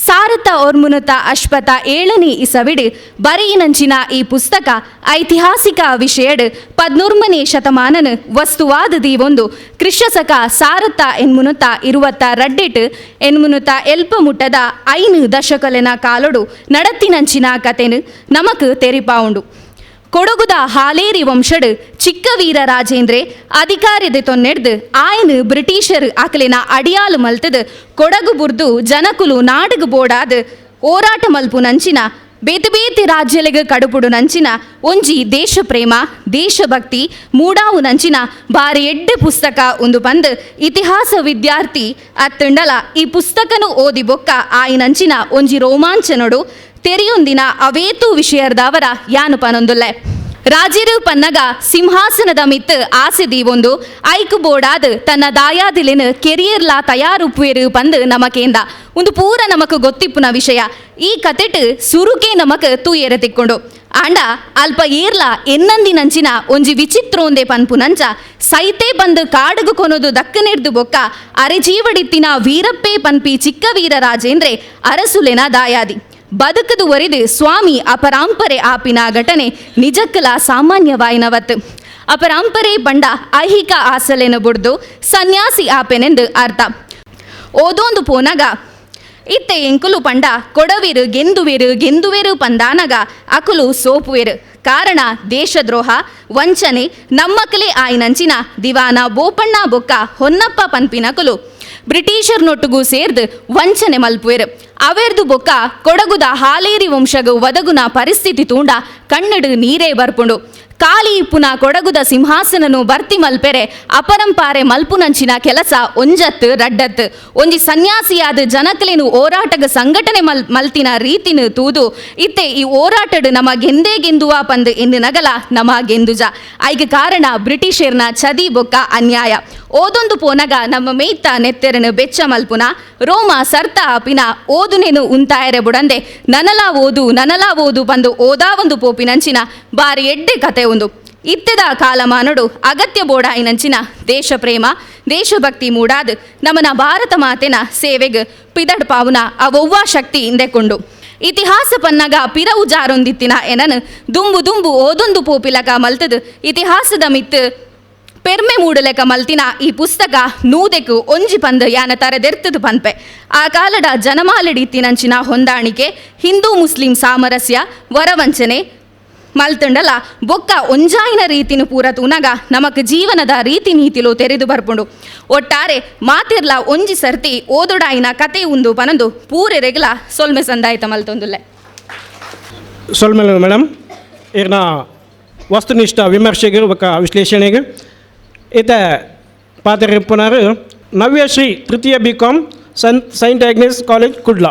1919 ಅಶ್ವತ 7ನೇ ಇಸವಿಡ್ ಬರೆಯಿನಂಚಿನ ಈ ಪುಸ್ತಕ ಐತಿಹಾಸಿಕ ವಿಷಯಡ್ 19ನೇ ಶತಮಾನನ ವಸ್ತುವಾದದಿ ಒಂದು ಕ್ರಿಶಸಕ 1922 ಎನ್ಮುನುತ ಎಲ್ಪ ಮುಟ್ಟದ 5 ದಶಕಲೆನ ಕಾಲೊಡು ನಡತ್ತಿನಂಚಿನ ಕತೆನು ನಮಕ್ ತೆರಿಪಾವುಂಡು. ಕೊಡಗುದ ಹಾಲೇರಿ ವಂಶಡ್ ಚಿಕ್ಕವೀರ ರಾಜೇಂದ್ರೆ ಅಧಿಕಾರದ ತೊನ್ನೆಡ್ದು ಆಯ್ನು ಬ್ರಿಟಿಷರ್ ಅಕಲಿನ ಅಡಿಯಾಲು ಮಲ್ತದ ಕೊಡಗು ಬುರ್ದು ಜನಕುಲು ನಾಡುಗು ಬೋಡಾದ ಹೋರಾಟ ಮಲ್ಪು ನಂಚಿನ ಬೇತಿ ರಾಜ್ಯಲೆಗ ಕಡುಪುಡು ನಂಚಿನ ಒಂಜಿ ದೇಶ ಪ್ರೇಮ ದೇಶಭಕ್ತಿ ಮೂಡಾವು ನಂಚಿನ ಬಾರಿ ಎಡ್ಡೆ ಪುಸ್ತಕ ಒಂದು ಬಂದ್ ಇತಿಹಾಸ ವಿದ್ಯಾರ್ಥಿ ಅತ್ತಂಡಲ ಈ ಪುಸ್ತಕನು ಓದಿ ಬೊಕ್ಕ ಆಯ್ನಂಚಿನ ಒಂಜಿ ರೋಮಾಂಚನೊಡು ತೆರಿಯೊಂದಿನ ಅವೇತು ವಿಷಯರ್ದವರ ಯಾನು ಪನೊಂದುಲ್ಲೆ. ರಾಜಿರು ಪನ್ನಗ ಸಿಂಹಾಸನದ ಮಿತ್ ಆಸೆದಿ ಒಂದು ಐಕು ಬೋಡಾದ್ ತನ್ನ ದಾಯಾದಿಲಿನ ಕೆರಿಯರ್ಲಾ ತಯಾರುಪುವೆರು ಪಂದ್ ನಮಕೇಂದ ಒಂದು ಪೂರ ನಮಕ್ ಗೊತ್ತಿಪ್ಪುನ ವಿಷಯ. ಈ ಕತೆಟ್ ಸುರುಕೆ ನಮಕ್ ತೂಯೆರೆ ತಿಕ್ಕೊಂಡು ಆಂಡ ಅಲ್ಪ ಏರ್ಲ ಎನ್ನಂದಿನಂಚಿನ ಒಂಜಿ ವಿಚಿತ್ರೋಂದೆ ಪನ್ಪು ನಂಚ ಸೈತೆ ಬಂದು ಕಾಡುಗು ಕೊನೋದು ದಕ್ಕನೆಡ್ದು ಬೊಕ್ಕ ಅರೆಜೀವಡಿತ್ತಿನ ವೀರಪ್ಪೇ ಪನ್ಪಿ ಚಿಕ್ಕ ವೀರ ರಾಜೇಂದ್ರೆ ಅರಸುಲೆನ ದಾಯಾದಿ ಬದುಕದು ಒರಿದು ಸ್ವಾಮಿ ಅಪರಾಂಪರೆ ಆಪಿನ ಘಟನೆ ನಿಜಕ್ಕಲ ಸಾಮಾನ್ಯವಾಯಿನವತ್ತು. ಅಪರಾಂಪರೆ ಬಂಡ ಐಹಿಕ ಆಸಲೆನ ಬುಡ್ದು ಸನ್ಯಾಸಿ ಆಪೆನೆಂದು ಅರ್ಥ. ಓದೊಂದು ಪೋನಗ ಇತ್ತೆ ಎಂಕುಲು ಪಂಡ ಕೊಡವಿರು ಗೆಂದುವೆರು ಪಂದಾನಗ ಅಕುಲು ಸೋಪುವೆರು. ಕಾರಣ ದೇಶದ್ರೋಹ ವಂಚನೆ ನಮ್ಮಕಲೆ ಆಯ್ನಂಚಿನ ದಿವಾನ ಬೋಪಣ್ಣ ಬೊಕ್ಕ ಹೊನ್ನಪ್ಪ ಪನ್ಪಿನಕುಲು ಬ್ರಿಟಿಷರ್ನೊಟ್ಟುಗೂ ಸೇರ್ದು ವಂಚನೆ ಮಲ್ಪುವೆರು. ಅವೆರ್ದು ಬೊಕ್ಕ ಕೊಡಗುದ ಹಾಲೇರಿ ವಂಶಗು ಒದಗುನ ಪರಿಸ್ಥಿತಿ ತೂಂಡ ಕಣ್ಣಡು ನೀರೇ ಬರ್ಪುಂಡು. ಕಾಲಿ ಇಪ್ಪುನ ಕೊಡಗುದ ಸಿಂಹಾಸನನು ಬರ್ತಿ ಮಲ್ಪೆರೆ ಅಪರಂಪಾರೆ ಮಲ್ಪುನಂಚಿನ ಕೆಲಸ ಒಂಜತ್ತು ರಡ್ಡತ್ತು ಒಂಜಿ ಸನ್ಯಾಸಿಯಾದ ಜನಕಲೇನು ಹೋರಾಟಗ ಸಂಘಟನೆ ಮಲ್ತಿನ ರೀತಿನ ತೂದು ಇತ್ತೆ ಈ ಹೋರಾಟಡ್ ನಮ ಗೆಂದುವ ಪಂದ್ ಎಂದು ನಗಲ ನಮ ಗೆಂದುಜ ಐಗೆ ಕಾರಣ ಬ್ರಿಟಿಷರ್ನ ಚದಿ ಬೊಕ್ಕ ಅನ್ಯಾಯ. ಓದೊಂದು ಪೋನಗ ನಮ್ಮ ಮೇಯ್ತ ನೆತ್ತೆರನು ಬೆಚ್ಚ ಮಲ್ಪುನ ರೋಮ ಸರ್ತ ಆಪಿನ ಓದುನೇನು ಉಂತಾಯರೆ ಬುಡಂದೆ ನನಲಾ ಓದು ಬಂದು ಓದಾ ಒಂದು ಪೋಪಿನಂಚಿನ ಬಾರಿ ಎಡ್ಡೆ ಕತೆ ಒಂದು. ಇತ್ತೆದ ಕಾಲಮಾನಡು ಅಗತ್ಯ ಬೋಡಾಯಿನಂಚಿನ ದೇಶ ಪ್ರೇಮ ದೇಶಭಕ್ತಿ ಮೂಡಾದ್ ನಮನ ಭಾರತ ಮಾತೆನ ಸೇವೆಗ್ ಪಿದಡ್ ಪಾವುನ ಅವೊವ್ವ ಶಕ್ತಿ ಹಿಂದೆಕೊಂಡು ಇತಿಹಾಸ ಪನ್ನಗ ಪಿರವು ಜಾರೊಂದಿತ್ತಿನ ಎನನ್ ದುಂಬು ಓದೊಂದು ಪೋಪಿಲಕ ಮಲ್ತದ್ ಇತಿಹಾಸದ ಮಿತ್ ಪೆರ್ಮೆ ಮೂಡಲೆಕ ಮಲ್ತಿನ ಈ ಪುಸ್ತಕ ನೂದೆಕು ಒಂಜಿ ಪಂದ್ ಯಾನ ತರೆದೆರ್ತದು ಪನ್ಪೆ. ಆ ಕಾಲದ ಜನಮಾಲೆಡಿತ್ತಿನಂಚಿನ ಹೊಂದಾಣಿಕೆ ಹಿಂದೂ ಮುಸ್ಲಿಂ ಸಾಮರಸ್ಯ ವರವಂಚನೆ ಮಲ್ತಂಡಲ ಬೊಕ್ಕ ಒಂಜಾಯಿನ ರೀತಿನ ಪೂರ ತೂನಗ ನಮಕ್ ಜೀವನದ ರೀತಿ ನೀತಿಲು ತೆರೆದು ಬರ್ಪುಂಡು. ಒಟ್ಟಾರೆ ಮಾತಿರ್ಲ ಒಂಜಿ ಸರ್ತಿ ಓದೊಡಾಯಿನ ಕತೆ ಉಂದು ಪನಂದು ಪೂರೆರೆಗ್ಲ ಸೊಲ್ಮೆ ಸಂದಾಯಿತ ಮಲ್ತೊಂದುಲ್ಲೆ. ಸೊಲ್ಮೆಲು ಮೇಡಮ್ ಈರ್ನ ವಸ್ತುನಿಷ್ಠ ವಿಮರ್ಶೆಗೆ ಬೊಕ್ಕ ವಿಶ್ಲೇಷಣೆಗೆ ಈತ ಪಾತ್ರಪ್ಪನಾರು ನವ್ಯಶ್ರೀ ತೃತೀಯ BCom Saint Agnes college Kudla.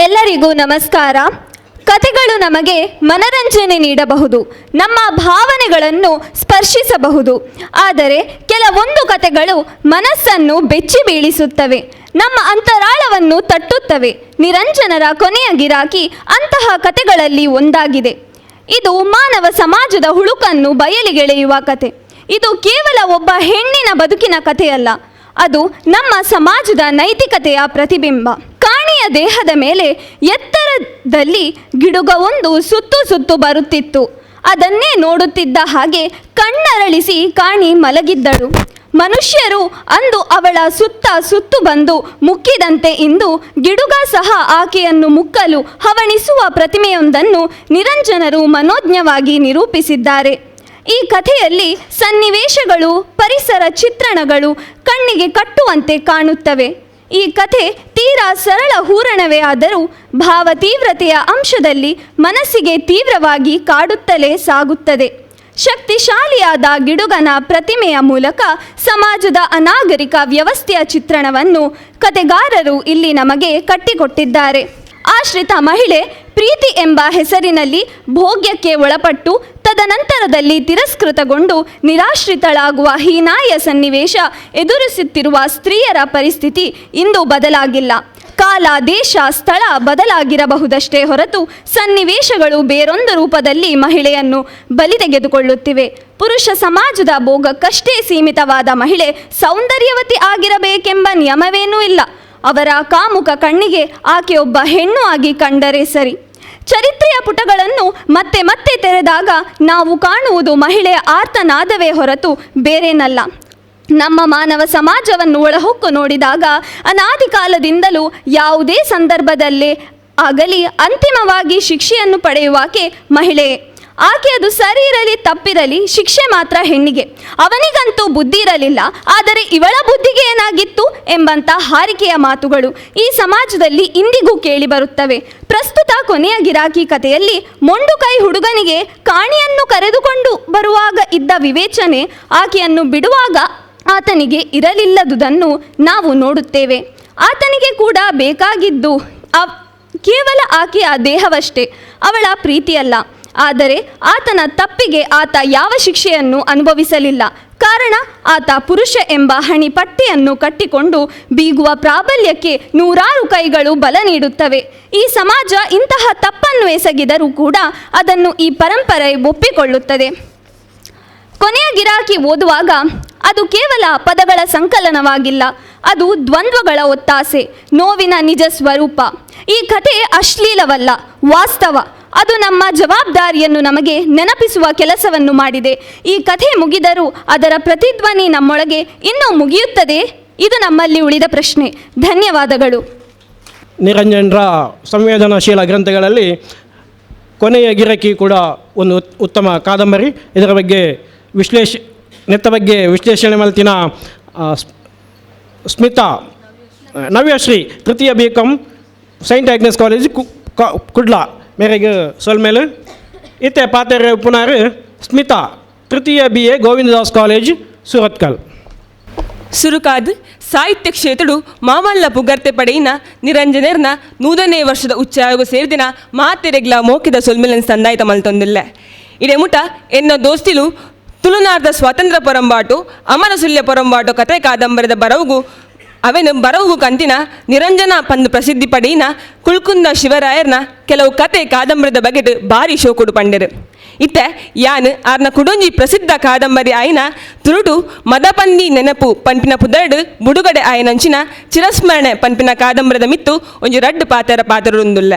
ಎಲ್ಲರಿಗೂ ನಮಸ್ಕಾರ. ಕಥೆಗಳು ನಮಗೆ ಮನರಂಜನೆ ನೀಡಬಹುದು, ನಮ್ಮ ಭಾವನೆಗಳನ್ನು ಸ್ಪರ್ಶಿಸಬಹುದು. ಆದರೆ ಕೆಲವೊಂದು ಕಥೆಗಳು ಮನಸ್ಸನ್ನು ಬೆಚ್ಚಿ ಬೀಳಿಸುತ್ತವೆ, ನಮ್ಮ ಅಂತರಾಳವನ್ನು ತಟ್ಟುತ್ತವೆ. ನಿರಂಜನರ ಕೊನೆಯ ಗಿರಾಕಿ ಅಂತಹ ಕಥೆಗಳಲ್ಲಿ ಒಂದಾಗಿದೆ. ಇದು ಮಾನವ ಸಮಾಜದ ಹುಳುಕನ್ನು ಬಯಲಿಗೆಳೆಯುವ ಕತೆ. ಇದು ಕೇವಲ ಒಬ್ಬ ಹೆಣ್ಣಿನ ಬದುಕಿನ ಕಥೆಯಲ್ಲ, ಅದು ನಮ್ಮ ಸಮಾಜದ ನೈತಿಕತೆಯ ಪ್ರತಿಬಿಂಬ. ಕಾಣಿಯ ದೇಹದ ಮೇಲೆ ಎತ್ತರದಲ್ಲಿ ಗಿಡುಗವೊಂದು ಸುತ್ತು ಬರುತ್ತಿತ್ತು. ಅದನ್ನೇ ನೋಡುತ್ತಿದ್ದ ಹಾಗೆ ಕಣ್ಣರಳಿಸಿ ಕಾಣಿ ಮಲಗಿದ್ದಳು. ಮನುಷ್ಯರು ಅಂದು ಅವಳ ಸುತ್ತು ಬಂದು ಮುಕ್ಕಿದಂತೆ ಇಂದು ಗಿಡುಗ ಸಹ ಆಕೆಯನ್ನು ಮುಕ್ಕಲು ಹವಣಿಸುವ ಪ್ರತಿಮೆಯೊಂದನ್ನು ನಿರಂಜನರು ಮನೋಜ್ಞವಾಗಿ ನಿರೂಪಿಸಿದ್ದಾರೆ. ಈ ಕಥೆಯಲ್ಲಿ ಸನ್ನಿವೇಶಗಳು ಪರಿಸರ ಚಿತ್ರಣಗಳು ಕಣ್ಣಿಗೆ ಕಟ್ಟುವಂತೆ ಕಾಣುತ್ತವೆ. ಈ ಕಥೆ ತೀರಾ ಸರಳ ಹೂರಣವೇ ಆದರೂ ಭಾವ ತೀವ್ರತೆಯ ಅಂಶದಲ್ಲಿ ಮನಸ್ಸಿಗೆ ತೀವ್ರವಾಗಿ ಕಾಡುತ್ತಲೇ ಸಾಗುತ್ತದೆ. ಶಕ್ತಿಶಾಲಿಯಾದ ಗಿಡುಗನ ಪ್ರತಿಮೆಯ ಮೂಲಕ ಸಮಾಜದ ಅನಾಗರಿಕ ವ್ಯವಸ್ಥೆಯ ಚಿತ್ರಣವನ್ನು ಕಥೆಗಾರರು ಇಲ್ಲಿ ನಮಗೆ ಕಟ್ಟಿಕೊಟ್ಟಿದ್ದಾರೆ. ಆಶ್ರಿತ ಮಹಿಳೆ ಪ್ರೀತಿ ಎಂಬ ಹೆಸರಿನಲ್ಲಿ ಭೋಗ್ಯಕ್ಕೆ ಒಳಪಟ್ಟು ತದನಂತರದಲ್ಲಿ ತಿರಸ್ಕೃತಗೊಂಡು ನಿರಾಶ್ರಿತಳಾಗುವ ಹೀನಾಯ ಸನ್ನಿವೇಶ ಎದುರಿಸುತ್ತಿರುವ ಸ್ತ್ರೀಯರ ಪರಿಸ್ಥಿತಿ ಇಂದು ಬದಲಾಗಿಲ್ಲ. ಕಾಲ, ದೇಶ, ಸ್ಥಳ ಬದಲಾಗಿರಬಹುದಷ್ಟೇ ಹೊರತು ಸನ್ನಿವೇಶಗಳು ಬೇರೊಂದು ರೂಪದಲ್ಲಿ ಮಹಿಳೆಯನ್ನು ಬಲಿ ತೆಗೆದುಕೊಳ್ಳುತ್ತಿವೆ. ಪುರುಷ ಸಮಾಜದ ಭೋಗಕ್ಕಷ್ಟೇ ಸೀಮಿತವಾದ ಮಹಿಳೆ ಸೌಂದರ್ಯವತಿ ಆಗಿರಬೇಕೆಂಬ ನಿಯಮವೇನೂ ಇಲ್ಲ. ಅವರ ಕಾಮುಕ ಕಣ್ಣಿಗೆ ಆಕೆಯೊಬ್ಬ ಹೆಣ್ಣು ಆಗಿ ಕಂಡರೆ ಸರಿ. ಚರಿತ್ರೆಯ ಪುಟಗಳನ್ನು ಮತ್ತೆ ಮತ್ತೆ ತೆರೆದಾಗ ನಾವು ಕಾಣುವುದು ಮಹಿಳೆಯ ಆರ್ತನಾದವೇ ಹೊರತು ಬೇರೇನಲ್ಲ. ನಮ್ಮ ಮಾನವ ಸಮಾಜವನ್ನು ಒಳಹೊಕ್ಕು ನೋಡಿದಾಗ ಅನಾದಿ ಕಾಲದಿಂದಲೂ ಯಾವುದೇ ಸಂದರ್ಭದಲ್ಲೇ ಆಗಲಿ ಅಂತಿಮವಾಗಿ ಶಿಕ್ಷೆಯನ್ನು ಪಡೆಯುವಾಕೆ ಮಹಿಳೆಯೇ. ಆಕೆ ಅದು ಸರಿ ಇರಲಿ ತಪ್ಪಿರಲಿ ಶಿಕ್ಷೆ ಮಾತ್ರ ಹೆಣ್ಣಿಗೆ. ಅವನಿಗಂತೂ ಬುದ್ಧಿ ಇರಲಿಲ್ಲ, ಆದರೆ ಇವಳ ಬುದ್ಧಿಗೆ ಏನಾಗಿತ್ತು ಎಂಬಂಥ ಹಾರಿಕೆಯ ಮಾತುಗಳು ಈ ಸಮಾಜದಲ್ಲಿ ಇಂದಿಗೂ ಕೇಳಿಬರುತ್ತವೆ. ಪ್ರಸ್ತುತ ಕೊನೆಯ ಗಿರಾಕಿ ಕಥೆಯಲ್ಲಿ ಮೊಂಡು ಕೈ ಹುಡುಗನಿಗೆ ಕಾಣಿಯನ್ನು ಕರೆದುಕೊಂಡು ಬರುವಾಗ ಇದ್ದ ವಿವೇಚನೆ ಆಕೆಯನ್ನು ಬಿಡುವಾಗ ಆತನಿಗೆ ಇರಲಿಲ್ಲದುದನ್ನು ನಾವು ನೋಡುತ್ತೇವೆ. ಆತನಿಗೆ ಕೂಡ ಬೇಕಾಗಿದ್ದು ಕೇವಲ ಆಕೆಯ ದೇಹವಷ್ಟೇ, ಅವಳ ಪ್ರೀತಿಯಲ್ಲ. ಆದರೆ ಆತನ ತಪ್ಪಿಗೆ ಆತ ಯಾವ ಶಿಕ್ಷೆಯನ್ನು ಅನುಭವಿಸಲಿಲ್ಲ. ಕಾರಣ ಆತ ಪುರುಷ ಎಂಬ ಹಣಿಪಟ್ಟಿಯನ್ನು ಕಟ್ಟಿಕೊಂಡು ಬೀಗುವ ಪ್ರಾಬಲ್ಯಕ್ಕೆ ನೂರಾರು ಕೈಗಳು ಬಲ ನೀಡುತ್ತವೆ. ಈ ಸಮಾಜ ಇಂತಹ ತಪ್ಪನ್ನು ಎಸಗಿದರೂ ಕೂಡ ಅದನ್ನು ಈ ಪರಂಪರೆ ಒಪ್ಪಿಕೊಳ್ಳುತ್ತದೆ. ಕೊನೆಯ ಗಿರಾಕಿ ಓದುವಾಗ ಅದು ಕೇವಲ ಪದಗಳ ಸಂಕಲನವಾಗಿಲ್ಲ, ಅದು ದ್ವಂದ್ವಗಳ ಒತ್ತಾಸೆ, ನೋವಿನ ನಿಜ ಸ್ವರೂಪ. ಈ ಕಥೆ ಅಶ್ಲೀಲವಲ್ಲ, ವಾಸ್ತವ. ಅದು ನಮ್ಮ ಜವಾಬ್ದಾರಿಯನ್ನು ನಮಗೆ ನೆನಪಿಸುವ ಕೆಲಸವನ್ನು ಮಾಡಿದೆ. ಈ ಕಥೆ ಮುಗಿದರೂ ಅದರ ಪ್ರತಿಧ್ವನಿ ನಮ್ಮೊಳಗೆ ಇನ್ನೂ ಮುಗಿಯುತ್ತದೆ. ಇದು ನಮ್ಮಲ್ಲಿ ಉಳಿದ ಪ್ರಶ್ನೆ. ಧನ್ಯವಾದಗಳು. ನಿರಂಜನರ ಸಂವೇದನಾಶೀಲ ಗ್ರಂಥಗಳಲ್ಲಿ ಕೊನೆಯ ಗಿರಾಕಿ ಕೂಡ ಒಂದು ಉತ್ತಮ ಕಾದಂಬರಿ. ಇದರ ಬಗ್ಗೆ ವಿಶ್ಲೇಷಣೆ ಮಲ್ತಿನ ಸ್ಮಿತಾ ನವ್ಯಶ್ರೀ ತೃತೀಯ BCom Saint Agnes college Kudla ಮೇರೆಗೆ ಸೊಲ್ಮೇಲೆ ಇತ್ತೆ ಪಾತೆರೆ ಪುನರ್ ಸ್ಮಿತಾ ತೃತೀಯ BA ಗೋವಿಂದದಾಸ್ ಕಾಲೇಜ್ ಸುರತ್ಕಲ್. ಸುರುಕಾದ್ ಸಾಹಿತ್ಯ ಕ್ಷೇತ್ರಡು ಮಾಮಲ್ಲ ಪುಗರ್ತೆ ಪಡೆಯಿನ ನಿರಂಜನೇರ್ನ 100ನೇ ವರ್ಷದ ಉಚ್ಚಾಯೋಗ ಸೇರಿದಿನ ಮಾತೆರೆಗ್ಲ ಮೋಕಿದ ಸೊಲ್ಮೇಲನ್ ಸಂದಾಯಿತ ಮಲ್ತೊಂದಿಲ್ಲ. ಇಡೆ ಮುಟ ಎನ್ನ ದೋಸ್ತಿಲು ತುಳುನಾರ್ದ ಸ್ವಾತಂತ್ರ್ಯ ಪೊರಂಬಾಟು ಅಮರಸುಲ್ಯ ಪೊರಂಬಾಟು ಕತೆ ಕಾದಂಬರಿದ ಬರವುಗು ಕಂತಿನ ನಿರಂಜನ ಪಂದು ಪ್ರಸಿದ್ಧಿ ಪಡೆಯಿನ ಕುಳ್ಕುಂದ ಶಿವರಾಯರ್ನ ಕೆಲವು ಕತೆ ಕಾದಂಬರಿದ ಬಗೆಟ್ ಭಾರಿ ಶೋಕುಡು ಪಂಡೆರು. ಇತ್ತೆ ಯಾನ್ ಆರ್ನ ಕುಡೊಂಜಿ ಪ್ರಸಿದ್ಧ ಕಾದಂಬರಿ ಆಯ್ನ ತುರುಟು ಮದಪಂದಿ ನೆನಪು ಪಂಪಿನ ಪುದರ್ಡ್ ಬುಡುಗಡೆ ಆಯ್ನಂಚಿನ ಚಿರಸ್ಮರಣೆ ಪಂಪಿನ ಕಾದಂಬರಿದ ಮಿತ್ತು ಒಂಜಿ ರಡ್ಡು ಪಾತ್ರರೊಂದುಲ್ಲ.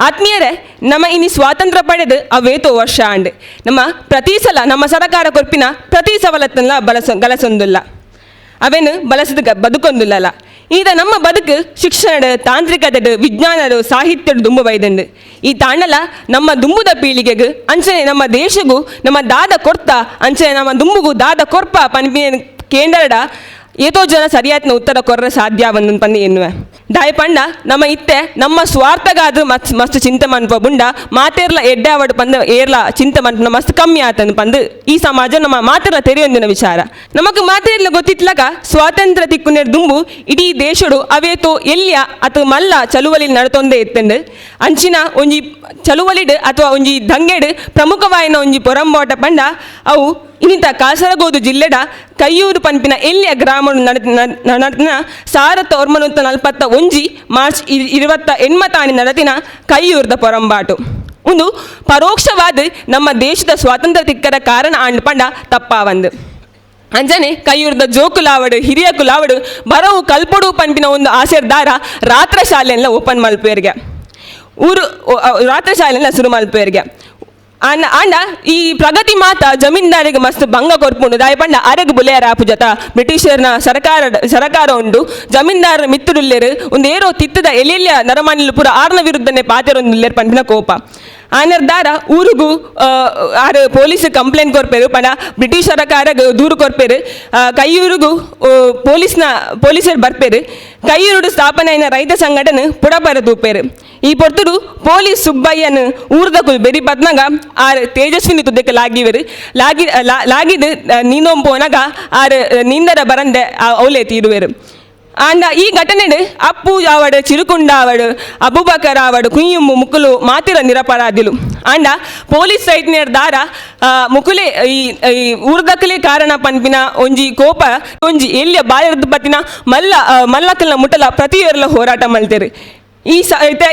ಆತ್ಮೀಯರೇ, ನಮ್ಮ ಇನಿ ಸ್ವಾತಂತ್ರ್ಯ ಪಡೆದು ಅವೇತೋ ವರ್ಷ ಆಂಡ್ ನಮ್ಮ ಪ್ರತಿ ಸಲ ನಮ್ಮ ಸರಕಾರ ಕೊರ್ಪಿನ ಪ್ರತಿ ಸವಲತ್ತನ್ನ ಗಲಸೊಂದುಲ್ಲ, ಅವೇನು ಬಳಸಿದ ಬದುಕೊಂದುಲ್ಲ. ಈಗ ನಮ್ಮ ಬದುಕು ಶಿಕ್ಷಣ, ತಾಂತ್ರಿಕತೆ, ವಿಜ್ಞಾನದ, ಸಾಹಿತ್ಯದ ದುಂಬು ಬೈದಂಡು ಈ ತಾಂಡಲ ನಮ್ಮ ದುಂಬುದ ಪೀಳಿಗೆಗೂ ಅಂಚನೆ ನಮ್ಮ ದೇಶಗೂ ನಮ್ಮ ದಾದ ಕೊರ್ತ ಅಂಚನೆ ನಮ್ಮ ದುಂಬುಗೂ ದಾದ ಕೊರ್ಪ ಪನ್ಪಿನ ಕೇಂದ್ರಡ ಏತೋ ಜನ ಸರಿಯಾದ ಉತ್ತರ ಕೊರ್ರ ಸಾಧ್ಯ ಒಂದು ಪಂದು ಎನ್ನುವೆ. ದಾಯ ಪಂಡ ನಮ್ಮ ಇತ್ತೆ ನಮ್ಮ ಸ್ವಾರ್ಥಗಾದ್ರೂ ಮಸ್ತ್ ಚಿಂತೆ ಮನ್ಪ ಬುಂಡ ಮಾತೇರ್ಲ ಎಡ್ಡೆ ಅವಡು ಪಂದು ಏರ್ಲ ಚಿಂತೆ ಮನ್ಪನ ಮಸ್ತ್ ಕಮ್ಮಿ ಆತಂದು ಪಂದು ಈ ಸಮಾಜ ನಮ್ಮ ಮಾತೇರ್ಲ ತೆರೆಯೊಂದಿನ ವಿಚಾರ. ನಮಕ್ ಮಾತೇರ್ಲ ಗೊತ್ತಿತ್ಲಕ ಸ್ವಾತಂತ್ರ್ಯ ತಿಕ್ಕುನೇರ್ ದುಂಬು ಇಡೀ ದೇಶಡು ಅವೇತೋ ಎಲ್ಲಿಯ ಅಥವಾ ಮಲ್ಲ ಚಳುವಳಿ ನಡತೊಂದೇ ಎತ್ತಂಡು ಅಂಚಿನ ಒಂಜಿ ಚಳುವಳಿಡ್ ಅಥವಾ ಒಂಜಿ ದಂಗೆಡ್ ಪ್ರಮುಖವಾಯಿನ ಒಂಜಿ ಪೊರಂಬೋಟ ಪಂಡ ಅವು ಇನ್ನಿತ ಕಾಸರಗೋಡು ಜಿಲ್ಲೆಡ ಕೈಯೂರು ಪಂಪಿನ ಎಲ್ಲಿಯ ಗ್ರಾಮ ನಡೆದಿನ 1941 ಮಾರ್ಚ್ 28 ನಡೆದಿನ ಕೈಯೂರದ ಪೊರಂಬಾಟು ಒಂದು ಪರೋಕ್ಷವಾದ ನಮ್ಮ ದೇಶದ ಸ್ವಾತಂತ್ರ್ಯ ತಿಕ್ಕರ ಕಾರಣ ಆಂಡ್ ಪಂಡ ತಪ್ಪಾವಂದು ಅಂಜನೆ ಕೈಯೂರದ ಜೋಕುಲಾವಡು ಹಿರಿಯ ಕುಲಾವಡು ಬರವು ಕಲ್ಪಡು ಪಂಪಿನ ಒಂದು ಆಸೆರ್ದಾರ ರಾತ್ರ ಶಾಲೆಯೆಲ್ಲ ಓಪನ್ ಮಲ್ಪೇರ್ಗೆ ರಾತ್ರ ಶಾಲೆಯೆಲ್ಲ ಶುರು ಮಲ್ಪೇರ್ಗೆ ಆಂಡ ಈ ಪ್ರಗತಿ ಮಾತ ಜಮೀನ್ದಾರಿಗೆ ಮಸ್ತ್ ಭಂಗ ಕೊರ್ಪುಂಡು ದಾಯ ಪಂಡ ಅರೆಗ್ ಬುಲೆಯರ ಆಪು ಜತ ಬ್ರಿಟಿಷರ್ನ ಸರಕಾರ ಉಂಡು ಜಮೀನ್ದಾರ ಮಿತ್ತುಡುಲ್ಲೇರು ಒಂದು ಏರೋ ತಿತ್ತದ ಎಲೆಲ್ಯ ನರಮಾನಿಲು ಪೂರ ಆರ್ನ ವಿರುದ್ಧನೇ ಪಾತೆರೊಂದುಲ್ಲೇರು ಪಂಪಿನ ಕೋಪ ಆನರ್ದಾರ ಊರಿಗೂ ಆರು ಪೊಲೀಸ್ ಕಂಪ್ಲೇಂಟ್ ಕೊರ್ಪೇರು ಪಂಡ ಬ್ರಿಟಿಷ್ ಸರಕಾರಗೆ ದೂರು ಕೊರ್ಪೇರು ಕೈಯೂರಿಗೂ ಪೊಲೀಸರು ಬರ್ಪೇರು ಕೈಯೂರು ಸ್ಥಾಪನೆ ಆಯ್ನ ರೈತ ಸಂಘಟನೆ ಪುಡಪರ ತೂಪೇರು ಈ ಪೊರ್ತುಡು ಪೊಲೀಸ್ ಸುಬ್ಬಯ್ಯನ ಊರ್ದಕ್ಕೂ ಬೆರಿ ಬದ್ನಾಗ ಆರು ತೇಜಸ್ವಿನಿ ತುದ್ದಕ್ಕೆ ಲಾಗಿದು ನೀನೊಂಪೋನಾಗ ಆರು ನಿಂದರ ಬರಂದೆ ಅವಲೇ ತೀರುವೆರು ಆಂಡ ಈ ಘಟನೆಡು ಅಪ್ಪು ಆವಡು ಚಿರುಕುಂಡ ಆವಡು ಅಬುಬಕರ್ ಆವಡು ಕುಯ್ಯುಮ್ಮು ಮುಕ್ಕುಲು ಮಾತಿರ ನಿರಪರಾಧಿಲು ಆಂಡ ಪೊಲೀಸ್ ಸೈಟ್ನೇರ್ ದಾರ ಮುಕುಲೆ ಈ ಊರ್ದಕ್ಕಲೆ ಕಾರಣ ಪನ್ಪಿನ ಒಂಜಿ ಕೋಪ ಒಂಜಿ ಎಲ್ಲಿಯ ಬಾಯರ್ದು ಪತ್ತಿನ ಮಲ್ಲಕಲ್ನ ಮುಟ್ಟಲ ಪ್ರತಿಯೊರ್ಲ ಹೋರಾಟ ಮಲ್ತೇರು ಈ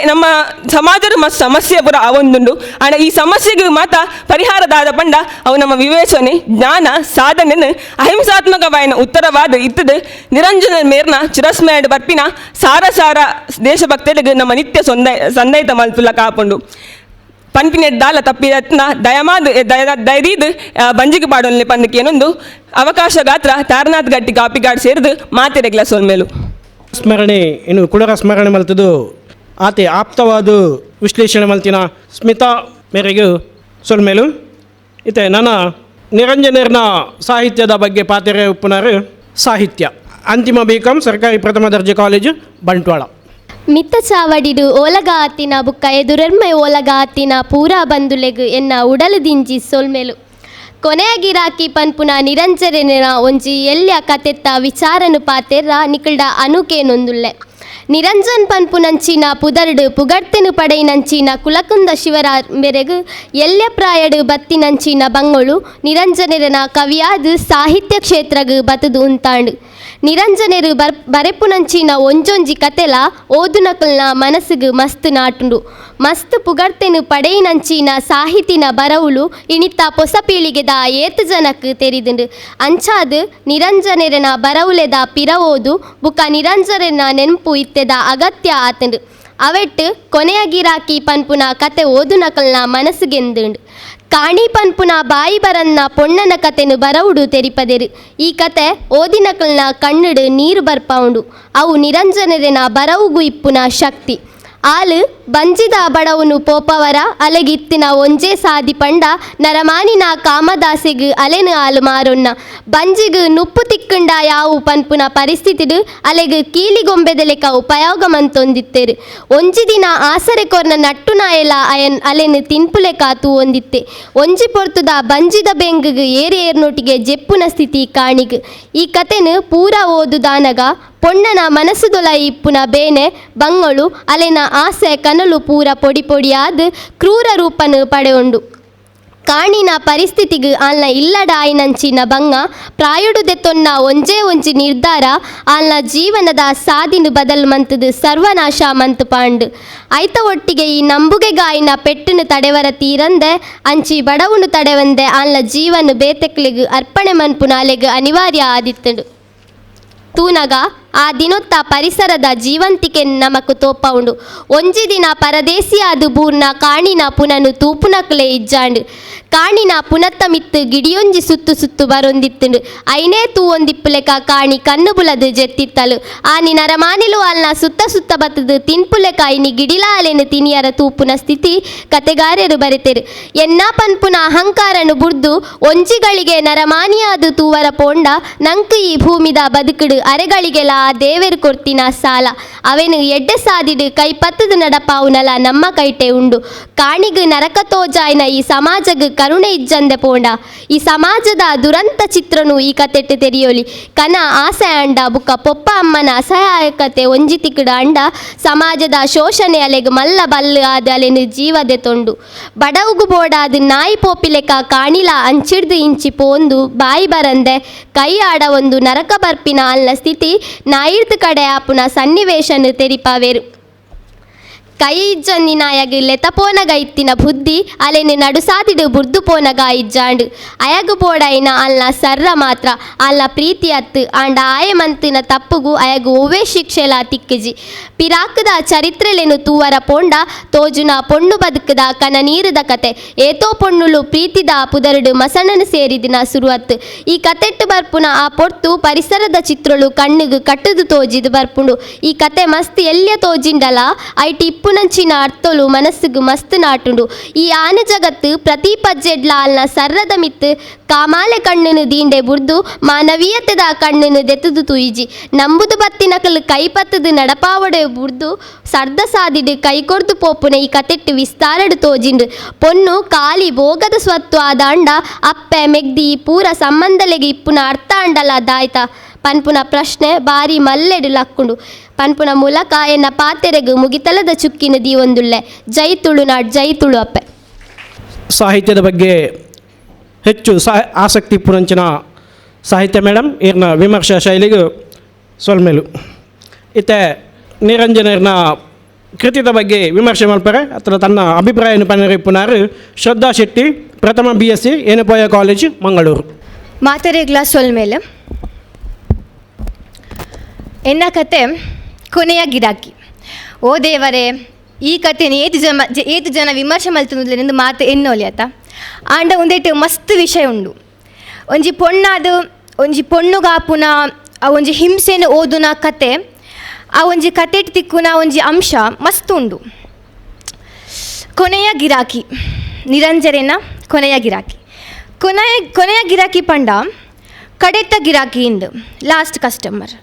ನಮ್ಮ ಸಮಾಜದ ಸಮಸ್ಯೆ ಪುರ ಅವೊಂದುಂಡು ಆಂಡ ಈ ಸಮಸ್ಯೆಗೆ ಮಾತ ಪರಿಹಾರದಾದ ಪಂಡ ಅವು ನಮ್ಮ ವಿವೇಚನೆ ಜ್ಞಾನ ಸಾಧನೆ ಅಹಿಂಸಾತ್ಮಕವಾಯಿನ ಉತ್ತರವಾದ ಇತ್ತದು ನಿರಂಜನ ಮೇರ್ನ ಚಿರಸ್ಮರಣ ಬರ್ಪಿನ ಸಾರ ದೇಶಭಕ್ತರಿಗೆ ನಮ್ಮ ನಿತ್ಯ ಸಂದೈತ ಮಲ್ತುಲ ಕಾಪುಂಡು ಪನ್ಪಿನೆಡ್ ದಾಲ ತಪ್ಪಿದತ್ನ ದಯದೀದು ಬಂಜಿಗೆ ಪಾಡೋನ್ಲೆ ಪಂದಕೇನೊಂದು ಅವಕಾಶ ಗಾತ್ರ ತಾರನಾಥ್ ಗಟ್ಟಿ ಕಾಪಿಗಾಡ್ ಸೇರಿದು ಮಾತಿರೆಗ್ಲ ಸೋಲ್ಮೇಲು ಸ್ಮರಣೆ ಇನ್ನು ಕುಳರ ಸ್ಮರಣೆ ಮಲ್ತದು ಆತೆ ಆಪ್ತವಾದ ವಿಶ್ಲೇಷಣೆ ಮಲ್ತಿನ ಸ್ಮಿತಾ ಮೇರೆಗೆ ಸೊಲ್ಮೇಲು ಇತ್ತೆ ನನ್ನ ನಿರಂಜನರ್ನ ಸಾಹಿತ್ಯದ ಬಗ್ಗೆ ಪಾತೆರೆ ಉಪ್ಪುನಾರು ಸಾಹಿತ್ಯ ಅಂತಿಮ BCom ಸರ್ಕಾರಿ ಪ್ರಥಮ ದರ್ಜೆ ಕಾಲೇಜು ಬಂಟ್ವಾಳ ಮಿತ್ತ ಚಾವಡಿಡು ಓಲಗ ಆತಿನ ಬುಕ್ಕ ಎದುರೆರ್ಮೆ ಓಲಗ ಆತಿನ ಪೂರಾ ಬಂದುಲೆಗ್ ಎನ್ನ ಉಡಲು ದಿಂಜಿ ಸೊಲ್ಮೇಲು ಕೊನೆಯಾಗಿರಾಕಿ ಪನ್ಪುನ ನಿರಂಜನೆನ ಒಂಜಿ ಎಲ್ಯ ಕತೆತ್ತ ವಿಚಾರನು ಪಾತೆರ್ರ ನಿಕಲ್ಡ ಅನುಕೇನೊಂದುಲ್ಲೆ ನಿರಂಜನ್ ಪನ್ಪುನಂಚಿನ ಪುದರ್ಡು ಪುಗಡ್ತೆನು ಪಡೆಯಿನಂಚಿನ ಕುಲಕುಂದ ಶಿವರ ಮೆರೆಗು ಎಲ್ಯ ಪ್ರಾಯಡು ಬತ್ತಿನಂಚಿನ ಬಂಗೊಳು ನಿರಂಜನೆರನ ಕವಿಯಾದು ಸಾಹಿತ್ಯ ಕ್ಷೇತ್ರಗು ಬತದು ಉಂತಾಂಡು ನಿರಂಜನೆರು ಬರೆಪುನಂಚಿನ ಒಂಜೊಂಜಿ ಕತೆಲ ಓದುನಕಲ್ನ ಮನಸ್ಸಿಗೆ ಮಸ್ತ್ ನಾಟುಂಡು ಮಸ್ತ್ ಪುಗಡ್ತೆನು ಪಡೆಯಿನಂಚಿನ ಸಾಹಿತಿನ ಬರವುಲು ಇಣಿತ ಹೊಸ ಪೀಳಿಗೆದ ಏತು ಜನಕ್ಕೆ ತೆರಿದುಂಡು ಅಂಚಾದು ನಿರಂಜನೆರನ ಬರವುಲೆದ ಪಿರವೋದು ಬುಕ ನಿರಂಜನೆರನ ನೆನಪು ಇತ್ತೆದ ಅಗತ್ಯ ಆತಂಡು ಅವೆಟ್ಟು ಕೊನೆಯಾಗಿರಾಕಿ ಪನ್ಪುನ ಕತೆ ಓದುನಕಲ್ನ ಮನಸ್ಸಿಗೆಂದುಂಡು ಕಾಣಿ ಪನ್ಪುನ ಬಾಯಿ ಬರನ್ನ ಪೊಣ್ಣನ ಕತೆನು ಬರವುಡು ತೆರಿಪದೆರು ಈ ಕತೆ ಓದಿನಕಲ್ನ ಕಣ್ಣುಡು ನೀರು ಬರ್ಪೌಂಡು ಅವು ನಿರಂಜನೆರನ ಬರವುಗು ಇಪ್ಪುನ ಶಕ್ತಿ ಆಲು ಬಂಜಿದ ಬಡವನು ಪೋಪವರ ಅಲೆಗಿತ್ತಿನ ಒಂಜೇ ಸಾದಿ ಪಂಡ ನರಮಾನಿನ ಕಾಮದಾಸೆಗು ಅಲೆನು ಆಲು ಮಾರೊನ್ನ ಬಂಜಿಗು ನುಪ್ಪು ತಿಕ್ಕಂಡ ಯಾವು ಪನ್ಪುನ ಪರಿಸ್ಥಿತಿಡು ಅಲೆಗು ಕೀಲಿಗೊಂಬೆದೆಲೆಕ ಉಪಯೋಗ ಮಂತೊಂದಿತ್ತೆರು ಒಂಜಿ ದಿನ ಆಸರೆ ಕೊರ್ನ ನಟ್ಟುನಾಯಲ ಅಯನ್ ಅಲೆನು ತಿನ್ಪುಲೆಕ ತೂ ಒಂದಿತ್ತೆ ಒಂಜಿ ಪೊರ್ತುದ ಬಂಜಿದ ಬೆಂಗುಗು ಏರ್ನೊಟ್ಟಿಗೆ ಜೆಪ್ಪುನ ಸ್ಥಿತಿ ಕಾಣಿಗು ಈ ಕತೆನು ಪೂರ ಓದುದಾನಗ ಪೊಣ್ಣನ ಮನಸ್ಸುದೊಲ ಇಪ್ಪುನ ಬೇನೆ ಬಂಗಳು ಅಲೆನ ಆಸೆ ಕನಲು ಪೂರ ಪೊಡಿ ಪೊಡಿಯಾದ ಕ್ರೂರ ರೂಪನು ಪಡೆಯುಂಡು ಕಾಣಿನ ಪರಿಸ್ಥಿತಿಗೆ ಆಲ್ನ ಇಲ್ಲಡ ಆಯ್ನಂಚಿನ ಬಂಗ ಪ್ರಾಯುಡುದೆತ್ತೊನ್ನ ಒಂಜೇ ಒಂಜಿ ನಿರ್ಧಾರ ಆಲ್ನ ಜೀವನದ ಸಾದಿನು ಬದಲು ಮಂತದು ಸರ್ವನಾಶ ಮಂತು ಪಾಂಡು ಐತ ಒಟ್ಟಿಗೆ ಈ ನಂಬುಗೆಗಾಯಿನ ಪೆಟ್ಟುನು ತಡೆವರ ತೀರಂದೆ ಅಂಚಿ ಬಡವನು ತಡೆವಂದೆ ಆಲ್ನ ಜೀವನ ಬೇತೆಕ್ಲಿಗೆ ಅರ್ಪಣೆ ಮನ್ಪುನ ಅಲೆಗೆ ಅನಿವಾರ್ಯ ಆದಿತ್ತುಂಡು ತೂನಗ ಆ ದಿನೊತ್ತ ಪರಿಸರದ ಜೀವಂತಿಕೆ ನಮಕು ತೋಪೌಂಡು ಒಂಜಿ ದಿನ ಪರದೇಸಿಯಾದು ಬೂರ್ನ ಕಾಣಿನ ಪುನನು ತೂಪುನಕ್ಲೆ ಇಜ್ಜಾಂಡು ಕಾಣಿನ ಪುನತ್ತ ಮಿತ್ತು ಗಿಡಿಯೊಂಜಿ ಸುತ್ತು ಸುತ್ತು ಬರೊಂದಿತ್ತುಂಡು ಐನೇ ತೂ ಒಂದಿಪ್ಪುಲೆಕ ಕಾಣಿ ಕಣ್ಣು ಬುಲದು ಜೆತ್ತಿತ್ತಲು ಆನಿ ನರಮಾನಿಲು ಅಲ್ನ ಸುತ್ತ ಸುತ್ತ ಬತ್ತದು ತಿನ್ಪುಲೆಕ ಐನಿ ಗಿಡಿಲ ಅಲೆನು ತಿನಿಯರ ತೂಪುನ ಸ್ಥಿತಿ ಕತೆಗಾರರು ಬರೆತೆರು ಎನ್ನ ಪನ್ಪುನ ಅಹಂಕಾರನು ಬುರ್ದು ಒಂಜಿಗಳಿಗೆ ನರಮಾನಿಯಾದು ತೂವರ ಪೋಂಡ ನಂಕು ಈ ಭೂಮಿದ ಬದುಕುಡು ಅರೆಗಳಿಗೆಲ ಆ ದೇವೆರು ಕೊರ್ತಿನ ಸಾಲ ಅವೆನು ಎಡ್ಡೆ ಸಾದಿಡು ಕೈ ಪತ್ತದು ನಡಪಾವುನಲ ನಮ್ಮ ಕೈಟೆ ಉಂಡು ಕಾಣಿಗು ನರಕ ತೋಜಾಯ್ನ ಈ ಸಮಾಜಗು ಕರುಣೆ ಇಜ್ಜಂದೆ ಪೋಂಡ ಈ ಸಮಾಜದ ದುರಂತ ಚಿತ್ರನು ಈ ಕತೆಟ್ಟು ತೆರಿಯೋಲಿ ಕನ ಆಸೆ ಅಂಡ ಬುಕ್ಕ ಪೊಪ್ಪ ಅಮ್ಮನ ಅಸಹಾಯಕತೆ ಒಂಜಿ ತಿಕ್ಕುಡ ಅಂಡ ಸಮಾಜದ ಶೋಷಣೆ ಅಲೆಗು ಮಲ್ಲ ಬಲ್ಲು ಆದ ಅಲೆನು ಜೀವದೆ ತೊಂಡು ಬಡವುಗು ಬೋಡಾದು ನಾಯಿ ಪೋಪಿಲೆಕ ಕಾಣಿಲ ಅಂಚಿಡ್ದು ಇಂಚಿ ಪೋಂದು ಬಾಯಿ ಬರಂದೆ ಕೈ ಆಡ ಒಂದು ನರಕ ಬರ್ಪಿನ ಅಲ್ನ ಸ್ಥಿತಿ ನಾಯಿರ್ದು ಕಡೆ ಆಪುನ ಸನ್ನಿವೇಶನು ತೆರಿಪಾವೆರು ಕೈ ಇಜ್ಜನ್ನಿನಾಯಗು ಲೆತಪೋನಗ ಇತ್ತಿನ ಬುದ್ಧಿ ಅಲೆನು ನಡುಸಾದಿಡು ಬುರ್ದು ಪೋನಗ ಇಜ್ಜಾಂಡು ಅಯಗು ಬೋಡೈನ ಅಲ್ನ ಸರ್ರ ಮಾತ್ರ ಅಲ್ನ ಪ್ರೀತಿ ಅತ್ತು ಆಂಡ ಆಯಮಂತಿನ ತಪ್ಪುಗು ಅಯಗು ಒವ್ವೇ ಶಿಕ್ಷೆಲ ತಿಕ್ಕಿಜಿ ಪಿರಾಕದ ಚರಿತ್ರೆಲೆನು ತೂವರ ಪೋಂಡ ತೋಜುನ ಪೊಣ್ಣು ಬದುಕದ ಕನ ನೀರದ ಕತೆ ಏತೋ ಪೊಣ್ಣುಲು ಪ್ರೀತಿದ ಪುದರುಡು ಮಸಣನು ಸೇರಿದಿನ ಸುರುವತ್ತು ಈ ಕತೆಟ್ಟು ಬರ್ಪುನ ಆ ಪೊರ್ತು ಪರಿಸರದ ಚಿತ್ರಳು ಕಣ್ಣಿಗು ಕಟ್ಟದು ತೋಜಿದು ಬರ್ಪುಂಡು ಈ ಕತೆ ಮಸ್ತ್ ಎಲ್ಯ ತೋಜಿಂಡಲ ಐಟಿ ಇಪ್ಪುನಂಚಿನ ಅರ್ಥಲು ಮನಸ್ಸಿಗೆ ಮಸ್ತ್ ನಾಟುಂಡು ಈ ಆನ ಜಗತ್ತು ಪ್ರತಿ ಪಜ್ಜೆಡ್ಲ ಅಲ್ನ ಸರ್ರದ ಮಿತ್ತು ಕಾಮಾಲೆ ಕಣ್ಣುನು ದೀಂಡೆ ಬುರ್ದು ಮಾನವೀಯತೆದ ಕಣ್ಣುನು ದೆತ್ತದು ತುಯಿಜಿ ನಂಬುದು ಬತ್ತಿನಕಲು ಕೈ ಪತ್ತದು ನಡಪಾವಡೆ ಬುರ್ದು ಸರ್ದ ಸಾದಿಡು ಕೈ ಕೊರ್ದು ಪೋಪುನ ಈ ಕತೆಟ್ಟು ವಿಸ್ತಾರಡು ತೋಜಿಂಡು ಪೊನ್ನು ಕಾಲಿ ಭೋಗದ ಸ್ವತ್ತು ಆದ ಅಂಡ ಅಪ್ಪೆ ಮೆಗ್ದಿ ಪೂರ ಸಂಬಂಧಲೆಗೆ ಇಪ್ಪುನ ಅರ್ಥ ಅಂಡಲ ದಾಯ್ತ ಪನ್ಪುನ ಪ್ರಶ್ನೆ ಬಾರಿ ಮಲ್ಲೆಡು ಲಕ್ಕುಂಡು ಪನ್ಪುನ ಮೂಲಕ ಎನ್ನ ಪಾತೆರೆಗು ಮುಗಿತಲದ ಚುಕ್ಕಿನ ದೀವೊಂದುಳ್ಳೆ ಜೈ ತುಳುನಾಡ್ ಜೈ ತುಳು ಅಪ್ಪೆ. ಸಾಹಿತ್ಯದ ಬಗ್ಗೆ ಹೆಚ್ಚು ಆಸಕ್ತಿ ಪುರಂಚಿನ ಸಾಹಿತ್ಯ ಮೇಡಮ್ ಇರ್ನ ವಿಮರ್ಶಾ ಶೈಲಿಗೂ ಸೊಲ್ಮೇಲು ಇತ್ತೆ ನಿರಂಜನರ್ನ ಕೃತಿದ ಬಗ್ಗೆ ವಿಮರ್ಶೆ ಮಾಡ್ತಾರೆ ಅಥವಾ ತನ್ನ ಅಭಿಪ್ರಾಯವನ್ನು ಪನರಿಪ್ಪುನಾರು ಶ್ರದ್ಧಾ ಶೆಟ್ಟಿ, ಪ್ರಥಮ BSc ಏನಪೋಯ ಕಾಲೇಜು ಮಂಗಳೂರು. ಮಾತೆರೆಗ್ಲ ಸೊಲ್ಮೇಲೆ ಎನ್ನ ಕತೆ ಕೊನೆಯ ಗಿರಾಕಿ. ಓ ದೇವರೇ, ಈ ಕಥೆನ ಏತು ಜನ ವಿಮರ್ಶೆ ಮಲ್ತುಂದು ಮಾತು ಎನ್ನೋಲಿ ಆತ ಆಂಡ ಒಂದೇಟು ಮಸ್ತ್ ವಿಷಯ ಉಂಡು. ಒಂಜಿ ಪೊಣ್ಣಾದು ಒಂಜಿ ಪೊಣ್ಣುಗಾಪುನ ಆ ಒಂಜಿ ಹಿಂಸೆನ ಓದುನ ಕತೆ, ಆ ಒಂಜಿ ಕತೆ ತಿಕ್ಕುನ ಒಂಜಿ ಅಂಶ ಮಸ್ತ್ ಉಂಡು. ಕೊನೆಯ ಗಿರಾಕಿ ನಿರಂಜನೆನ ಕೊನೆಯ ಗಿರಾಕಿ. ಕೊನೆಯ ಗಿರಾಕಿ ಪಂಡ ಕಡೆತ ಗಿರಾಕಿಯಿಂದ ಲಾಸ್ಟ್ ಕಸ್ಟಮರ್.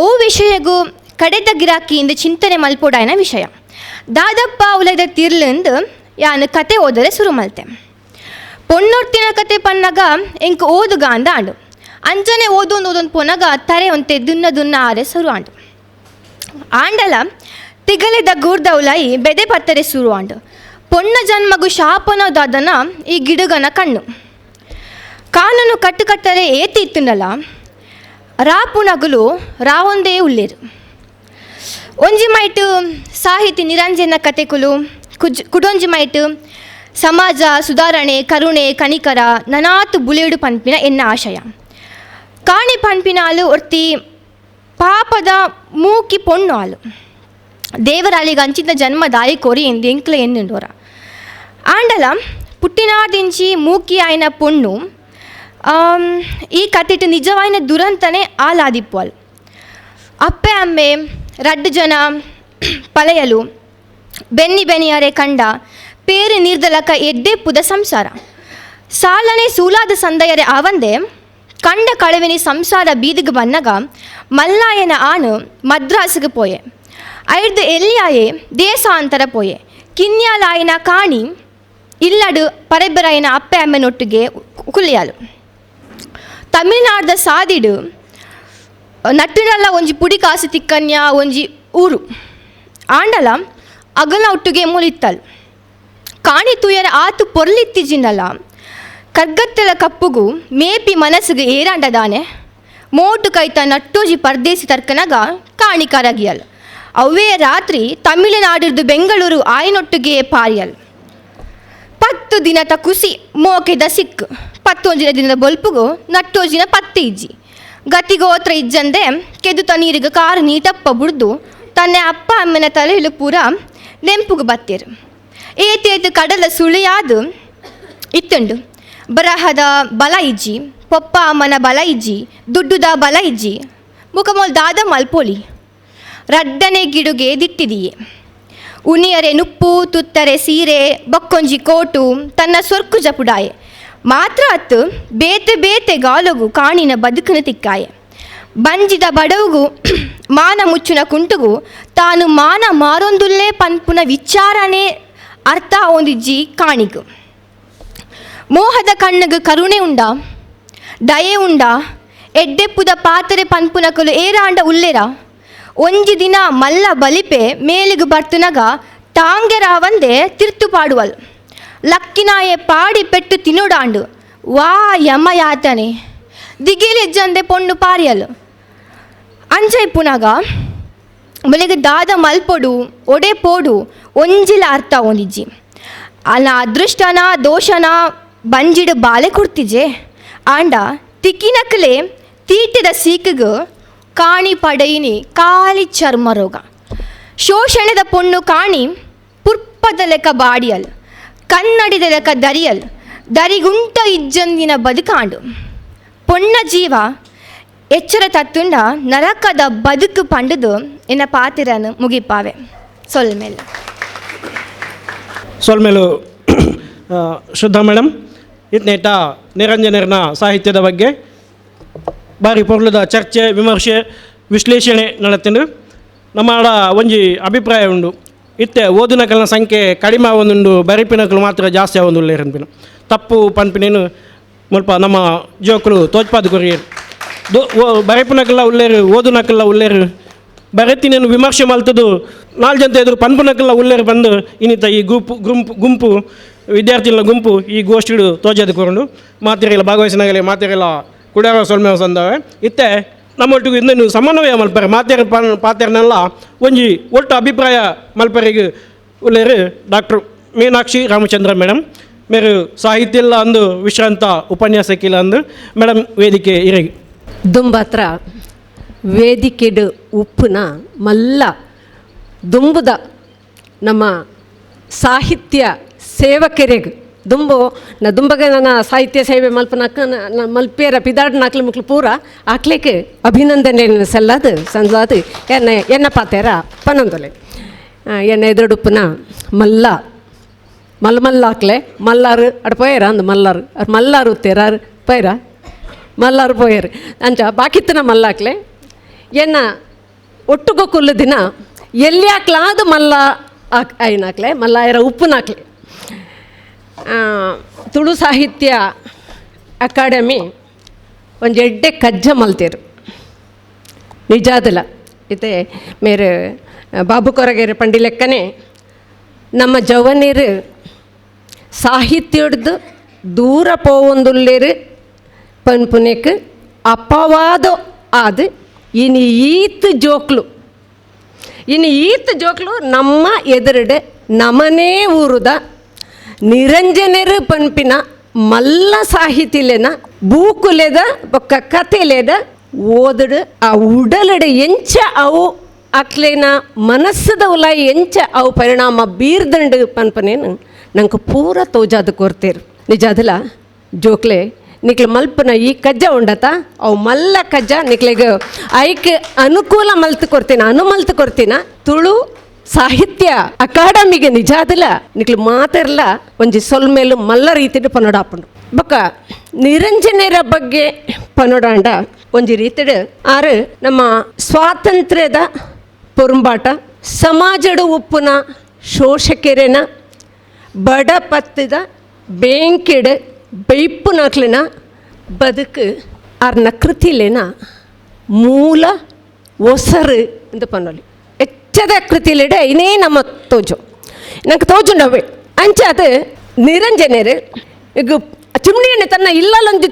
ಓ ವಿಷಯಗೂ ಕಡೆತ ಗಿರಾಕಿಯಿಂದ ಚಿಂತನೆ ಮಲ್ಪೋಡಾಯನ ವಿಷಯ. ದಾದಪ್ಪ ಉಲದ ತಿರ್ಲಿಂದು ಯಾನು ಕತೆ ಓದರೆ ಶುರು ಮಲ್ತೆ. ಪೊಣ್ಣೊರ್ತಿನ ಕತೆ ಪನ್ನಾಗ ಎಂಕ್ ಓದುಗ ಅಂದ ಆಂಡು. ಅಂಜನೆ ಓದೊಂದು ಪೊನಗ ತರೆ ಒಂತೆ ದುನ್ನ ಆರೆ ಶುರು ಆಂಡು. ಆಂಡಲ ತಿಗಲೆದ ಗೂರ್ದೌಲಾಯಿ ಬೆದೆ ಪತ್ತರೆ ಶುರು ಆಂಡು. ಪೊಣ್ಣ ಜನ್ಮಗು ಶಾಪನದಾದನ ಈ ಗಿಡುಗನ ಕಣ್ಣು. ಕಾನೂನು ಕಟ್ಟುಕಟ್ಟರೆ ಏತಿ ಇತ್ತುಂಡಲ ರಾಪುನಗುಲು ರಾವೊಂದೇ ಉಳ್ಳೇರು. ಒಂಜಿ ಮೈಟು ಸಾಹಿತಿ ನಿರಂಜನ ಕತೆಕುಲು ಕುಡೊಂಜಿ ಮೈಟು ಸಮಾಜ ಸುಧಾರಣೆ ಕರುಣೆ ಕನಿಕರ ನನಾತು ಬುಲೇಡು ಪನ್ಪಿನ ಎನ್ನ ಆಶಯ. ಕಾಣಿ ಪನ್ಪಿನ ಆಲು ಒರ್ತಿ ಪಾಪದ ಮೂಕಿ ಪೊಣ್ಣು ಆಲು ದೇವರಾಲಿಗೆ ಅಂಚಿದ ಜನ್ಮ ದಾಯಿ ಕೊರಿ ಎಂದು ಎಂಕ್ಲೆ ಎನ್ನುಂಡೋರ. ಆಂಡಲ ಪುಟ್ಟಿನಾದಿಂಚಿ ಮೂಕಿ ಆಯ್ನ ಪೊಣ್ಣು ಈ ಕತೆಟ್ ನಿಜವಾಯಿನ ದುರಂತನೇ ಆಲಾದಿಪ್ಪು ಅಲ್. ಅಪ್ಪೆ ಅಮ್ಮೆ ರಡ್ಡು ಜನ ಪಲೆಯಲು ಬೆನ್ನಿಯರೆ ಕಂಡ ಪೇರು ನಿರ್ದಲಕ ಎಡ್ಡೆಪ್ಪುದ ಸಂಸಾರ. ಸಾಲನೆ ಸೂಲಾದ ಸಂದಯರೆ ಅವಂದೆ ಕಂಡ ಕಳವಿನಿ ಸಂಸಾರ ಬೀದಿಗೆ ಬನ್ನಗ ಮಲ್ಲಾಯನ ಆನು ಮದ್ರಾಸಿಗೆ ಪೋಯೆ. ಐದು ಎಲ್ಲಿಯಾಯೆ ದೇಶಾಂತರ ಪೋಯೆ. ಕಿನ್ಯಾಲಾಯನ ಕಾಣಿ ಇಲ್ಲಡು ಪರೆಬ್ಬರಾಯನ ಅಪ್ಪೆ ಅಮ್ಮೆನೊಟ್ಟಿಗೆ ಕುಲಿಯಾಲು. ತಮಿಳ್ನಾಡ್ದ ಸಾದಿಡು ನಟ್ಟಿನಲ್ಲ ಒಂಜಿ ಪುಡಿ ಕಾಸು ತಿಕ್ಕನ್ಯ ಒಂಜಿ ಊರು. ಆಂಡಲ ಅಗಲ ಒಟ್ಟಿಗೆ ಮುಲಿತ್ತಲು. ಕಾಣಿ ತುಯರ ಆತು ಪೊರ್ಲಿತ್ತಿಜಿನಲ್ಲ ಕಗ್ಗತ್ತೆಲ ಕಪ್ಪುಗು ಮೇಪಿ ಮನಸ್ಸಿಗೆ ಏರಾಂಡದಾನೆ ಮೋಟು ಕೈತ ನಟ್ಟೋಜಿ ಪರ್ದೇಸಿ ತರ್ಕನಾಗ ಕಾಣಿ ಕರಗಿಯಲ್. ಅವೇ ರಾತ್ರಿ ತಮಿಳುನಾಡಿರ್ದು ಬೆಂಗಳೂರು ಆಯ್ನೊಟ್ಟಿಗೆ ಪಾರಿಯಲ್. 10 ದಿನದ ಕುಸಿ ಮೋಕೆದ ಸಿಕ್ಕು 11 ದಿನದ ಬೊಲ್ಪುಗು ನಟ್ಟೋಜಿನ ಪತ್ತೆ ಇಜ್ಜಿ ಗತಿಗೋತ್ರ ಇಜ್ಜಂದೆ ಕೆದುತ ನೀರಿಗೆ ಕಾರು ನೀಟಪ್ಪ ಬುಡ್ದು ತನ್ನ ಅಪ್ಪ ಅಮ್ಮನ ತಲೆಯಲ್ಲಿ ಪೂರ ನೆಂಪುಗು ಬತ್ತೇರು. ಏತೇತು ಕಡಲ ಸುಳಿಯಾದು ಇತ್ತುಂಡು. ಬರಹದ ಬಲ ಇಜ್ಜಿ ಪೊಪ್ಪ ಅಮ್ಮನ ಬಲ ಇಜ್ಜಿ ದುಡ್ಡುದ ಬಲ ಇಜ್ಜಿ ಮುಖಮೋಲ್ ದಾದ ಮಲ್ಪೋಲಿ ರಡ್ಡನೆ ಗಿಡುಗೆ ದಿಟ್ಟಿದೆಯೇ. ಉನಿಯರೆ ನುಪ್ಪು ತುತ್ತರೆ ಸೀರೆ ಬಕ್ಕೊಂಜಿ ಕೋಟು ತನ್ನ ಸೊರ್ಕು ಜಪುಡಾಯೆ ಮಾತ್ರ ಅತ್ತು ಬೇತೆ ಬೇತೆ ಗಾಲುಗು ಕಾಣಿನ ಬದುಕನ ತಿಕ್ಕಾಯೆ. ಬಂಜಿದ ಬಡವುಗು ಮಾನ ಮುಚ್ಚುನ ಕುಂಟುಗು ತಾನು ಮಾನ ಮಾರೊಂದುಲ್ಲೇ ಪನ್ಪುನ ವಿಚಾರನೇ ಅರ್ಥ ಒಂದಿಜ್ಜಿ ಕಾಣಿಗು. ಮೋಹದ ಕಣ್ಣಗೆ ಕರುಣೆ ಉಂಡ ದಯೆ ಉಂಡ ಎಡ್ಡೆಪ್ಪುದ ಪಾತ್ರೆ ಪನ್ಪುನಕಲು ಏರಾಂಡ ಉಲ್ಲೆರ. ಒಂಜಿ ದಿನ ಮಲ್ಲ ಬಲಿಪೆ ಮೇಲಿಗೆ ಬರ್ತುನಗ ಟಾಂಗೆರಾವಂದೆ ತಿರ್ತು ಪಾಡುವಲ್. ಲಕ್ಕಿನಾಯೆ ಪಾಡಿ ಪೆಟ್ಟು ತಿನ್ನುಡಾಂಡು ವಾ ಯಮ ಯಾತನೆ ದಿಗಿಲಿಜ್ಜಂದೆ ಪೊಣ್ಣು ಪಾರಿಯಲು. ಅಂಜೈಪುನಗ ಬೆಳಗ್ಗೆ ದಾದ ಮಲ್ಪೊಡು ಒಡೆ ಪೋಡು ಒಂಜಿಲ ಅರ್ಥ ಒಂದಿಜ್ಜಿ. ಅಲ್ಲ ಅದೃಷ್ಟನ ದೋಷನ ಬಂಜಿಡು ಬಾಲೆ ಕೊಡ್ತಿಜೆ ಆಂಡ ತಿಕ್ಕಿನಕಲೆ ತೀಟಿದ ಸೀಕಿಗು ಕಾಣಿ ಪಡೆಯಿನಿ ಖಾಲಿ ಚರ್ಮ ರೋಗ. ಶೋಷಣೆದ ಪೊಣ್ಣು ಕಾಣಿ ಪುರ್ಪದ ಲೆಕ್ಕ ಬಾಡಿಯಲ್ ಕನ್ನಡಿದ ಲೆಕ್ಕ ದರಿಯಲ್ ದರಿಗುಂಟ ಇಜ್ಜಂದಿನ ಬದುಕಾಂಡು. ಪೊಣ್ಣ ಜೀವ ಎಚ್ಚರ ತತ್ತುಂಡ ನರಕದ ಬದುಕು ಪಂಡದು ಎನ್ನ ಪಾತಿರನು ಮುಗಿಪಾವೆ. ಸೊಲ್ಮೇಲು ಶುದ್ಧ ಮೇಡಮ್ ಇತ್ನೇಟ ನಿರಂಜನರ್ನ ಸಾಹಿತ್ಯದ ಬಗ್ಗೆ ಬಾರಿ ಪೊರ್ಲುದ ಚರ್ಚೆ ವಿಮರ್ಶೆ ವಿಶ್ಲೇಷಣೆ ನಡತಿಂಡು ನಮ್ಮಡ ಒಂಜಿ ಅಭಿಪ್ರಾಯ ಉಂಡು. ಇತ್ತೆ ಓದುನಕಲ್ನ ಸಂಖ್ಯೆ ಕಡಿಮೆ ಆವೊಂದುಂಡು ಬರಿಪಿನಕಲು ಮಾತ್ರ ಜಾಸ್ತಿ ಆವೊಂದುಲ್ಲೇರನ್ಪಿನ ತಪ್ಪು ಪನ್ಪಿನೇನು ಮುಲ್ಪ ನಮ್ಮ ಜೋಕುಲು ತೋಜ್ಪಾದ ಕೊರಿಯರು. ಬರೆಪುನಕ್ಕೆಲ್ಲ ಉಳ್ಳೇರು ಓದುನಕ್ಕೆಲ್ಲ ಉಳ್ಳೇರು ಬರೆತಿನೇನು ವಿಮರ್ಶೆ ಮಲ್ತದು 4 ಜನ ಎದುರು ಪನ್ಪುನಕ್ಕೆಲ್ಲ ಉಳ್ಳೇರು ಬಂದು ಇನ್ನಿತ ಈ ಗುಂಪು ವಿದ್ಯಾರ್ಥಿಗಳ ಗುಂಪು ಈ ಗೋಷ್ಠಿಡು ತೋಜದು ಕೊರಡು ಮಾತೆರೆಲ್ಲ ಭಾಗವಹಿಸಿನಾಗಲೇ ಮಾತೆರೆಲ್ಲ ಕುಡಿಯೋ ಸೊಲ್ಮೆ ಸಂದವೆ ಇತ್ತೆ ನಮ್ಮೊಟ್ಟಿಗೆ ಇನ್ನೇನು ಸಮನ್ವಯ ಮಲ್ಪರೆ ಪಾತೆರನೆಲ್ಲ ಒಂಜಿ ಒಟ್ಟು ಅಭಿಪ್ರಾಯ ಮಲ್ಪರಿಗೆ ಉಳ್ಳೇರು ಡಾಕ್ಟರ್ ಮೀನಾಕ್ಷಿ ರಾಮಚಂದ್ರ ಮೇಡಮ್ ಮೇರು ಸಾಹಿತ್ಯ ಇಲ್ಲ ಅಂದು ವಿಶ್ರಾಂತ ಉಪನ್ಯಾಸಕ್ಕಿಲ್ಲ ಅಂದು ಮೇಡಮ್ ವೇದಿಕೆ ಇರಗಿ ದುಂಬತ್ರ ವೇದಿಕೆಡು ಉಪ್ಪುನ ಮಲ್ಲ ದುಂಬುದ ನಮ್ಮ ಸಾಹಿತ್ಯ ಸೇವಕರಿಗೆ ದುಂಬಗೆ ನನ್ನ ಸಾಹಿತ್ಯ ಸೇವೆ ಮಲ್ಪನಕ್ಕ ಮಲ್ಪೇರ ಪಿದಾಡ್ ನಾಲ್ಕು ಮಕ್ಳು ಪೂರ ಆಕ್ಲಿಕ್ಕೆ ಅಭಿನಂದನೆ ಸಲ್ಲದು ಸಂಜಾದು ಎನ್ನ ಪಾತೇರ ಪನ್ನೊಂದೊಲೆ ಎನ್ನ ಎದುರುಡುಪ್ಪುನ ಮಲ್ಲಾಕ್ಲೆ ಮಲ್ಲಾರು ಅಡ್ ಪೋಯರ ಅಂದು ಮಲ್ಲಾರು ಅವ್ರು ಮಲ್ಲಾರು ಉತ್ತೇರಾರು ಪೈರ ಮಲ್ಲಾರು ಪೋಯರು ಅಂಚ ಬಾಕಿತ್ತನ ಮಲ್ಲಾಕ್ಲೆ ಎನ್ನ ಒಟ್ಟುಗೊ ಕುಲ್ಲು ದಿನ ಎಲ್ಲಿ ಹಾಕ್ಲಾದು ಮಲ್ಲ ಐನಾಕ್ಲೆ ಮಲ್ಲಾಯರ ಉಪ್ಪುನಾಕ್ಲೆ ತುಳು ಸಾಹಿತ್ಯ ಅಕಾಡೆಮಿ ಒಂದು ಎಡ್ಡೆ ಕಜ್ಜ ಮಲ್ತೇರು ನಿಜಾದಲ್ಲ ಇತ್ತೆ ಮೇರೆ ಬಾಬು ಕೊರಗೇರು ಪಂಡಿ ಲೆಕ್ಕನೆ ನಮ್ಮ ಜವನೀರು ಸಾಹಿತ್ಯಡ್ದು ದೂರ ಪೋವೊಂದುಲ್ಲೇರು ಪನ್ಪುನೆಕ್ ಅಪವಾದ ಆದು ಇನ್ನು ಈತ್ ಜೋಕ್ಲು ನಮ್ಮ ಎದುರುಡೆ ನಮನೇ ಊರುದ ನಿರಂಜನರು ಪನ್ಪಿನ ಮಲ್ಲ ಸಾಹಿತಿಲೆನ ಬೂಕುಲೆದ ಬೊಕ್ಕ ಕಥೆಲೆದ ಓದಡು ಆ ಉಡಲಡೆ ಎಂಚ ಅವು ಅಕ್ಲೇನ ಮನಸ್ಸದ ಉಲ ಎಂಚ ಅವು ಪರಿಣಾಮ ಬೀರ್ದಂಡು ಪನ್ಪನೇನು ನಂಗೆ ಪೂರ ತೋಜಾದ ಕೊರ್ತೇರು ನಿಜಾದಲ್ಲ ಜೋಕ್ಲೆ ನಿಕ್ಲೆ ಮಲ್ಪನ ಈ ಕಜ್ಜ ಉಂಡತ ಅವು ಮಲ್ಲ ಕಜ್ಜ ನಿಕ್ಲೆಗೆ ಐಕೆ ಅನುಕೂಲ ಮಲ್ತು ಕೊರ್ತೀನ ತುಳು ಸಾಹಿತ್ಯ ಅಕಾಡೆಮಿಗೆ ನಿಜಾದಲ್ಲ ನಿಕ್ಲು ಮಾತೆರ್ಲ ಒಂಜಿ ಸೊಲ್ಮೇಲು ಮಲ್ಲ ರೀತಿಡು ಪನೋಡಾಪುಂಡು ಬೊಕ್ಕ ನಿರಂಜನೆರ ಬಗ್ಗೆ ಪನೋಡಾಂಡ ಒಂಜಿ ರೀತಿಡು ಆರು ನಮ್ಮ ಸ್ವಾತಂತ್ರ್ಯದ ಪೊರುಂಬಾಟ ಸಮಾಜಡು ಉಪ್ಪುನ ಶೋಷಕೆರೆನ ಬಡಪತ್ತದ ಬೇಂಕೆಡ್ ಬೈಪ್ಪುನಾಕ್ಲಿನ ಬದುಕು ಆರ್ನ ಕೃತಿಲೇನ ಮೂಲ ಒಸರು ಅಂತ ಪನ್ನೋಲಿ ಎಚ್ಚದ ಕೃತಿಲಿಡೆ ಇನ್ನೇ ನಮ್ಮ ತೋಜು ನಂಗೆ ತೋಜುಂಡವೆ ಅಂಚ ಅದು ನಿರಂಜನೆರು ಈಗ ಚಿಮಣಿ ಎಣ್ಣೆ ತನ್ನ ಇಲ್ಲೊಂದು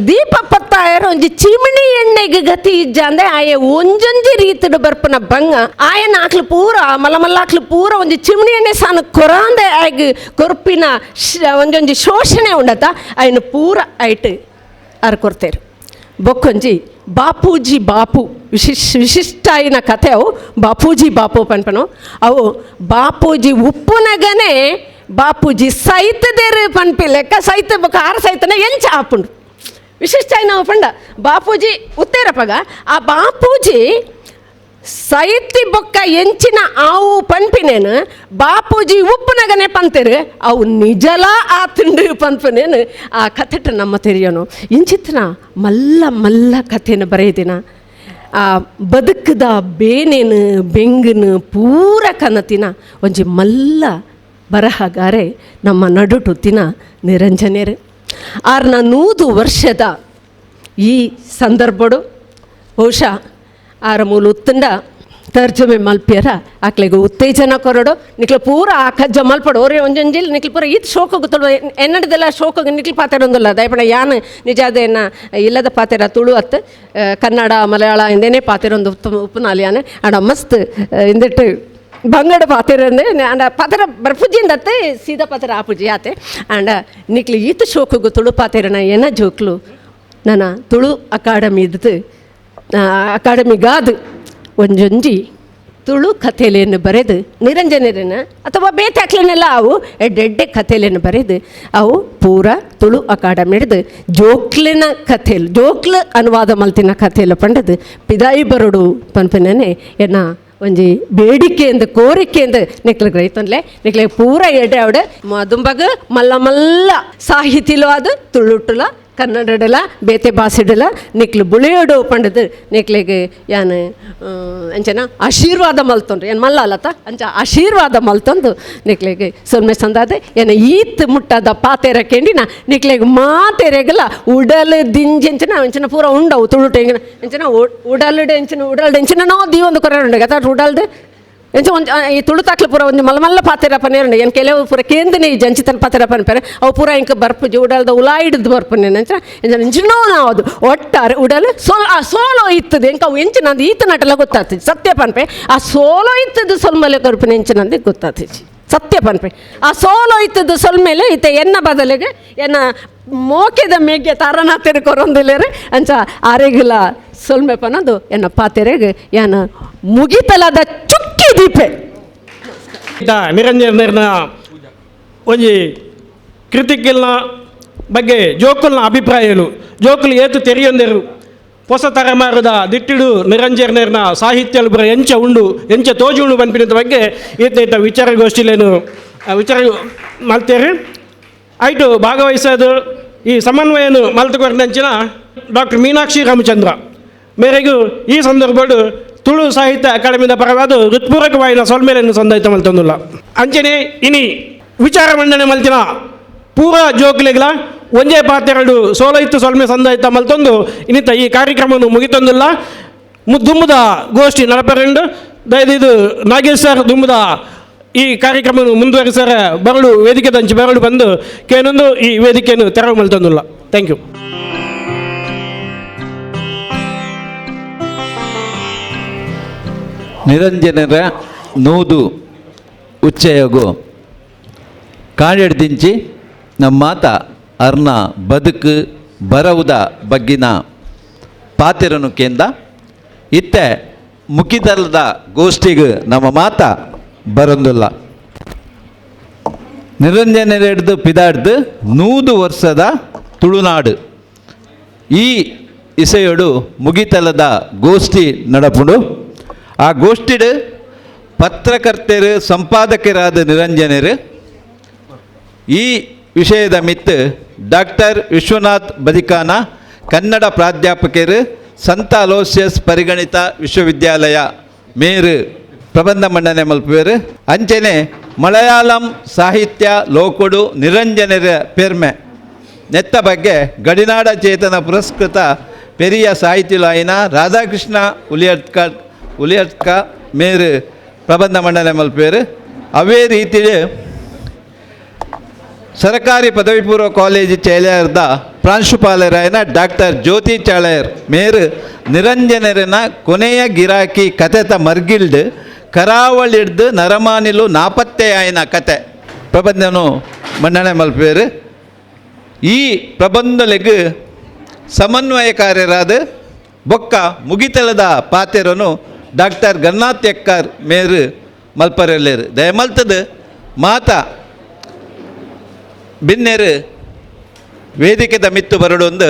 ದೀಪ ಪತ್ತಾಯರ ಒಂಜಿ ಚಿಮಣಿ ಎಣ್ಣೆಗೆ ಗತಿ ಇಜ್ಜ ಅಂದ್ರೆ ಆಯ ಒಂಜೊಂಜಿ ರೀತಿಡು ಬರ್ಪನ ಬಂಗ ಆಯನ ಆಕ್ಲು ಪೂರ ಮಲ್ಲಮಲ್ಲಾಕ್ಲು ಪೂರ ಒಂಜಿ ಚಿಮಣಿ ಎಣ್ಣೆ ಸಾನು ಕೊರಾಂದೆ ಆಗ ಕೊರ್ಪಿನ ಒಂಜೊಂಜಿ ಶೋಷಣೆ ಉಂಡತ ಆಯನ ಪೂರ ಐಟ್ ಅರ್ ಕೊರ್ತೇರು ಬೊಕ್ಕೊಂಜಿ ಬಾಪೂಜಿ ಬಾಪು ವಿಶಿಷ್ಟ ಆಯ್ನ ಕಥೆ ಅವು ಬಾಪೂಜಿ ಬಾಪು ಪನ್ಪನು ಅವು ಬಾಪೂಜಿ ಉಪ್ಪುನಗನೆ ಬಾಪೂಜಿ ಸೈತದೇರು ಪನ್ಪಿ ಲೆಕ್ಕ ಸೈತ ಬೊಕ್ಕ ಆರು ಸೈತನ ಎಂಚ ಆಪುಂಡು ವಿಶಿಷ್ಟ ಆಯ್ನ ಪಂಡ ಬಾಪೂಜಿ ಉತ್ತೇರಪಗ ಆ ಬಾಪೂಜಿ ಸೈತಿ ಬೊಕ್ಕ ಎಂಚಿನ ಆವು ಪನ್ಪಿನೇನು ಬಾಪೂಜಿ ಉಪ್ಪುನಗನೆ ಪಂತೇರು ಅವು ನಿಜಲ ಆ ತಿಂಡು ಪನ್ಪನೇನು ಆ ಕಥೆಟ ನಮ್ಮ ತೆರೆಯೋನು ಇಂಚಿತ್ನ ಮಲ್ಲ ಕಥೆನ ಬರೆಯದಿನ ಆ ಬದುಕದ ಬೇನೇನು ಬೆಂಗನು ಪೂರ ಕನತಿನ ಒಂಜಿ ಮಲ್ಲ ಬರಹಗಾರೆ ನಮ್ಮ ನಡುಟುತ್ತಿನ ನಿರಂಜನೆರು ಆರ್ನ 100 ವರ್ಷದ ಈ ಸಂದರ್ಭಡು ಬಹುಶಃ ಆರ ಮೂಲ ಉತ್ತಂಡ ತರ್ಜಮೆ ಮಲ್ಪ್ಯರ ಆಕ್ಲೆಗೆ ಉತ್ತೇಜನ ಕೊರಡು ನಿಕ್ಲು ಪೂರ ಆ ಕಜ್ಜ ಮಲ್ಪಡು ಅವರೇ ಒಂಜೊಂಜಿಲ್ ನಿಕ್ಲು ಪೂರ ಇದು ಶೋಕ ಗೊತ್ತಳು ಎನ್ನಡದೆಲ್ಲ ಶೋಕ ನಿಕ್ಲು ಪಾತೆರೊಂದಿಲ್ಲ ದಯಪಡ ಯಾನು ನಿಜಾದೇನ ಇಲ್ಲದ ಪಾತೆರ ತುಳು ಅತ್ತು ಕನ್ನಡ ಮಲಯಾಳ ಇಂದೇನೆ ಪಾತೆರೊಂದು ಉಪ್ಪುನಾಲಿಯಾನೆ ಆಡ ಮಸ್ತ್ ಇಂದಿಟ್ಟು ಬಂಗಡ ಪಾತೆರಂದೆ ಆಂಡ ಪಾತೆರ ಬರ್ಪುಜಿಂದತ್ತೆ ಸೀದಾ ಪಾತೆರ ಆಪುಜಿ ಆತೆ ಆಂಡ ನಿಕ್ಲು ಈತ ಶೋಕ ತುಳು ಪಾತೆರನ ಏನ ಜೋಕ್ಲು ನನ್ನ ತುಳು ಅಕಾಡೆಮಿಗಾದು ಒಂಜೊಂಜಿ ತುಳು ಕಥೆಲೆಯನ್ನು ಬರೆದು ನಿರಂಜನರನ್ನ ಅಥವಾ ಬೇತಾಕ್ಲೆನೆಲ್ಲ ಅವು ಎಡ್ಡೆ ಕಥೆಲೆಯನ್ನು ಬರೆದು ಅವು ಪೂರ ತುಳು ಅಕಾಡೆಮಿ ಹಿಡಿದು ಜೋಕ್ಲಿನ ಕಥೆಲು ಜೋಕ್ಲು ಅನುವಾದ ಮಲ್ತಿನ ಕಥೆಲು ಪಂಡದು ಪಿದಾಯಿ ಬರೋಡು ಪನ್ಪನೇ ಎನ್ನ ಒಂಜಿ ಬೇಡಿಕೆಯಿಂದ ಕೋರಿಕೆಯಿಂದ ನಿಕ್ಲಿಗೆ ರೈತನ್ಲೆ ನಿಕ್ಲಿಗೆ ಪೂರ ಎಡೆ ಅವಡೆ ದುಂಬಗ ಮಲ್ಲ ಸಾಹಿತಿಲು ಅದು ತುಳುಟ್ಟುಲ ಕನ್ನಡಡಲ ಬೇತೆ ಭಾಷೆಡಲ ನಿಕ್ಲು ಬುಳಿಯೋಡು ಪಂಡದು ನಿಕ್ಲಿಗೆ ಯಾನು ಅಂಚನ ಆಶೀರ್ವಾದ ಮಲ್ತೊಂಡ್ರು ಏನು ಮಲ್ಲ ಅಲ್ಲತ್ತ ಅಂಚ ಆಶೀರ್ವಾದ ಮಲ್ತೊಂದು ನಿಕ್ಲಿಗೆ ಸೊಲ್ಮೆ ಸಂದಾದೆ ಏನು ಈತ್ ಮುಟ್ಟದ ಪಾತೆರ ಕೆಂಡಿನ ನಿಕ್ಲಿಗೆ ಮಾತೆರೆಗಲ ಉಡಲ್ ದಿಂಜೆಂಚಿನ ಅಂಚನ ಪೂರ ಉಂಡವು ತುಳುಟೆಂಗಿನ ಅಂಚನ ಉಡಲ್ಡೆ ಎಂಚಿನ ನೋ ದೀವೊಂದು ಕೊರೆ ಉಂಡೆ ಗತ ಉಡಲ್ದು ಎಂಚ ಒಂದು ಈ ತುಳುತಾಕ್ಲು ಪೂರ ಒಂದು ಮಲ್ಲ ಪಾತೆರ ಪನೇರುಂಡೆ ಏನು ಕೆಲವು ಪೂರ ಕೇಂದ್ರನೇ ಈ ಜಂಚಿತನ ಪಾತೆರ ಪನ್ಪೇರೆ ಅವು ಪೂರ ಇಂಕ ಬರ್ಪುಜಿ ಉಡಲ್ದ ಉಲಾಯಿಡ್ದು ಬರ್ಪನೆ ಅಂಚ ಎಂಚಿನೋ ನಾವು ಅದು ಒಟ್ಟಾರೆ ಉಡಲು ಸೋಲೋ ಇತ್ತದು ಎಂಕ ಅವು ಎಂಚಿನಂದು ಈತ ನಟಲ ಗೊತ್ತಾಗ್ತದೆ ಸತ್ಯ ಪನ್ಪೆ ಆ ಸೋಲೋ ಇತ್ತದು ಸೊಲ್ಮಲೆ ಕೊರ್ಪನೆ ಎಂಚಿನಂದು ಗೊತ್ತಾಗ್ತದೆ ಸತ್ಯ ಪನ್ಪೆ ಆ ಸೋಲೋ ಇತ್ತದು ಸೊಲ್ಮೇಲೆ ಇತ್ತ ಎನ್ನ ಬದಲಿಗೆ ಎನ್ನ ಮೋಕೆದ ಮೇಗೆ ತಾರನ ತೆರೆಕೊರೊಂದಿಲ್ಲರೆ ಅಂಚ ಆರೆಗಿಲ ಸೊಲ್ಮೆ ಪನದು ಎನ್ನ ಪಾತೆರೆಗೆ ಏನ ಮುಗಿತಲದ ಚುಕ್ಕಿ ದೀಪೆ ನಿರಂಜನ ಒಂಜಿ ಕೃತಿಕಲ್ನ ಬಗ್ಗೆ ಜೋಕುಲ್ನ ಅಭಿಪ್ರಾಯಗಳು ಜೋಕುಲು ಏತು ತೆರೆಯೊಂದರು ಹೊಸ ತಲೆಮಾರದ ದಿಟ್ಟಿಡು ನಿರಂಜನರ್ನ ಸಾಹಿತ್ಯ ಎಂಚ ತೋಜುಂಡು ಪನ್ಪಿನ ಬಗ್ಗೆ ಈತ ವಿಚಾರಗೋಷ್ಠಿಲೇನು ವಿಚಾರ ಮಾಡ್ತೇವೆ ಆಯಿತು ಭಾಗವಹಿಸೋದು ಈ ಸಮನ್ವಯನು ಮಲ್ತುಕೊಂಡಂಚಿನ ಡಾಕ್ಟರ್ ಮೀನಾಕ್ಷಿ ರಾಮಚಂದ್ರ ಮೇರೆಗೂ ಈ ಸಂದರ್ಭಡು ತುಳು ಸಾಹಿತ್ಯ ಅಕಾಡೆಮಿದ ಪರವಾದ ಹೃತ್ಪೂರ್ವಕವಾಯಿನ ಸೊಲ್ಮೇಲೆಯನ್ನು ಸಂದಾಯಿತ ಮಲ್ತೊಂದುಲ್ಲ ಅಂಚನೆ ಇನಿ ವಿಚಾರ ಮಂಡನೆ ಮಲ್ತಿನ ಪೂರ ಜೋಕ್ಲೆಗಳ ಒಂದೇ ಪಾತೆರಡು ಸೋಲೈತು ಸೊಲ್ಮೆ ಸಂದಾಯಿತ ಮಲ್ತೊಂದು ಇನ್ನಿತ ಈ ಕಾರ್ಯಕ್ರಮವನ್ನು ಮುಗಿತೊಂದಿಲ್ಲ ದುಂಬುದ ಗೋಷ್ಠಿ ನಡಪರೆಂಡು ದಯದಿದು ನಾಗೇಶ್ ಸರ್ ದುಂಬುದ ಈ ಕಾರ್ಯಕ್ರಮವನ್ನು ಮುಂದುವರಿಸರ ಬರಡು ವೇದಿಕೆ ದಂಚಿ ಬರಡು ಬಂದು ಕೇನೊಂದು ಈ ವೇದಿಕೆಯನ್ನು ತೆರವು ಮಲ್ತೊಂದಿಲ್ಲ. Thank you. ನಿರಂಜನರ ನೂದು ಉಚ್ಚಯಗು ಕಾಡೆಡ್ದಿಂಚಿ ನಮ್ಮ ಮಾತ ಅರ್ನ ಬದುಕು ಬರವುದ ಬಗ್ಗಿನ ಪಾತೆರನು ಕೇಂದ ಇತ್ತೆ ಮುಖಿದಲ್ಲದ ಗೋಷ್ಠಿಗೆ ನಮ್ಮ ಮಾತ ಬರೊಂದಿಲ್ಲ. ನಿರಂಜನರೆಡ್ದು ಪಿದಾಡ್ದು 100 ವರ್ಷದ ತುಳುನಾಡು ಈ ಇಸೆಯೋಡು ಮುಗಿತಲದ ಗೋಷ್ಠಿ ನಡಪುಡು. ಆ ಗೋಷ್ಠಿಡು ಪತ್ರಕರ್ತರು ಸಂಪಾದಕರಾದ ನಿರಂಜನರು ಈ ವಿಷಯದ ಮಿತ್ತು ಡಾಕ್ಟರ್ ವಿಶ್ವನಾಥ್ ಬದಿಕಾನ ಕನ್ನಡ ಪ್ರಾಧ್ಯಾಪಕರು ಸಂತ ಅಲೋಸಿಯಸ್ ಪರಿಗಣಿತ ವಿಶ್ವವಿದ್ಯಾಲಯ ಮೇರು ಪ್ರಬಂಧ ಮಂಡನೆ ಮಲ್ಪುವೆರು. ಅಂಚನೆ ಮಲಯಾಳಂ ಸಾಹಿತ್ಯ ಲೋಕುಡು ನಿರಂಜನರ ಪೆರ್ಮೆ ನೆತ್ತ ಬಗ್ಗೆ ಗಡಿನಾಡ ಚೇತನ ಪುರಸ್ಕೃತ ಪೆರಿಯ ಸಾಹಿತ್ಯಲಾಯಿನ ರಾಧಾಕೃಷ್ಣ ಉಲಿಯರ್ಕ ಮೇರು ಪ್ರಬಂಧ ಮಂಡನೆ ಮಲ್ಪುವೆರು. ಅವೇ ರೀತಿಯಲ್ಲಿ ಸರ್ಕಾರಿ ಪದವಿ ಪೂರ್ವ ಕಾಲೇಜು ಚೇಳ್ಯರ್ದ ಪ್ರಾಂಶುಪಾಲರಾಯನ ಡಾಕ್ಟರ್ ಜ್ಯೋತಿ ಚಾಳಯರ್ ಮೇರು ನಿರಂಜನರನ ಕೊನೆಯ ಗಿರಾಕಿ ಕಥೆತ ಮರ್ಗಿಲ್ಡು ಕರಾವಳಿಡ್ದು ನರಮಾನಿಲು ನಾಪತ್ತೆ ಆಯ್ನ ಕತೆ ಪ್ರಬಂಧನು ಮಂಡನೆ ಮಲ್ಪೇರು. ಈ ಪ್ರಬಂಧಲೆಗ್ ಸಮನ್ವಯಕಾರ್ಯರಾದ ಬೊಕ್ಕ ಮುಗಿತಲದ ಪಾತೆರನು ಡಾಕ್ಟರ್ ಗನ್ನಾಥ್ ಎಕ್ಕರ್ ಮೇರು ಮಲ್ಪರೆಲ್ಲೇರು ದಯಮಲ್ತದು ಮಾತ ಬಿನ್ನೆರು ವೇದಿಕೆದ ಮಿತ್ತು ಬರಡೊಂದು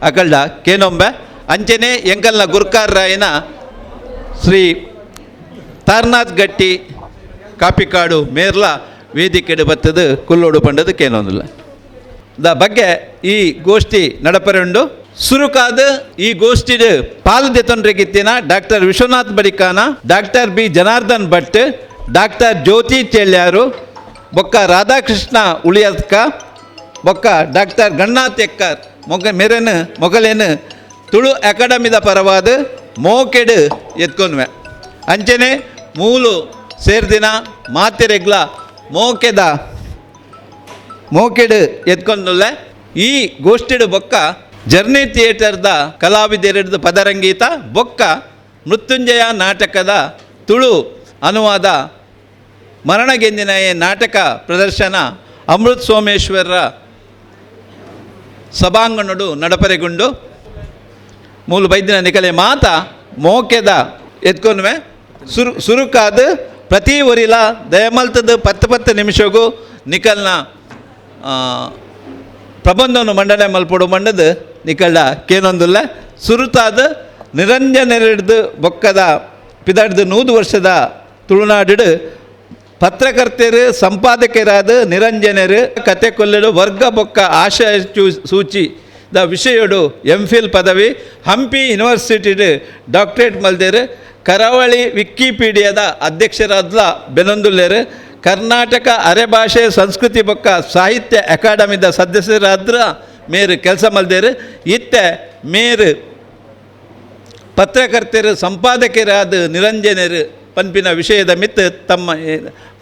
ಅಕಲ್ಡ ಕೇನೊಂಬೆ ಅಂಚನೆ ಎಂಕಲ್ನ ಗುರ್ಕಾರ್ರಾಯನ ಶ್ರೀ ತಾರ್ನಾಥ್ ಗಟ್ಟಿ ಕಾಪಿಕಾಡು ಮೇರ್ಲ ವೇದಿಕೆಡು ಬತ್ತದು ಕುಲ್ಲೋಡು ಪಂಡದು ಕೇನೊಂದಿಲ್ಲ ದ ಬಗ್ಗೆ ಈ ಗೋಷ್ಠಿ ನಡಪರೆಂಡು ಸುರುಕಾದ ಈ ಗೋಷ್ಠಿಡು ಪಾಲ್ದೆತೊಂಡ್ರೆಗಿತ್ತಿನ doctor Vishwanath Badikana doctor B Janardhan Bhat doctor Jyothi Chelyaru ಬೊಕ್ಕ ರಾಧಾಕೃಷ್ಣ ಉಳಿಯತ್ಕ ಬೊಕ್ಕ ಡಾಕ್ಟರ್ ಗನ್ನಾಥ್ ಎಕ್ಕರ್ ಮೊಗಲೇನು ತುಳು ಅಕಾಡೆಮಿದ ಪರವಾದ ಮೋಕೆಡು ಎತ್ಕೊನ್ವೆ ಅಂಚನೆ ಮೂಲು ಸೇರ್ದಿನ ಮಾತೆರೆಗ್ಲ ಮೋಕೆಡು ಎತ್ಕೊಂಡುಲ್ಲೆ. ಈ ಗೋಷ್ಠಿಡು ಬೊಕ್ಕ ಜರ್ನಿ ಥಿಯೇಟರ್ದ ಕಲಾವಿದರೆಡ್ದು ಪದರಂಗೀತ ಬೊಕ್ಕ ಮೃತ್ಯುಂಜಯ ನಾಟಕದ ತುಳು ಅನುವಾದ ಮರಣಗೆಂದಿನ ನಾಟಕ ಪ್ರದರ್ಶನ ಅಮೃತ್ ಸೋಮೇಶ್ವರರ ಸಭಾಂಗಣಡು ನಡಪರೆಗುಂಡು ಮೂಲು ಬೈದಿನ ನಿಕಲೆ ಮಾತ ಮೋಕೆದ ಎತ್ಕೊನ್ವೆ ಸುರುಕಾದ ಪ್ರತಿ ಒರಿಲ ದಯಮಲ್ತದ 10 ನಿಮಿಷಗೂ ನಿಕಲ್ನ ಪ್ರಬಂಧವನ್ನು ಮಂಡನೆ ಮಲ್ಪಡು ಮಂಡದು ನಿಕಲ್ಡ ಕೇನೊಂದುಲ್ಲ ಸುರುತಾದ ನಿರಂಜನರೆಡ್ದು ಬೊಕ್ಕದ ಪಿದಾಡ್ದು 100 ವರ್ಷದ ತುಳುನಾಡು ಪತ್ರಕರ್ತರು ಸಂಪಾದಕರಾದ ನಿರಂಜನರು ಕತೆ ಕೊಲ್ಲಡು ವರ್ಗ ಬೊಕ್ಕ ಆಶಯ ಸೂಚಿ ದ ವಿಷಯಡು MPhil ಪದವಿ ಹಂಪಿ ಯೂನಿವರ್ಸಿಟಿಡ್ ಡಾಕ್ಟರೇಟ್ ಮಲ್ದೇರು ಕರಾವಳಿ ವಿಕಿಪೀಡಿಯಾದ ಅಧ್ಯಕ್ಷರಾದ ಬೆನೊಂದುಲ್ಲೇರು ಕರ್ನಾಟಕ ಅರೆಭಾಷೆ ಸಂಸ್ಕೃತಿ ಬೊಕ್ಕ ಸಾಹಿತ್ಯ ಅಕಾಡೆಮಿದ ಸದಸ್ಯರಾದ್ರ ಮೇರು ಕೆಲಸ ಮಲ್ದೇರು ಇತ್ತೆ ಮೇರು ಪತ್ರಕರ್ತರು ಸಂಪಾದಕರಾದ ನಿರಂಜನರು ಪನ್ಪಿನ ವಿಷಯದ ಮಿತ್ತು ತಮ್ಮ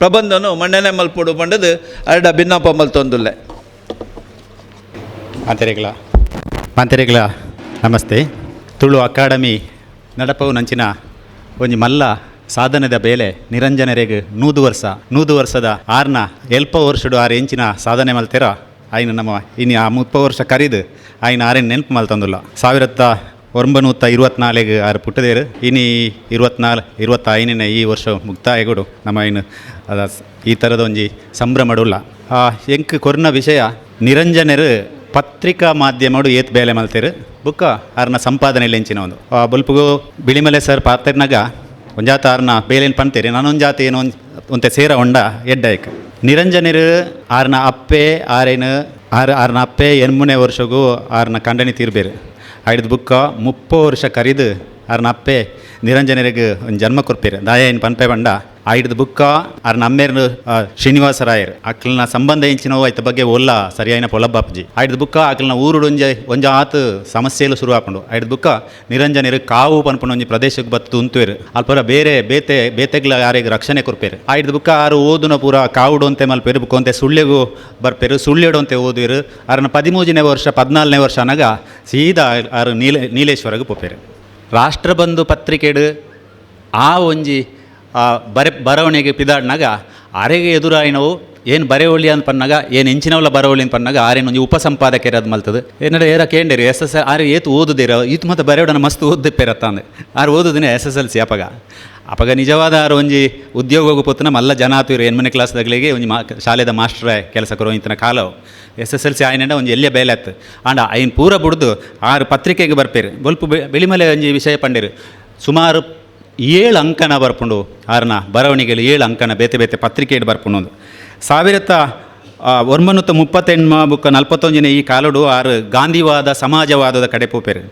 ಪ್ರಬಂಧನು ಮಣ್ಣನೆ ಮಲ್ಪೊಡು ಬಂಡದು ಅರಡ ಭಿನ್ನಪ ಮಲ್ತೊಂದುಲ್ಲೆ. ಮಾತೆರೆಗ್ಲ ನಮಸ್ತೆ. ತುಳು ಅಕಾಡೆಮಿ ನಡಪವು ನಂಚಿನ ಒಂಜಿ ಮಲ್ಲ ಸಾಧನೆದ ಬೇಲೆ ನಿರಂಜನರೆಗ್ 100 ವರ್ಷದ ಆರ್ನ ಎಲ್ಪ ವರ್ಷಡು ಆರು ಎಂಚಿನ ಸಾಧನೆ ಮಲ್ತೆರ ಆಯ್ನ ನಮ್ಮ ಇನ್ನು ಆ 30 ವರ್ಷ ಕರೀದು ಆಯ್ನ ಆರೇನು ನೆನಪು ಮಲ್ತಂದುಲ್ಲ. 1924 ಆರು ಪುಟ್ಟದೇರು ಇನ್ನು 25 ಈ ವರ್ಷ ಮುಕ್ತಾಯಗೊಡು ನಮ್ಮ ಇನ್ನು ಅದ ಈ ಥರದ ಒಂಜಿ ಸಂಭ್ರಮಡುಲ್ಲ. ಎಂಕ್ ಕೊರ್ನ ವಿಷಯ ನಿರಂಜನರು ಪತ್ರಿಕಾ ಮಾಧ್ಯಮಡು ಏತ್ ಬೇಲೆ ಮಲ್ತೇರು ಬುಕ್ಕ ಆರ್ನ ಸಂಪಾದನೆಯಲ್ಲಿ ಹೆಂಚಿನ ಒಂದು ಬಲ್ಪುಗು ಬಿಳಿಮಲೆ ಸರ್ ಪಾತ್ರೆನಾಗ ಒಂಜಾತ ಆರ್ನ ಬೇಲೇನು ಪಂತೇರಿ ನಾನೊಂದು ಜಾತಿ ಏನೋ ಒಂತೆ ಸೇರ ಹೊಂಡ ಎಡ್ಡಾಯ್ಕ ನಿರಂಜನರು ಆರ್ನ ಅಪ್ಪೆ ಆರ್ನ ಅಪ್ಪೆ 8 ವರ್ಷಗೂ ಆರ್ನ ಕಂಡನಿ ತೀರ್ಬೇರು ಐದು ಬುಕ್ಕ 30 ವರ್ಷ ಕರೀದು ಆರ್ನ ಅಪ್ಪೆ ನಿರಂಜನರಿಗೆ ಒಂದು ಜನ್ಮ ಕೊರ್ಪೇರು ದಾಯ ಏನು ಪನ್ಪೆ ಬಂಡ ಐದು ಬುಕ್ಕ ಆರ್ನ ಅಮ್ಮೇರು ಶ್ರೀನಿವಾಸರಾಯರು ಅಕ್ಲನ ಸಂಬಂಧ ಹೆಂಚಿನವು ಆಯ್ತ ಬಗ್ಗೆ ಒಲ್ಲ ಸರಿಯಾಯಿನ ಪೊಲಬ್ಬಾಪ್ಜಿ ಐದು ಬುಕ್ಕ ಅಕ್ಲನ ಊರು ಒಂಜ ಆತು ಸಮಸ್ಯೆಲು ಶುರು ಹಾಕೊಂಡು ಐದು ಬುಕ್ಕ ನಿರಂಜನರು ಕಾವು ಪನ್ಪುಣ ಒಂಜಿ ಪ್ರದೇಶಕ್ಕೆ ಬತ್ತು ಉಂತುವೇರು ಅಲ್ಪರ ಬೇರೆ ಬೇತೆಗ್ಲ ಯಾರಿಗೆ ರಕ್ಷಣೆ ಕೊರ್ಪೇರು ಐದು ಬುಕ್ಕ ಆರು ಓದುನ ಪೂರ ಕಾವುಡು ಅಂತೆ ಮಲ್ಪೇರು ಬುಕ್ಕ ಅಂತೆ ಸುಳ್ಳೆಗೂ ಬರ್ಪೇರು ಸುಳ್ಳೆಡು ಅಂತೆ ಓದುವೇರು ಆರನ 13ನೇ ವರ್ಷ 14ನೇ ವರ್ಷ ಅನಾಗ ಸೀದಾ ಆರು ನೀಲೇಶ್ವರಗೆ ಪೋಪೇರು. ರಾಷ್ಟ್ರಬಂಧು ಪತ್ರಿಕೆಡು ಆ ಒಂಜಿ ಬರವಣಿಗೆ ಪಿದಾಡ್ನಾಗ ಆರೆಗೆ ಎದುರಾಯಿನವು ಏನು ಬರೆವಳಿ ಅಂತ ಪನ್ನಾಗ ಏನು ಎಂಚಿನವಲ್ಲ ಬರವಳಿ ಅಂತ ಪನ್ನಾಗ ಆರೇನು ಒಂಜಿ ಉಪಸಂಪಾದಕರು ಅದು ಮಲ್ತದೆ ಏನಾರ ಏರ ಕೇಂಡೇರಿ SSL ಆರು ಏತು ಓದುದಿರ ಈತು ಮತ್ತು ಬರೆಯೋಡನ ಮಸ್ತ್ ಓದಿಪ್ಪೇರತ್ತ ಅಂದೆ ಆರು ಓದುದಿನ SSLC ಅಪಗ ನಿಜವಾದ ಆರು ಒಂಜಿ ಉದ್ಯೋಗ ಪೊತ್ತನ ಮಲ್ಲ ಜನ ಆತು 8ನೇ ಕ್ಲಾಸ್ದಾಗಲಿಗೆ ಒಂಜಿ ಶಾಲೆದ ಮಾಸ್ಟ್ರೇ ಕೆಲಸ ಕೊರೋ ಇಂತನ ಕಾಲವು SSLC ಆಯ್ನಂಡ ಒಂಜಿ ಎಲ್ಲೇ ಬೇಲೆ ಆಯ್ತು ಆಂಡ ಐನ್ ಪೂರ ಬುಡ್ದು ಆರು ಪತ್ರಿಕೆಗೆ ಬರ್ಪೇರು ಬೊಲ್ಪ ಬೆಳಿಮಲೆ ಒಂಜಿ ವಿಷಯ ಪಂಡೇರು ಸುಮಾರು 7 ಅಂಕನ ಬರ್ಪುಂಡು ಆರ್ನ ಬರವಣಿಗೆಯಲ್ಲಿ 7 ಅಂಕನ ಬೇತೆ ಬೇತೆ ಪತ್ರಿಕೆ ಇಟ್ಟು ಬರ್ಪುಂಡು 1938 ಬುಕ್ಕ 41 ಈ ಕಾಲಡು ಆರು ಗಾಂಧಿವಾದ ಸಮಾಜವಾದದ ಕಡೆ ಪೋಪೇರು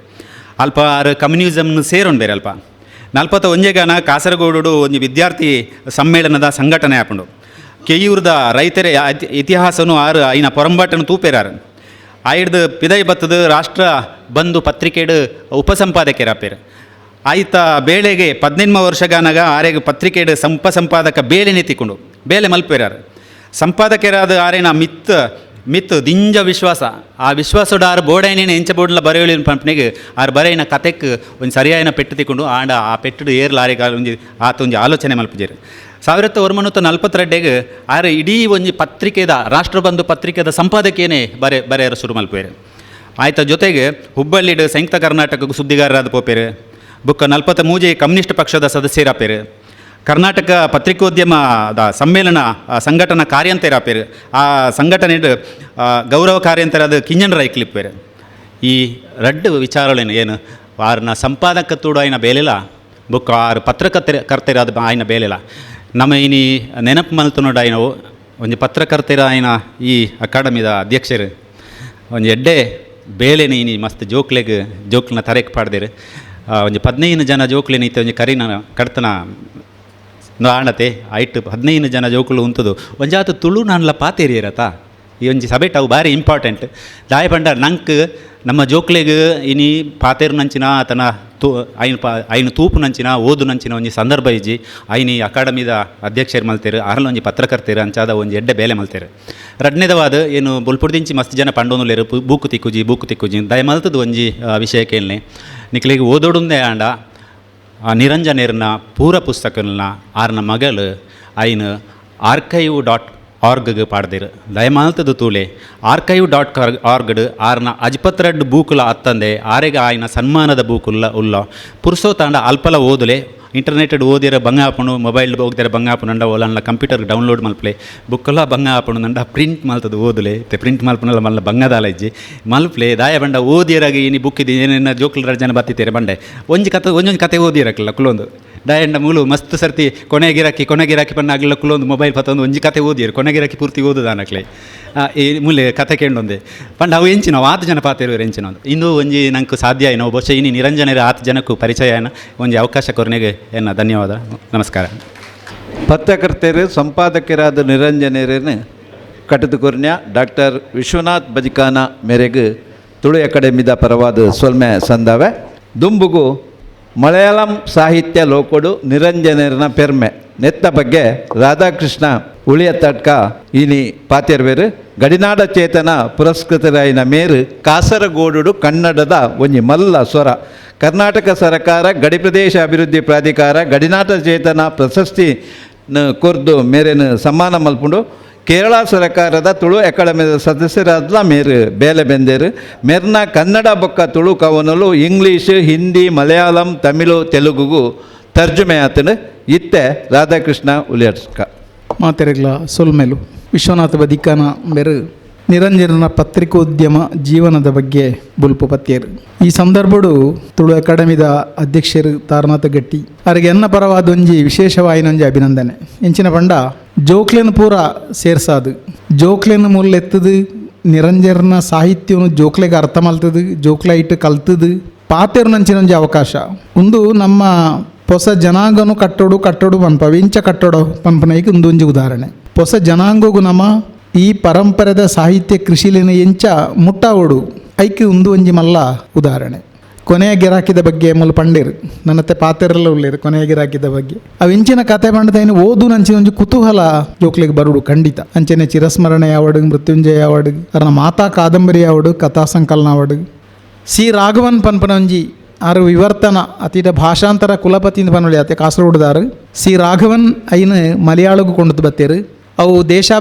ಅಲ್ಪ ಆರು ಕಮ್ಯುನಿಸಮ್ನು ಸೇರೋಣ ಬೇರೆ ಅಲ್ಪ 41 ಕಾಸರಗೋಡು ಒಂಜಿ ವಿದ್ಯಾರ್ಥಿ ಸಮ್ಮೇಳನದ ಸಂಘಟನೆ ಆಪುಂಡು ಕೆಯೂರ್ದ ರೈತರ ಇತಿಹಾಸನು ಆರು ಐನ ಪೊರಂಬಾಟನು ತೂಪೇರಾರು ಆಯ್ದು ಪಿದೈ ಬತ್ತದು ರಾಷ್ಟ್ರ ಬಂಧು ಪತ್ರಿಕೆಡು ಉಪಸಂಪಾದಕರಾಪೇರು ಆಯ್ತ ಬೇಳೆಗೆ 18 ವರ್ಷಗಾನಾಗ ಆರೆಗೆ ಪತ್ರಿಕೆಡು ಸಂಪಾದಕ ಬೇಲೆ ನೆತ್ತಿಕೊಂಡು ಬೇಲೆ ಮಲ್ಪೇರಾರು ಸಂಪಾದಕರಾದ ಆರೇನ ಮಿತ್ ದಿಂಜ ವಿಶ್ವಾಸ ಆ ವಿಶ್ವಾಸದ ಆರು ಬೋಡೈನೇನು ಎಂಚ ಬೋಡ್ಲ ಬರೆಯಲಿನ ಪಂಪನಿಗೆ ಆರು ಬರೆಯಿನ ಕತೆಕ್ ಒಂದು ಸರಿಯಾಯಿನ ಪೆಟ್ಟು ತಿಕ್ಕೊಂಡು ಆಂಡ ಆ ಪೆಟ್ಟು ಏರ್ಲ ಆರೆಗ ಒಂಜಿ ಆತೊಂಜಿ ಆಲೋಚನೆ ಮಲ್ಪಿಜೇರು 1942 ಆರು ಇಡೀ ಒಂಜಿ ಪತ್ರಿಕೆದ ರಾಷ್ಟ್ರಬಂಧು ಪತ್ರಿಕೆದ ಸಂಪಾದಕೇನೆ ಬರೆಯರು ಶುರು ಮಲ್ಪೇರು ಆಯ್ತ ಜೊತೆಗೆ ಹುಬ್ಬಳ್ಳಿಡು ಸಂಯುಕ್ತ ಕರ್ನಾಟಕಕ್ಕೂ ಸುದ್ದಿಗಾರರಾದ ಪೋಪೇರು ಬುಕ್ಕ 43 ಕಮ್ಯುನಿಸ್ಟ್ ಪಕ್ಷದ ಸದಸ್ಯರಾಪೇರು ಕರ್ನಾಟಕ ಪತ್ರಿಕೋದ್ಯಮದ ಸಮ್ಮೇಳನ ಸಂಘಟನಾ ಕಾರ್ಯಂತರಾಪೇರು ಆ ಸಂಘಟನೆ ಗೌರವ ಕಾರ್ಯಂತರಾದ ಕಿಂಜನ್ ರೈಕ್ಲಿಪ್ಪೇರು ಈ ರಡ್ಡು ವಿಚಾರಗಳೇನು ಏನು ಆರ್ನ ಸಂಪಾದಕತ್ತೂಡು ಆಯ್ನ ಬೇಲೆಲ್ಲ ಬುಕ್ಕ ಆರು ಪತ್ರಕರ್ತರಾದ ಆಯ್ನ ಬೇಲೆಲ್ಲ ನಮ್ಮ ಇನಿ ನೆನಪು ಮಲ್ತುನೋಡು ಆಯ್ನವು ಒಂಜಿ ಪತ್ರಕರ್ತರ ಆಯ್ನ ಈ ಅಕಾಡೆಮಿದ ಅಧ್ಯಕ್ಷರು ಒಂಜಿ ಎಡ್ಡೆ ಬೇಲೆನ ಇನಿ ಮಸ್ತ್ ಜೋಕ್ಲನ ತರೆಕ್ ಪಾಡ್ದೇರು ಒಂಜಿ 15 ಜನ ಜೋಕ್ಲೇನ ಇತ್ತೆ ಒಂಜಿ ಕರಿನ ಕಡ್ತನ ಆಂಡತೆ ಐಟ್ 15 ಜನ ಜೋಕುಲು ಉಂತದು ಒಂಜಾತು ತುಳು ನಾನ್ಲ ಪಾತೇರಿಯರತ ಈ ಒಂಜಿ ಸಭೆಟ್ ಅವು ಭಾರಿ ಇಂಪಾರ್ಟೆಂಟ್ ದಾಯ ಪಂಡ ನಂಕ್ ನಮ್ಮ ಜೋಕ್ಲೆಗ್ ಇನಿ ಪಾತೇರು ನಂಚಿನ ಆತನ ಐನು ತೂಪು ನಂಚಿನ ಓದು ನಂಚಿನ ಒಂಜಿ ಸಂದರ್ಭ ಇಜ್ಜಿ ಐನಿ ಅಕಾಡೆಮಿದ ಅಧ್ಯಕ್ಷರು ಮಲ್ತೇರು ಆರಲ್ಲ ಒಂಜಿ ಪತ್ರಕರ್ತೇರು ಅಂಚಾದ ಒಂಜಿ ಎಡ್ಡೆ ಬೇಲೆ ಮಲ್ತೇರು ರಡ್ನೇದವಾದ ಏನು ಬೊಲ್ಪುಡ್ದಿಂಚಿ ಮಸ್ತ್ ಜನ ಪಂಡೋನುಲೇರು ಬೂಕು ತಿಕ್ಕುಜಿ ದಯ ಮಲ್ತದು ಒಂಜಿ ವಿಷಯ ಕೇಳನೆ ನಿಕ್ಲಿಗೆ ಓದೋಡುಂದೇ ಆಂಡ ನಿರಂಜನೇರ್ನ ಪೂರ ಪುಸ್ತಕಗಳನ್ನ ಆರ್ನ ಮಗಳು ಐನು archive.org ಪಾಡ್ದೇರು ದಯಮಾಲ್ತದು ತೂಲೆ archive.org ಆರ್ನ ಅಜ್ಪತ್ರಡ್ ಬೂಕುಲ ಅತ್ತಂದೆ ಆರೆಗ ಆಯ್ನ ಸನ್ಮಾನದ ಬೂಕುಲ್ಲ ಉಲ್ಲ ಪುರ್ಸೋ ತಾಂಡ ಅಲ್ಪಲ ಓದುಲೆ ಇಂಟರ್ನೆಟ್ ಓದಿರ ಬಂಗ ಆಪಣು ಮೊಬೈಲ್ ಹೋಗ್ತಾರೆ ಬಂಗ ಆಪುನಂಡ ಓಲನ್ಲ ಕಂಪ್ಯೂಟರ್ಗೆ ಡೌನ್ಲೋಡ್ ಮಲ್ಪಲೆ ಬುಕ್ಕಲ್ಲ ಬಂಗ ಆಪಣು ನಂಡ ಪ್ರಿಂಟ್ ಮಲ್ತದು ಓದಲೆ ಪ್ರಿಂಟ್ ಮಲ್ಪನಲ್ಲ ಮಲ್ಲ ಬಂಗದಾಲ ಇಜ್ಜಿ ಮಲ್ಪಲೆ ದಾಯ ಬಂಡ ಓದಿರಾಗಿ ಇನಿ ಬುಕ್ ಇದೆ ಏನೇನು ಜೋಕ್ಲ ರಜನ ಬತ್ತಿತ್ತೇರೆ ಬಂಡೆ ಒಂದೊಂದು ಕತೆ ಓದಿರಕ್ಕಿಲ್ಲ ಕುಲೊಂದು ಡಾಯಂಡ ಮೂಲು ಮಸ್ತ್ ಸರ್ತಿ ಕೊನೆಗಿರಾಕಿ ಪನ್ನ ಆಗಲ್ಲ ಕುಲೊಂದು ಮೊಬೈಲ್ ಪತ್ತೊಂದು ಒಂಜಿ ಕತೆ ಓದಿರು ಕೊನೆಗಿರಾಕಿ ಪೂರ್ತಿ ಓದುದಾನಕ್ಲೆ ಈ ಮೂಲೆ ಕತೆ ಕೇಳೊಂದೆ ಪಂಡ ಅವು ಎಂಚಿನ 8 ಜನ ಪಾತಿರು ಎಂಚಿನ ಇಂದು ಒಂಜಿ ನಂಗೆ ಸಾಧ್ಯ ಏನೋ ಬಹುಶಃ ಇನಿ ನಿರಂಜನರ 8 ಜನಕ್ಕೂ ಪರಿಚಯ ಏನ ಒಂಜಿ ಅವಕಾಶ ಕೊರನೆಗೆ ಏನ ಧನ್ಯವಾದ ನಮಸ್ಕಾರ. ಪತ್ರಕರ್ತರು ಸಂಪಾದಕರಾದ ನಿರಂಜನರನ್ನು ಕಟ್ಟದುಕೊರ್ನ್ಯ ಡಾಕ್ಟರ್ ವಿಶ್ವನಾಥ್ ಬಜಿಕಾನ ಮೇರೆಗೆ ತುಳು ಅಕಾಡೆಮಿದ ಪರವಾದ ಸೊಲ್ಮೆ ಸಂದವೆ ದುಂಬುಗು ಮಲಯಾಳಂ ಸಾಹಿತ್ಯ ಲೋಕೊಡು ನಿರಂಜನರನ ಪೆರ್ಮೆ ನೆತ್ತ ಬಗ್ಗೆ ರಾಧಾಕೃಷ್ಣ ಉಳಿಯತ್ತಡ್ಕ ಇನಿ ಪಾತಿರ್ವೇರು ಗಡಿನಾಡ ಚೇತನ ಪುರಸ್ಕೃತರಾಯಿನ ಮೇರು ಕಾಸರಗೋಡು ಕನ್ನಡದ ಒಂಜಿ ಮಲ್ಲ ಸ್ವರ ಕರ್ನಾಟಕ ಸರ್ಕಾರ ಗಡಿ ಪ್ರದೇಶ ಅಭಿವೃದ್ಧಿ ಪ್ರಾಧಿಕಾರ ಗಡಿನಾಟ ಚೇತನ ಪ್ರಶಸ್ತಿ ಕೊರ್ದು ಮೇರೇನು ಸಮ್ಮಾನ ಮಲ್ಪುಂಡು ಕೇರಳ ಸರ್ಕಾರದ ತುಳು ಅಕಾಡೆಮಿದ ಸದಸ್ಯರಾದ ಮೇರು ಬೇಲೆ ಬೆಂದೇರು ಮೇರ್ನ ಕನ್ನಡ ಬೊಕ್ಕ ತುಳು ಕವನಲು ಇಂಗ್ಲೀಷ್ ಹಿಂದಿ ಮಲಯಾಳಂ ತಮಿಳು ತೆಲುಗುಗೂ ತರ್ಜುಮೆ ಆತನು ಇತ್ತೆ ರಾಧಾಕೃಷ್ಣ ಉಲಿಯರ್ಸ್ಕ ಮಾತೆರೆಗ್ಲ ಸೊಲ್ಮೆಲು ವಿಶ್ವನಾಥ ಬದಿಕಾನ ಬೇರು ನಿರಂಜನ ಪತ್ರಿಕೋದ್ಯಮ ಜೀವನದ ಬಗ್ಗೆ ಬುಲ್ಪು ಪತ್ಯರು ಈ ಸಂದರ್ಭಡು ತುಳು ಅಕಾಡೆಮಿದ ಅಧ್ಯಕ್ಷರು ತಾರನಾಥ ಗಟ್ಟಿ ಅವರಿಗೆ ಎನ್ನ ಪರವಾದ ಒಂಜಿ ವಿಶೇಷವಾಯಿನೊಂಜಿ ಅಭಿನಂದನೆ ಎಂಚಿನ ಪಂಡ ಜೋಕ್ಲೆನ್ ಪೂರ ಸೇರ್ಸಾದು ಜೋಕ್ಲೆನ್ ಮುಲ್ಲೆತ್ತದು ನಿರಂಜನ ಸಾಹಿತ್ಯವನ್ನು ಜೋಕ್ಲೆಗೆ ಅರ್ಥ ಮಲ್ತದು ಜೋಕ್ಲ ಇಟ್ಟು ಕಲ್ತದು ಪಾತೆರು ನಂಚಿನೊಂಜಿ ಅವಕಾಶ ಒಂದು ನಮ್ಮ ಹೊಸ ಜನಾಂಗನು ಕಟ್ಟೋಡು ಪನ್ಪ ವೆಂಚ ಕಟ್ಟೋಡು ಪನ್ಪನೈಗೆ ಒಂದೊಂಜಿ ಉದಾಹರಣೆ ಹೊಸ ಜನಾಂಗಗೂ ನಮ್ಮ ಈ ಪರಂಪರೆದ ಸಾಹಿತ್ಯ ಕೃಷಿಲಿನ ಎಂಚ ಮುಟ್ಟಾವೋಡು ಐಕೆ ಒಂಜಿ ಮಲ್ಲ ಉದಾಹರಣೆ ಕೊನೆಯ ಗಿರಾಕಿದ ಬಗ್ಗೆ ಮೂಲ ಪಂಡೇರು ನನ್ನತ್ತೆ ಪಾತೆರೆಲ್ಲ ಉಳ್ಳೇರು ಕೊನೆಯ ಗಿರಾಕಿದ ಬಗ್ಗೆ ಅವೆಂಚಿನ ಕತೆ ಪಂಡದೇನು ಓದು ನಂಚಿನ ಒಂಜಿ ಕುತೂಹಲ ಜೋಕ್ಲಿಗೆ ಬರುಡು ಖಂಡಿತ ಅಂಚನೆ ಚಿರಸ್ಮರಣೆ ಯಾವಡು ಮೃತ್ಯುಂಜಯ ಯಾವಡು ಅರ್ನ ಮಾತಾ ಕಾದಂಬರಿ ಯಾವಡು ಕಥಾ ಸಂಕಲನ ಆವಡು ಸಿ ರಾಘವನ್ ಪನ್ಪನ ಒಂಜಿ ಆರು ವಿವರ್ತನ ಅತಿದ ಭಾಷಾಂತರ ಕುಲಪತಿಯಿಂದ ಪನ್ನುಳಿ ಅತ್ತೆ ಕಾಸರಗೋಡುದಾರು ಸಿ ರಾಘವನ್ ಐನು ಮಲಯಾಳಗೂ ಕೊಂಡದ್ದು ಬತ್ತೇರು ಅವು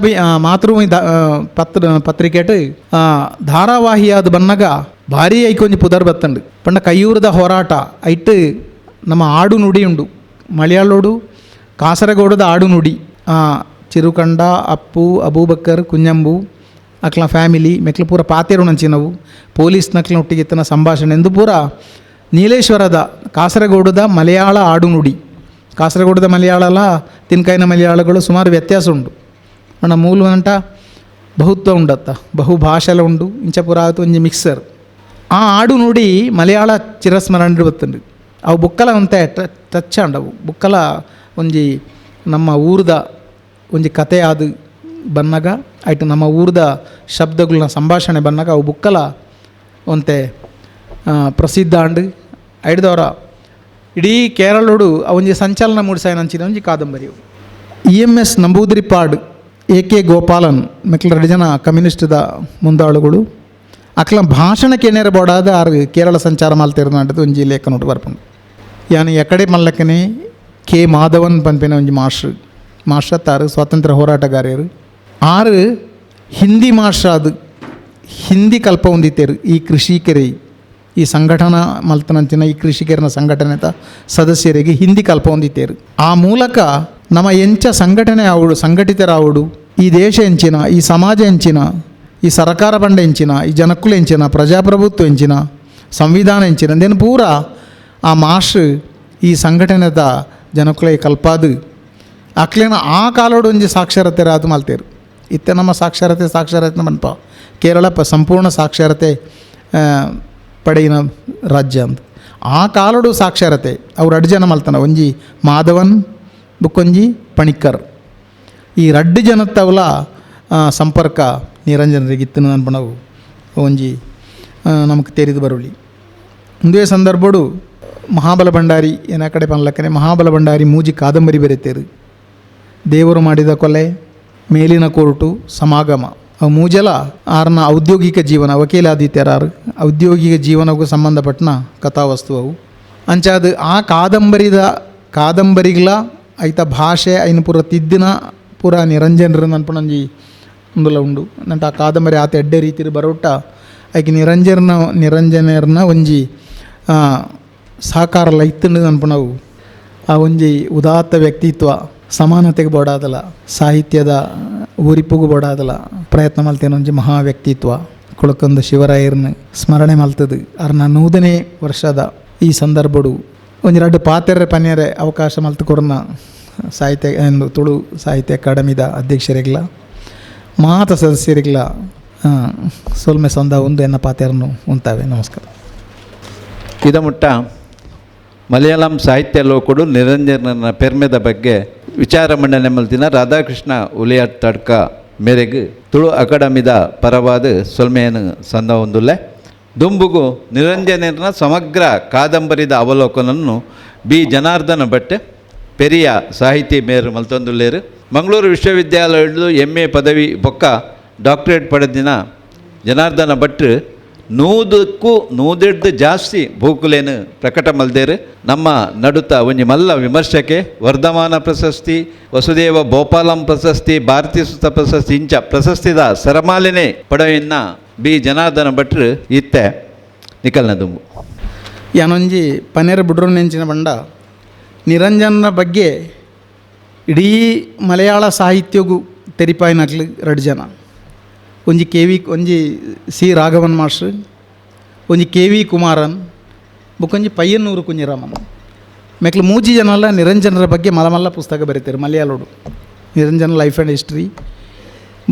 ಮಾತೃಭೂಮಿ ಪತ್ರಿಕೆಟ್ ಧಾರಾವಾಹಿಯಾದ ಬನ್ನಗ ಭಾರಿ ಐಕೊಂಜಿ ಪುದರ್ ಬತ್ತಂಡು ಪಂಡ ಕೈಯೂರದ ಹೋರಾಟ ಐಟ್ ನಮ್ಮ ಆಡು ನುಡಿ ಉಂಡು ಮಲಯಾಳೋಡು ಕಾಸರಗೋಡದ ಆಡು ನುಡಿ ಚಿರುಕಂಡ ಅಪ್ಪು ಅಬೂಬಕ್ಕರ್ ಕುഞ്ഞಂಬು ಅಕ್ಲ ಫ್ಯಾಮಿಲಿ ಮೆಕ್ಲ ಪೂರ ಪಾತೆರು ನಂಚಿನವು ಪೊಲೀಸ್ ನಕ್ಲ ಒಟ್ಟಿಗೆ ಇತ್ತನ ಸಂಭಾಷಣೆ ಎಂದು ಪೂರ ನೀಲೇಶ್ವರದ ಕಾಸರಗೋಡದ ಮಲಯಾಳ ಆಡು ನುಡಿ ಕಾಸರಗೋಡದ ಮಲಯಾಳಲ ತಿನ್ಕಾಯಿನ ಮಲಯಾಳಗಳು ಸುಮಾರು ವ್ಯತ್ಯಾಸ ಉಂಟು ಅಣ್ಣ ಮೂಲ ಅಂಟ ಬಹುತ್ವ ಉಂಡತ್ತ ಬಹು ಭಾಷೆಲ ಉಂಡು ಇಂಚ ಪೂರ ಆಯ್ತು ಒಂಜಿ ಮಿಕ್ಸರ್ ಆ ಆಡು ನುಡಿ ಮಲಯಾಳ ಚಿರಸ್ಮರಣೆ ಬತ್ತಂಡು ಅವು ಬುಕ್ಕಲ ಅಂತ ಟಚ್ ಅಂಡವು ಬುಕ್ಕಲ ಒಂಜಿ ನಮ್ಮ ಊರ್ದ ಒಂಜಿ ಕತೆ ಆದು ಬನ್ನಾಗ ಆಯ್ತು ನಮ್ಮ ಊರ್ದ ಶಬ್ದಗಳನ್ನ ಸಂಭಾಷಣೆ ಬನ್ನಾಗ ಅವು ಬುಕ್ಕಲ ಒಂತೆ ಪ್ರಸಿದ್ಧ ಅಂಡು ಐಡ್ದವರ ಇಡೀ ಕೇರಳೋಡು ಅವೊಂಜಿ ಸಂಚಲನ ಮೂಡಿಸಾಯ ನಂಚಿನ ಒಂಜಿ ಕಾದಂಬರಿ EMS ನಂಬೂದಿರಿಪಾಡ್ AK ಗೋಪಾಲನ್ ಮೆಕ್ಲ 2 ಜನ ಕಮ್ಯುನಿಸ್ಟ್ದ ಮುಂದಾಳುಗಳು ಅಕ್ಲ ಭಾಷಣಕ್ಕೆ ಏನೇರ ಬೋಡಾದ ಆರು ಕೇರಳ ಸಂಚಾರ ಮಾಲ್ತಿರ್ದು ನಾಟದು ಒಂಜಿ ಲೇಖನ ಒಟ್ಟು ಬರ್ಪುಂಡು ಯಾನು ಎಕಡೆ ಮಲ್ಲಕ್ಕನೆ K ಮಾಧವನ್ ಪನ್ಪಿನ ಒಂಜಿ ಮಾಸ್ಟರ್ ತಾರು ಸ್ವಾತಂತ್ರ್ಯ ಹೋರಾಟಗಾರರು ಆರು ಹಿಂದಿ ಮಾಸ್ಟರ್ ಅದು ಹಿಂದಿ ಕಲ್ಪ ಹೊಂದಿತ್ತೇರು ಈ ಕೃಷಿಕರೇ ಈ ಸಂಘಟನಾ ಮಲ್ತನಂಚಿನ ಈ ಕೃಷಿಕರನ ಸಂಘಟನೆದ ಸದಸ್ಯರಿಗೆ ಹಿಂದಿ ಕಲ್ಪ ಹೊಂದಿತ್ತೇರು ಆ ಮೂಲಕ ನಮ್ಮ ಎಂಚ ಸಂಘಟನೆ ಆವಡು ಸಂಘಟಿತರಾವಡು ಈ ದೇಶ ಎಂಚಿನ ಈ ಸಮಾಜ ಎಂಚಿನ ಈ ಸರ್ಕಾರ ಬಂಡ ಎಂಚಿನ ಈ ಜನಕ್ಕುಲು ಎಂಚಿನ ಪ್ರಜಾಪ್ರಭುತ್ವ ಎಂಚಿನ ಸಂವಿಧಾನ ಎಂಚಿನ ಅಂದೇನು ಪೂರ ಆ ಮಾಸ್ಟ್ರು ಈ ಸಂಘಟನೆದ ಜನಕ್ಕುಲೆ ಕಲ್ಪಾದು ಅಕ್ಲೇನ ಆ ಕಾಲೋಡು ಒಂಜಿ ಸಾಕ್ಷರತೆ ರಾದು ಮಲ್ತೇರು ಇತ್ತೆ ನಮ್ಮ ಸಾಕ್ಷರತೆ ಮನ್ಪ ಕೇರಳ ಸಂಪೂರ್ಣ ಸಾಕ್ಷರತೆ ಪಡೆಯಿನ ರಾಜ್ಯ ಅಂತ ಆ ಕಾಲಡು ಸಾಕ್ಷರತೆ ಅವ್ರು 2 ಜನ ಮಲ್ತಾನ ಒಂಜಿ ಮಾಧವನ್ ಬುಕ್ಕೊಂಜಿ ಪಣಿಕ್ಕರ್ ಈ 2 ಜನತ್ತವಲ ಸಂಪರ್ಕ ನಿರಂಜನರಿಗೆ ಇತ್ತು ಅನ್ಪಣವು ಒಂಜಿ ನಮಗೆ ತೆರೆದು ಬರುಳಿ ಒಂದೇ ಸಂದರ್ಭಡು ಮಹಾಬಲ ಭಂಡಾರಿ ಏನ ಕಡೆ ಪನ್ಲಕ್ಕನೆ ಮಹಾಬಲ ಭಂಡಾರಿ ಮೂಜಿ ಕಾದಂಬರಿ ಬೆರೆತೇರು ದೇವರು ಮಾಡಿದ ಕೊಲೆ ಮೇಲಿನ ಕೋರ್ಟು ಸಮಾಗಮ ಅವು ಮೂಜಲ ಆರ್ನ ಔದ್ಯೋಗಿಕ ಜೀವನ ವಕೀಲಾದಿತ್ಯರಾರು ಔದ್ಯೋಗಿಕ ಜೀವನಕ್ಕೂ ಸಂಬಂಧಪಟ್ಟನ ಕಥಾವಸ್ತು ಅವು ಅಂಚಾದ ಆ ಕಾದಂಬರಿಗಳ ಐತ ಭಾಷೆ ಐನು ಪೂರ ತಿದ್ದಿನ ಪೂರ ನಿರಂಜನರು ಅನ್ಪಣಂಜಿ ಒಂದುಲ ಉಂಡು ನಂಟ ಆ ಕಾದಂಬರಿ ಆತ ಎಡ್ಡೆ ರೀತಿ ಬರೋಟ ಐಕೆ ನಿರಂಜನರ್ನ ಒಂಜಿ ಸಹಕಾರ ಲೈತಂಡು ಅನ್ಪಣವು ಆ ಒಂಜಿ ಉದಾತ್ತ ವ್ಯಕ್ತಿತ್ವ ಸಮಾನತೆಗೆ ಬೋಡಾದಲ ಸಾಹಿತ್ಯದ ಊರಿಪ್ಪುಗೂ ಬೋಡಾದಲ ಪ್ರಯತ್ನ ಮಲ್ತೇನೆ ಒಂಜಿ ಮಹಾ ವ್ಯಕ್ತಿತ್ವ ಕೊಳಕೊಂದು ಶಿವರಾಯರ್ನ ಸ್ಮರಣೆ ಮಲ್ತದು ಅರ್ನ 100ನೇ ವರ್ಷದ ಈ ಸಂದರ್ಭಡು ಒಂಜಿ 2 ಪಾತೆರೆ ಪನ್ಯರೆ ಅವಕಾಶ ಮಲ್ತು ಕೊರನ ಸಾಹಿತ್ಯ ಎಂದು ತುಳು ಸಾಹಿತ್ಯ ಅಕಾಡೆಮಿದ ಅಧ್ಯಕ್ಷರಿಗ್ಲ ಮಾತ ಸದಸ್ಯರಿಗ್ಲ ಸೊಲ್ಮೆ ಸಂದ ಒಂದು ಎನ್ನ ಪಾತೆರನ್ನು ಉಂತಾವೆ. ನಮಸ್ಕಾರ. ಇದ ಮುಟ್ಟ ಮಲಯಾಳಂ ಸಾಹಿತ್ಯ ಲೋಕಡು ನಿರಂಜನನ ಪೆರ್ಮೆದ ಬಗ್ಗೆ ವಿಚಾರ ಮಂಡನೆ ಮಲ್ತಿನ ರಾಧಾಕೃಷ್ಣ ಉಲಿಯಾಟ್ ತಡ್ಕ ಮೇರೆಗೆ ತುಳು ಅಕಾಡೆಮಿದ ಪರವಾದ ಸೊಲ್ಮೆಯನ್ನು ಸಂದ ಹೊಂದುಲ್ಲೆ ದುಂಬುಗು ನಿರಂಜನನ ಸಮಗ್ರ ಕಾದಂಬರಿದ ಅವಲೋಕನನ್ನು ಬಿ ಜನಾರ್ದನ ಭಟ್ ಪೆರಿಯ ಸಾಹಿತಿ ಮೇರು ಮಲ್ತೊಂದುಲ್ಲೇರು. ಮಂಗಳೂರು ವಿಶ್ವವಿದ್ಯಾಲಯದ MA ಪದವಿ ಬೊಕ್ಕ ಡಾಕ್ಟರೇಟ್ ಪಡೆದಿನ ಜನಾರ್ದನ ಭಟ್ 100ಕ್ಕೂ 100 ಜಾಸ್ತಿ ಭೂಕುಲೇನು ಪ್ರಕಟ ಮಲ್ದೇರು. ನಮ್ಮ ನಡುತ್ತ ಒಂಜಿ ಮಲ್ಲ ವಿಮರ್ಶಕೆ ವರ್ಧಮಾನ ಪ್ರಶಸ್ತಿ, ವಸುದೇವ ಭೋಪಾಲಂ ಪ್ರಶಸ್ತಿ, ಭಾರತೀಯ ಸುತ ಪ್ರಶಸ್ತಿ ಇಂಚ ಪ್ರಶಸ್ತಿದ ಸರಮಾಲೆನೇ ಪಡೆಯನ್ನ ಬಿ ಜನಾರ್ದನ ಭಟ್ರು ಇತ್ತೆ ನಿಕಲ್ನ ದುಂಬು ಯಾನೊಂಜಿ ಪನೇರ ಬುಡ್ರು ನೆಂಚಿನ ಬಂಡ ನಿರಂಜನರ ಬಗ್ಗೆ ಇಡೀ ಮಲಯಾಳ ಸಾಹಿತ್ಯಗೂ ತೆರಿಪಾಯಿನಕ್ಲು 2 ಜನ ಒಂಜಿ ಒಂಜಿ ಸಿ ರಾಘವನ್ ಮಾಸ್ಟ್ರು, ಒಂಜಿ KV ಕುಮಾರನ್, ಬೊಕೊಂಜಿ ಪಯ್ಯನ್ನೂರು ಕುಂಜಿರಾಮನ್ ಮೇಕ್ಲು 3 ಜನ ಎಲ್ಲ ನಿರಂಜನರ ಬಗ್ಗೆ ಮಲ್ಲ ಪುಸ್ತಕ ಬರೀತಾರೆ ಮಲಯಾಳೋಡು. ನಿರಂಜನ ಲೈಫ್ ಆ್ಯಂಡ್ ಹಿಸ್ಟ್ರಿ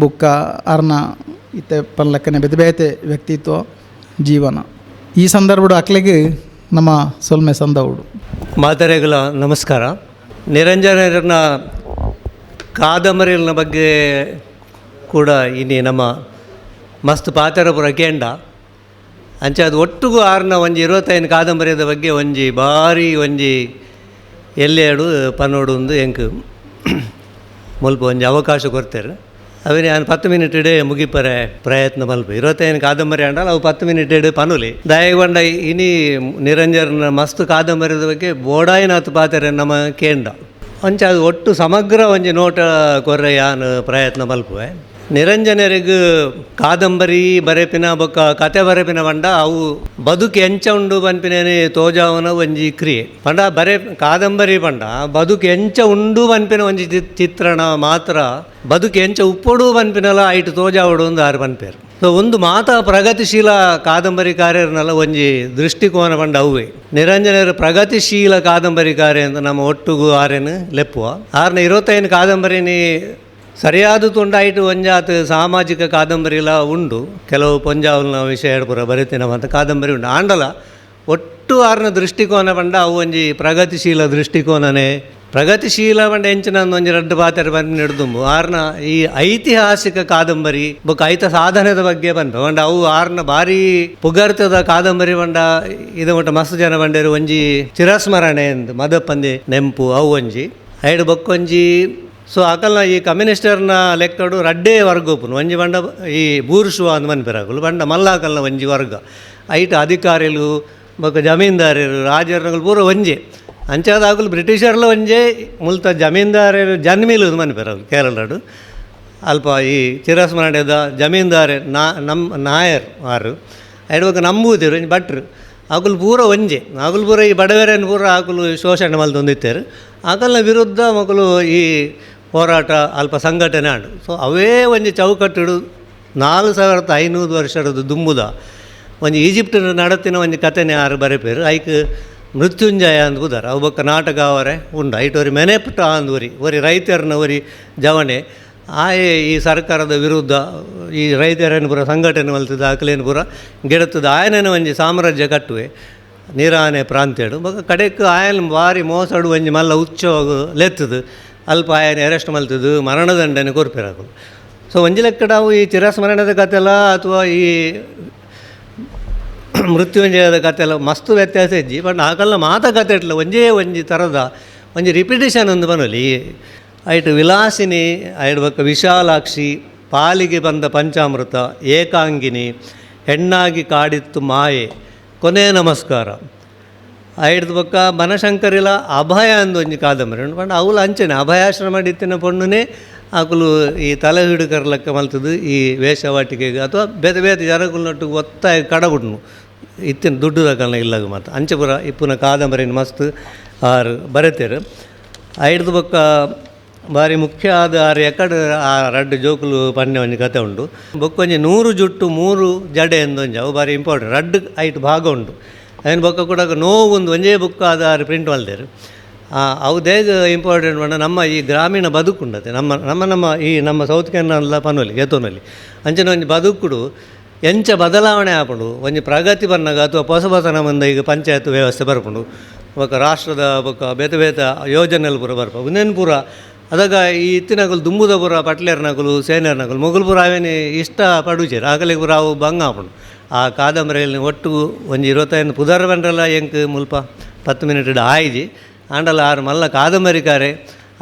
ಬುಕ್ಕ ಅರ್ನ ಇತ್ತೆ ಪಲ್ಲಕ್ಕನೆ ಬೇತೆ ಬೇತೆ ವ್ಯಕ್ತಿತ್ವ ಜೀವನ ಈ ಸಂದರ್ಭಡು ಅಕ್ಲೆಗೆ ನಮ್ಮ ಸೊಲ್ಮೆ ಸಂದವುಡು ಮಾತರೆಗಳ ನಮಸ್ಕಾರ. ನಿರಂಜನರನ್ನ ಕಾದಂಬರಿಗಳ ಬಗ್ಗೆ ಕೂಡ ಇನ್ನು ನಮ್ಮ ಮಸ್ತ್ ಪಾತ್ರ ಪುರ ಕೇಂಡ ಅಂಚೆ ಅದು ಒಟ್ಟಿಗೂ ಆರ್ನ ಒಂಜಿ 25 ಕಾದಂಬರಿದ ಬಗ್ಗೆ ಒಂಜಿ ಭಾರಿ ಒಂಜಿ ಎಲ್ಲೇಡು ಪನ್ನೋಡು ಒಂದು ಎಂಕ್ ಮುಲ್ಪ ಒಂಜಿ ಅವಕಾಶ ಕೊಡ್ತಾರೆ. ಅವೇ ನಾನು 10 ಮಿನಿಟ್ ಇಡೇ ಮುಗಿಪರೆ ಪ್ರಯತ್ನ ಮಲ್ಪ 25 ಕಾದಂಬರಿ ಅಂಡಲ್ಲ ಅವು 10 ಮಿನಿಟ್ ಇಡೇ ಪನುಲಿ ದಯಗೊಂಡ ಇನಿ ನಿರಂಜನ ಮಸ್ತ್ ಕಾದಂಬರಿದ ಬಗ್ಗೆ ಬೋಡಾಯಿನಾಥ್ ಪಾತ್ರೆ ನಮ್ಮ ಕೇಂಡ ಅಂಚೆ ಅದು ಒಟ್ಟು ಸಮಗ್ರ ಒಂಜಿ ನೋಟ ಕೊರ್ರೆ ಯಾನು ಪ್ರಯತ್ನ ಮಲ್ಪುವೆ. ನಿರಂಜನರಿಗೂ ಕಾದಂಬರಿ ಬರೆಪಿನ ಬೊಕ್ಕ ಕತೆ ಬರೆಪಿನ ಪಂಡ ಅವು ಬದುಕು ಎಂಚ ಉಂಡು ಪನ್ಪಿನೇನೆ ತೋಜಾವನ ಒಂಜಿ ಕ್ರಿಯೆ ಪಂಡ ಕಾದಂಬರಿ ಪಂಡ ಬದುಕು ಎಂಚ ಉಂಡು ಪನ್ಪಿನ ಒಂಜಿ ಚಿತ್ರಣ ಮಾತ್ರ ಬದುಕು ಎಂಚ ಉಪ್ಪೊಡು ಪನ್ಪಿನಲ್ಲ ಐಟು ತೋಜಾವಡು ಒಂದು ಆರು ಪನ್ಪೇರು. ಸೊ ಒಂದು ಮಾತ ಪ್ರಗತಿಶೀಲ ಕಾದಂಬರಿಕಾರ್ಯರನ್ನೆಲ್ಲ ಒಂಜಿ ದೃಷ್ಟಿಕೋನ ಪಂಡ ಅವೇ ನಿರಂಜನರ ಪ್ರಗತಿಶೀಲ ಕಾದಂಬರಿಕಾರ್ಯ ಅಂತ ನಮ್ಮ ಒಟ್ಟುಗೂ ಆರೇನು ಲೆಪ್ಪುವ ಆರ್ನ 25 ಕಾದಂಬರಿನಿ ಸರಿಯಾದ ತುಂಡಾಯಿತು ಒಂಜಾತ್ ಸಾಮಾಜಿಕ ಕಾದಂಬರಿಲ ಉಂಡು ಕೆಲವು ಪೊಂಜಾವಲ್ನ ವಿಷಯ ಪೂರ ಬರೀತಿನ ಅಂತ ಕಾದಂಬರಿ ಉಂಡು ಆಂಡಲ ಒಟ್ಟು ಆರ್ನ ದೃಷ್ಟಿಕೋನ ಪಂಡ ಅವು ಒಂಜಿ ಪ್ರಗತಿಶೀಲ ದೃಷ್ಟಿಕೋನನೇ ಪ್ರಗತಿಶೀಲ ಪಂಡ ಎಂಚಿನ ಒಂಜಿ 2 ಪಾತ್ರೆ ಬಂದು ಹಿಡ್ದುಂಬು ಆರ್ನ ಈ ಐತಿಹಾಸಿಕ ಕಾದಂಬರಿ ಬೊಕ್ಕ ಐತ ಸಾಧನದ ಬಗ್ಗೆ ಬಂದು ಪಂಡ ಅವು ಆರ್ನ ಭಾರಿ ಪುಗರ್ತದ ಕಾದಂಬರಿ ಪಂಡ ಇದು ಮಟ್ಟ ಮಸ್ತ್ ಜನ ಬಂಡೇರು ಒಂಜಿ ಚಿರಸ್ಮರಣೆ ಎಂದು ಮದಪ್ಪಂದೆ ನೆಂಪು ಅವು ಒಂಜಿ ಐಡು ಬೊಕ್ಕೊಂಜಿ. ಸೊ ಅಕಲ್ನ ಈ ಕಮ್ಯುನಿಸ್ಟರ್ನ ಲೆಕ್ಕಡು ರಡ್ಡೇ ವರ್ಗ ಉಪ್ಪುನು ಒಂಜಿ ಬಂಡ ಈ ಬೂರ್ಶುವ ಅಂದ್ ಮನ್ಪಿರಾಗಲು ಬಂಡ ಮಲ್ಲಾಕಲ್ನ ಒಂಜಿ ವರ್ಗ ಐಟ್ ಅಧಿಕಾರಿಗಳು ಬೊಕ್ಕ ಜಮೀನ್ದಾರರು ರಾಜರ್ನಗಳು ಪೂರ ಒಂಜೆ ಅಂಚಾದಾಗಲು ಬ್ರಿಟಿಷರ್ಲ ಒಂಜೆ ಮುಲ್ತ ಜಮೀನ್ದಾರರು ಜನ್ಮಿಲು ಮನ್ಪಿರಾಗಲು ಕೇರಳಡು ಅಲ್ಪ ಈ ಚಿರಸ್ಮರಣೆದ ಜಮೀನ್ದಾರೆ ನಮ್ಮ ನಾಯರ್ ಆರು ಐಡ್ ಬೊಕ್ಕ ನಂಬೂದಿರು ಒಂಜಿ ಭಟ್ರು ಆಕುಲು ಪೂರ ಒಂಜೆ ಆಕುಲು ಪೂರ ಈ ಬಡವರನ್ನು ಪೂರ ಆಕುಲು ಶೋಷಣೆ ಮಲ್ತೊಂದಿತ್ತೇರು ಆಕಲ್ನ ವಿರುದ್ಧ ಮಕ್ಕಳು ಈ ಹೋರಾಟ ಅಲ್ಪ ಸಂಘಟನೆ ಆಂಡು. ಸೊ ಅವೇ ಒಂಜಿ ಚೌಕಟ್ಟು 4500 ವರ್ಷದ ದುಂಬುದ ಒಂಜಿ ಈಜಿಪ್ಟ್ ನಡತಿನ ಒಂಜಿ ಕಥೆನೇ ಆರು ಬರೆಪೇರು ಐಕ್ ಮೃತ್ಯುಂಜಯ ಅಂದ್ ಬುದಾರ ಅವು ಬೊಕ್ಕ ನಾಟಕ ಅವರೇ ಉಂಡು ಐಟೋರಿ ಮೆನೆಪುಟ ಅಂದ್ ಒರಿ ರೈತರನ್ನ ಒರಿ ಜವಣೆ ಆಯೆ ಈ ಸರ್ಕಾರದ ವಿರುದ್ಧ ಈ ರೈತರನ್ನು ಪೂರ ಸಂಘಟನೆ ಮಲ್ತದ ಅಕಲೇನು ಪೂರ ಗೆಡತದ ಆಯನೇ ಒಂಜಿ ಸಾಮ್ರಾಜ್ಯ ಕಟ್ಟುವೆ ನೀರಾನೆ ಪ್ರಾಂತ್ಯಡು ಬೊಕ್ಕ ಕಡೆಕ್ ಆಯಲ್ ಭಾರಿ ಮೋಸಡು ಒಂಜಿ ಮಲ್ಲ ಉಚ್ಚೋಗು ಲೆತ್ತದು ಅಲ್ಪ ಆಯನ ಅರೆಸ್ಟ್ ಮಲ್ತದು ಮರಣದಂಡನೆ ಕೊರ್ಪಿರಾಗು. ಸೊ ಒಂಜಿ ಲೆಕ್ಕಡ ಅವು ಈ ಚಿರಸ್ಮರಣದ ಕಥೆಲ್ಲ ಅಥವಾ ಈ ಮೃತ್ಯುಂಜಯದ ಕಥೆಲ್ಲ ಮಸ್ತ್ ವ್ಯತ್ಯಾಸ ಇಜ್ಜಿ ಬಟ್ ಆಕಲ್ನ ಮಾತುಕತೆ ಇಟ್ಲ ಒಂಜಿ ಥರದ ಒಂಜಿ ರಿಪಿಟೇಷನ್ ಒಂದು ಬನ್ನಲಿ ಐಟು ವಿಲಾಸಿನಿ ಐಡು ಬೊಕ್ಕ ವಿಶಾಲಾಕ್ಷಿ ಪಾಲಿಗೆ ಬಂದ ಪಂಚಾಮೃತ ಏಕಾಂಗಿನಿ ಹೆಣ್ಣಾಗಿ ಕಾಡಿತ್ತು ಮಾಯೆ ಕೊನೆ ನಮಸ್ಕಾರ ಐಡ್ದು ಬೊಕ್ಕ ಬನಶಂಕರಿಲ ಅಭಯ ಅಂದು ಒಂಜಿ ಕಾದಂಬರಿ ಉಂಡು ಪಂಡ ಅವಳು ಅಂಚನೆ ಅಭಯಾಶ್ರಮ ಇತ್ತಿನ ಪೊಣ್ಣುನೇ ಆಕುಲು ಈ ತಲೆ ಹಿಡುಕರ್ಲಕ್ಕ ಮಲ್ತದು ಈ ವೇಷವಾಟಿಕೆಗೆ ಅಥವಾ ಬೇತೆ ಬೇತೆ ಜನಗಳನ್ನೊಟ್ಟಿಗೆ ಒತ್ತಾಯ ಕಡಬುಡ್ನು ಇತ್ತಿನ ದುಡ್ಡು ತಗೊಳ್ಳ ಇಲ್ಲಾಗ ಮಾತು ಅಂಚೆ ಪುರ ಇಪ್ಪುನ ಕಾದಂಬರಿನ ಮಸ್ತ್ ಆರು ಬರೆತೇರು ಐದು ಬೊಕ್ಕ ಬಾರಿ ಮುಖ್ಯ ಆದ ಆರು ಎಕಡೆ ಆ ರಡ್ಡು ಜೋಕುಲು ಪನ್ನೆ ಒಂಜಿ ಕತೆ ಉಂಡು ಬೊಕ್ಕೊಂಜಿ 100 ಜುಟ್ಟು 3 ಜಡೆ ಎಂದೊಂಜಿ ಅವು ಬಾರಿ ಇಂಪಾರ್ಟೆಂಟ್ ರಡ್ಡು ಐಟ್ ಭಾಗ ಉಂಡು ಅದನ್ನು ಬೊಕ್ಕ ಕೂಡ ನೋವು ಒಂದು ಒಂಜೇ ಬುಕ್ ಆದ ಆರು ಪ್ರಿಂಟ್ ಮಲ್ದೇರು ಅವು ದೇಗ ಇಂಪಾರ್ಟೆಂಟ್ ಮಾಡ ನಮ್ಮ ಈ ಗ್ರಾಮೀಣ ಬದುಕುಂಡತೆ ನಮ್ಮ ಈ ನಮ್ಮ ಸೌತ್ ಕೆನಲ್ಲ ಪನೋಲಿ ಗೆತೋನಲ್ಲಿ ಅಂಚನೆ ಒಂಜಿ ಬದುಕುಡು ಎಂಚ ಬದಲಾವಣೆ ಆಪುಂಡು ಒಂಜಿ ಪ್ರಗತಿ ಬನ್ನಗ ಅಥವಾ ಹೊಸ ನಮ್ಮಂದ ಈಗ ಪಂಚಾಯತ್ ವ್ಯವಸ್ಥೆ ಬರ್ಪುಂಡು ಬೊಕ್ಕ ರಾಷ್ಟ್ರದ ಬೊಕ್ಕ ಬೇತೆ ಬೇತೆ ಯೋಜನೆಗಳು ಪೂರ ಬರ್ಪ ಉಂದೇನು ಪೂರ ಅದಾಗ ಈ ಇತ್ತಿನಕಲು ದುಂಬುದ ಪೂರ ಪಟ್ಲೇರ್ನಕಲು ಸೇನೇರ್ನಕಲು ಮೊಗಲು ಪೂರ ಅವೇನು ಇಷ್ಟ ಪಡುಚೇರು ಆಗಲಿಗೆ ಪೂರ ಅವು ಭಂಗ ಆಪುಂಡು ಆ ಕಾದಂಬರಿಯಲ್ಲಿ ಒಟ್ಟು ಒಂಜಿ 25 ಪುದರ್ ಬಂಡ್ರಲ್ಲ ಎಂಕ್ ಮುಲ್ಪ 10 ಮಿನಿಟ್ ಆಯ್ಜಿ ಆಂಡಲ ಆರು ಮಲ್ಲ ಕಾದಂಬರಿಕಾರೆ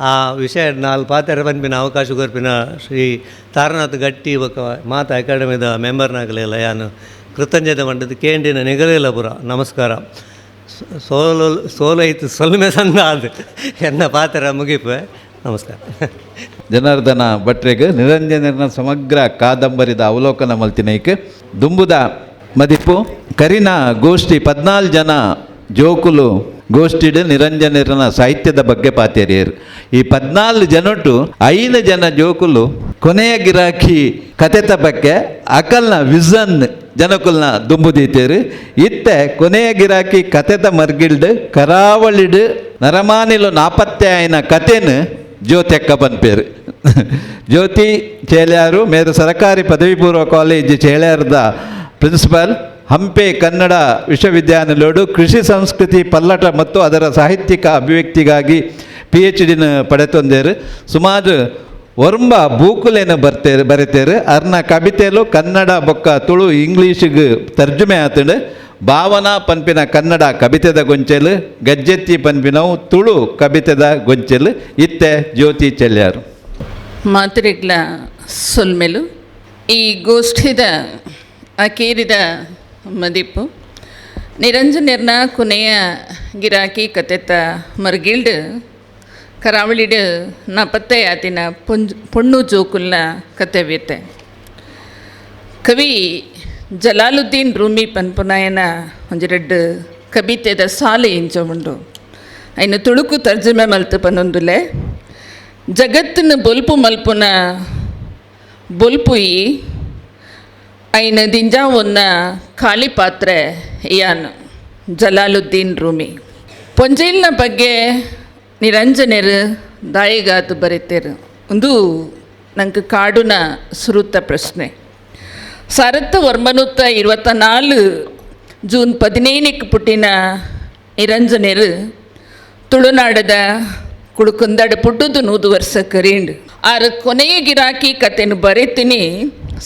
ಆ ವಿಷಯ 4 ಪಾತ್ರ ಪನ್ಪಿನ ಅವಕಾಶ ಕೊರ್ಪಿನ ಶ್ರೀ ತಾರನಾಥ್ ಗಟ್ಟಿ ಬೊಕ್ಕ ಮಾತಾ ಅಕಾಡೆಮಿದ ಮೆಂಬರ್ನಾಗಲೆಲ್ಲ ಯಾನು ಕೃತಜ್ಞತೆ ಮಂಡದು ಕೇಂಡಿನ ನಿಗಲಿಲ್ಲ ಪುರ ನಮಸ್ಕಾರ ಸೋಲೈತು ಸೊಲ್ಮೆ ಸಂದ ಅದು ಎನ್ನ ಪಾತ್ರ ಮುಗಿಪೆ ನಮಸ್ಕಾರ. ಜನಾರ್ದನ ಭಟ್ರೆಗ್ ನಿರಂಜನನ ಸಮಗ್ರ ಕಾದಂಬರಿದ ಅವಲೋಕನ ಮಲ್ತಿನೈಕ್ ದುಂಬುದ ಮದಿಪ್ಪು ಕರಿನ ಗೋಷ್ಠಿ 14 ಜನ ಜೋಕುಲು ಗೋಷ್ಠಿಡ್ ನಿರಂಜನರನ ಸಾಹಿತ್ಯದ ಬಗ್ಗೆ ಪಾತೇರಿಯರು. ಈ 14 ಜನೊಟ್ಟು 5 ಜನ ಜೋಕುಲು ಕೊನೆಯ ಗಿರಾಕಿ ಕತೆತ ಬಗ್ಗೆ ಅಕಲ್ನ ವಿಸನ್ ಜನಕುಲ್ನ ದುಂಬುದೀತೇರು. ಇತ್ತೆ ಕೊನೆಯ ಗಿರಾಕಿ ಕತೆತ ಮರ್ಗಿಲ್ಡ್ ಕರಾವಳಿಡ್ ನರಮಾನಿಲು ನಾಪತ್ತೆ ಆಯ್ನ ಕತೆನು ಜ್ಯೋತಿ ಪನ್ಪೇರು. ಜ್ಯೋತಿ ಚೇಳ್ಯಾರು ಮೇರು ಸರ್ಕಾರಿ ಪದವಿ ಪೂರ್ವ ಕಾಲೇಜ್ ಚೇಳ್ಯಾರದ ಪ್ರಿನ್ಸಿಪಾಲ್, ಹಂಪೆ ಕನ್ನಡ ವಿಶ್ವವಿದ್ಯಾನಿಲಯಡು ಕೃಷಿ ಸಂಸ್ಕೃತಿ ಪಲ್ಲಟ ಮತ್ತು ಅದರ ಸಾಹಿತ್ಯಿಕ ಅಭಿವ್ಯಕ್ತಿಗಾಗಿ PhDನ ಪಡೆತೊಂದೇರು. ಸುಮಾರು ಒರ್ಂಬ ಬೂಕುಲೇನು ಬರೆತೇರು. ಅರ್ನ ಕವಿತೆಲು ಕನ್ನಡ ಬೊಕ್ಕ ತುಳು ಇಂಗ್ಲೀಷಿಗೆ ತರ್ಜುಮೆ ಆತಂಡು. ಭಾವನಾ ಪನ್ಪಿನ ಕನ್ನಡ ಕವಿತೆದ ಗೊಂಚಲು, ಗಜ್ಜೆತ್ತಿ ಪನ್ಪಿನವು ತುಳು ಕವಿತೆದ ಗೊಂಚಲು. ಇತ್ತೆ ಜ್ಯೋತಿ ಚೆಲ್ಯಾರು. ಮಾತ್ರೆಗ್ಲ ಸೊಲ್ಮೆಲು ಈ ಗೋಷ್ಠಿದ ಅಕೇರಿದ ಮದಿಪ್ಪು ನಿರಂಜನರ್ನ ಕೊನೆಯ ಗಿರಾಕಿ ಕತೆತ ಮರ್ಗಿಲ್ಡ್ ಕರಾವಳಿಡ್ ನಾಪತ್ತೆಯಾತಿನ ಪೊಣ್ಣು ಜೋಕುಲ್ನ ಕತೆವ್ಯತೆ. ಕವಿ ಜಲಾಲುದ್ದೀನ್ ರೂಮಿ ಪನ್ಪುನಾಯನ ಒಂಜೆರಡು ಕವಿತೆದ ಸಾಲು ಇಂಚ ಉಂಡು. ಅಯ್ನ ತುಳುಕು ತರ್ಜುಮೆ ಮಲ್ತು ಪನ್ನೊಂದುಲೆ ಜಗತ್ತಿನ ಬೊಲ್ಪು ಮಲ್ಪುನ ಬೊಲ್ಪುಯಿ ಅಯ್ನ ದಿಂಜ ಒನ್ನ ಖಾಲಿ ಪಾತ್ರೆ ಯಾನು ಜಲಾಲುದ್ದೀನ್ ರೂಮಿ. ಪೊಂಜೇಲ್ನ ಬಗ್ಗೆ ನಿರಂಜನರು ದಾಯಿಗಾತು ಬರೀತೇರು. ಒಂದು ನಂಗೆ ಕಾಡುನ ಸುರುತ್ತ ಪ್ರಶ್ನೆ. 1924 ಜೂನ್ 15 ಪುಟ್ಟಿನ ನಿರಂಜನರು ತುಳುನಾಡದ ಕುಡುಕುಂದಡ ಪುಟ್ಟದು 100 ವರ್ಷ ಕರೀಂಡು. ಆರು ಕೊನೆಯ ಗಿರಾಕಿ ಕತೆನು ಬರೀತೀನಿ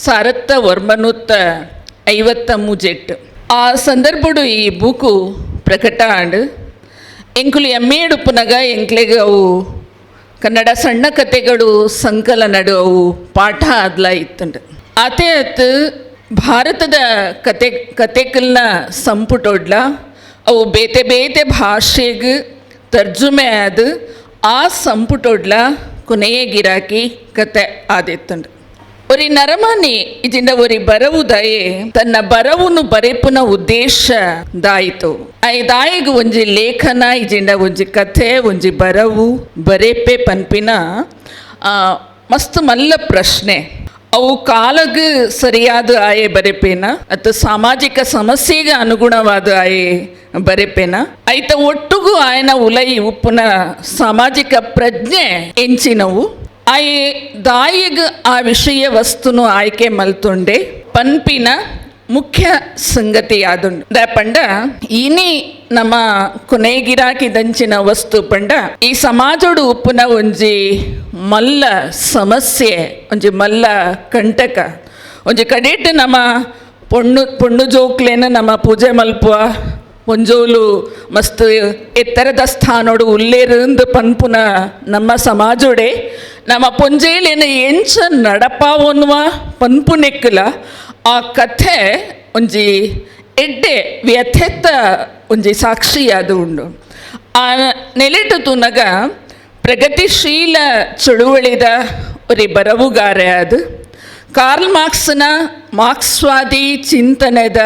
1953 ಆ ಸಂದರ್ಭಡು ಈ ಬುಕ್ಕು ಪ್ರಕಟ ಆಂಡು ಎಂಕುಲು ಎಮ್ಮೇಡು ಪುನಗ ಎಂಕ್ಲೆಗೆ ಅವು ಕನ್ನಡ ಸಣ್ಣ ಕತೆಗಳು ಸಂಕಲನಡು ಅವು ಪಾಠ ಆದ್ಲ ಇತ್ತಂಡು. ಆತೆ ಅತ್ತು ಭಾರತದ ಕತೆಕಲ್ನ ಸಂಪುಟೋಡ್ಲ ಅವು ಬೇತೆ ಬೇತೆ ಭಾಷೆಗೆ ತರ್ಜುಮೆ ಆದ ಆ ಸಂಪುಟೋಡ್ಲ ಕೊನೆಯ ಗಿರಾಕಿ ಕತೆ ಆದಿತ್ತಂಡು. ಒರಿ ನರಮಾನಿ ಇಜಿಂದ ಒರಿ ಬರವುದಾಯೆ ತನ್ನ ಬರವುನು ಬರೆಪುನ ಉದ್ದೇಶ ದಾಯಿತು. ದಾಯಿಗೆ ಒಂಜಿ ಲೇಖನ ಇಜಿಂದ ಒಂಜಿ ಕಥೆ ಒಂಜಿ ಬರವು ಬರೆಪೆ ಪನ್ಪಿನ ಮಸ್ತ್ ಮಲ್ಲ ಪ್ರಶ್ನೆ. ಅವು ಕಾಲಗೆ ಸರಿಯಾದ ಆಯೆ ಬರೆಪೇನ ಅಥವಾ ಸಾಮಾಜಿಕ ಸಮಸ್ಯೆಗೆ ಅನುಗುಣವಾದ ಆಯೆ ಬರೆಪೇನ ಐತ ಒಟ್ಟುಗೂ ಆಯನ ಉಲೈ ಉಪ್ಪುನ ಸಾಮಾಜಿಕ ಪ್ರಜ್ಞೆ ಎಂಚಿನವು ಆಯೆ ದಾಯಿಗೆ ಆ ವಿಷಯ ವಸ್ತುನು ಆಯ್ಕೆ ಮಲ್ತೊಂಡೆ ಪನ್ಪಿನ ಮುಖ್ಯ ಸಂಗತಿ ಆದುಂಡು. ಪಂಡ ಇನಿ ನಮ್ಮ ಕೊನೆಗಿರಾಕಿ ದಂಚಿನ ವಸ್ತು ಪಂಡ ಈ ಸಮಾಜೋಡು ಉಪ್ಪುನ ಒಂಜಿ ಮಲ್ಲ ಸಮಸ್ಯೆ ಒಂಜಿ ಮಲ್ಲ ಕಂಟಕ. ಒಂಜಿ ಕಡೆಟ್ ನಮ್ಮ ಪೊಣ್ಣು ಜೋಕ್ಲೇನ ನಮ್ಮ ಪೂಜೆ ಮಲ್ಪುವ ಒಂಜೋಲು ಮಸ್ತ್ ಎತ್ತರದ ಸ್ಥಾನೋಡು ಉಲ್ಲೇರಂದು ಪನ್ಪುನ ನಮ್ಮ ಸಮಾಜೋಡೆ ನಮ್ಮ ಪೊಂಜೇಲೇನ ಎಂಚ ನಡಪಾವನ್ನುವ ಪನ್ಪುನೆಕ್ಕಲ ಆ ಕಥೆ ಒಂಜಿ ಎಡ್ಡೆ ವ್ಯಥೆತ್ತ ಒಂಜಿ ಸಾಕ್ಷಿಯಾದ ಉಂಡು. ಆ ನೆಲೆಟು ತುನಗ ಪ್ರಗತಿಶೀಲ ಚಳುವಳಿದ ಒರಿ ಬರವುಗಾರೆ ಅದು ಕಾರ್ಲ್ ಮಾರ್ಕ್ಸ್ನ ಮಾರ್ಕ್ಸ್ವಾದಿ ಚಿಂತನೆದ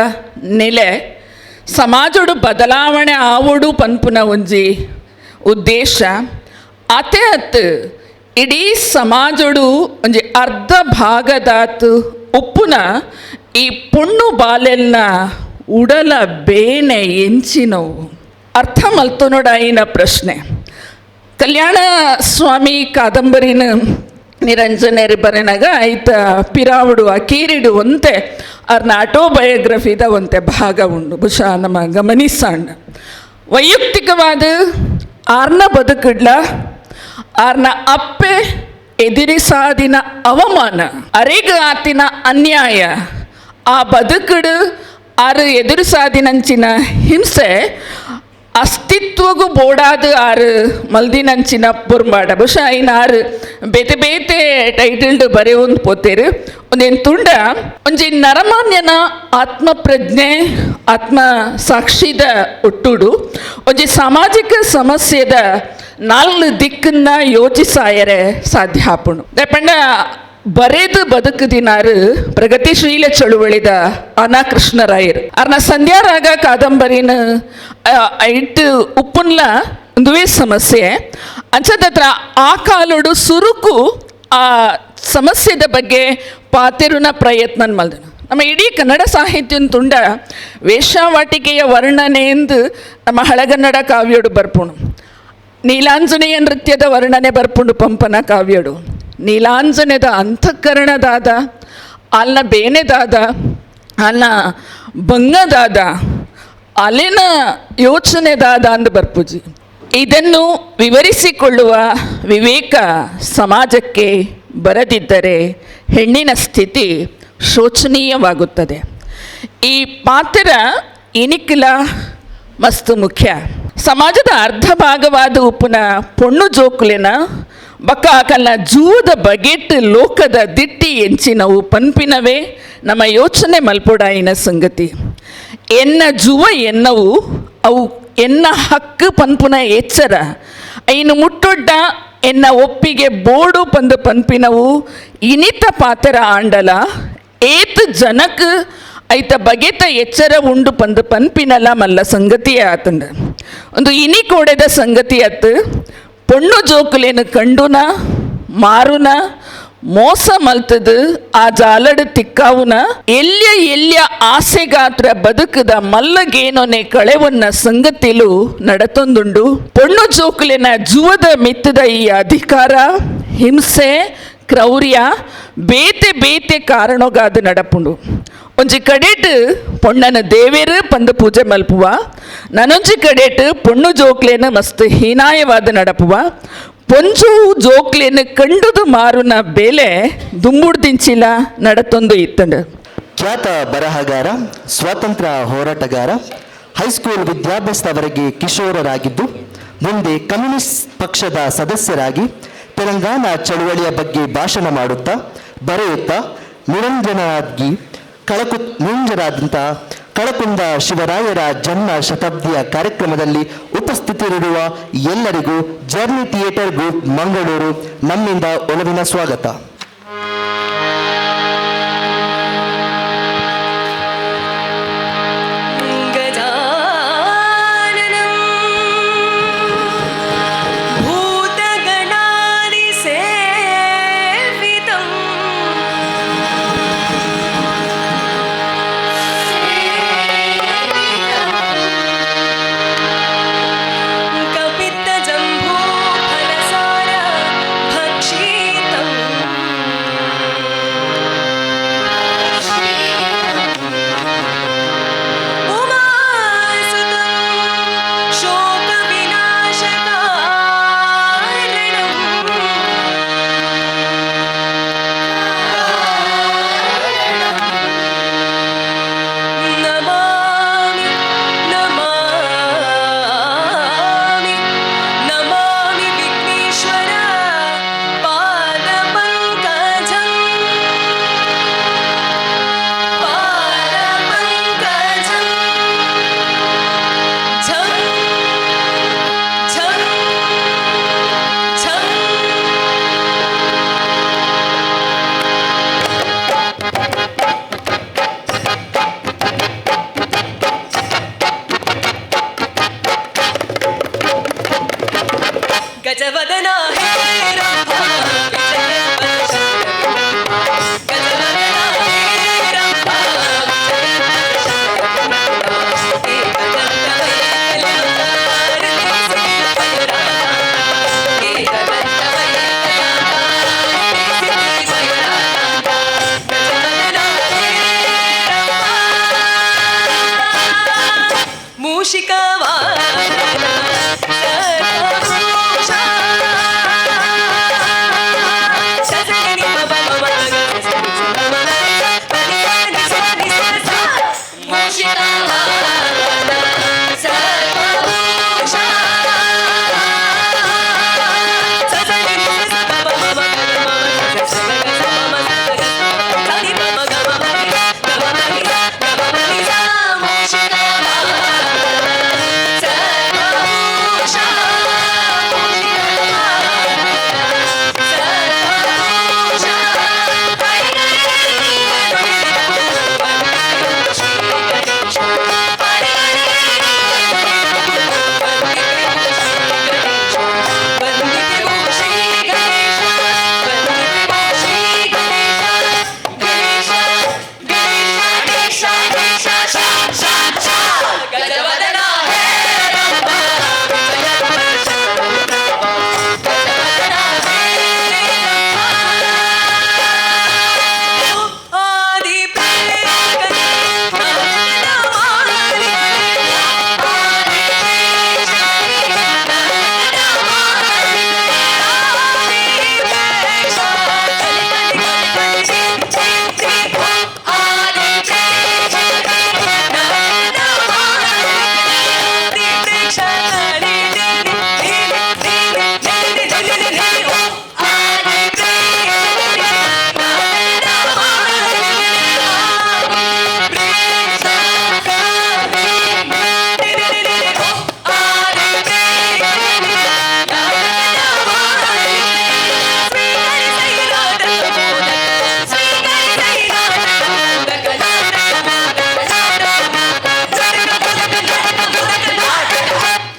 ನೆಲೆ ಸಮಾಜೋಡು ಬದಲಾವಣೆ ಆವೋಡು ಪನ್ಪುನ ಒಂಜಿ ಉದ್ದೇಶ ಅತೆ ಅತ್ ಇಡೀ ಸಮಾಜಡು ಒಂಜಿ ಅರ್ಧ ಭಾಗದಾತ್ ಉಪ್ಪುನ ಈ ಪುಣ್ಣು ಬಾಲೆಲ್ನ ಉಡಲ ಬೇನೆ ಎಂಚಿನವು ಅರ್ಥ ಮಲ್ತುನೊಡಾಯಿನ ಪ್ರಶ್ನೆ. ಕಲ್ಯಾಣ ಸ್ವಾಮಿ ಕಾದಂಬರಿನ ನಿರಂಜನೇರಿ ಬರೆನಾಗ ಐತ ಪಿರಾವುಡು ಅಕೀರಿಡು ಒಂತೆ ಅವ್ರನ್ನ ಆಟೋಬಯೋಗ್ರಫಿದ ಒಂತೆ ಭಾಗ ಉಂಡು ಬಹುಶಃ ನಮ್ಮ ಗಮನಿಸಾಂಡ. ವೈಯಕ್ತಿಕವಾದ ಆರ್ನ ಬದುಕಿಡ್ಲ ಆರ್ನ ಅಪ್ಪೆ ಎದುರಿಸಾದಿನ ಅವಮಾನ ಅರೆಗ ಆತಿನ ಅನ್ಯಾಯ ಆ ಬದುಕುಡು ಆರು ಎದುರಿಸಾದಿನಂಚಿನ ಹಿಂಸೆ ಅಸ್ತಿತ್ವಗೂ ಬೋಡಾದ ಆರು ಮಲ್ದಿನಂಚಿನ ಬುರ್ಮಾಡ ಬಹುಶಃ ಐನ ಆರು ಬೇತೆ ಬೇತೆ ಟೈಟಲ್ಡ್ ಬರೆಯೊಂದು ಪೋತೇರು ಒಂದೇನು ತುಂಡ ಒಂಜಿ ನರಮಾನ್ಯನ ಆತ್ಮಪ್ರಜ್ಞೆ ಆತ್ಮ ಸಾಕ್ಷಿದ ಒಟ್ಟುಡು ಒಂಜಿ ಸಾಮಾಜಿಕ ಸಮಸ್ಯೆದ ನಾಲ್ಕು ದಿಕ್ಕನ್ನ ಯೋಚಿಸಾಯರೆ ಸಾಧ್ಯ ಆಪುಣು ಪಂಡ ಬರೆದು ಬದುಕುದಿನಾರು ಪ್ರಗತಿಶೀಲ ಚಳುವಳಿದ ಅನಾ ಕೃಷ್ಣರಾಯರು ಅವ್ರನ್ನ ಸಂಧ್ಯಾರಾಗ ಕಾದಂಬರಿನ ಐಟ್ ಉಪ್ಪುನ್ಲ ಒಂದುವೇ ಸಮಸ್ಯೆ ಅಂಚದತ್ರ ಆ ಕಾಲುಡು ಸುರುಕು ಆ ಸಮಸ್ಯೆದ ಬಗ್ಗೆ ಪಾತೆರುನ ಪ್ರಯತ್ನ ಮಲ್ದನು. ನಮ್ಮ ಇಡೀ ಕನ್ನಡ ಸಾಹಿತ್ಯನ ತುಂಡ ವೇಷಾವಾಟಿಕೆಯ ವರ್ಣನೆ ಎಂದು ನಮ್ಮ ಹಳಗನ್ನಡ ಕಾವ್ಯಡು ಬರ್ಪುಣು. ನೀಲಾಂಜನೇಯ ನೃತ್ಯದ ವರ್ಣನೆ ಬರ್ಪುಂಡು ಪಂಪನ ಕಾವ್ಯಡು. ನೀಲಾಂಜನೆದ ಅಂತಃಕರಣದಾದ ಅಲ್ನ ಬೇನೆದಾದ ಅಲ್ನ ಬಂಗದಾದ ಅಲೆನ ಯೋಚನೆದಾದ ಅಂದು ಬರ್ಪುಜಿ. ಇದನ್ನು ವಿವರಿಸಿಕೊಳ್ಳುವ ವಿವೇಕ ಸಮಾಜಕ್ಕೆ ಬರದಿದ್ದರೆ ಹೆಣ್ಣಿನ ಸ್ಥಿತಿ ಶೋಚನೀಯವಾಗುತ್ತದೆ. ಈ ಪಾತ್ರ ಇನಿಕಿಲ ಮಸ್ತು ಮುಖ್ಯ. ಸಮಾಜದ ಅರ್ಧ ಭಾಗವಾದ ಉಪ್ಪುನ ಪೊಣ್ಣು ಜೋಕುಲಿನ ಬಕ್ಕ ಆಕಲ್ನ ಜೂದ ಬಗೆಟ್ ಲೋಕದ ದಿಟ್ಟಿ ಎಂಚಿನವು ಪನ್ಪಿನವೇ ನಮ್ಮ ಯೋಚನೆ ಮಲ್ಪೊಡಾಯಿನ ಸಂಗತಿ. ಎನ್ನ ಜುವ ಎನ್ನವು ಅವು ಎನ್ನ ಹಕ್ಕು ಪನ್ಪುನ ಎಚ್ಚರ ಐನು ಮುಟ್ಟೊಡ್ಡ ಎನ್ನ ಒಪ್ಪಿಗೆ ಬೋಡು ಪಂದು ಪನ್ಪಿನವು ಇನಿತ ಪಾತ್ರ ಆಂಡಲ ಏತ್ ಜನಕ್ ಐತ ಬಗೆತ ಎಚ್ಚರ ಉಂಡು ಪಂದು ಪನ್ಪಿನಲ್ಲ ಮಲ್ಲ ಸಂಗತಿಯೇ ಆತಂಡ. ಒಂದು ಇನಿ ಕೋಡೆದ ಸಂಗತಿ ಅತ್ತು ಪೊಣ್ಣು ಜೋಕುಲೇನು ಕಂಡುನ ಮಾರುನ ಮೋಸ ಮಲ್ತದು ಆ ಜಾಲಡ್ ತಿಕ್ಕಾವುನ ಎಲ್ಯ ಆಸೆಗಾತ್ರ ಬದುಕದ ಮಲ್ಲಗೇನೊನೆ ಕಳೆವನ್ನ ಸಂಗತಿಲು ನಡತೊಂದುಂಡು. ಪೊಣ್ಣು ಜೋಕುಲಿನ ಜುವದ ಮಿತ್ತದ ಈ ಅಧಿಕಾರ ಹಿಂಸೆ ಕ್ರೌರ್ಯ ಬೇತೆ ಬೇತೆ ಕಾರಣಗಾದ ನಡಪುಂಡು. ಒಂಜಿ ಕಡೆಟ್ ಪೊಣ್ಣನ ದೇವೇರು ಪಂದು ಪೂಜೆ ಮಲ್ಪುವ, ನನೊಂಜಿ ಕಡೆಟ್ ಪೊಣ್ಣು ಜೋಕ್ಲೇನ ಮಸ್ತ್ ಹೀನಾಯವಾದ ನಡಪುವ. ಪೊಂಜು ಜೋಕ್ಲೇನು ಕಂಡುದು ಮಾರುನ ಬೇಲೆ ದುಂಬುಡ್ದಿಂಚಿಲ ನಡತೊಂದು ಇತ್ತಂಡು. ಖ್ಯಾತ ಬರಹಗಾರ, ಸ್ವಾತಂತ್ರ್ಯ ಹೋರಾಟಗಾರ, ಹೈಸ್ಕೂಲ್ ವಿದ್ಯಾಭ್ಯಾಸದವರೆಗೆ ಕಿಶೋರರಾಗಿದ್ದು ಮುಂದೆ ಕಮ್ಯುನಿಸ್ಟ್ ಪಕ್ಷದ ಸದಸ್ಯರಾಗಿ ತೆಲಂಗಾಣ ಚಳುವಳಿಯ ಬಗ್ಗೆ ಭಾಷಣ ಮಾಡುತ್ತಾ ಬರೆಯುತ್ತಾ ನಿರಂಜನಾದಂಥ ಕಳಕುಂದ ಶಿವರಾಯರ ಜನ್ಮ ಶತಾಬ್ದಿಯ ಕಾರ್ಯಕ್ರಮದಲ್ಲಿ ಉಪಸ್ಥಿತರಿರುವ ಎಲ್ಲರಿಗೂ ಜರ್ನಿ ಥಿಯೇಟರ್ ಗ್ರೂಪ್ ಮಂಗಳೂರು ನಮ್ಮಿಂದ ಒಲವಿನ ಸ್ವಾಗತ. ಕಪಿತ್ತ ಜಂಬೂ ಫಲಸಾರ ಭಕ್ಷಿತಂ ಗಜವದನ ಹೇ ರಂಭ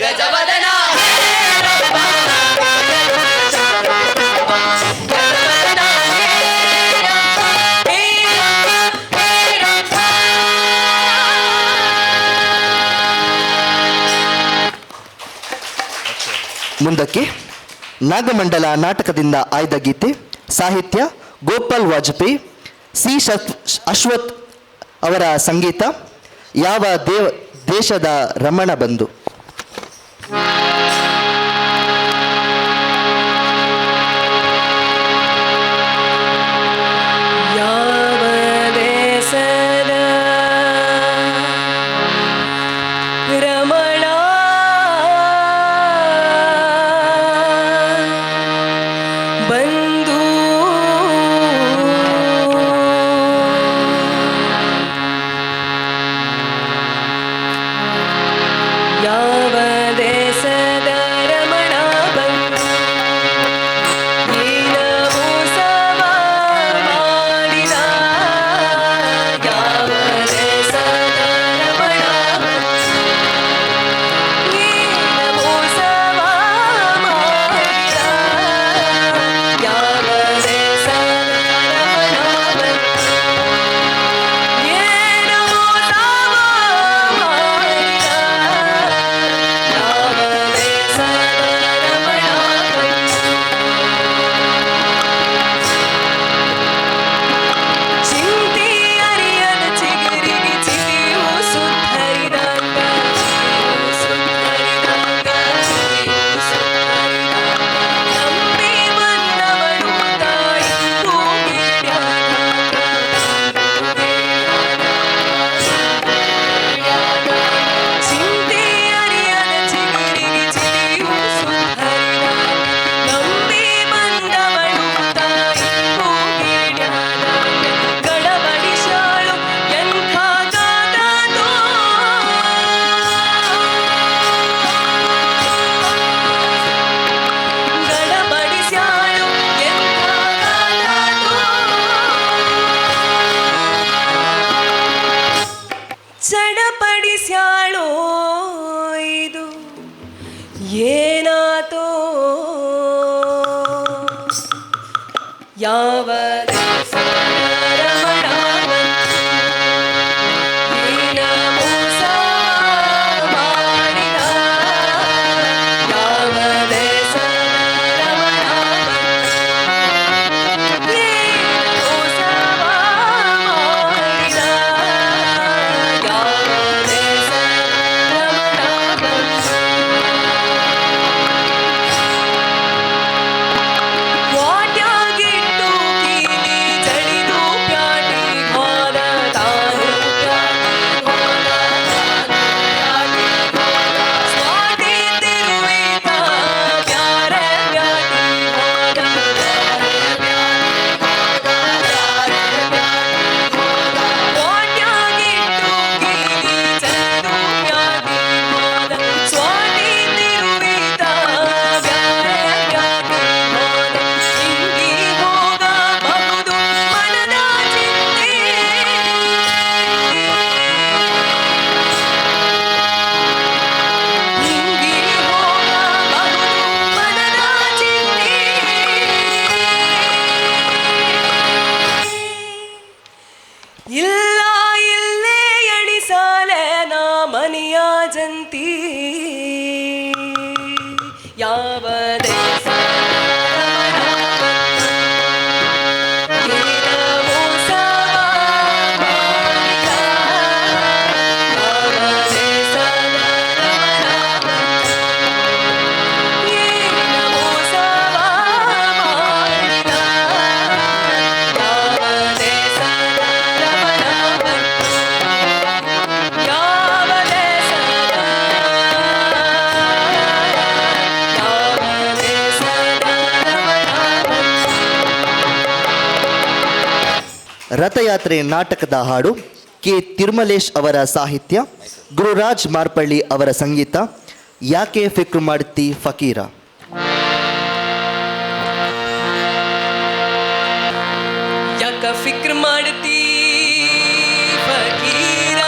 ಗಜವದನ ಹೇ ರಂಭ ಮುಂದಕ್ಕೆ ನಾಗಮಂಡಲ ನಾಟಕದಿಂದ ಆಯ್ದ ಗೀತೆ, ಸಾಹಿತ್ಯ ಗೋಪಾಲ್ ವಾಜಪೇಯಿ, ಸಿ ಅಶ್ವಥ್ ಅವರ ಸಂಗೀತ, ಯಾವ ದೇಶದ ರಮಣ ಬಂಧು. ಯಾವ ದೇಶದ ರಮಣ ಬಂಧು ಯಾವ ದೇಶ ಯಾವ ರಮಣ ನೀನ ಮೋಸ ಮಾಡಿದ ಯಾವ ದೇಶ ರಮಣ ನೀನ ಮೋಸ ಮಾಡಿದ ಯಾವ ದೇಶ ವಾಟ್ಯಾಗಿಟ್ಟು ಕೀಲಿ ಚಳಿದು ಪ್ಯಾಟಿ ಹೋದ ತಾನು ಸ್ವಾತಿ ತಿರುವಿತ ಪ್ಯಾರ ಪ್ಯಾಟಿ ಹೋದ ವಾಟ್ಯಾಗಿಟ್ಟು ಕೀಲಿ ಚಳಿದು ಪ್ಯಾಟಿ ಹೋದ ಸ್ವಾತಿ ತಿರುವಿತ ಪ್ಯಾರ ಪ್ಯಾಟಿ ಹೋದ ಹಿಂಗಿ ಹೋಗಬಹುದು ಮನದ ಚಿಂತೆ ಹಿಂಗಿ ಹೋಗಬಹುದು ಮನದ ಚಿಂತೆ ಇಲ್ಲ ಇಲ್ಲೇ ಎಣಿಸಾಲೆ ನಾ ಮನಿಯ ಜಂತಿ ಯಾವ ದೇಶ ರಥಯಾತ್ರೆ ನಾಟಕದ ಹಾಡು ಕೆ ತಿರುಮಲೇಶ್ ಅವರ ಸಾಹಿತ್ಯ, ಗುರುರಾಜ್ ಮಾರ್ಪಳ್ಳಿ ಅವರ ಸಂಗೀತ. ಯಾಕೆ ಫಿಕ್ರು ಮಾಡ್ತಿ ಫಕೀರ. ಯಾಕ ಫಿಕ್ರ್ ಮಾಡ್ತಿ ಫಕೀರ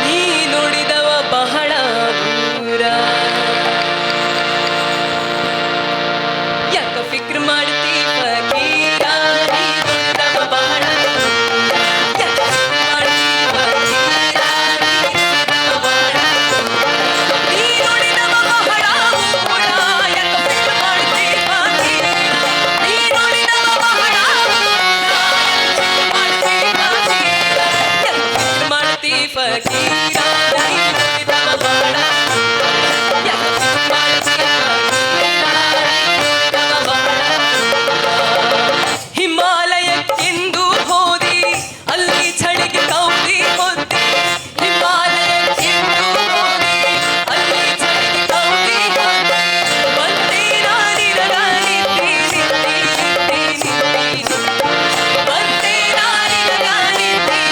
ನೀ ನೋಡಿದವ ಬಹಳ ದೂರ ಯಾಕ ಫಿಕ್ರ್ ಮಾಡ್ತಿ ಫಕೀರ ನೀ ನೋಡಿದವ ಬಹಳ ದೂರ ಯಾಕ ಫಿಕ್ರ್ ಮಾಡ್ತಿ ಫಕೀರ ನೀ ನೋಡಿದವ ಬಹಳ ದೂರ ಯಾಕ ಫಿಕ್ರ್ ಮಾಡ್ತಿ ಫಕೀರ ನೀ ನೋಡಿದವ ಬಹಳ ಮಾಡ್ತಿ ಫಕೀರ ನೀ ನೋಡಿದವ ಬಹಳ ಹಿಮಾಲಯಕ್ಕೆಂದು ಹೋದಿ ಅಲ್ಲಿ ಚಳಿಗೆ ಕೌದಿ ಹೊದ್ದಿ ಹಿಮಾಲಯಕ್ಕೆಂದು ಹೋದಿ ಅಲ್ಲಿ ಚಳಿಗೆ ಕೌದಿ ಹೊದ್ದಿ ಬಂದೆ ನಾನಿರಗ ನಿಂತಿ ಬಂದೆ ನಾನಿರಗ ನಿಂತಿ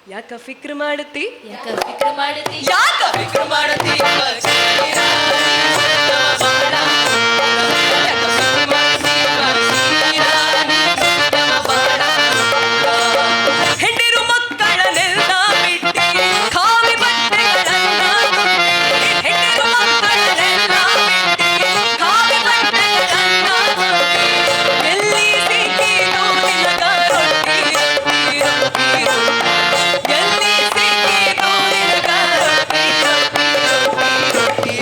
ಯಾಕ ಫಿಕ್ರ್ ಮಾಡ್ತಿ ಯಾಕ ಫಿಕ್ರ್ ಮಾಡ್ತಿ ಯಾಕ ಫಿಕ್ರ್ ಮಾಡ್ತಿ ಫಕೀರ ಹೆಂಡಿರು ಮಕ್ಕಳನ್ನೆಲ್ಲ ಬಿಟ್ಟಿ ಖಾಲಿ ಬಟ್ಟೆಗಳನ್ನ ತೊಟ್ಟಿ ಹೆಂಡಿರು ಮಕ್ಕಳನ್ನೆಲ್ಲ ಬಿಟ್ಟಿ ಖಾಲಿ ಬಟ್ಟೆಗಳನ್ನ ತೊಟ್ಟಿ ಎಲ್ಲಿ ಸಿಕ್ಕಿತು ನಿನಗ ರೊಟ್ಟಿ ರೊಟ್ಟಿ ರೊಟ್ಟಿ ರೊಟ್ಟಿ ಎಲ್ಲಿ ಸಿಕ್ಕಿತು ನಿನಗ ರೊಟ್ಟಿ ರೊಟ್ಟಿ ರೊಟ್ಟಿ ರೊಟ್ಟಿ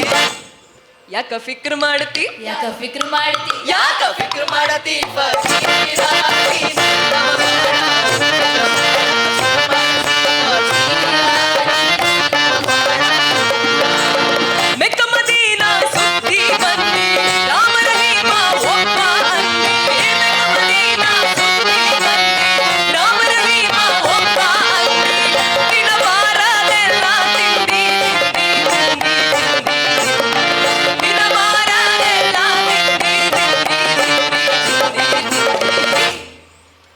ಯಾಕ ಫಿಕ್ರ್ ಮಾಡ್ತಿ ಯಾಕ ಫಿಕ್ರ್ ಮಾಡ್ತಿ ಯಾಕ ಫಿಕ್ರ್ ಮಾಡತಿ ಫಕೀರ ಮೆಕ್ಕ ಮದೀನಾ ಸುತ್ತಿ ಬಂದಿ ರಾಮ ರಹೀಮ ಒಬ್ಬ ಅಂದಿ ಮೆಕ್ಕ ಮದೀನಾ ಸುತ್ತಿ ಬಂದಿ ರಾಮ ರಹೀಮ ಒಬ್ಬ ಅಂದಿ ದಿನ ವಾರದೆಲ್ಲ ತಿಂದಿ ದಿನ ವಾರದೆಲ್ಲ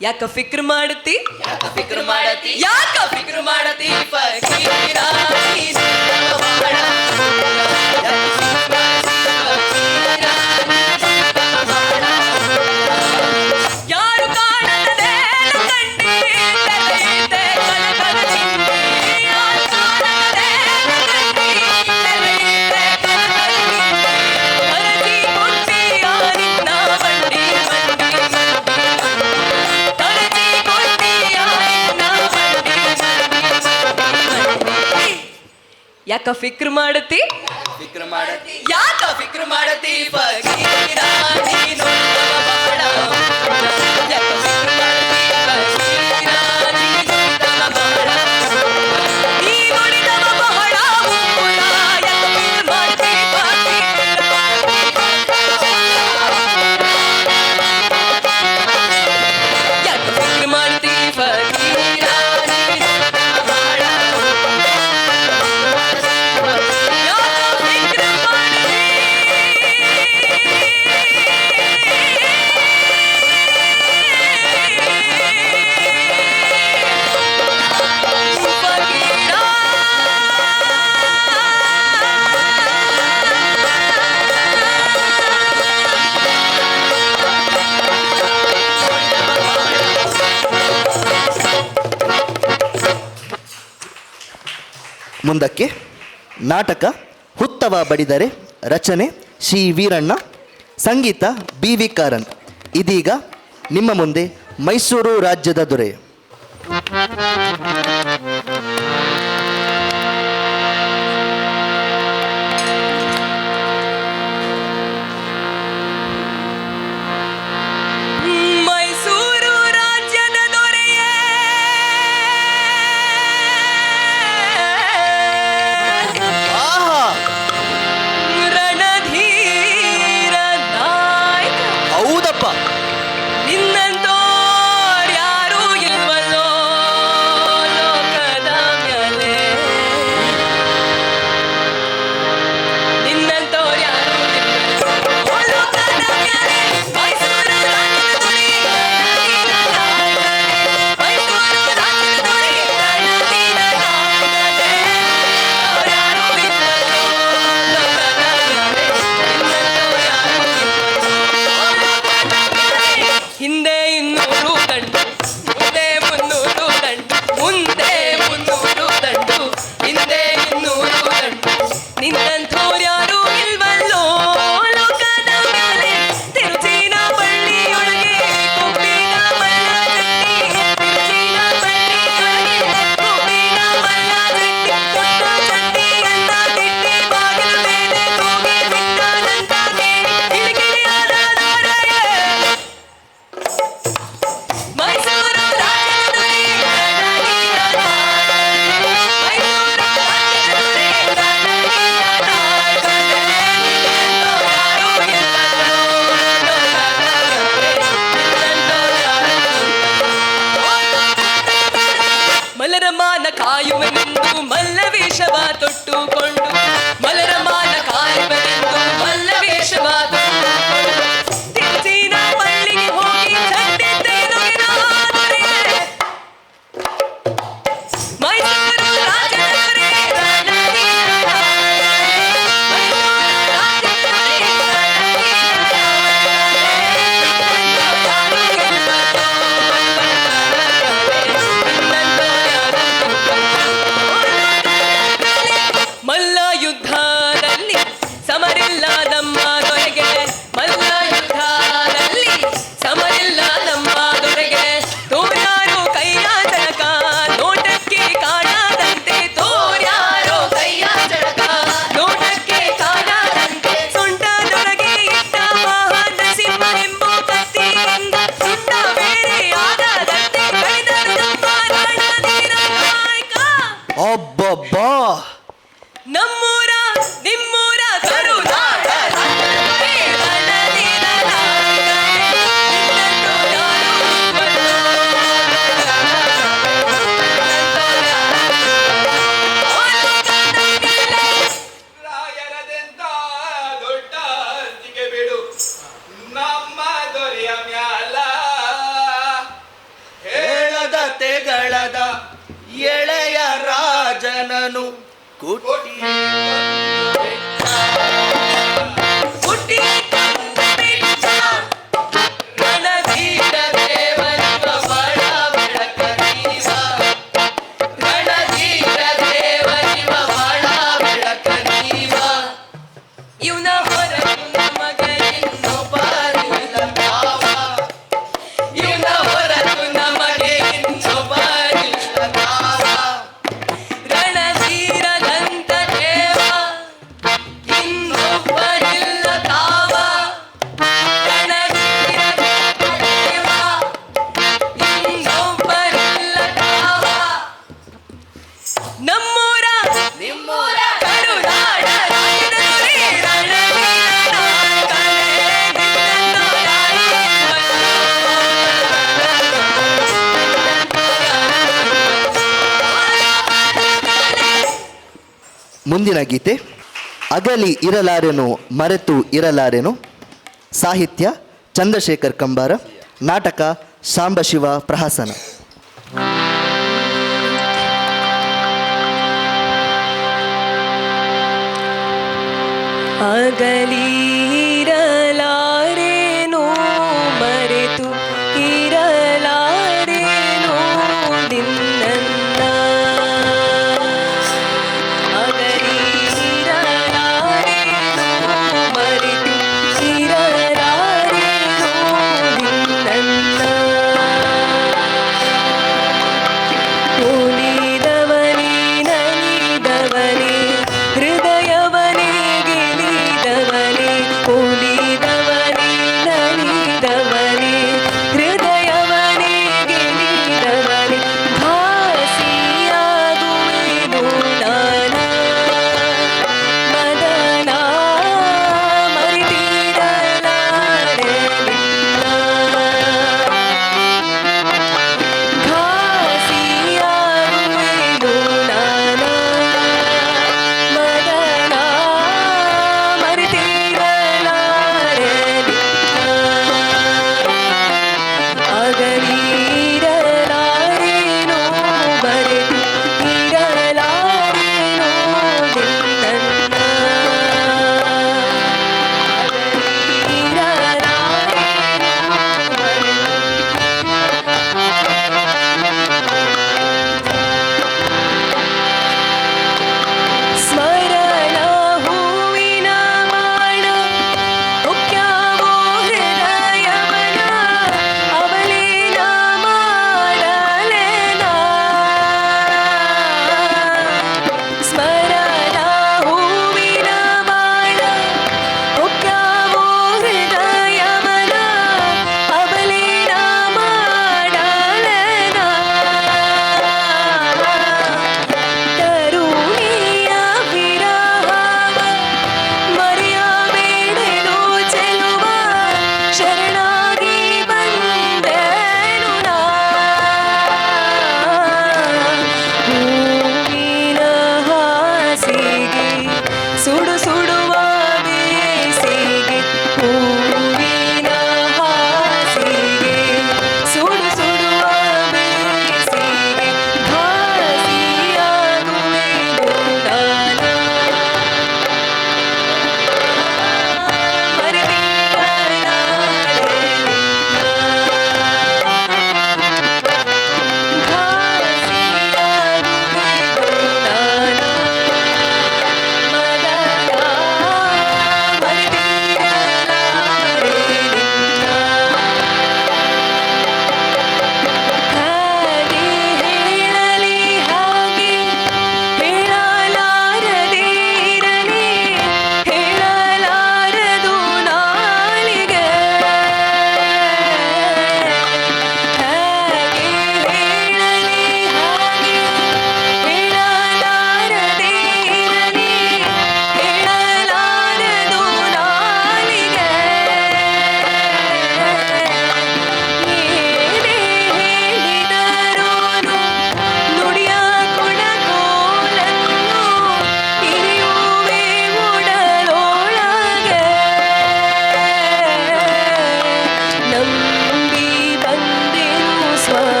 ಯಾಕ ಫಿಕ್ರ್ ಮಾಡ್ತಿ ಯಾಕ ಫಿಕ್ರ್ ಮಾಡತಿ ಯಾಕ ಫಿಕ್ರ್ ಮಾಡತಿ ಫಕೀರ ನೀ ನೋಡಿದವ ಬಹಳ ಯಾರು ಕಾಣದೆ ಕಂಡಿ ತಲೆಯಿದೆ ಕನಕದ ಚಿಂತೆ ಯಾರು ಕಾಣದೆ ಕಂಡಿ ತಲೆಯಿದೆ ಯಾಕ ಫಿಕ್ರ್ ಮಾಡತಿ ಯಾಕ ಫಿಕ್ರ್ ಮಾಡತಿ ಫಕೀರ ನೀನು ಬಾಳ ಯಾಕ ಫಿಕ್ರ್ ಮಾಡತಿ ಫಕೀರ ನೀನು ಬಾಳ ನೀ ನುಡಿದವ ಬಹಳ ಮೂಲ ಯಾಕ ಫಿಕ್ರ್ ಮಾಡತಿ ಫಕೀರ ಯಾಕ ಫಿಕ್ರ್ ಮಾಡತಿ ಫಕೀರ ಮುಂದಕ್ಕೆ ನಾಟಕ ಹುತ್ತವ ಬಡಿದರೆ, ರಚನೆ ಶ್ರೀ ವೀರಣ್ಣ, ಸಂಗೀತ ಬಿ ವಿ ಕಾರಂತ್. ಇದೀಗ ನಿಮ್ಮ ಮುಂದೆ ಮೈಸೂರು ರಾಜ್ಯದ ದೊರೆ. ಮೈಸೂರು ರಾಜ್ಯದ ದೊರೆಯೇ ರಣಧೀರ ನಾಯಕ. ಹೌದಪ್ಪ, ನಿನ್ನಂತೋರ್ ಯಾರೂ ಇಲ್ವಲ್ಲೋ ಲೋಕದ ಮ್ಯಾಲೆ. ನಿನ್ನಂತೋರ್ ಯಾರೂ ಇಲ್ವಲ್ಲೋ ಲೋಕದ ಮ್ಯಾಲೆ. ಮೈಸೂರು ರಾಜ್ಯದ ದೊರೆ ರಣಧೀರ ನಾಯಕನೇ. ಮೈಸೂರು ರಾಜ್ಯದ ದೊರೆ ರಣಧೀರ ನಾಯಕನೇ. ಅವ್ರ್ ಯಾರೂ ಇಲ್ವಲ್ಲೋ ಲೋಕದ ಮ್ಯಾಲೆ. ನಿನ್ನಂತೋರ್ ಯಾರೂ ಹಿಂದೆ 200 ದಂಡು, ಮುಂದೆ 300 ದಂಡು, ಮುಂದೆ 300 ದಂಡು, ಹಿಂದೆ 200 ದಂಡು. ನಿನ್ನಂಥೋರ್ ಯಾರೂ ಇಲ್ವಲ್ಲೋ ಲೋಕದ ಮೇಲೆ. ತಿರುಚಿನ ಬಳ್ಳಿಯೊಳಗೆ ಕೊಬ್ಬಿನ ಮಲ್ಲ ಜಟ್ಟಿ, ತಿರುಚಿನ ಬಳ್ಳಿಯೊಳಗೆ ಕೊಬ್ಬಿನ ಮಲ್ಲ ಜಟ್ಟಿ, ಕೊಟ್ಟ ಚಟ್ಟಿಯನ್ನ ತಿಟ್ಟಿ ಬಾಗಿಲು ಮೇಲೆ ತೂಗಿ ಬಿಟ್ಟನಂತ ಕೇಳಿ ಕಿರಿಕಿರಿಯಾದ ದೊರೆಯೇ. ಮೈಸೂರು ರಾಜ್ಯದ ದೊರೆ ರಣಧೀರ ನಾಯಕನೇ. ಮೈಸೂರು ರಾಜ್ಯದ ದೊರೆ ರಣಧೀರ ನಾಯಕನೇ. ನಿನ್ನಂತೋರ್ ಯಾರೂ ಇಲ್ವಲ್ಲೋ ಲೋಕದ ಮ್ಯಾಲೆ. ನಿನ್ನಂತೋರ್ ಯಾರೂ ಇಲ್ವಲ್ಲೋ. ಮಲರಮಾನ ಕಾಯುವನೆಂದು ಮಲ್ಲವೇಷವ ತೊಟ್ಟುಕೊಂಡು, ಮಲರಮಾನ ಕಾಯುವನೆಂದು ಮಲ್ಲವೇಷವ ತೊಟ್ಟುಕೊಂಡು, ತಿರುಚಿನ ಬಳ್ಳಿಗೆ ಹೋಗಿ ಚಂಡಿದ್ದೇನೊಗೆದ ದೊರೆಯೇ. ಮೈಸೂರು ರಾಜ್ಯದ ದೊರೆ ರಣಧೀರ ನಾಯಕನೇ. ಮೈಸೂರು ರಾಜ್ಯದ ದೊರೆ ರಣಧೀರ ನಾಯಕನೇ. ನಿನ್ನಂತೋರ್ ಯಾರೂ ಇಲ್ವಲ್ಲೋ ಲೋಕದ ಮ್ಯಾಲೆ. ನಿನ್ನಂತೋರ್ ಯಾರೂ ಇಲ್ವಲ್ಲೋ. ಮಲ್ಲ ಯುದ್ಧದಲ್ಲಿ ಸಮರಿಲ್ಲ ನಮ್ಮ ದೊರೆಗೆ. ಮಲ್ಲ ಯುದ್ಧದಲ್ಲಿ ಸಮರಿಲ್ಲ ನಮ್ಮ ದೊರೆಗೆ. ತೋರ್ಯಾರೋ ಕೈಯ ಜಳಕ ನೋಟಕ್ಕೆ ಕಾಣದಂತೆ, ತೋರ್ಯಾರೋ ಕೈಯ ಜಳಕ ನೋಟಕ್ಕೆ ಕಾಣದಂತೆ, ಸೊಂಟದೊಳಗೆ ಇಟ್ಟ ವಾಹನ ಸಿಂಹ ಎಂಬ ಕತ್ತಿಯಿಂದ ಸುಟ್ಟ ಬೇರೆ ಆಗದಂತೆ ಕೈದರು ನಮ್ಮ ರಣಧೀರ ನಾಯಕ. ಅಬ್ಬಬ್ಬಾ, ನಮ್ಮೂರ ನಿಮ್ಮೂರ ಕರುನಾಡ ರಾಜ್ಯದೊರೆ ರಣಧೀರ ನಾಯಕನೇ. ನಿನ್ನಂತೋರ್ ಯಾರೂ ಇಲ್ವಲ್ಲೋ ಲೋಕದ ಮೇಲೆ. ರಾಯರದೆಂತ ದೊಡ್ಡ ಅಂಜಿಕೆ ಬಿಡು ನಮ್ಮ ದೊರೆಯ ಮ್ಯಾಲ. ಹೇಳದ ತೆಗಳದ ಎಳೆಯ ರಾಜನನು ಕುಟ್ಟಿ ಹುಟ್ಟಿ ತಂದ ಬಿಟ್ಟ ರಣಧೀರ ದೇವರಿವ ಬಡ ಬೆಳಕ ನೀವ. ರಣಧೀರ ದೇವರಿವ ಬಡ ಬೆಳಕ ನೀವ. ಇವನ ಹೊರತು ನಮಗೆ ಇನ್ನೊಬ್ಬರಿಲ್ಲ ಯಾವ. ಇವನ ಹೊರತು ನಮಗೆ ಇನ್ನೊಬ್ಬರಿಲ್ಲ ಯಾವ. ರಣಧೀರದಂತ ನಿಮ್ಮೂರ ಕರುನಾಡ ರಾಯನಗುಡಿ ರಣವೀರನ ಮುಂದಿನ ಗೀತೆ ಅಗಲಿ ಇರಲಾರೆನು ಮರೆತು ಇರಲಾರೆನು. ಸಾಹಿತ್ಯ ಚಂದ್ರಶೇಖರ್ ಕಂಬಾರ. ನಾಟಕ ಸಾಂಬಶಿವ ಪ್ರಹಸನ. ಅಗಲಿರಲಾರೇನೋ ಮರೆತು ಇರಲಾರೇನೋ ನಿನ್ನನ್ನ ಅಗಲಿರಲಾರೇನೋ ಮರೆತು ಇರಲಾರೇನೋ ನಿನ್ನನ್ನ ಒಲಿದವನೇ ನಲಿದವನೇ ಹೃದಯವನೇ ಗೆಲಿದವನೇ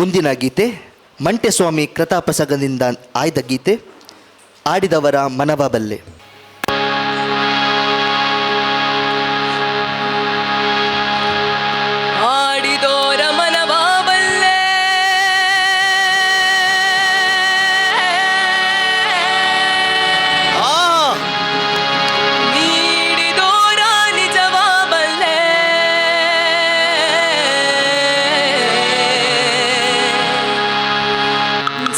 ಮುಂದಿನ ಗೀತೆ ಮಂಟೆಸ್ವಾಮಿ ಕೃತಾಪಸಗದಿಂದ ಆಯ್ದ ಗೀತೆ, ಆಡಿದವರ ಮನವ ಬಲ್ಲೆ. ಆಡಿದೋರ ಮನವಾ ಬಲ್ಲೆ, ನೀಡಿದೋರ ನಿಜವಾ ಬಲ್ಲೆ,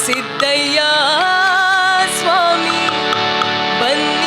ಸಿದ್ದಯ್ಯ ಸ್ವಾಮಿ ಬಂದ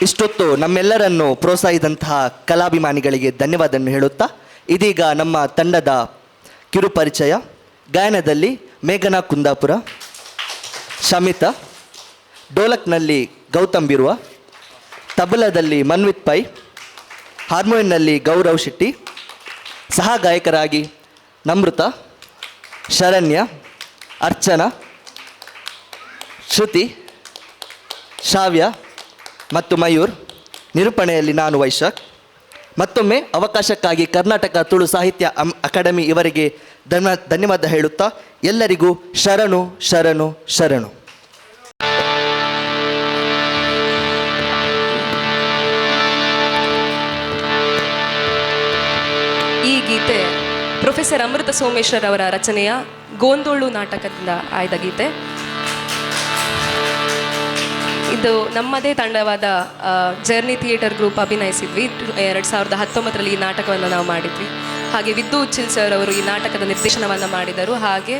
ಇಷ್ಟೊತ್ತು ನಮ್ಮೆಲ್ಲರನ್ನು ಪ್ರೋತ್ಸಾಹಿಸಿದಂತಹ ಕಲಾಭಿಮಾನಿಗಳಿಗೆ ಧನ್ಯವಾದವನ್ನು ಹೇಳುತ್ತಾ ಇದೀಗ ನಮ್ಮ ತಂಡದ ಕಿರುಪರಿಚಯ. ಗಾಯನದಲ್ಲಿ ಮೇಘನಾ ಕುಂದಾಪುರ, ಶಮಿತಾ, ಡೋಲಕ್ನಲ್ಲಿ ಗೌತಮ್ ಬಿರುವ, ತಬಲದಲ್ಲಿ ಮನ್ವಿತ್ ಪೈ, ಹಾರ್ಮೋನಿಯಂನಲ್ಲಿ ಗೌರವ್ ಶೆಟ್ಟಿ, ಸಹ ಗಾಯಕರಾಗಿ ನಮೃತ, ಶರಣ್ಯ, ಅರ್ಚನಾ, ಶ್ರುತಿ, ಶ್ರಾವ್ಯ ಮತ್ತು ಮಯೂರ್. ನಿರೂಪಣೆಯಲ್ಲಿ ನಾನು ವೈಶಾಖ್. ಮತ್ತೊಮ್ಮೆ ಅವಕಾಶಕ್ಕಾಗಿ ಕರ್ನಾಟಕ ತುಳು ಸಾಹಿತ್ಯ ಅಕಾಡೆಮಿ ಇವರಿಗೆ ಧನ್ಯವಾದ ಹೇಳುತ್ತಾ ಎಲ್ಲರಿಗೂ ಶರಣು ಶರಣು ಶರಣು. ಈ ಗೀತೆ ಪ್ರೊಫೆಸರ್ ಅಮೃತ ಸೋಮೇಶ್ವರ್ ಅವರ ರಚನೆಯ ಗೋಂದೋಳು ನಾಟಕದಿಂದ ಆಯ್ದ ಗೀತೆ. ಇದು ನಮ್ಮದೇ ತಂಡವಾದ ಜರ್ನಿ ಥಿಯೇಟರ್ ಗ್ರೂಪ್ ಅಭಿನಯಿಸಿದ್ವಿ. 2019ರಲ್ಲಿ ಈ ನಾಟಕವನ್ನು ನಾವು ಮಾಡಿದ್ವಿ. ಹಾಗೆ ವಿದ್ದು ಉಚ್ಚಿಲ್ ಸರ್ ಅವರು ಈ ನಾಟಕದ ನಿರ್ದೇಶನವನ್ನು ಮಾಡಿದರು. ಹಾಗೆ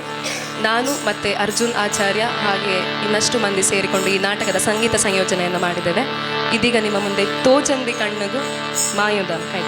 ನಾನು ಮತ್ತು ಅರ್ಜುನ್ ಆಚಾರ್ಯ ಹಾಗೆ ಇನ್ನಷ್ಟು ಮಂದಿ ಸೇರಿಕೊಂಡು ಈ ನಾಟಕದ ಸಂಗೀತ ಸಂಯೋಜನೆಯನ್ನು ಮಾಡಿದ್ದೇವೆ. ಇದೀಗ ನಿಮ್ಮ ಮುಂದೆ ತೋಜಂದಿ ಕಣ್ಣಗು ಮಾಯೋದ ಕೈ.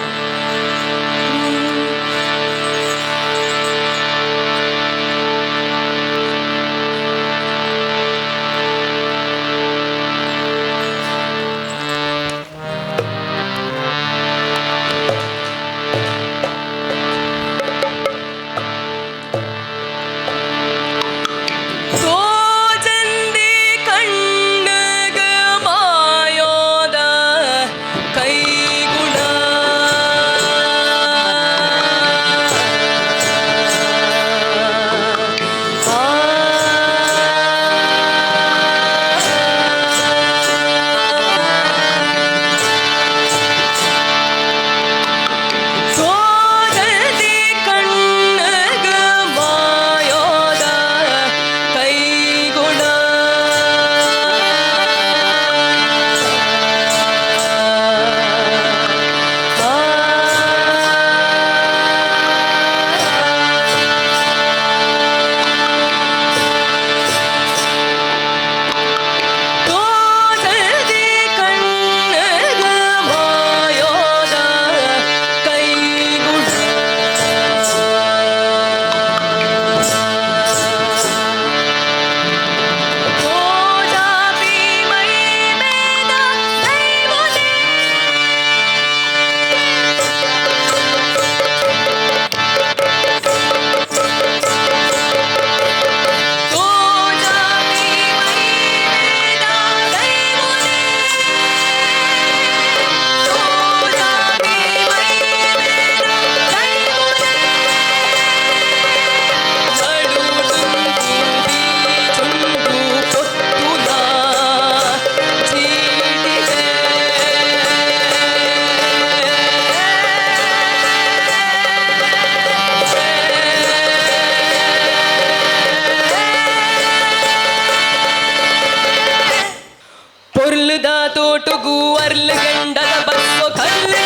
ತೋಟುಗು ಅರ್ಲ ಗಂಡದ ಬಸ್ಸು ಕಲ್ಲು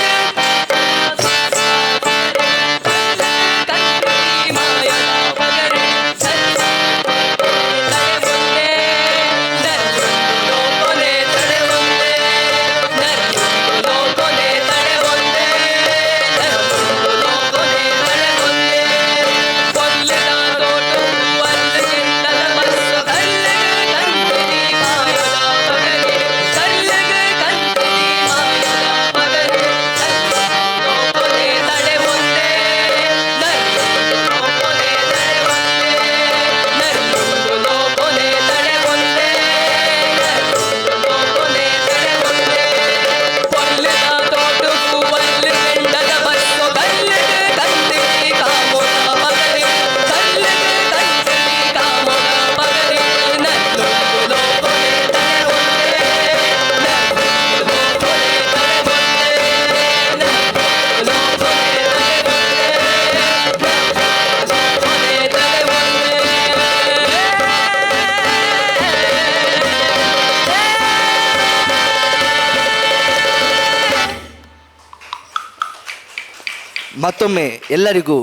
ಮತ್ತೊಮ್ಮೆ ಎಲ್ಲರಿಗೂ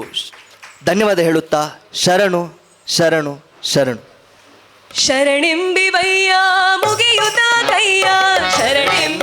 ಧನ್ಯವಾದ ಹೇಳುತ್ತಾ ಶರಣು ಶರಣು ಶರಣು. ಶರಣೆಂಬಿವಯ್ಯ ಮುಗಿಯುತ್ತ ಕೈಯ ಶರಣೆಂಬ